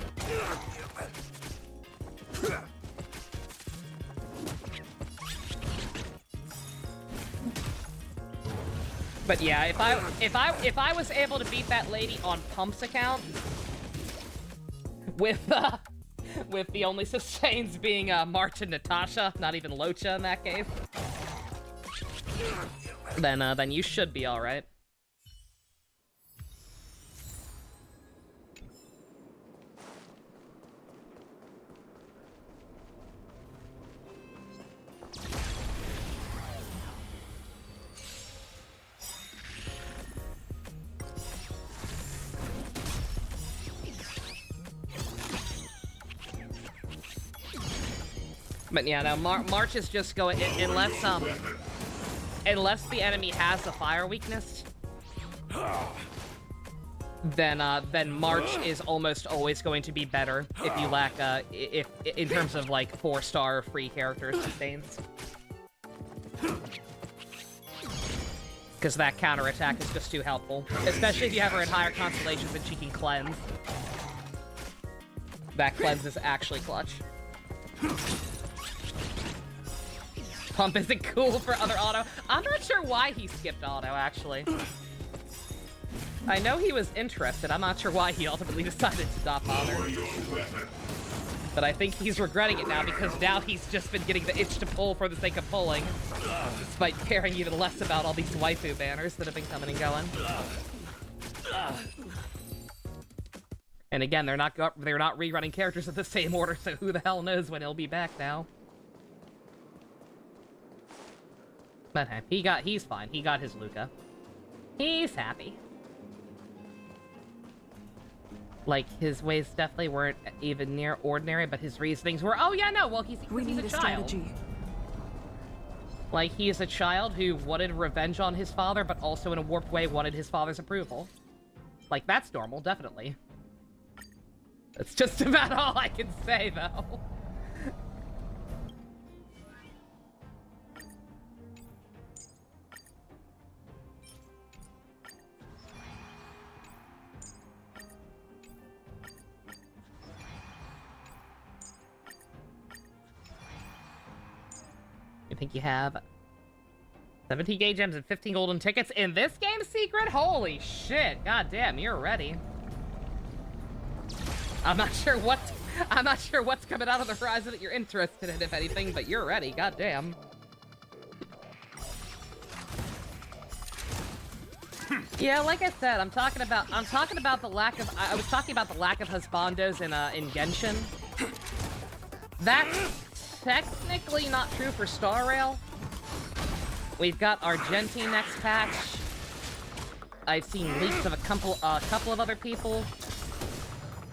But yeah, if I was able to beat that lady on Pump's account, with the only sustains being March and Natasha, not even Locha in that case, then you should be all right. But yeah, no, March is just going unless the enemy has a fire weakness, then March is almost always going to be better if you lack if in terms of like 4-star free character sustains. Because that counterattack is just too helpful, especially if you have her in higher constellations and she can cleanse. That cleanse is actually clutch. Pump isn't cool for other auto. I'm not sure why he skipped auto, actually. I know he was interested. I'm not sure why he ultimately decided to not bother. But I think he's regretting it now because now he's just been getting the itch to pull for the sake of pulling, despite caring even less about all these waifu banners that have been coming and going. And again, they're not rerunning characters in the same order, so who the hell knows when he'll be back now. But hey, he's fine. He got his Luca. He's happy. Like, his ways definitely weren't even near ordinary, but his reasonings were, oh yeah, no, well, he's a child. Strategy. Like, he is a child who wanted revenge on his father, but also in a warped way wanted his father's approval. Like, that's normal, definitely. That's just about all I can say, though. I think you have 17 gauge gems and 15 golden tickets in this game secret? Holy shit. God damn, you're ready. I'm not sure what's coming out of the horizon that you're interested in, if anything, but you're ready. God damn. Yeah, like I said, I was talking about the lack of husbandos in Genshin. That's technically not true for Star Rail. We've got Argentine next patch. I've seen leaks of a couple of other people.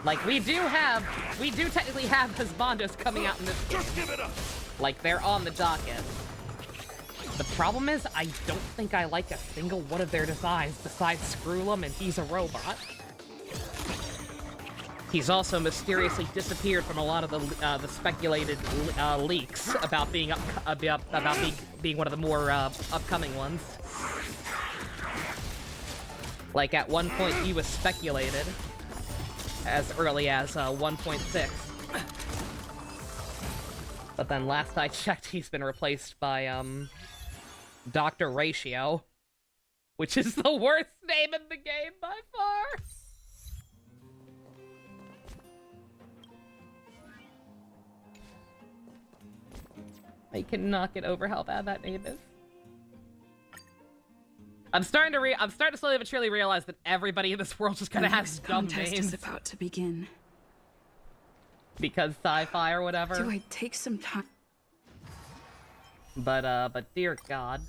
Like, we do technically have husbandos coming out in this game. Just give it up. Like, they're on the docket. The problem is, I don't think I like a single one of their designs besides Screwlum, and he's a robot. He's also mysteriously disappeared from a lot of the speculated leaks about being being one of the more upcoming ones. Like, at one point he was speculated as early as 1.6. But then last I checked, he's been replaced by Dr. Ratio, which is the worst name in the game by far. I cannot get over how bad that name is. I'm starting to slowly but surely realize that everybody in this world just kind of has dumb names. The contest is about to begin. Because sci-fi or whatever. Do I take some time? But dear God,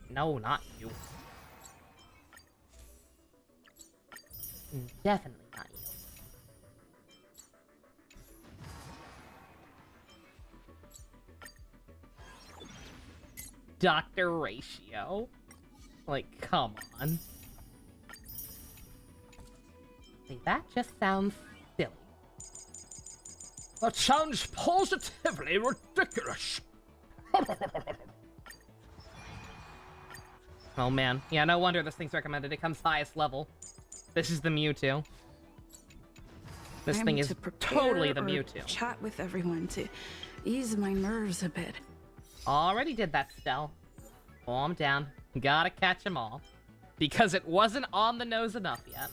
no, not you. Definitely not you. Dr. Ratio? Like, come on. See, that just sounds silly. That sounds positively ridiculous. Oh man. Yeah, no wonder this thing's recommended. It comes highest level. This is the Mewtwo. This thing is totally the Mewtwo. Chat with everyone to ease my nerves a bit. Already did that, Stell. Calm down. Gotta catch them all. Because it wasn't on the nose enough yet.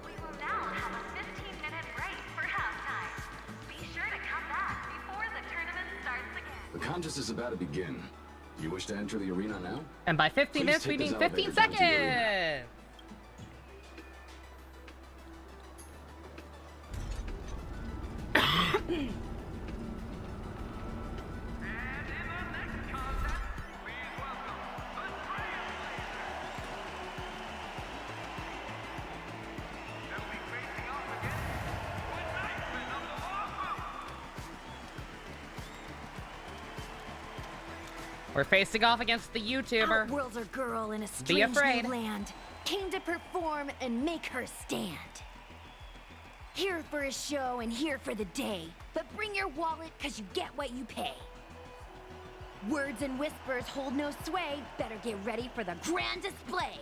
We will now have a 15-minute break for halftime. Be sure to come back before the tournament starts again. The contest is about to begin. Do you wish to enter the arena now? And by 15 minutes, we take mean this 15 elevator down to the arena. seconds! We're facing off against the YouTuber. Outworlds girl in a Be strange afraid. new land came to perform and make her stand. Here for a show and here for the day, but bring your wallet cause you get what you pay. Words and whispers hold no sway, better get ready for the grand display.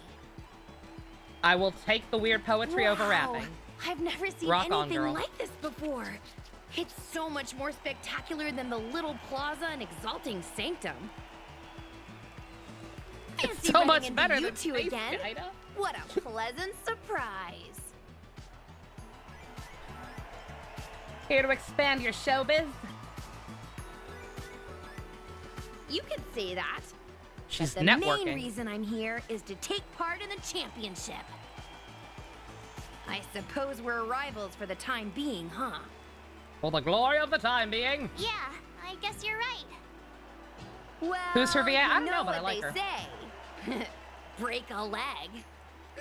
I will take the weird poetry over Wow, rapping. I've never seen Rock on, anything girl. like this before. It's so much more spectacular than the little plaza and exalting sanctum. Fancy so running much into better you than two Space again. China. What a pleasant surprise. Here to expand your showbiz. You can say that. She's but the main networking. reason I'm here is to take part in the championship. I suppose we're rivals for the time being, huh? For the glory of the time being. Yeah, I guess you're right. Well, Who's her VA? I you don't know, but I what like they her. say. Break a leg.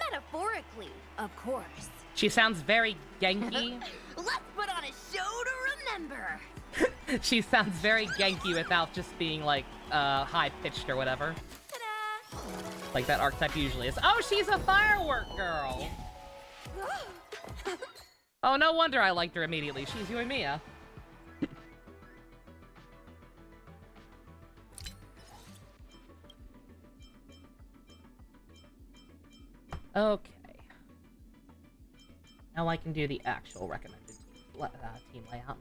Metaphorically, of course. She sounds very Genki. Let's put on a show to remember. She sounds very Genki without just being like high-pitched or whatever. Like that archetype usually is. Oh, she's a firework girl! Oh, no wonder I liked her immediately. She's you and Mia. Okay. Now I can do the actual recommended team layout.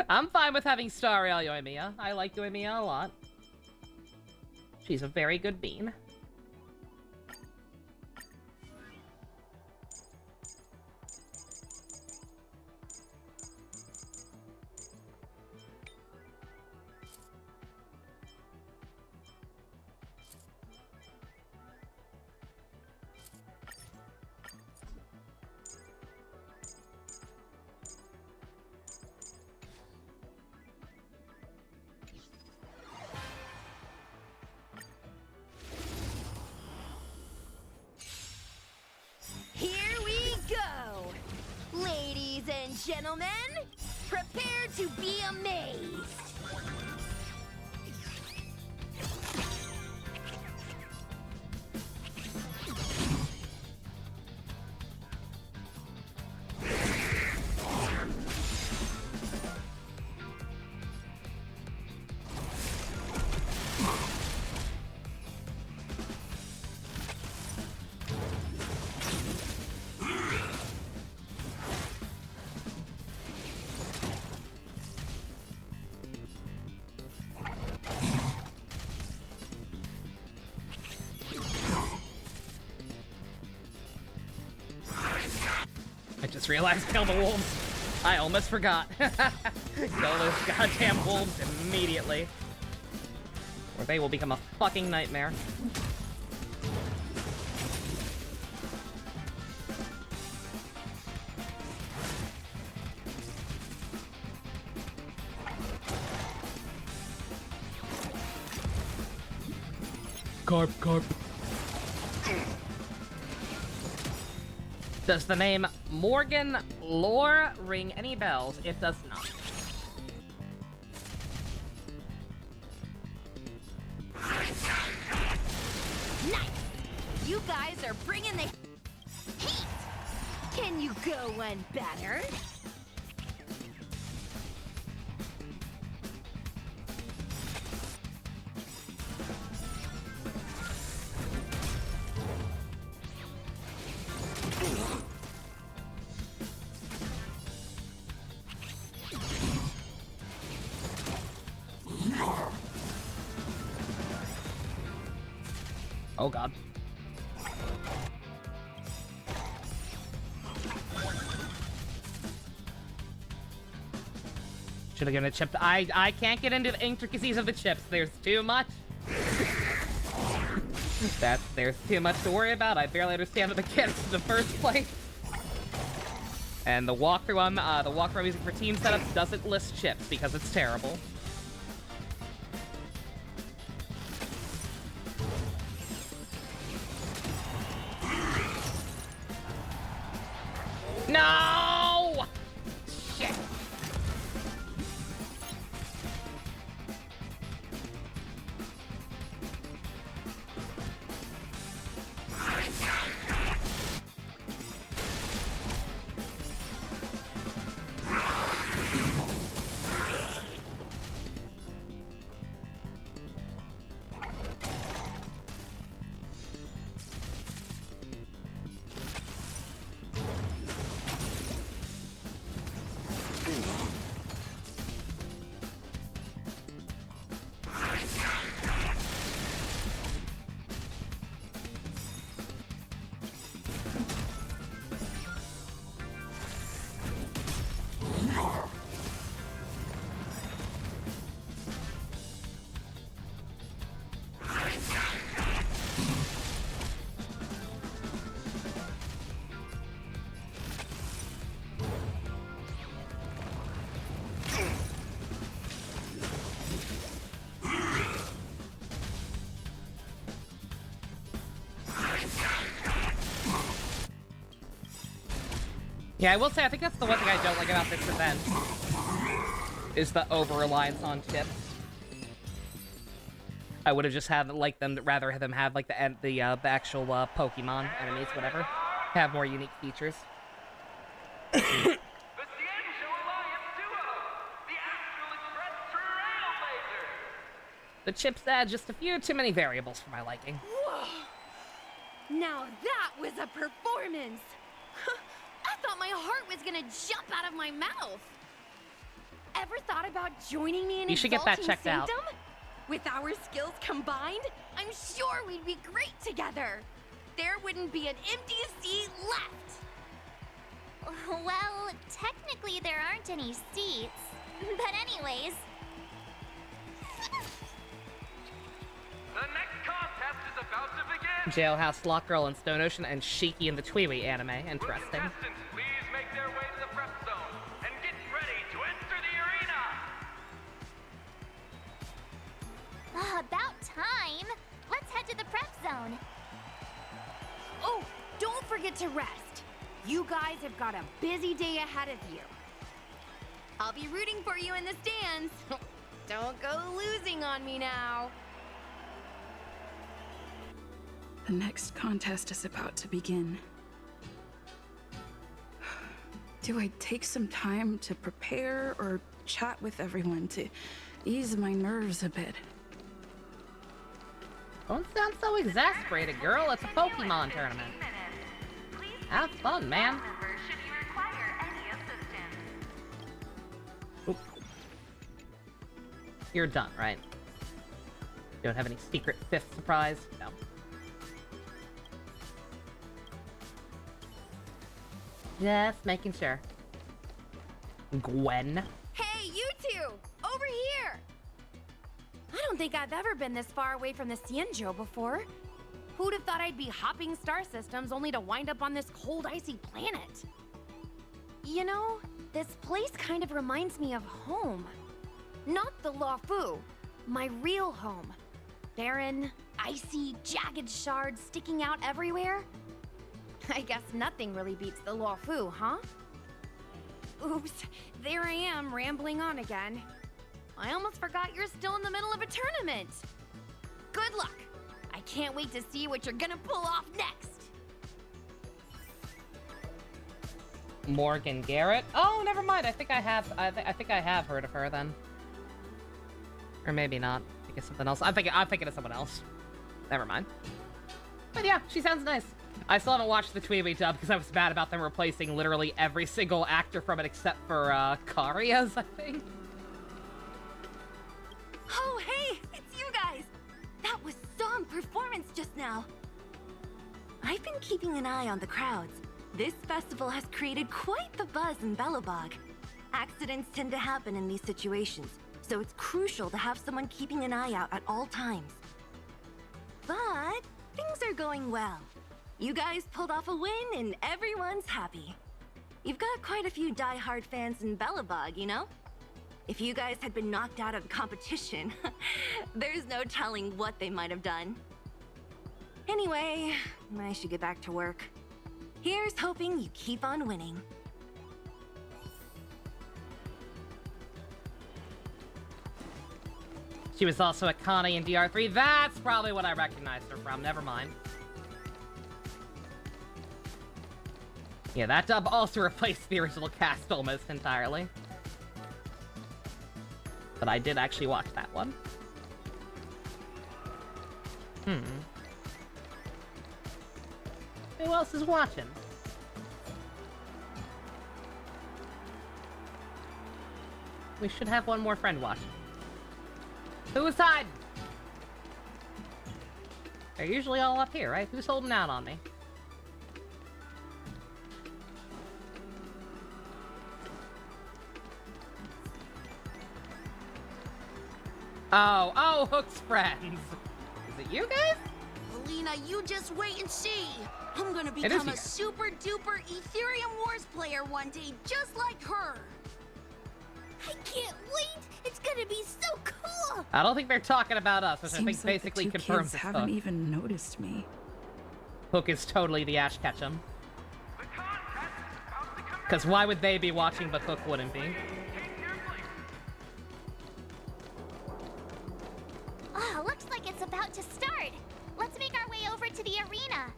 I'm fine with having Star Rail Yoimiya. I like Yoimiya a lot. She's a very good bean. Here we go! Ladies and gentlemen, prepare to be amazed! I just realized kill the wolves. I almost forgot. Kill those goddamn wolves immediately. Or they will become a fucking nightmare. Carp. Does the name Morgan Lore ring any bells? It does not. Nice! You guys are bringing the heat! Can you go one better? Oh god. Should have given a chip. I can't get into the intricacies of the chips. There's too much. There's too much to worry about. I barely understand the mechanics in the first place. And the walkthrough music for team setups doesn't list chips because it's terrible. No! Shit. Yeah, I will say, I think that's the one thing I don't like about this event, is the over-reliance on chips. I would have just had, like, rather have them have, like, the actual, Pokemon, enemies, whatever, have more unique features. The chips add just a few too many variables for my liking. Whoa! Now that was a performance! I thought my heart was gonna jump out of my mouth! Ever thought about joining me in You should get that checked out. With our skills combined, I'm sure we'd be great together! There wouldn't be an empty seat left! Well, technically there aren't any seats. But anyways... The next contest is about to begin! Jailhouse, Lock Girl, and Stone Ocean, and Shiki in the Tweewee anime. Interesting. Contestants, please make their way to the prep zone and get ready to enter the arena! About time! Let's head to the prep zone. Oh, don't forget to rest. You guys have got a busy day ahead of you. I'll be rooting for you in the stands. Don't go losing on me now. The next contest is about to begin. Do I take some time to prepare or chat with everyone to ease my nerves a bit? Don't sound so exasperated, girl. It's a Pokemon tournament. Have fun, man. Oop. You're done, right? You don't have any secret fifth surprise? No. Just making sure. Gwen? Hey, you two! Over here! I don't think I've ever been this far away from the Xianzhou before. Who'd have thought I'd be hopping star systems only to wind up on this cold, icy planet? You know, this place kind of reminds me of home. Not the Luofu, my real home. Barren, icy, jagged shards sticking out everywhere? I guess nothing really beats the Luofu, huh? Oops, there I am, rambling on again. I almost forgot you're still in the middle of a tournament. Good luck. I can't wait to see what you're gonna pull off next. Morgan Garrett? Oh, never mind. I think I have. I think I have heard of her then, or maybe not. I think it's something else. I'm thinking of someone else. Never mind. But yeah, she sounds nice. I still haven't watched the Tweeby dub because I was mad about them replacing literally every single actor from it except for Karia's, I think. Oh, hey, it's you guys. That was some performance just now. I've been keeping an eye on the crowds. This festival has created quite the buzz in Belobog. Accidents tend to happen in these situations, so it's crucial to have someone keeping an eye out at all times. But things are going well. You guys pulled off a win and everyone's happy. You've got quite a few die-hard fans in Belobog, you know? If you guys had been knocked out of the competition, there's no telling what they might have done. Anyway, I should get back to work. Here's hoping you keep on winning. She was also at Connie in DR3. That's probably what I recognized her from. Never mind. Yeah, that dub also replaced the original cast almost entirely. But I did actually watch that one. Who else is watching? We should have one more friend watching. Who's hiding? They're usually all up here, right? Who's holding out on me? Oh, Hook's friends. Is it you guys? Alina, you just wait and see. I'm gonna become a super duper Ethereum Wars player one day, just like her. I can't wait! It's gonna be so cool! I don't think they're talking about us, which I think Seems like basically the two confirms kids it's haven't Hook. even noticed me. Hook is totally the Ash Ketchum. Because why would they be watching but Hook wouldn't be? Oh, looks like it's about to start. Let's make our way over to the arena.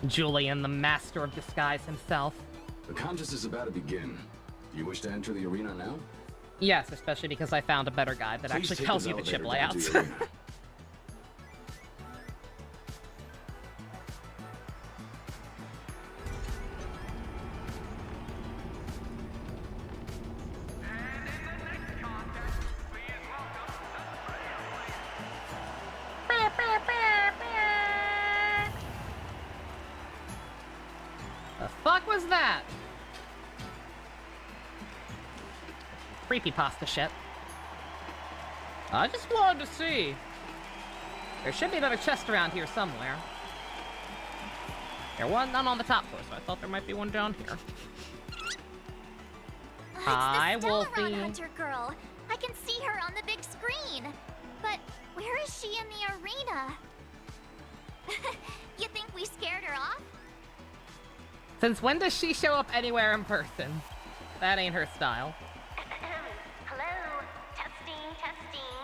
Julian, the master of disguise himself. The contest is about to begin. Do you wish to enter the arena now? Yes, especially because I found a better guide that Please actually take tells this you the chip elevator down to layouts. the arena. The fuck was that? Creepypasta shit. I just wanted to see. There should be another chest around here somewhere. There was none on the top floor, so I thought there might be one down here. Hi, It's the Wolfie. Stellaron Hunter girl. I can see her on the big screen. But where is she in the arena? You think we scared her off? Since when does she show up anywhere in person? That ain't her style. Hello? Testing, testing.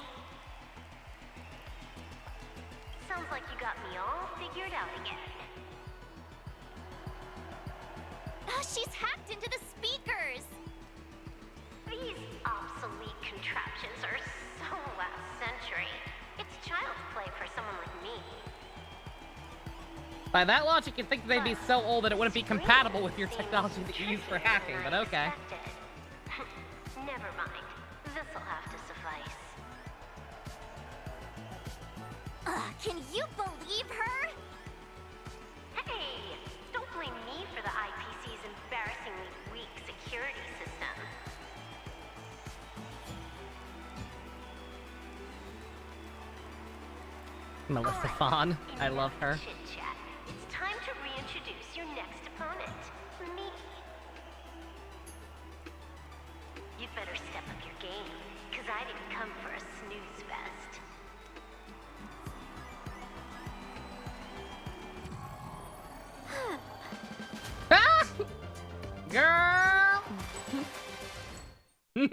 Sounds like you got me all figured out again. Oh, she's hacked into the speakers. These obsolete contraptions are so last century. It's child's play for someone like me. By that logic, you'd think they'd be so old that it wouldn't be compatible with your technology that you use for hacking, but okay. Never mind. This'll have to suffice. Can you believe her? Hey! Don't blame me for the IPC's embarrassingly weak security system. Melissa Fawn. I love her. Chit-chat. It's time to reintroduce your next opponent. Me. You'd better step up your game, because I didn't come for a snooze Oh,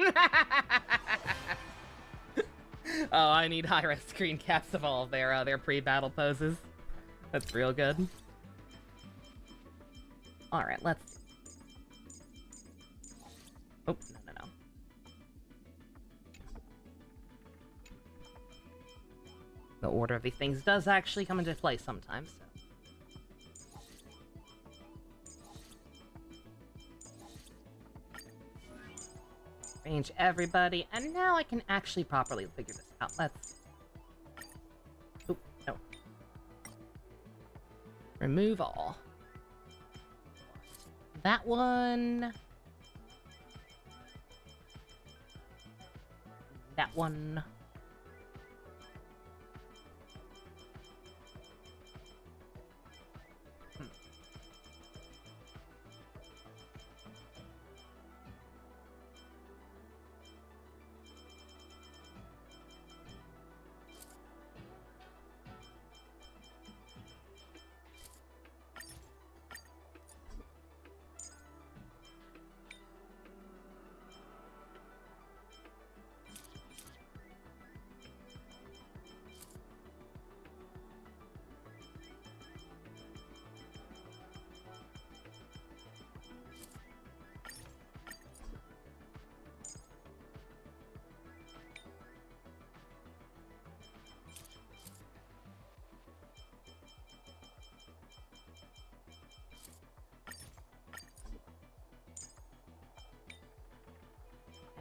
I need high-res screen caps of all of their pre-battle poses. That's real good. Alright, let's... Oh, no. The order of these things does actually come into play sometimes, so... Range everybody, and now I can actually properly figure this out. Let's... Oh, no. Remove all. That one... That one...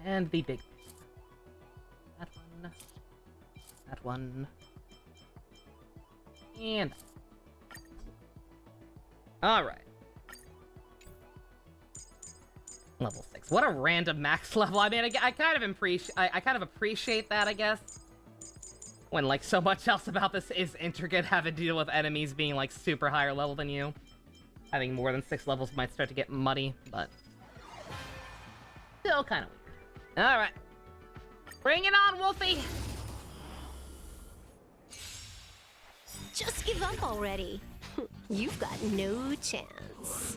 And the big... That one. That one. And... Alright. Level 6. What a random max level. I mean, I kind of appreciate that, I guess. When, like, so much else about this is intricate, having to deal with enemies being, like, super higher level than you. I think more than 6 levels might start to get muddy, but... Still kind of weird. Alright. Bring it on, Wolfie! Just give up already. You've got no chance.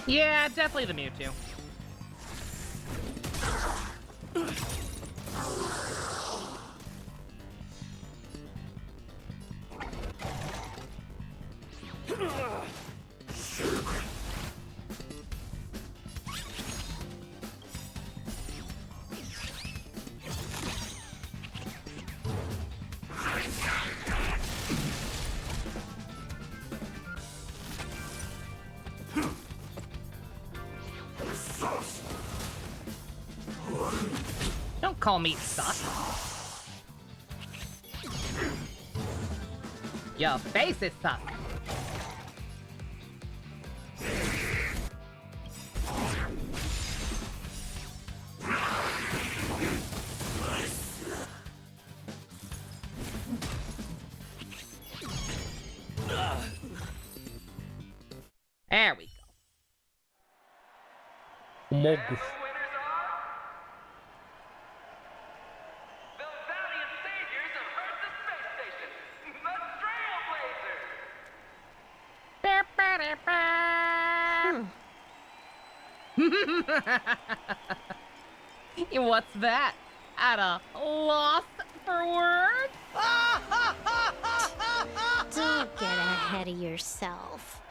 Yeah, definitely the Mewtwo. Don't call me sus. Your face is sus. There we go. Mogus. What's that? At a loss for words? ready yourself.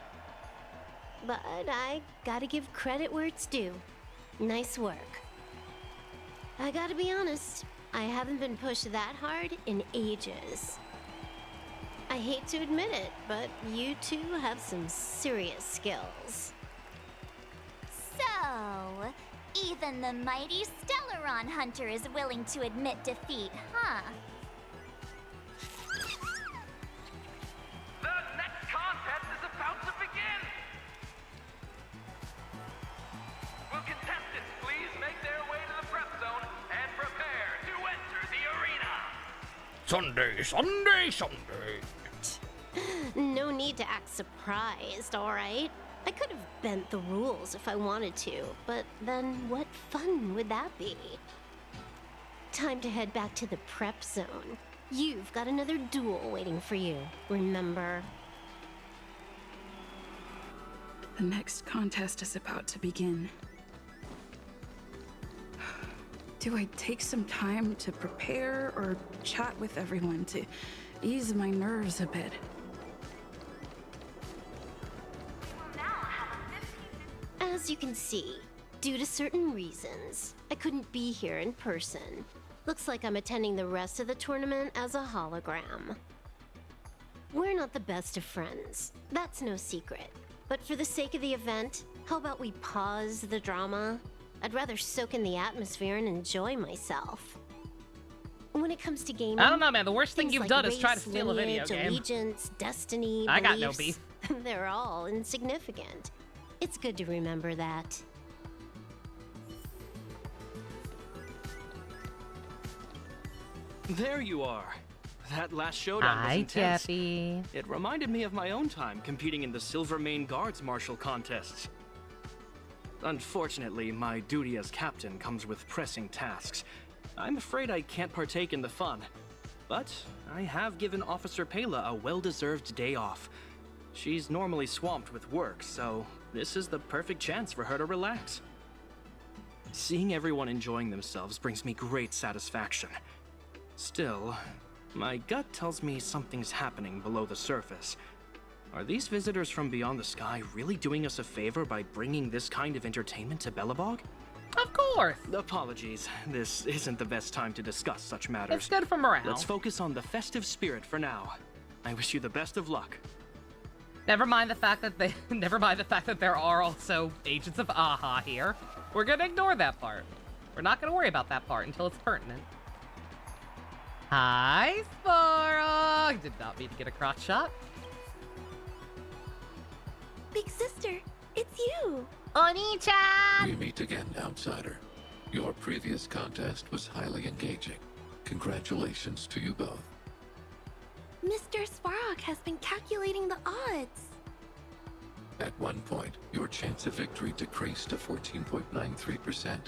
But I gotta give credit where it's due. Nice work. I gotta be honest, I haven't been pushed that hard in ages. I hate to admit it, but you two have some serious skills. So, even the mighty Stellaron Hunter is willing to admit defeat, huh? The next contest is about to begin! Will contestants please make their way to the prep zone and prepare to enter the arena? Sunday, Sunday, Sunday. No need to act surprised, alright? I could have bent the rules if I wanted to, but then what fun would that be? Time to head back to the prep zone. You've got another duel waiting for you, remember? The next contest is about to begin. Do I take some time to prepare or chat with everyone to ease my nerves a bit? As you can see, due to certain reasons, I couldn't be here in person. Looks like I'm attending the rest of the tournament as a hologram. We're not the best of friends, that's no secret. But for the sake of the event, how about we pause the drama? I'd rather soak in the atmosphere and enjoy myself. When it comes to gaming, I don't know, man. The worst thing things you've like done is race, try to steal a video lineage, game. Allegiance, destiny, I got no beliefs, beef. They're all insignificant. It's good to remember that. There you are. That last showdown was intense. It reminded me of my own time competing in the Silver Main Guards martial contests. Unfortunately, my duty as captain comes with pressing tasks. I'm afraid I can't partake in the fun. But I have given Officer Pela a well-deserved day off. She's normally swamped with work, so this is the perfect chance for her to relax. Seeing everyone enjoying themselves brings me great satisfaction. Still, my gut tells me something's happening below the surface. Are these visitors from beyond the sky really doing us a favor by bringing this kind of entertainment to Belobog? Of course! Apologies, this isn't the best time to discuss such matters. It's good for morale. Let's focus on the festive spirit for now. I wish you the best of luck. Never mind the fact that there are also agents of AHA here. We're gonna ignore that part. We're not gonna worry about that part until it's pertinent. Hi, Sporog! Did not mean to get a crotch shot. Big sister, it's you! Oni-chan! We meet again, outsider. Your previous contest was highly engaging. Congratulations to you both. Mr. Svarog has been calculating the odds. At one point, your chance of victory decreased to 14.93%.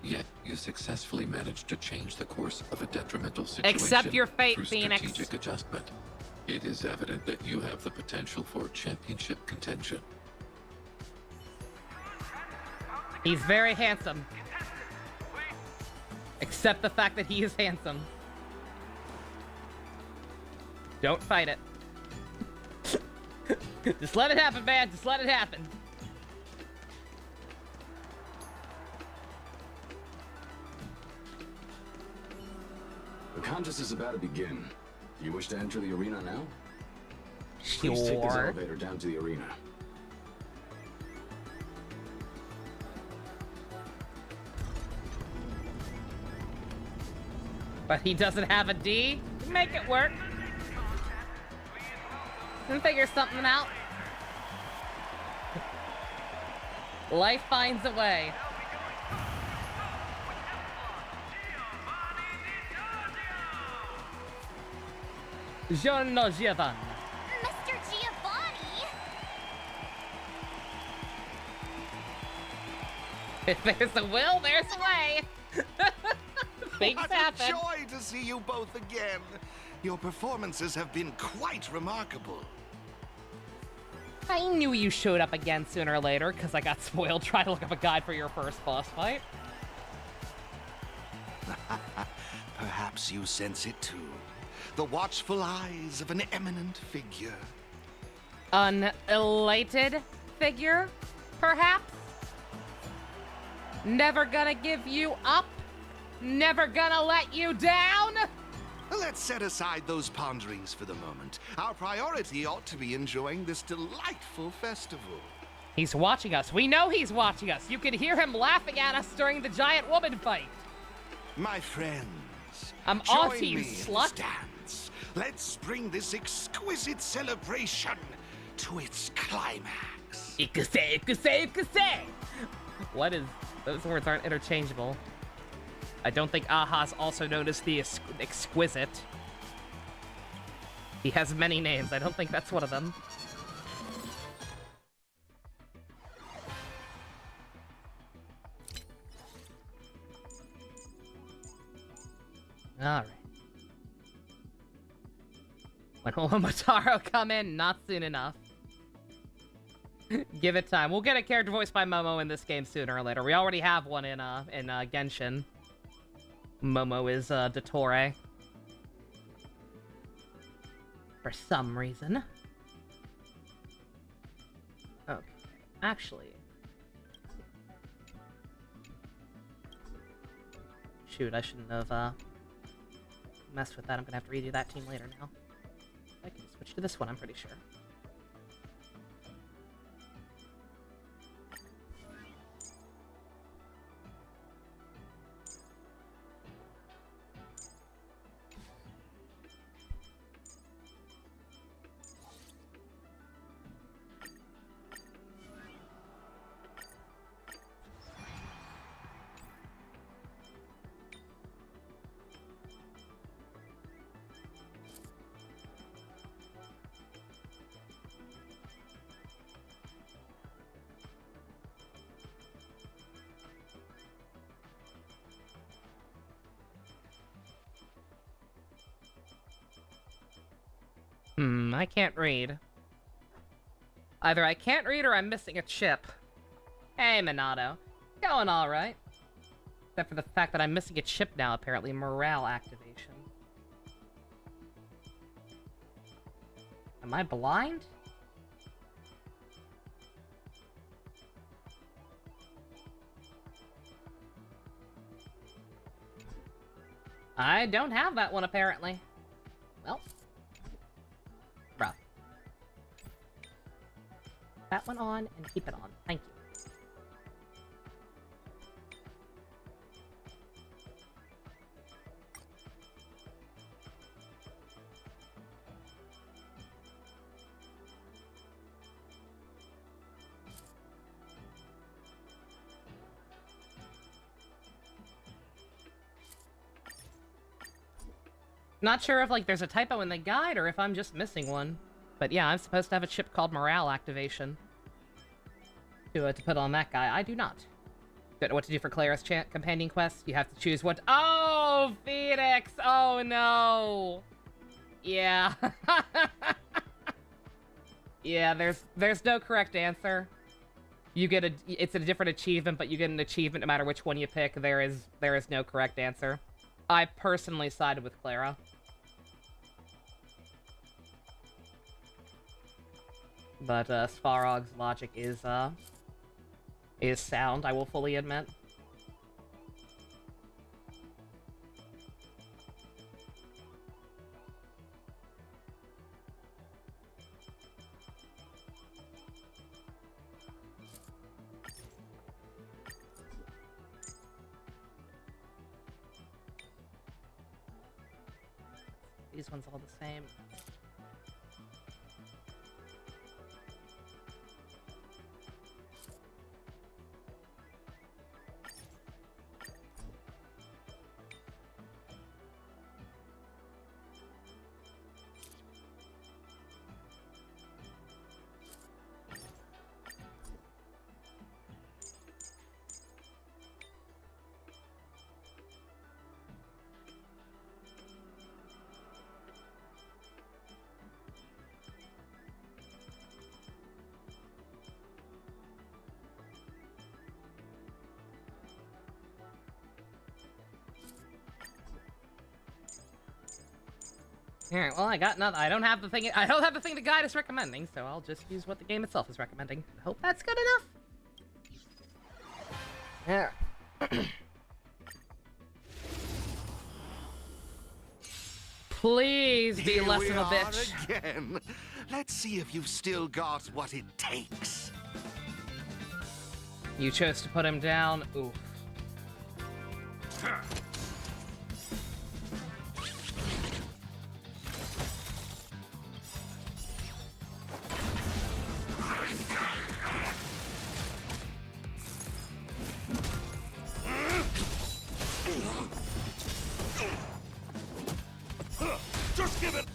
Yet, you successfully managed to change the course of a detrimental situation. Accept your fate, through Phoenix. strategic adjustment. It is evident that you have the potential for championship contention. He's very handsome. Accept the fact that he is handsome. Don't fight it. Just let it happen, man. Just let it happen. The contest is about to begin. Do you wish to enter the arena now? Sure. Please take this elevator down to the arena. But he doesn't have a D. Make it work. Can figure something out. Life finds a way. Giorno Giovanni. Mr. Giovanni? If there's a will, there's a way. Things What happen. a joy to see you both again. Your performances have been quite remarkable. I knew you showed up again sooner or later, because I got spoiled trying to look up a guide for your first boss fight. Perhaps you sense it too. The watchful eyes of an eminent figure. An elated figure, perhaps? Never gonna give you up? Never gonna let you down? Let's set aside those ponderings for the moment. Our priority ought to be enjoying this delightful festival. He's watching us. We know he's watching us. You can hear him laughing at us during the giant woman fight. My friends, I'm join onto you, me in slut. this dance. Let's bring this exquisite celebration to its climax. Ikase. What is... Those words aren't interchangeable. I don't think Aha's also known as the Exquisite. He has many names. I don't think that's one of them. Alright. When will Motaro come in? Not soon enough. Give it time. We'll get a character voiced by Momo in this game sooner or later. We already have one in Genshin. Momo is Dottore. For some reason. Okay. Actually. Shoot, I shouldn't have messed with that. I'm gonna have to redo that team later now. I can switch to this one, I'm pretty sure. I can't read. Either I can't read or I'm missing a chip. Hey, Minato. Going alright. Except for the fact that I'm missing a chip now, apparently. Morale activation. Am I blind? I don't have that one, apparently. Well. Rough. That one on, and keep it on. Thank you. Not sure if, like, there's a typo in the guide or if I'm just missing one. But yeah, I'm supposed to have a chip called Morale Activation. To put on that guy. I do not. Don't know what to do for Clara's companion quest. You have to choose what... Oh, Phoenix! Oh, no! Yeah. Yeah, there's no correct answer. You get a... It's a different achievement, but you get an achievement no matter which one you pick. There is no correct answer. I personally sided with Clara. But Svarog's logic is sound, I will fully admit. These ones all the same. Alright, well, I got nothing. I don't have the thing the guide is recommending, so I'll just use what the game itself is recommending. Hope that's good enough. Yeah. Please be Here less we of a are bitch. again. Let's see if you've still got what it takes. You chose to put him down. Oof. Just give it.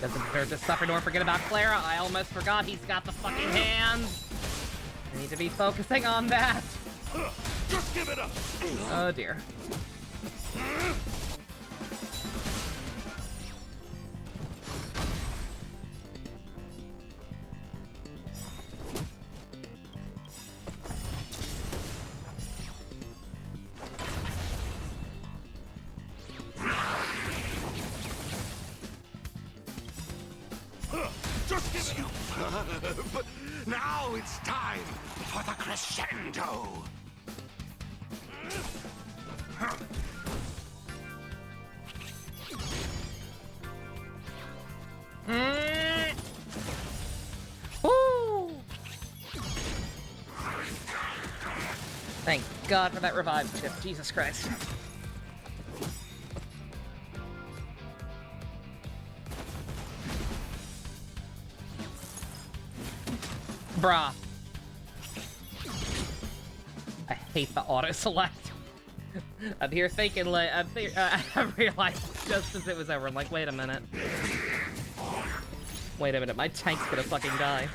Doesn't deserve to suffer nor forget about Clara. I almost forgot he's got the fucking hands. I need to be focusing on that. Just give it up. Oh dear. Just give it up. Now it's time for the crescendo. Woo! Thank God for that revive chip. Jesus Christ. Bruh. I hate the auto select. I'm here thinking, like, I realized just as it was over, I'm like, wait a minute. Wait a minute, my tank's gonna fucking die.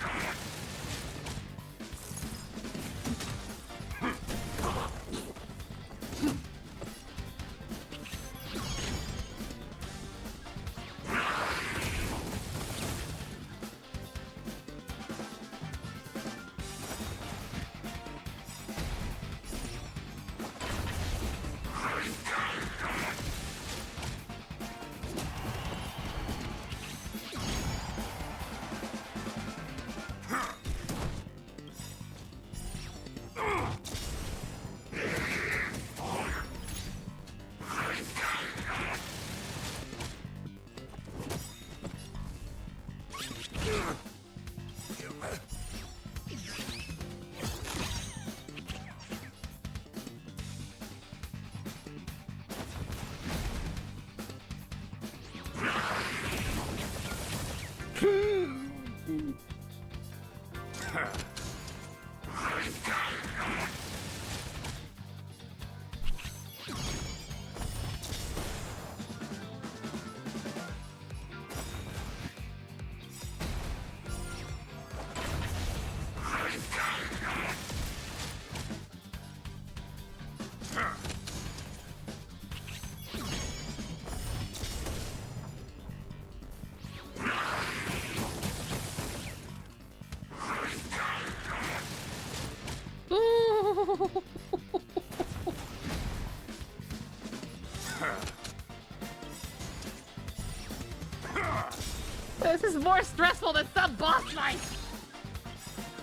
This is more stressful than some boss fight!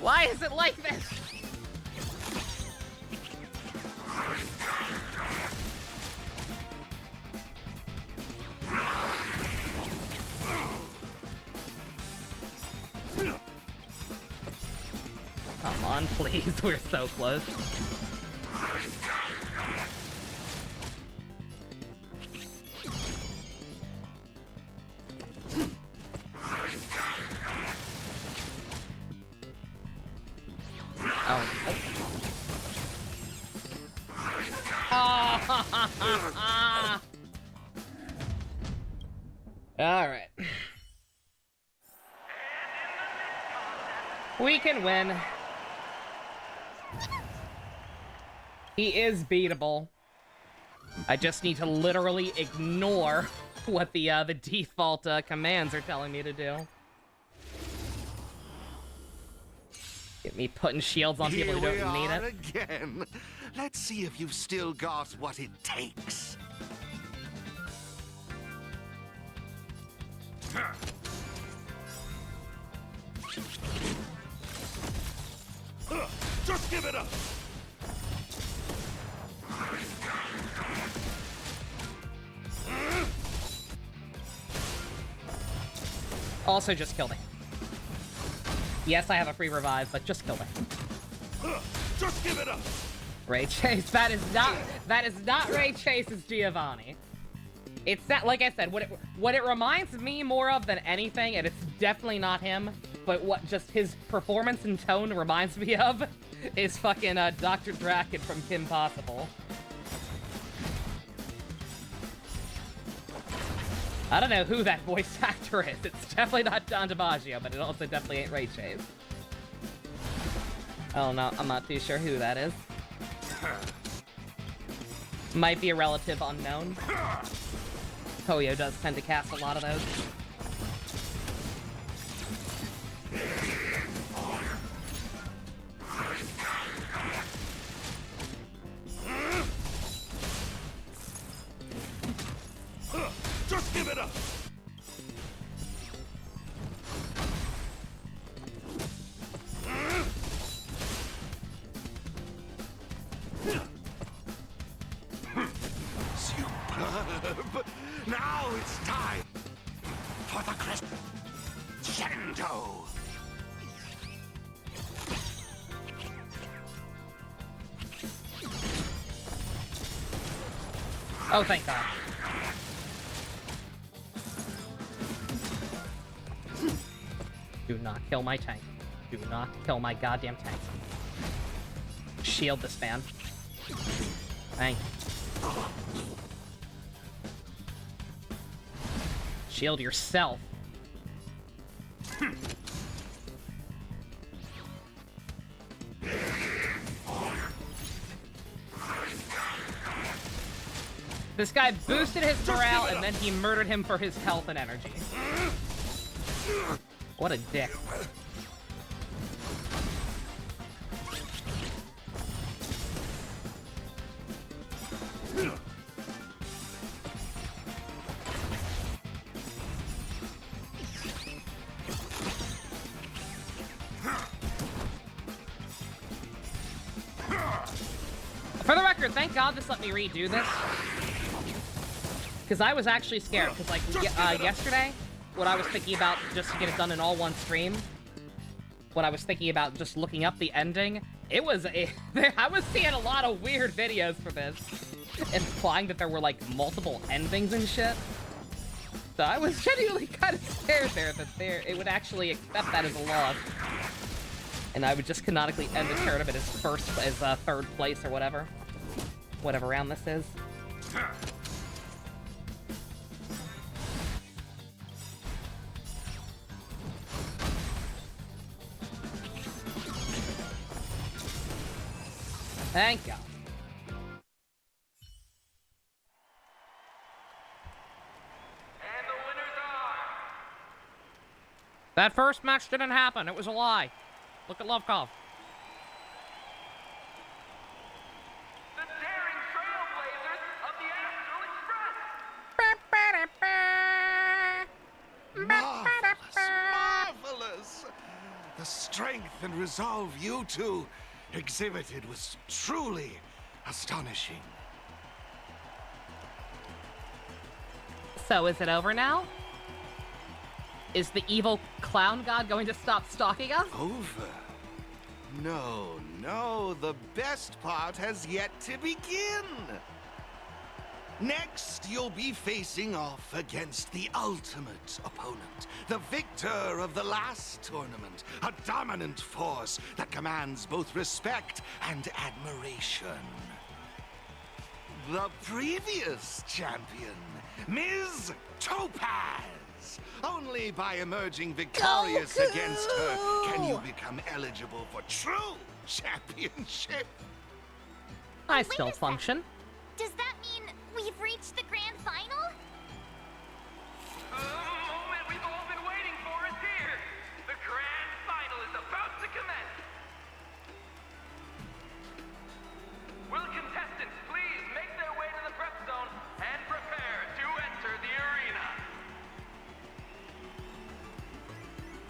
Why is it like this? Come on, please, we're so close. All right. We can win. He is beatable. I just need to literally ignore what the default commands are telling me to do. Get me putting shields on people who don't need it. Again. Let's see if you've still got what it takes. Just give it up! Also, just kill me. Yes, I have a free revive, but just kill me. Just give it up! Ray Chase, that is not Ray Chase's Giovanni. It's that, like I said, what it reminds me more of than anything, and it's definitely not him, but what just his performance and tone reminds me of is fucking Dr. Draken from Kim Possible. I don't know who that voice actor is. It's definitely not John DiMaggio, but it also definitely ain't Ray Chase. Oh no, I'm not too sure who that is. Might be a relative unknown. Toyo does tend to cast a lot of those. Just give it up! Superb! Now it's time for the crescendo! Oh, thank God. Do not kill my tank. Do not kill my goddamn tank. Shield this man. Thank you. Shield yourself. This guy boosted his morale and then he murdered him for his health and energy. What a dick. For the record, thank God this let me redo this. Because I was actually scared, because like yesterday, what I was thinking about just to get it done in all one stream, what I was thinking about just looking up the ending, it was I was seeing a lot of weird videos for this, implying that there were like multiple endings and shit. So I was genuinely kind of scared there that it would actually accept that as a log. And I would just canonically end the tournament as third place or whatever. Whatever round this is. Thank God. And the winners are... That first match didn't happen. It was a lie. Look at Lovekov. The daring trailblazers of the Astral Express! Marvelous! The strength and resolve you two exhibited was truly astonishing. So is it over now? Is the evil clown god going to stop stalking us? Over? No, the best part has yet to begin. Next, you'll be facing off against the ultimate opponent, the victor of the last tournament, a dominant force that commands both respect and admiration. The previous champion, Ms. Topaz. Only by emerging victorious against her can you become eligible for true championship. I still function. Does that mean we've reached the grand final? The moment we've all been waiting for is here. The grand final is about to commence. Will contestants please make their way to the prep zone and prepare to enter the arena?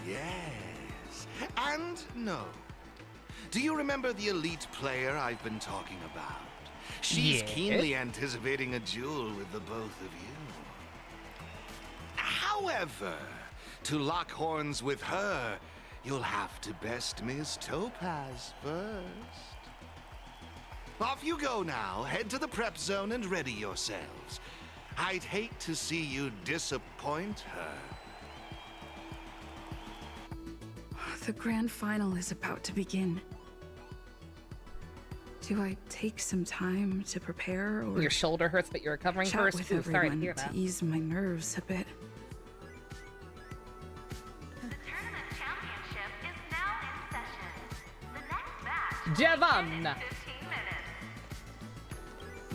Yes, and no. Do you remember the elite player I've been talking about? She's Yes. keenly anticipating a duel with the both of you. However, to lock horns with her, you'll have to best Miss Topaz first. Off you go now. Head to the prep zone and ready yourselves. I'd hate to see you disappoint her. The grand final is about to begin. Do I take some time to prepare or Your shoulder hurts, but you're recovering chat first. with Ooh, sorry to everyone hear to that. ease my nerves a bit? Tournament championship is now in session. The next match Javan! 15 minutes.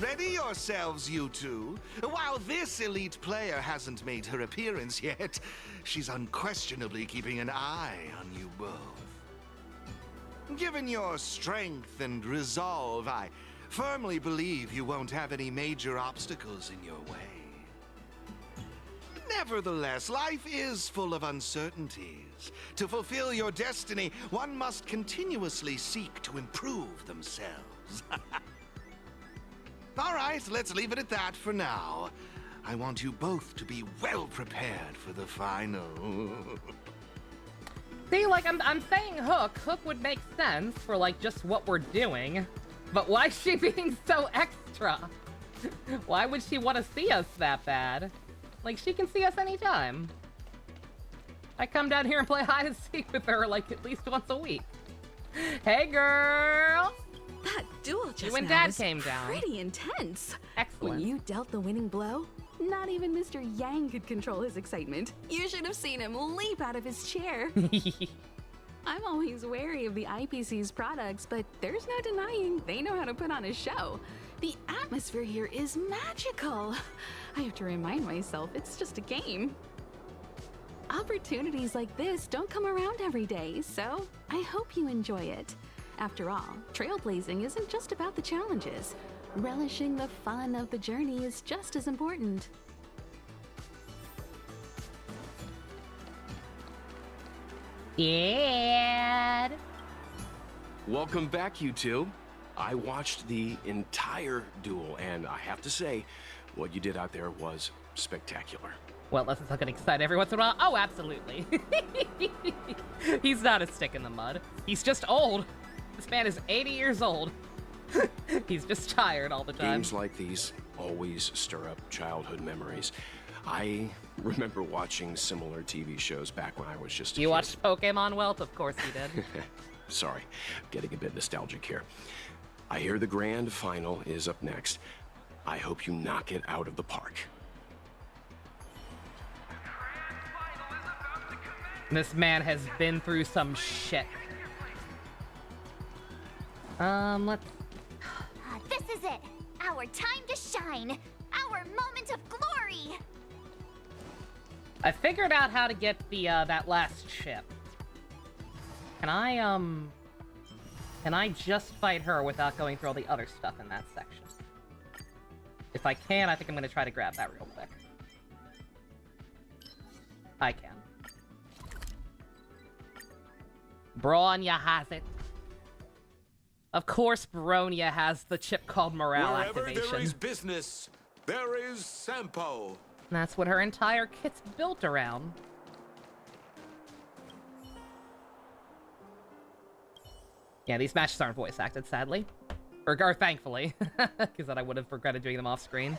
Ready yourselves, you two. While this elite player hasn't made her appearance yet, she's unquestionably keeping an eye on you both. Given your strength and resolve, I firmly believe you won't have any major obstacles in your way. Nevertheless, life is full of uncertainties. To fulfill your destiny, one must continuously seek to improve themselves. All right, let's leave it at that for now. I want you both to be well prepared for the final. See, like, I'm saying Hook. Hook would make sense for, like, just what we're doing. But why is she being so extra? Why would she want to see us that bad? Like, she can see us anytime. I come down here and play hide and seek with her, like, at least once a week. Hey, girl! That duel just You and now Dad was came down. pretty intense. Excellent. When you dealt the winning blow, not even Mr. Yang could control his excitement. You should have seen him leap out of his chair. I'm always wary of the IPC's products, but there's no denying they know how to put on a show. The atmosphere here is magical. I have to remind myself it's just a game. Opportunities like this don't come around every day, so I hope you enjoy it. After all, trailblazing isn't just about the challenges. Relishing the fun of the journey is just as important. Yeah. Welcome back, you two. I watched the entire duel, and I have to say, what you did out there was spectacular. Well, this is looking excited every once in a while. Oh, absolutely. He's not a stick in the mud. He's just old. This man is 80 years old. He's just tired all the time. Games like these always stir up childhood memories. I remember watching similar TV shows back when I was just a You kid. watched Pokemon Wealth? Of course you did. Sorry, getting a bit nostalgic here. I hear the grand final is up next. I hope you knock it out of the park. This man has been through some shit. Let's... This is it! Our time to shine! Our moment of glory! I figured out how to get the, that last ship. Can I just fight her without going through all the other stuff in that section? If I can, I think I'm gonna try to grab that real quick. I can. Bronya has it. Of course Bronya has the chip called morale Wherever activation. there is business, there is Sampo. And that's what her entire kit's built around. Yeah, these matches aren't voice acted, sadly. Or thankfully, because then I would have regretted doing them off screen.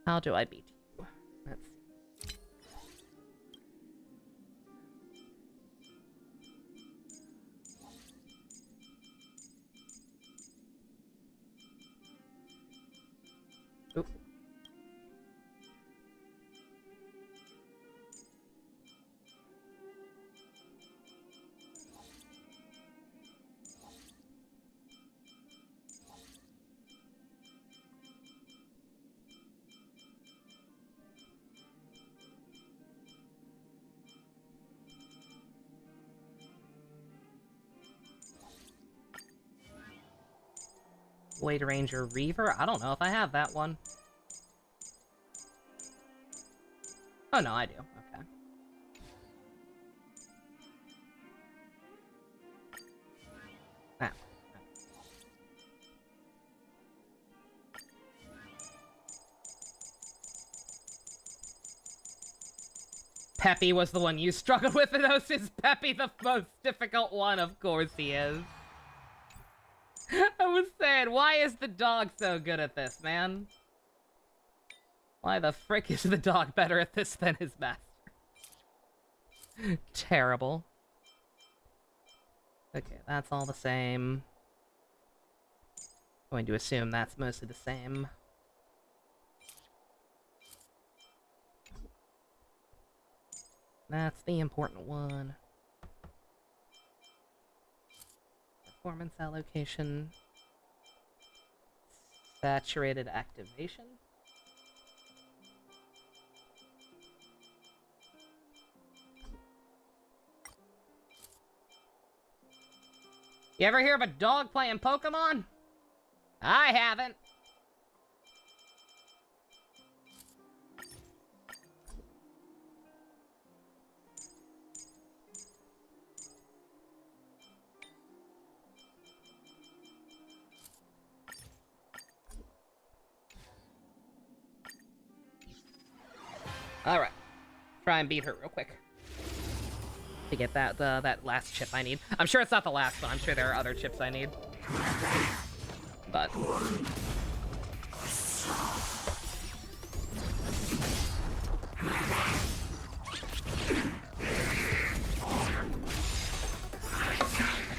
How do I beat you? Let's see. Blade Ranger Reaver? I don't know if I have that one. Oh, no, I do. Okay. Ah. Peppy was the one you struggled with, and those is Peppy the most difficult one? Of course he is. I was saying, why is the dog so good at this, man? Why the frick is the dog better at this than his master? Terrible. Okay, that's all the same. Going to assume that's mostly the same. That's the important one. Performance allocation. Saturated activation. You ever hear of a dog playing Pokemon? I haven't. Alright. Try and beat her real quick. To get that that last chip I need. I'm sure it's not the last one. I'm sure there are other chips I need. But...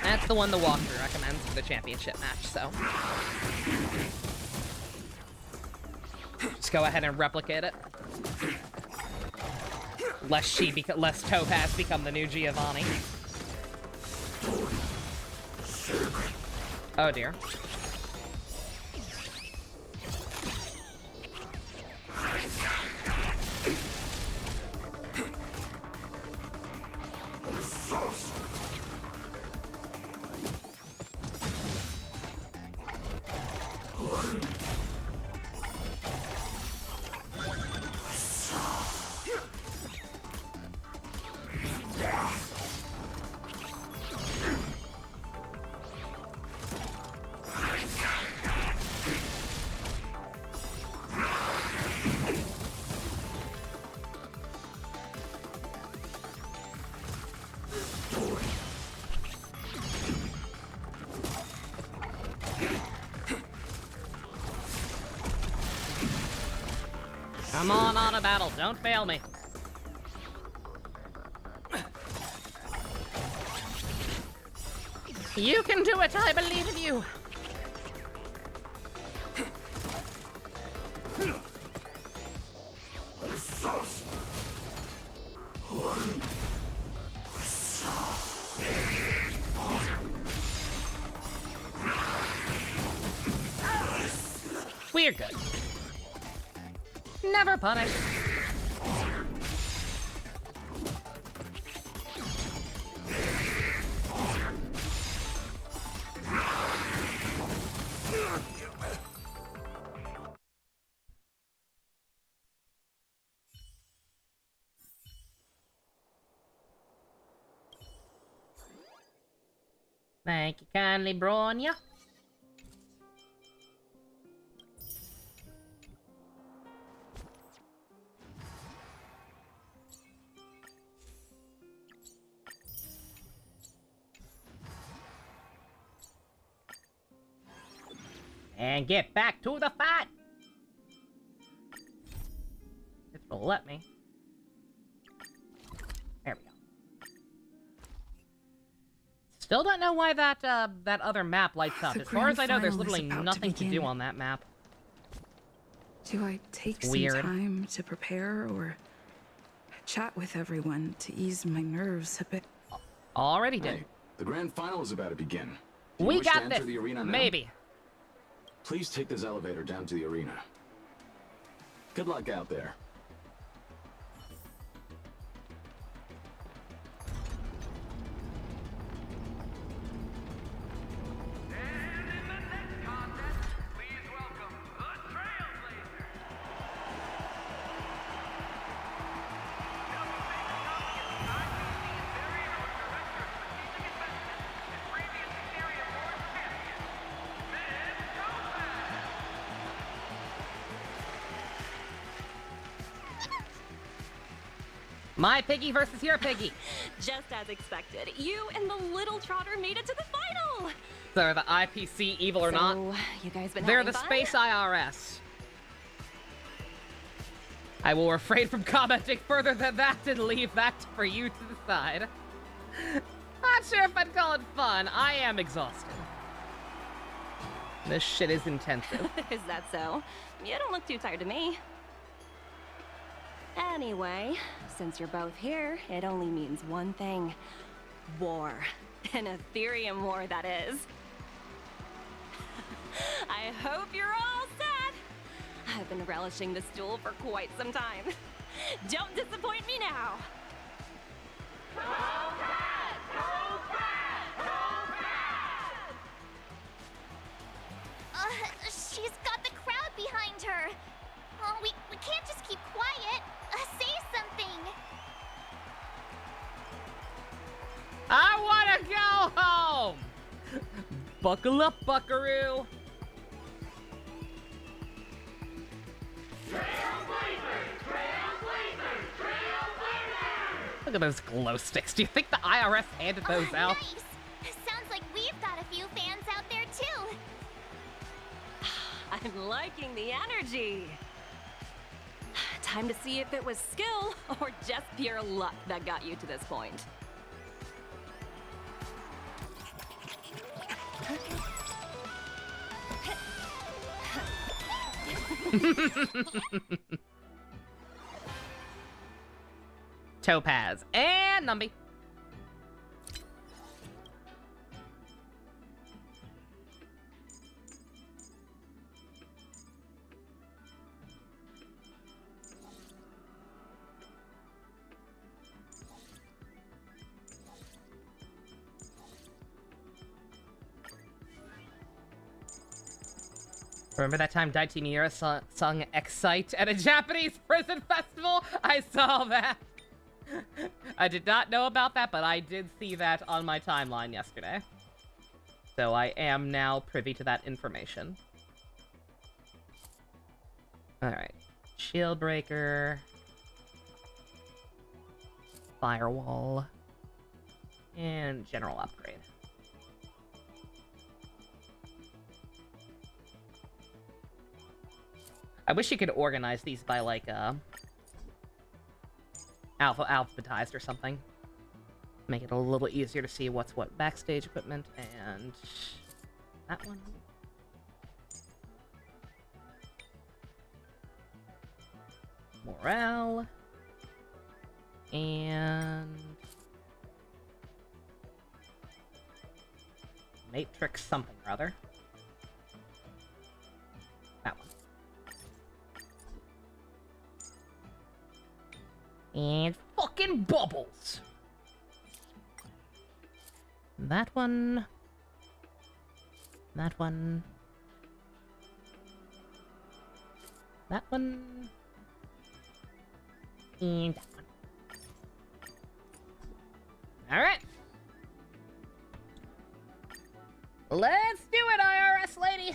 that's the one the walkthrough recommends for the championship match, so... just go ahead and replicate it. Lest Topaz become the new Giovanni. Oh dear. Come on, auto battle, don't fail me. You can do it, I believe in you. We're good. Never punished. Thank you kindly, Bronya. And get back to the fight! If it'll let me. There we go. Still don't know why that that other map lights up. As far as I know, there's literally nothing to do on that map. Do I take some time to prepare or chat with everyone to ease my nerves a bit? Already did. Hey, the grand final is about to begin. We got this. Maybe. Please take this elevator down to the arena. Good luck out there. My piggy versus your piggy. Just as expected, you and the little trotter made it to the final. So are the IPC evil or not? You guys been They're having the fun? space IRS. I will refrain from commenting further than that and leave that for you to decide. Not sure if I'd call it fun. I am exhausted. This shit is intensive. Is that so? You don't look too tired to me. Anyway, since you're both here, it only means one thing. War. An Ethereum war, that is. I hope you're all set. I've been relishing this duel for quite some time. Don't disappoint me now. She's got the crowd behind her. Oh, we can't just keep quiet. Say something. I wanna go home! Buckle up, buckaroo! Look at those glow sticks. Do you think the IRS handed those out? Nice. Sounds like we've got a few fans out there too. I'm liking the energy. Time to see if it was skill or just pure luck that got you to this point. Topaz and Numby. Remember that time Daichi Miura sung Excite at a Japanese prison festival? I saw that. I did not know about that, but I did see that on my timeline yesterday. So I am now privy to that information. Alright. Shield breaker. Firewall. And general upgrade. I wish you could organize these by, like, alphabetized or something. Make it a little easier to see what's what. Backstage equipment, and that one. Morale. And Matrix something or other. That one. And fucking bubbles! That one. That one. That one. And that one. Alright. Let's do it, IRS lady!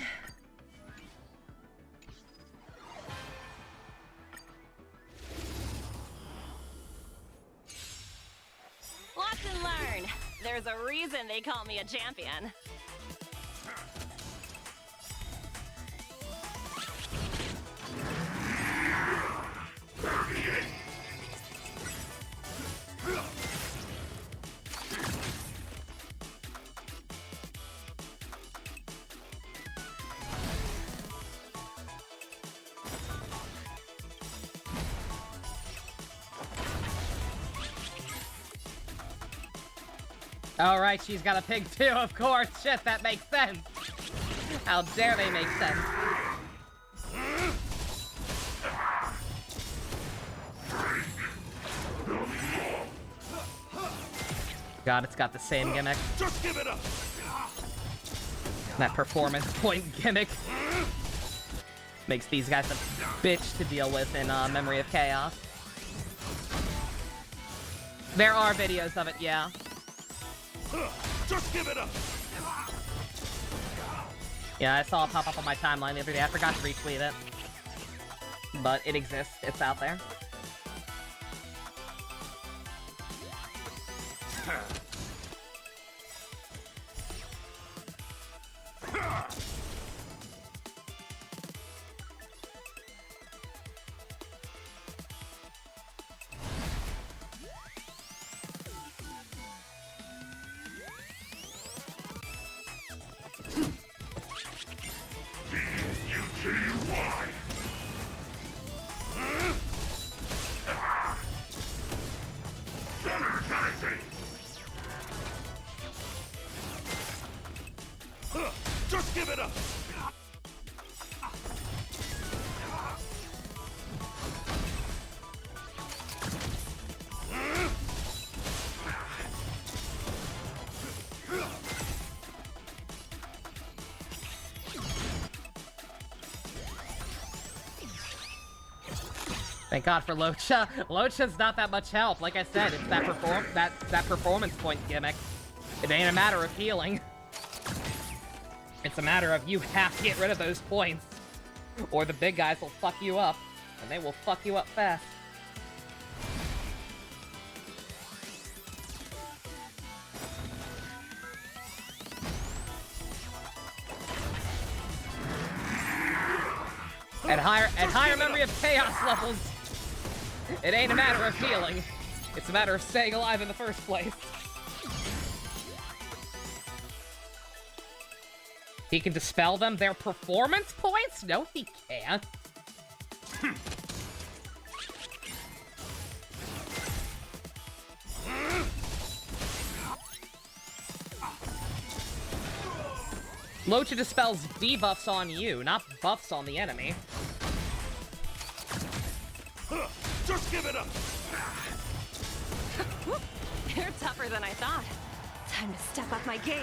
Watch and learn. There's a reason they call me a champion. Alright, she's got a pig too, of course. Shit, that makes sense. How dare they make sense? God, it's got the same gimmick. Just give it up. That performance point gimmick makes these guys a bitch to deal with in Memory of Chaos. There are videos of it, yeah. Just give it up. Yeah, I saw it pop up on my timeline the other day. I forgot to retweet it. But it exists. It's out there. Just give it up! Thank God for Locha. Locha's not that much help. Like I said, it's that performance point gimmick. It ain't a matter of healing. It's a matter of you have to get rid of those points, or the big guys will fuck you up, and they will fuck you up fast. At higher memory of chaos levels, it ain't a matter of healing. It's a matter of staying alive in the first place. He can dispel them. Their performance points? No, he can't. Locha dispels debuffs on you, not buffs on the enemy. Just give it up! You're tougher than I thought. Time to step up my game.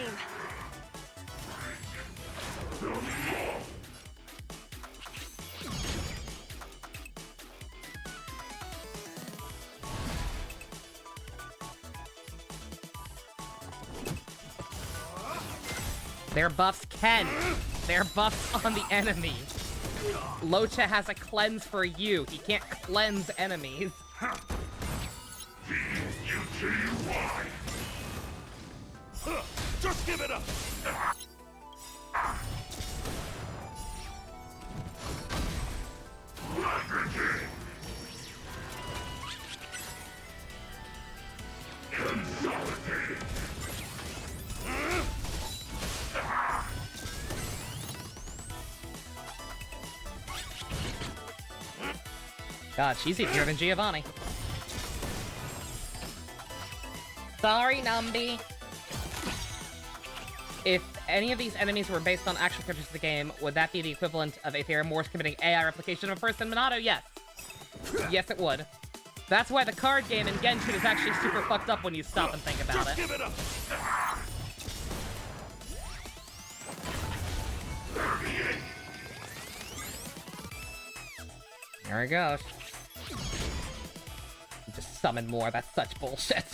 Their buffs can. They're buffs on the enemy. Locha has a cleanse for you. He can't cleanse enemies. Just give it up! God, she's easier than Giovanni. Sorry, Numby. If any of these enemies were based on actual characters of the game, would that be the equivalent of Aetherium Wars committing AI replication of a person in Minato? Yes. Yes, it would. That's why the card game in Genshin is actually super fucked up when you stop and think about it. Give it up! There he goes. Just summon more, that's such bullshit.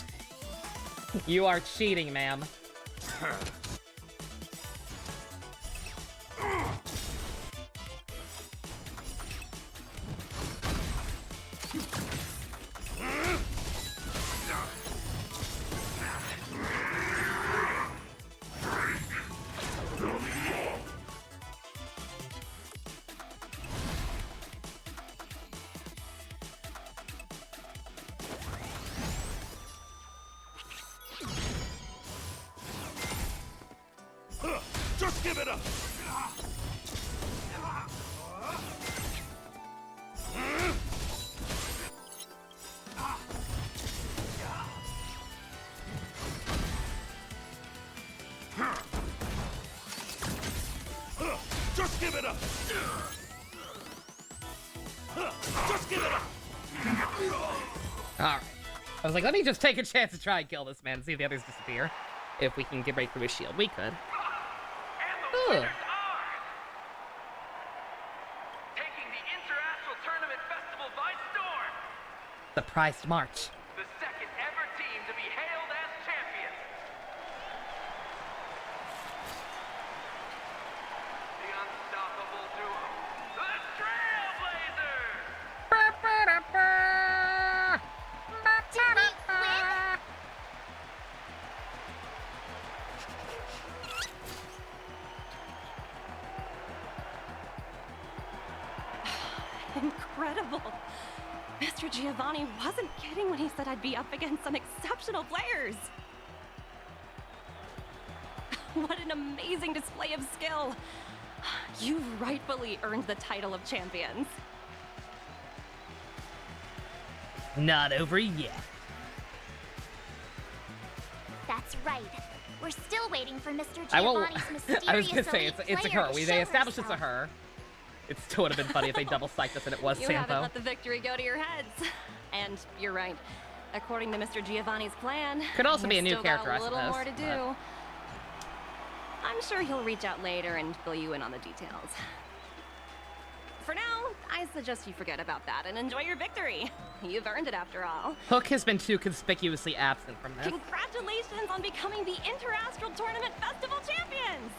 You are cheating, ma'am. Just give it up! Just give it up! Just give it up! Alright. I was like, let me just take a chance to try and kill this man and see if the others disappear. If we can get right through his shield. We could. Taking the Interastral Tournament Festival by storm! The prized march. The second ever team to be hailed as champions! The unstoppable duo, the Trailblazers! Did we win? Giovanni wasn't kidding when he said I'd be up against some exceptional players. What an amazing display of skill. You've rightfully earned the title of champions. Not over yet. That's right. We're still waiting for Mr. I will. Giovanni's mysterious I was gonna say it's a player her. to They show established it's a herself. her. It still would have been funny if they double psyched us and it was You haven't Sampo. let the victory go to your heads. And you're right. According to Mr. Giovanni's plan, Could also be a he's new still character, got I a little suppose, more to do. but- I'm sure he'll reach out later and fill you in on the details. For now, I suggest you forget about that and enjoy your victory. You've earned it after all. Hook has been too conspicuously absent from this. Congratulations on becoming the Interastral Tournament Festival champions!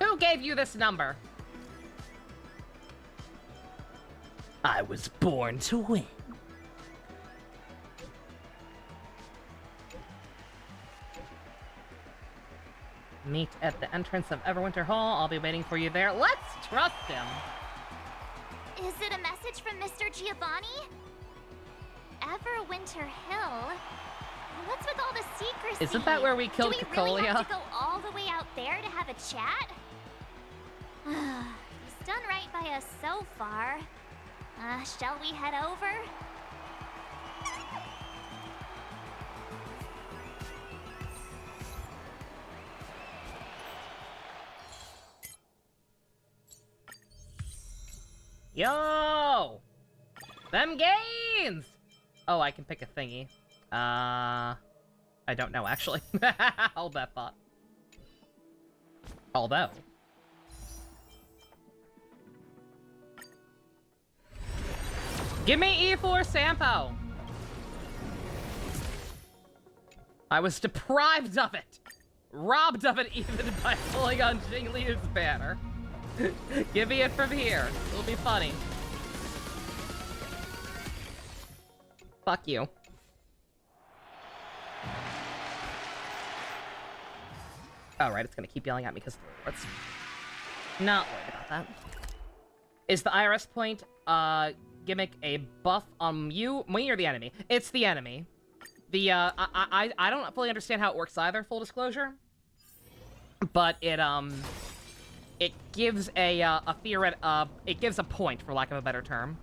Who gave you this number? I was born to win. Meet at the entrance of Everwinter Hall. I'll be waiting for you there. Let's trust him. Is it a message from Mr. Giovanni? Everwinter Hill? What's with all the secrecy? Isn't that where we killed Do we really Cacolia? have to go all the way out there to have a chat? He's done right by us so far. Shall we head over? Yo! Them gains! Oh, I can pick a thingy. I don't know, actually. Hold that thought. Although... Give me E4 Sampo! I was deprived of it! Robbed of it even by pulling on Jingliu's banner. Give me it from here. It'll be funny. Fuck you. Oh, right, it's gonna keep yelling at me because let's not worried about that. Is the IRS point gimmick a buff on you, me, or the enemy? It's the enemy. The I don't fully understand how it works either. Full disclosure, but it gives a it gives a point, for lack of a better term.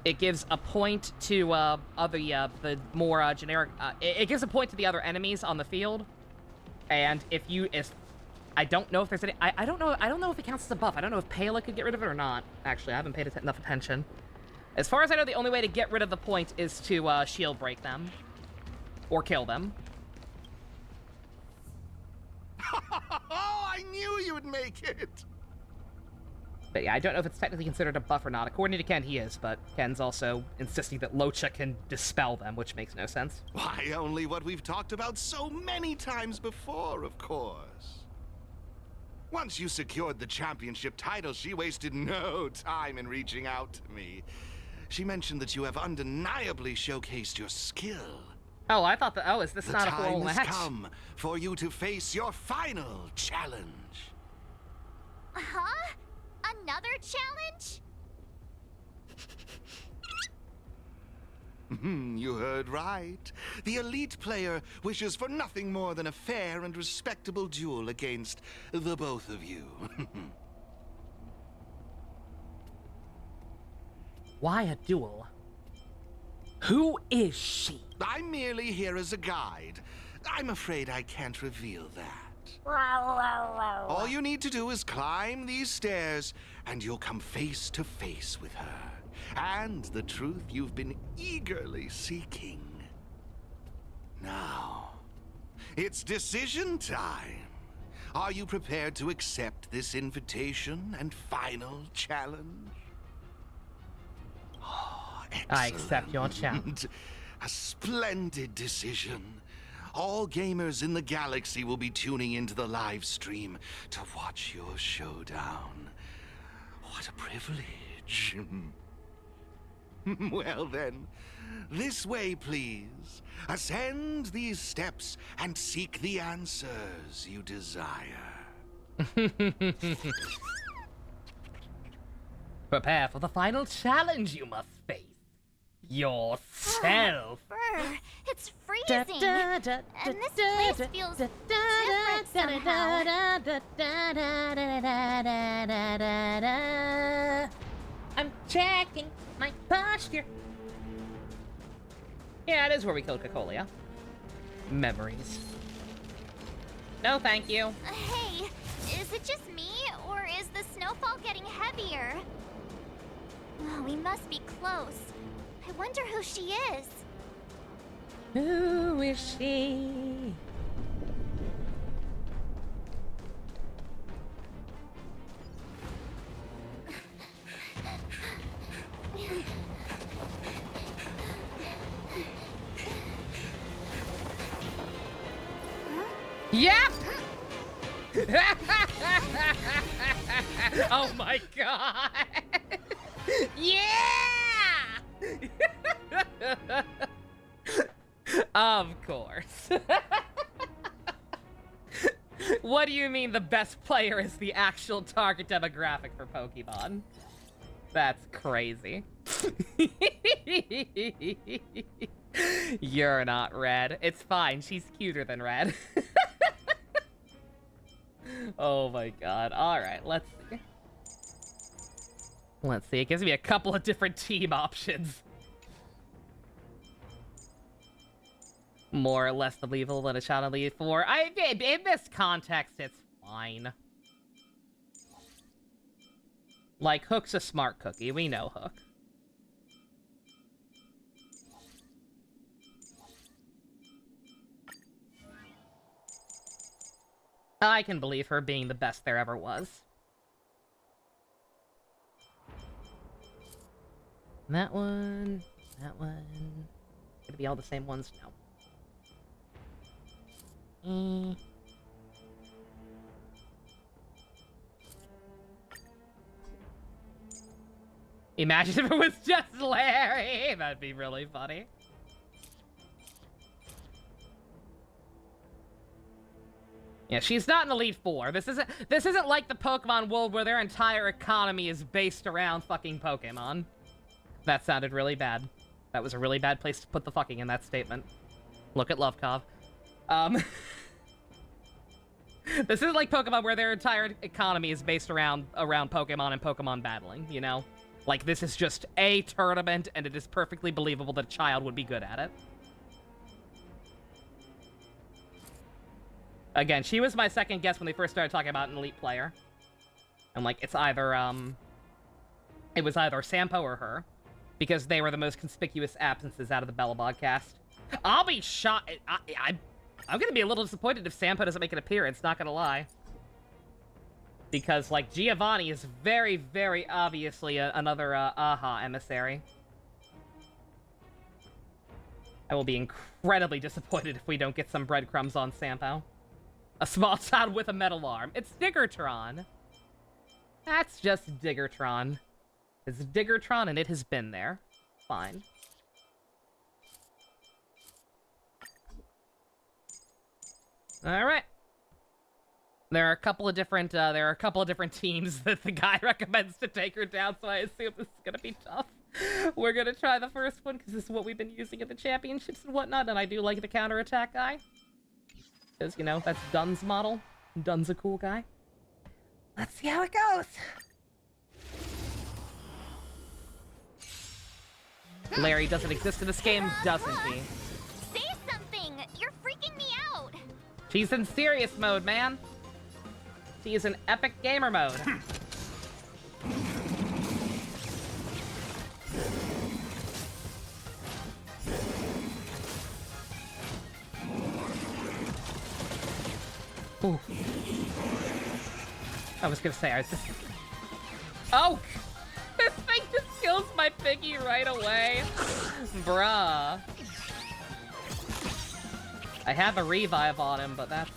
It gives a point to the more generic. It gives a point to the other enemies on the field, and I don't know if there's any. I don't know if it counts as a buff. I don't know if Pela could get rid of it or not. Actually, I haven't paid enough attention. As far as I know, the only way to get rid of the point is to shield break them or kill them. Oh, I knew you'd make it! But yeah, I don't know if it's technically considered a buff or not. According to Ken, he is, but Ken's also insisting that Locha can dispel them, which makes no sense. Why, only what we've talked about so many times before, of course. Once you secured the championship title, she wasted no time in reaching out to me. She mentioned that you have undeniably showcased your skill. Oh, I thought that. Oh, is this not a full The match? time has come for you to face your final challenge. Huh? Another challenge? You heard right. The elite player wishes for nothing more than a fair and respectable duel against the both of you. Why a duel? Who is she? I'm merely here as a guide. I'm afraid I can't reveal that. All you need to do is climb these stairs, and you'll come face to face with her. And the truth you've been eagerly seeking. Now, it's decision time. Are you prepared to accept this invitation and final challenge? Oh, I accept your challenge. A splendid decision. All gamers in the galaxy will be tuning into the live stream to watch your showdown. What a privilege. Well then, this way please. Ascend these steps and seek the answers you desire. Prepare for the final challenge you must face. Yourself. Brr, it's freezing. And this place feels different somehow. I'm checking my posture. Yeah, it is where we killed Cocolia. Memories. No, thank you. Hey, is it just me, or is the snowfall getting heavier? Oh, we must be close. I wonder who she is. Who is she? Yep! Oh my god! Yeah! Of course. What do you mean the best player is the actual target demographic for Pokemon? That's crazy. You're not Red. It's fine. She's cuter than Red. Oh my god. Alright, let's see. Let's see. It gives me a couple of different team options. More or less believable than a Shadow Lead 4. In this context, it's fine. Like, Hook's a smart cookie. We know Hook. I can believe her being the best there ever was. That one... Gonna be all the same ones now. Imagine if it was just Larry! That'd be really funny. Yeah, she's not in Elite Four. This isn't like the Pokemon world where their entire economy is based around fucking Pokemon. That sounded really bad. That was a really bad place to put the fucking in that statement. Look at Lovekov. This isn't like Pokemon where their entire economy is based around Pokemon and Pokemon battling, you know? Like, this is just a tournament, and it is perfectly believable that a child would be good at it. Again, she was my second guess when they first started talking about an elite player. And, like, it's either, it was either Sampo or her, because they were the most conspicuous absences out of the Bellabog cast. I'll be shocked. I'm gonna be a little disappointed if Sampo doesn't make an appearance, not gonna lie. Because, like, Giovanni is very, very obviously another AHA emissary. I will be incredibly disappointed if we don't get some breadcrumbs on Sampo. A small child with a metal arm. It's Diggertron. That's just Diggertron. It's Diggertron and it has been there. Fine. Alright. There are a couple of different teams that the guy recommends to take her down, so I assume this is gonna be tough. We're gonna try the first one, because this is what we've been using at the championships and whatnot, and I do like the counterattack guy. Because, you know, that's Dun's model. Dun's a cool guy. Let's see how it goes. Larry doesn't exist in this game, doesn't he? Say something! You're freaking me out! She's in serious mode, man. She is in epic gamer mode. Ooh. I was gonna say, I was just... Oh! This thing just kills my piggy right away. Bruh. I have a revive on him, but that's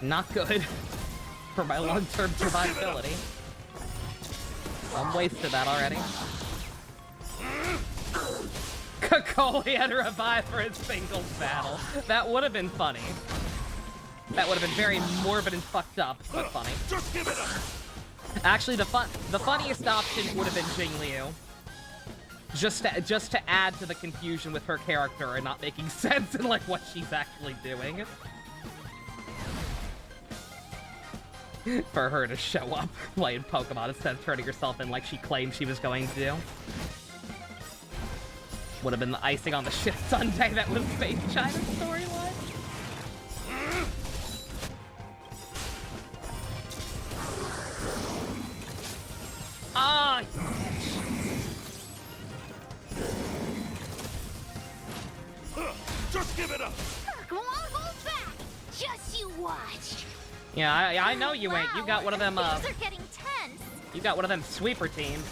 not good for my long-term survivability. I'm wasted that already. Kokoli had a revive for his singles battle. That would have been funny. That would have been very morbid and fucked up, but funny. Just give it up. Actually, the funniest option would have been Jingliu. Just to add to the confusion with her character and not making sense in like what she's actually doing. For her to show up playing Pokemon instead of turning herself in like she claimed she was going to do. Would have been the icing on the shit sundae that was Space China's storyline. Ah! Just give it up! Won't hold back! Just you watch! Yeah, I know you ain't. You got one of them, Things are getting tense. You got one of them sweeper teams.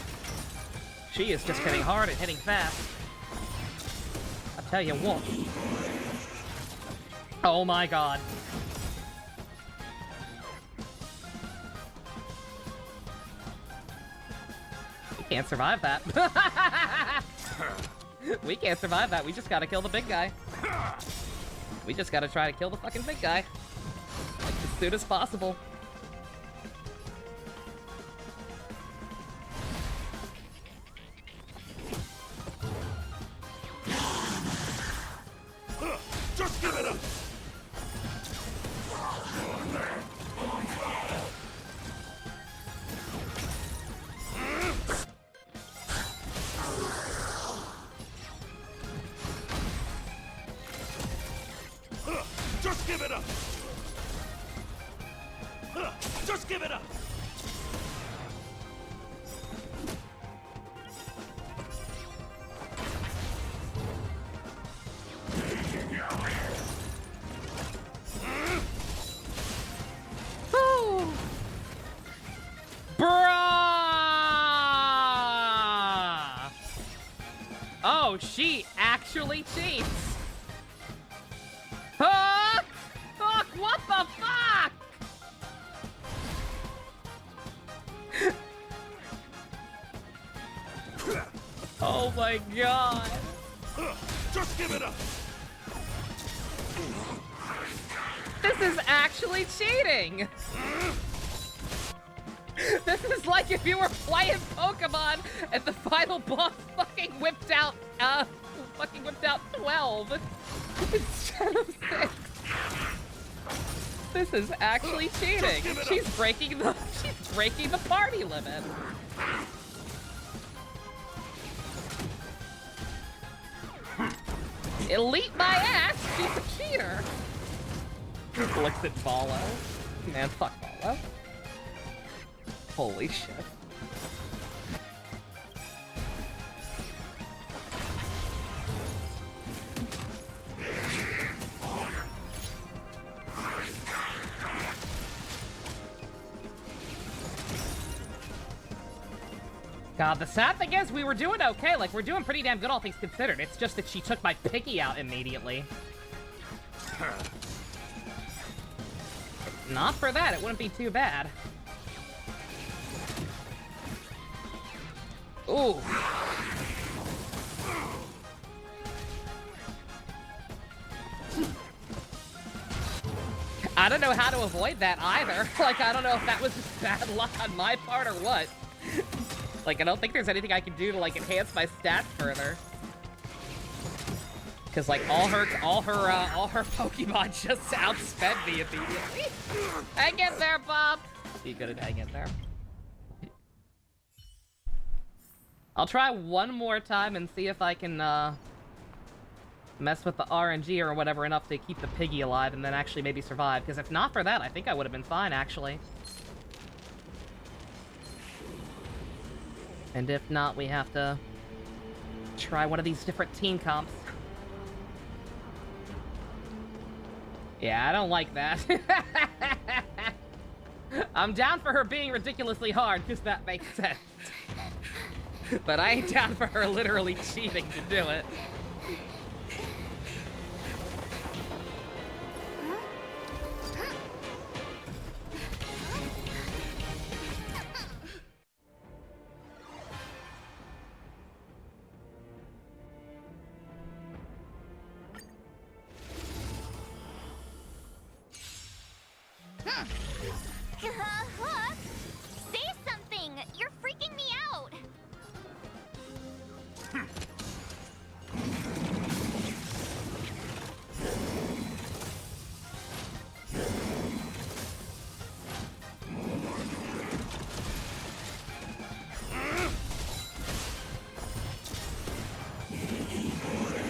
She is just hitting hard and hitting fast. I tell you what. Oh my god. We can't survive that. We can't survive that. We just gotta kill the big guy. We just gotta try to kill the fucking big guy. Like, as soon as possible. Just give it up! Just give it up! Just give it up! Bruh! Oh, she actually cheats! Fuck! Fuck! What the fuck? Oh my god! Just give it up! This is actually cheating! This is like if you were playing Pokemon and the final boss fucking whipped out 12 instead of 6. This is actually cheating. She's breaking the party limit. Elite my ass, she's a cheater. Looks at Follow. Man, fuck Follow. Holy shit. God, the sad thing is we were doing okay. Like, we're doing pretty damn good, all things considered. It's just that she took my Piggy out immediately. Not for that, it wouldn't be too bad. Ooh. I don't know how to avoid that either. Like, I don't know if that was just bad luck on my part or what. Like, I don't think there's anything I can do to, like, enhance my stats further. Cause, like, all her Pokemon just outsped me immediately. Hang in there, Bob! Be good at hanging there. I'll try one more time and see if I can, mess with the RNG or whatever enough to keep the Piggy alive and then actually maybe survive. Because if not for that, I think I would have been fine, actually. And if not, we have to try one of these different team comps. Yeah, I don't like that. I'm down for her being ridiculously hard, because that makes sense. But I ain't down for her literally cheating to do it. Say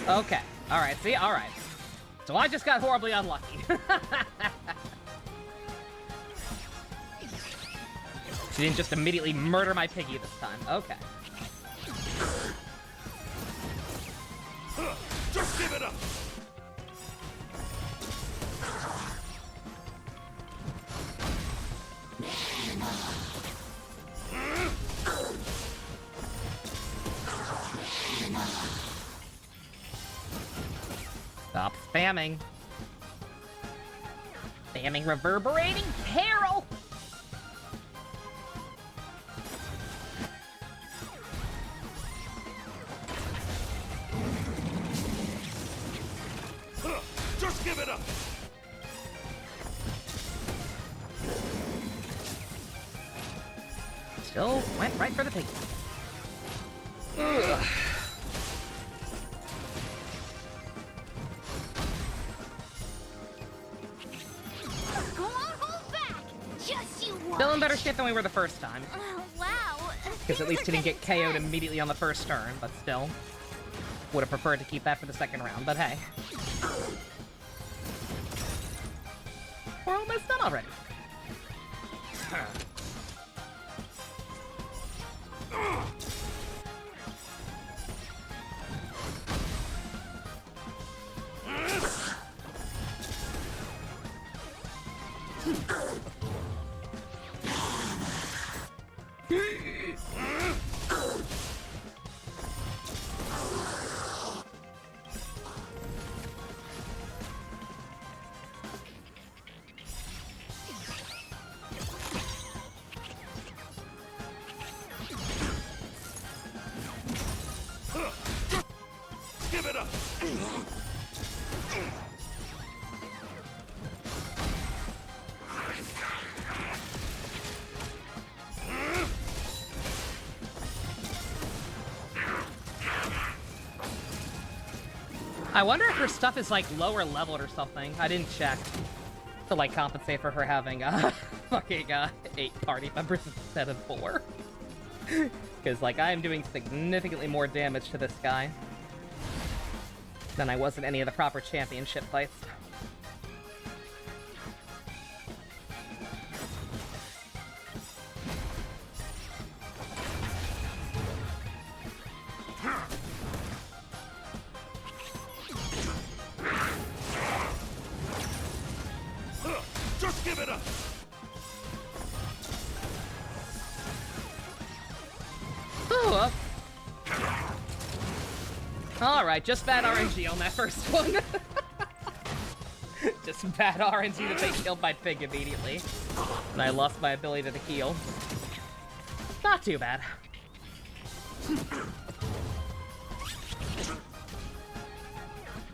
Okay. Alright, see? Alright. So I just got horribly unlucky. She didn't just immediately murder my piggy this time. Okay. Just give it up! Stop spamming. Spamming reverberating peril! Just give it up! Still went right for the pig. Ugh. Go on, hold back! Just you watch! Still in better shape than we were the first time. Wow! Because at least he didn't get KO'd immediately on the first turn, but still. Would have preferred to keep that for the second round, but hey. We're almost done already. Give it up! I wonder if her stuff is like lower leveled or something. I didn't check to like compensate for her having fucking 8 party members instead of 4. Because like I am doing significantly more damage to this guy than I was in any of the proper championship fights. Just give it up! Ooh, alright, just bad RNG on that first one. Just bad RNG that they killed my pig immediately. And I lost my ability to heal. Not too bad.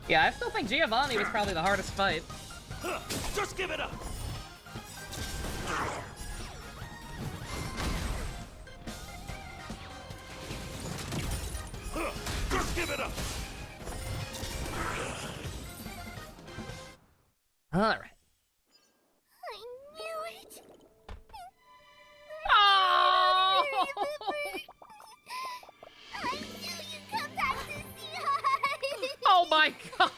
Yeah, I still think Giovanni was probably the hardest fight. Just give it up! Just give it up! Alright. I knew it! Oh! I knew you'd come back to see hi! Oh my god!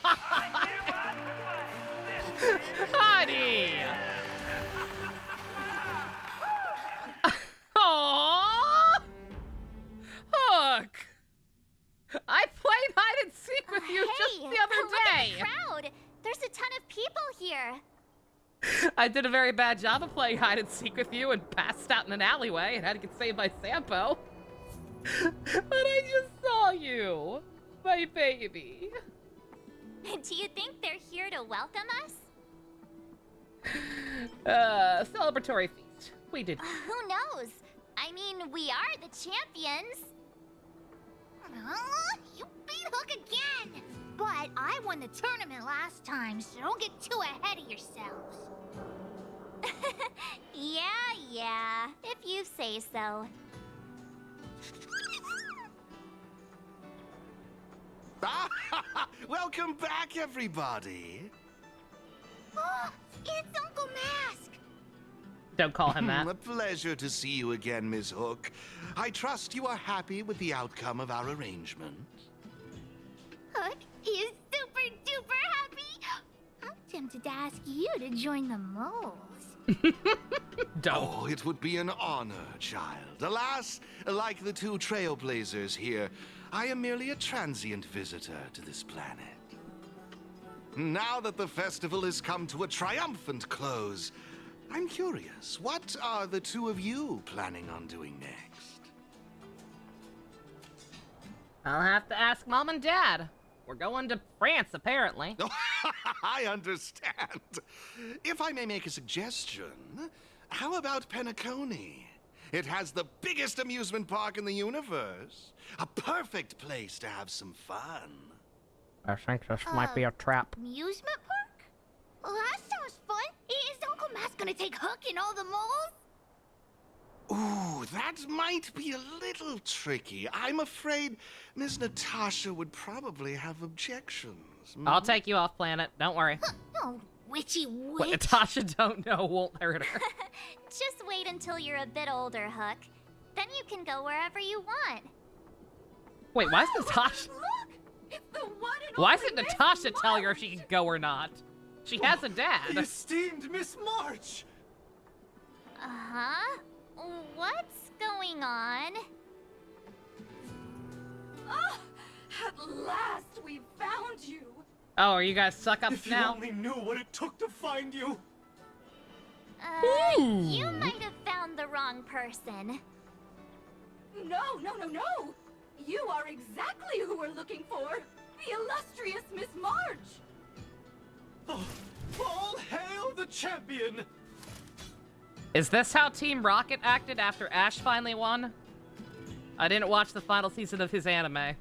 Honey! Aww! Hook! I played hide and seek with you just the other look day! at the crowd! There's a ton of people here! I did a very bad job of playing hide and seek with you and passed out in an alleyway and had to get saved by Sampo. But I just saw you! My baby. Do you think they're here to welcome us? Celebratory feast. We did. Who knows? I mean, we are the champions. You beat Hook again! But I won the tournament last time, so don't get too ahead of yourselves. Yeah, if you say so. Welcome back, everybody. Oh, it's Uncle Mask! Don't call him that. A pleasure to see you again, Miss Hook. I trust you are happy with the outcome of our arrangement. Hook is super duper happy. I'm tempted to ask you to join the moles. Oh, it would be an honor, child. Alas, like the two trailblazers here, I am merely a transient visitor to this planet. Now that the festival has come to a triumphant close, I'm curious, what are the two of you planning on doing next? I'll have to ask Mom and Dad. We're going to France, apparently. I understand. If I may make a suggestion, how about Penacony? It has the biggest amusement park in the universe. A perfect place to have some fun. I think this might be a trap. Amusement park? Well, that sounds fun. Is Uncle Matt's gonna take Hook in all the moles? Ooh, that might be a little tricky. I'm afraid Miss Natasha would probably have objections. I'll take you off planet. Don't worry. Oh, witchy witch. What Natasha don't know won't hurt her. Just wait until you're a bit older, Hook. Then you can go wherever you want. Wait, why is Natasha... It's the one and Why only isn't Miss Natasha telling her March. if she can go or not? She has a dad. The esteemed Miss March! Uh-huh. What's going on? Ah, at last we found you. Oh, are you guys suck-ups If you now? only knew what it took to find you! You might have found the wrong person. No. You are exactly who we're looking for. The illustrious Miss March. Oh, all hail the champion! Is this how Team Rocket acted after Ash finally won? I didn't watch the final season of his anime.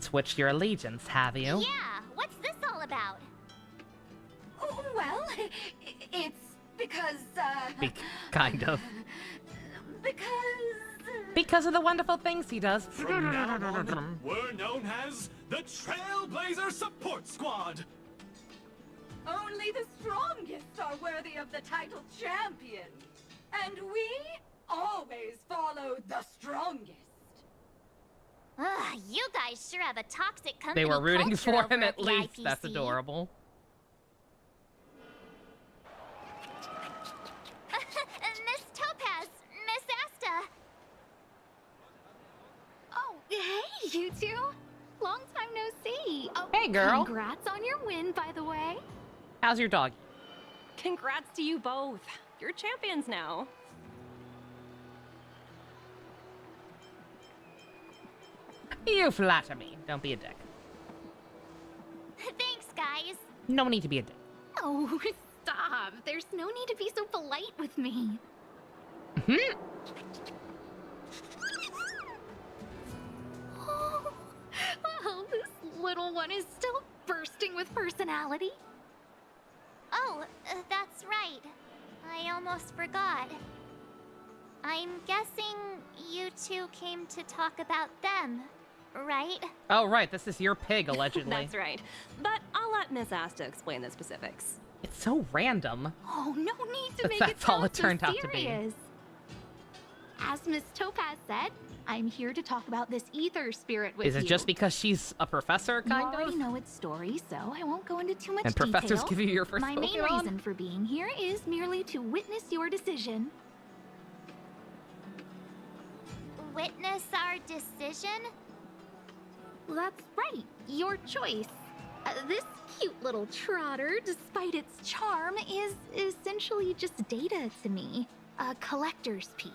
Switched your allegiance, have you? Yeah, what's this all about? Oh, well, it's because, Kind of. Because of the wonderful things he does. From now on, we're known as the Trailblazer Support Squad! only the strongest are worthy of the title champion. And we always follow the strongest. Ugh, you guys sure have a toxic company They were rooting culture for over him at at the least. IPC. That's adorable. Miss Topaz, Miss Asta. Oh, hey, you two. Long time no see. Oh, Hey, girl. Congrats on your win, by the way. How's your dog? Congrats to you both. You're champions now. You flatter me. Don't be a dick. Thanks, guys. No need to be a dick. Oh, stop. There's no need to be so polite with me. Oh, this little one is still bursting with personality. Oh, that's right. I almost forgot. I'm guessing you two came to talk about them, right? Oh, right. This is your pig, allegedly. That's right. But I'll let Miss Asta explain the specifics. It's so random. Oh, no need to make That's it all sound it turned so out to be. serious. As Miss Topaz said, I'm here to talk about this ether spirit with you. Is it just because she's a professor, You kind already of? know its story, so I won't go into too much And detail. professors give you your first My main Pokemon? reason for being here is merely to witness your decision. Witness our decision? That's right, your choice. This cute little trotter, despite its charm, is essentially just data to me. A collector's piece.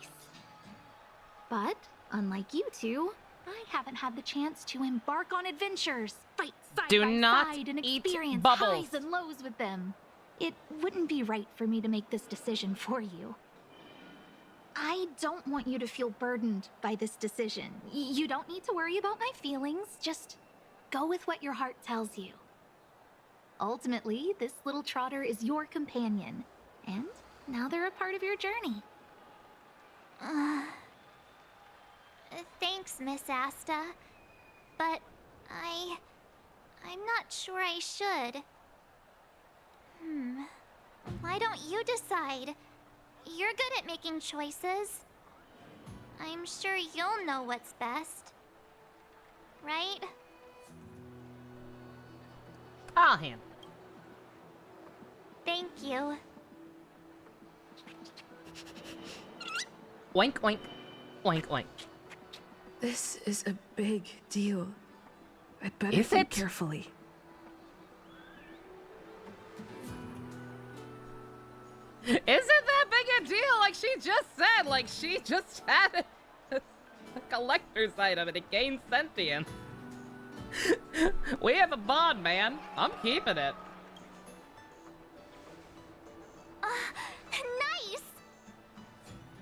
But, unlike you two, I haven't had the chance to embark on adventures, fight side Do by not side, and eat experience bubbles. highs and lows with them. It wouldn't be right for me to make this decision for you. I don't want you to feel burdened by this decision. You don't need to worry about my feelings, just go with what your heart tells you. Ultimately, this little trotter is your companion, and now they're a part of your journey. Thanks, Miss Asta. But I'm not sure I should. Why don't you decide? You're good at making choices. I'm sure you'll know what's best. right? I'll handle it. Thank you. Oink, oink. Oink, oink. This is a big deal. I'd better Is think it? carefully. Isn't that big a deal? Like she just said, like she just had a collector's item and it gains sentience. We have a bond, man. I'm keeping it. Nice!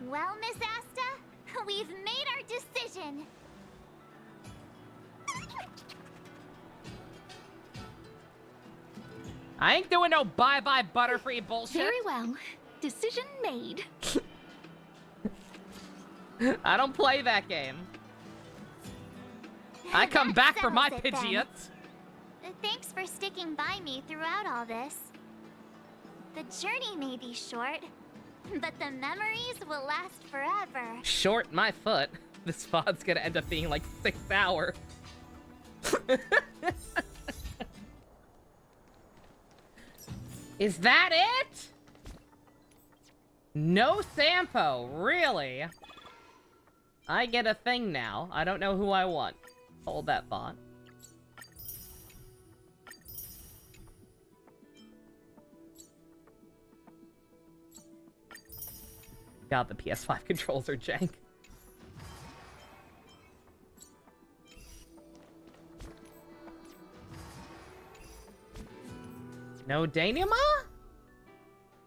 Well, Miss Asta, we've made our decision. I ain't doing no bye-bye Butterfree bullshit. Very well. Decision made. I don't play that game. I come That back for my settles it, then. Pidgeots. Thanks for sticking by me throughout all this. The journey may be short, but the memories will last forever. Short my foot. This pod's gonna end up being like 6 hours. Is that it? No Sampo, really? I get a thing now. I don't know who I want. Hold that thought. God, the PS5 controls are jank. No Danima?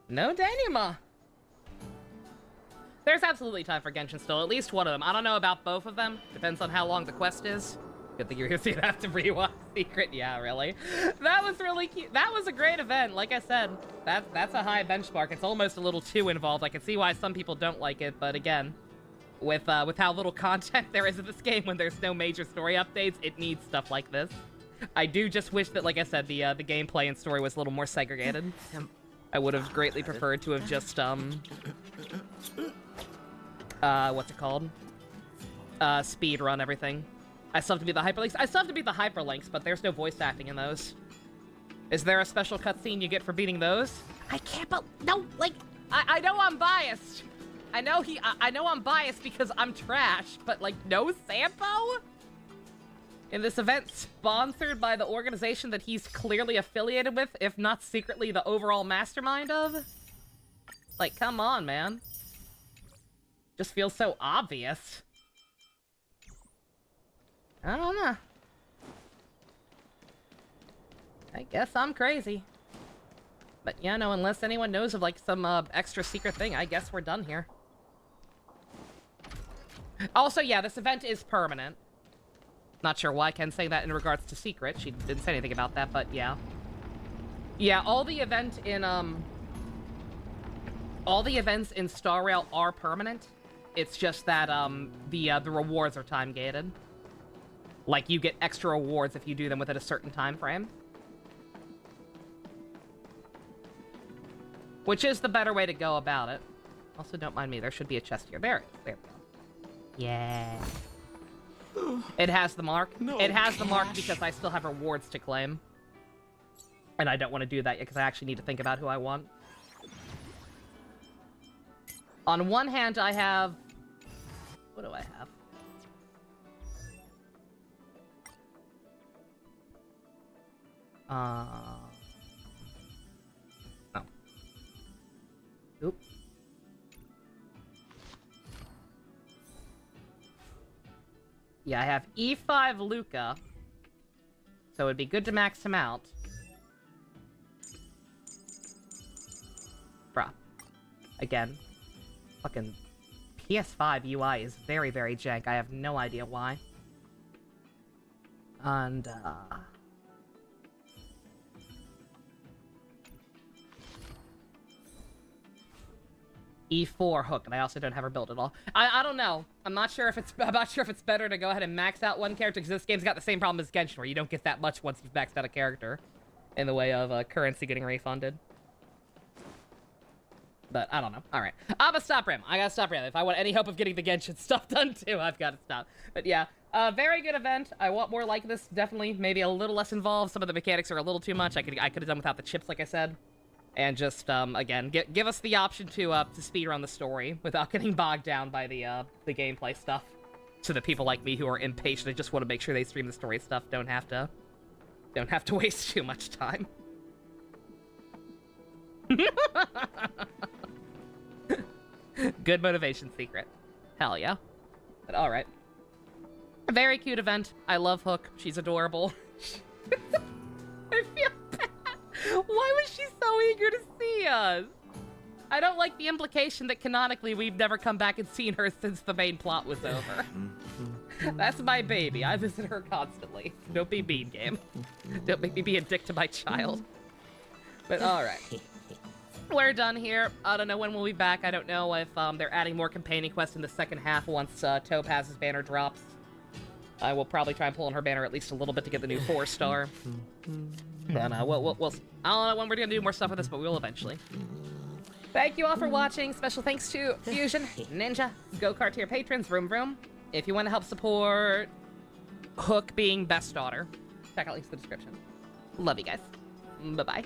No Danima. There's absolutely time for Genshin still, at least one of them. I don't know about both of them. Depends on how long the quest is. Good thing you're here, so you'd have to rewatch Secret. Yeah, really. That was really cute. That was a great event. Like I said, that's a high benchmark. It's almost a little too involved. I can see why some people don't like it, but again, with how little content there is in this game when there's no major story updates, it needs stuff like this. I do just wish that, like I said, the gameplay and story was a little more segregated. I would have greatly preferred to have just, what's it called? Speed run everything. I still have to beat the hyperlinks. I still have to beat the hyperlinks, but there's no voice acting in those. Is there a special cutscene you get for beating those? I can't no, like, I know I'm biased. I know I'm biased because I'm trash, but like, no Sampo? In this event sponsored by the organization that he's clearly affiliated with, if not secretly the overall mastermind of? Like, come on, man. Just feels so obvious. I don't know. I guess I'm crazy. But yeah, no, unless anyone knows of like some extra secret thing, I guess we're done here. Also, yeah, this event is permanent. Not sure why Ken's saying that in regards to secret. She didn't say anything about that, but yeah. Yeah, all the events in Star Rail are permanent. It's just that the rewards are time gated. Like, you get extra rewards if you do them within a certain time frame. Which is the better way to go about it. Also, don't mind me, there should be a chest here. There it is. There we go. Yeah. It has the mark. No it has the mark cash. because I still have rewards to claim. And I don't want to do that yet because I actually need to think about who I want. On one hand, I have... What do I have? No. Oop. Yeah, I have E5 Luca. So it'd be good to max him out. Bruh. Again. Fucking PS5 UI is very, very jank. I have no idea why. And, E4 hook, and I also don't have her built at all. I don't know. I'm not sure if it's better to go ahead and max out one character, because this game's got the same problem as Genshin, where you don't get that much once you've maxed out a character, in the way of currency getting refunded. But I don't know. All right, I'm gonna stop Rim. I gotta stop Rim. If I want any hope of getting the Genshin stuff done too, I've got to stop. But yeah, Very good event. I want more like this, definitely. Maybe a little less involved. Some of the mechanics are a little too much. I could have done without the chips, like I said. And just, again, give us the option to speedrun the story without getting bogged down by the gameplay stuff. So that people like me who are impatient and just want to make sure they stream the story stuff don't have to waste too much time. Good motivation secret. Hell yeah. But alright. A very cute event. I love Hook. She's adorable. I feel bad. Why was she so eager to see us? I don't like the implication that canonically we've never come back and seen her since the main plot was over. That's my baby. I visit her constantly. Don't be mean, game. Don't make me be a dick to my child. But alright. We're done here. I don't know when we'll be back. I don't know if they're adding more companion quests in the second half once Topaz's banner drops. I will probably try and pull on her banner at least a little bit to get the new 4-star. Then I don't know when we're gonna do more stuff with this, but we will eventually. Thank you all for watching. Special thanks to Fusion, Ninja, Go-Kart tier patrons, Vroom Vroom. If you want to help support Hook being best daughter, check out links in the description. Love you guys. Bye-bye.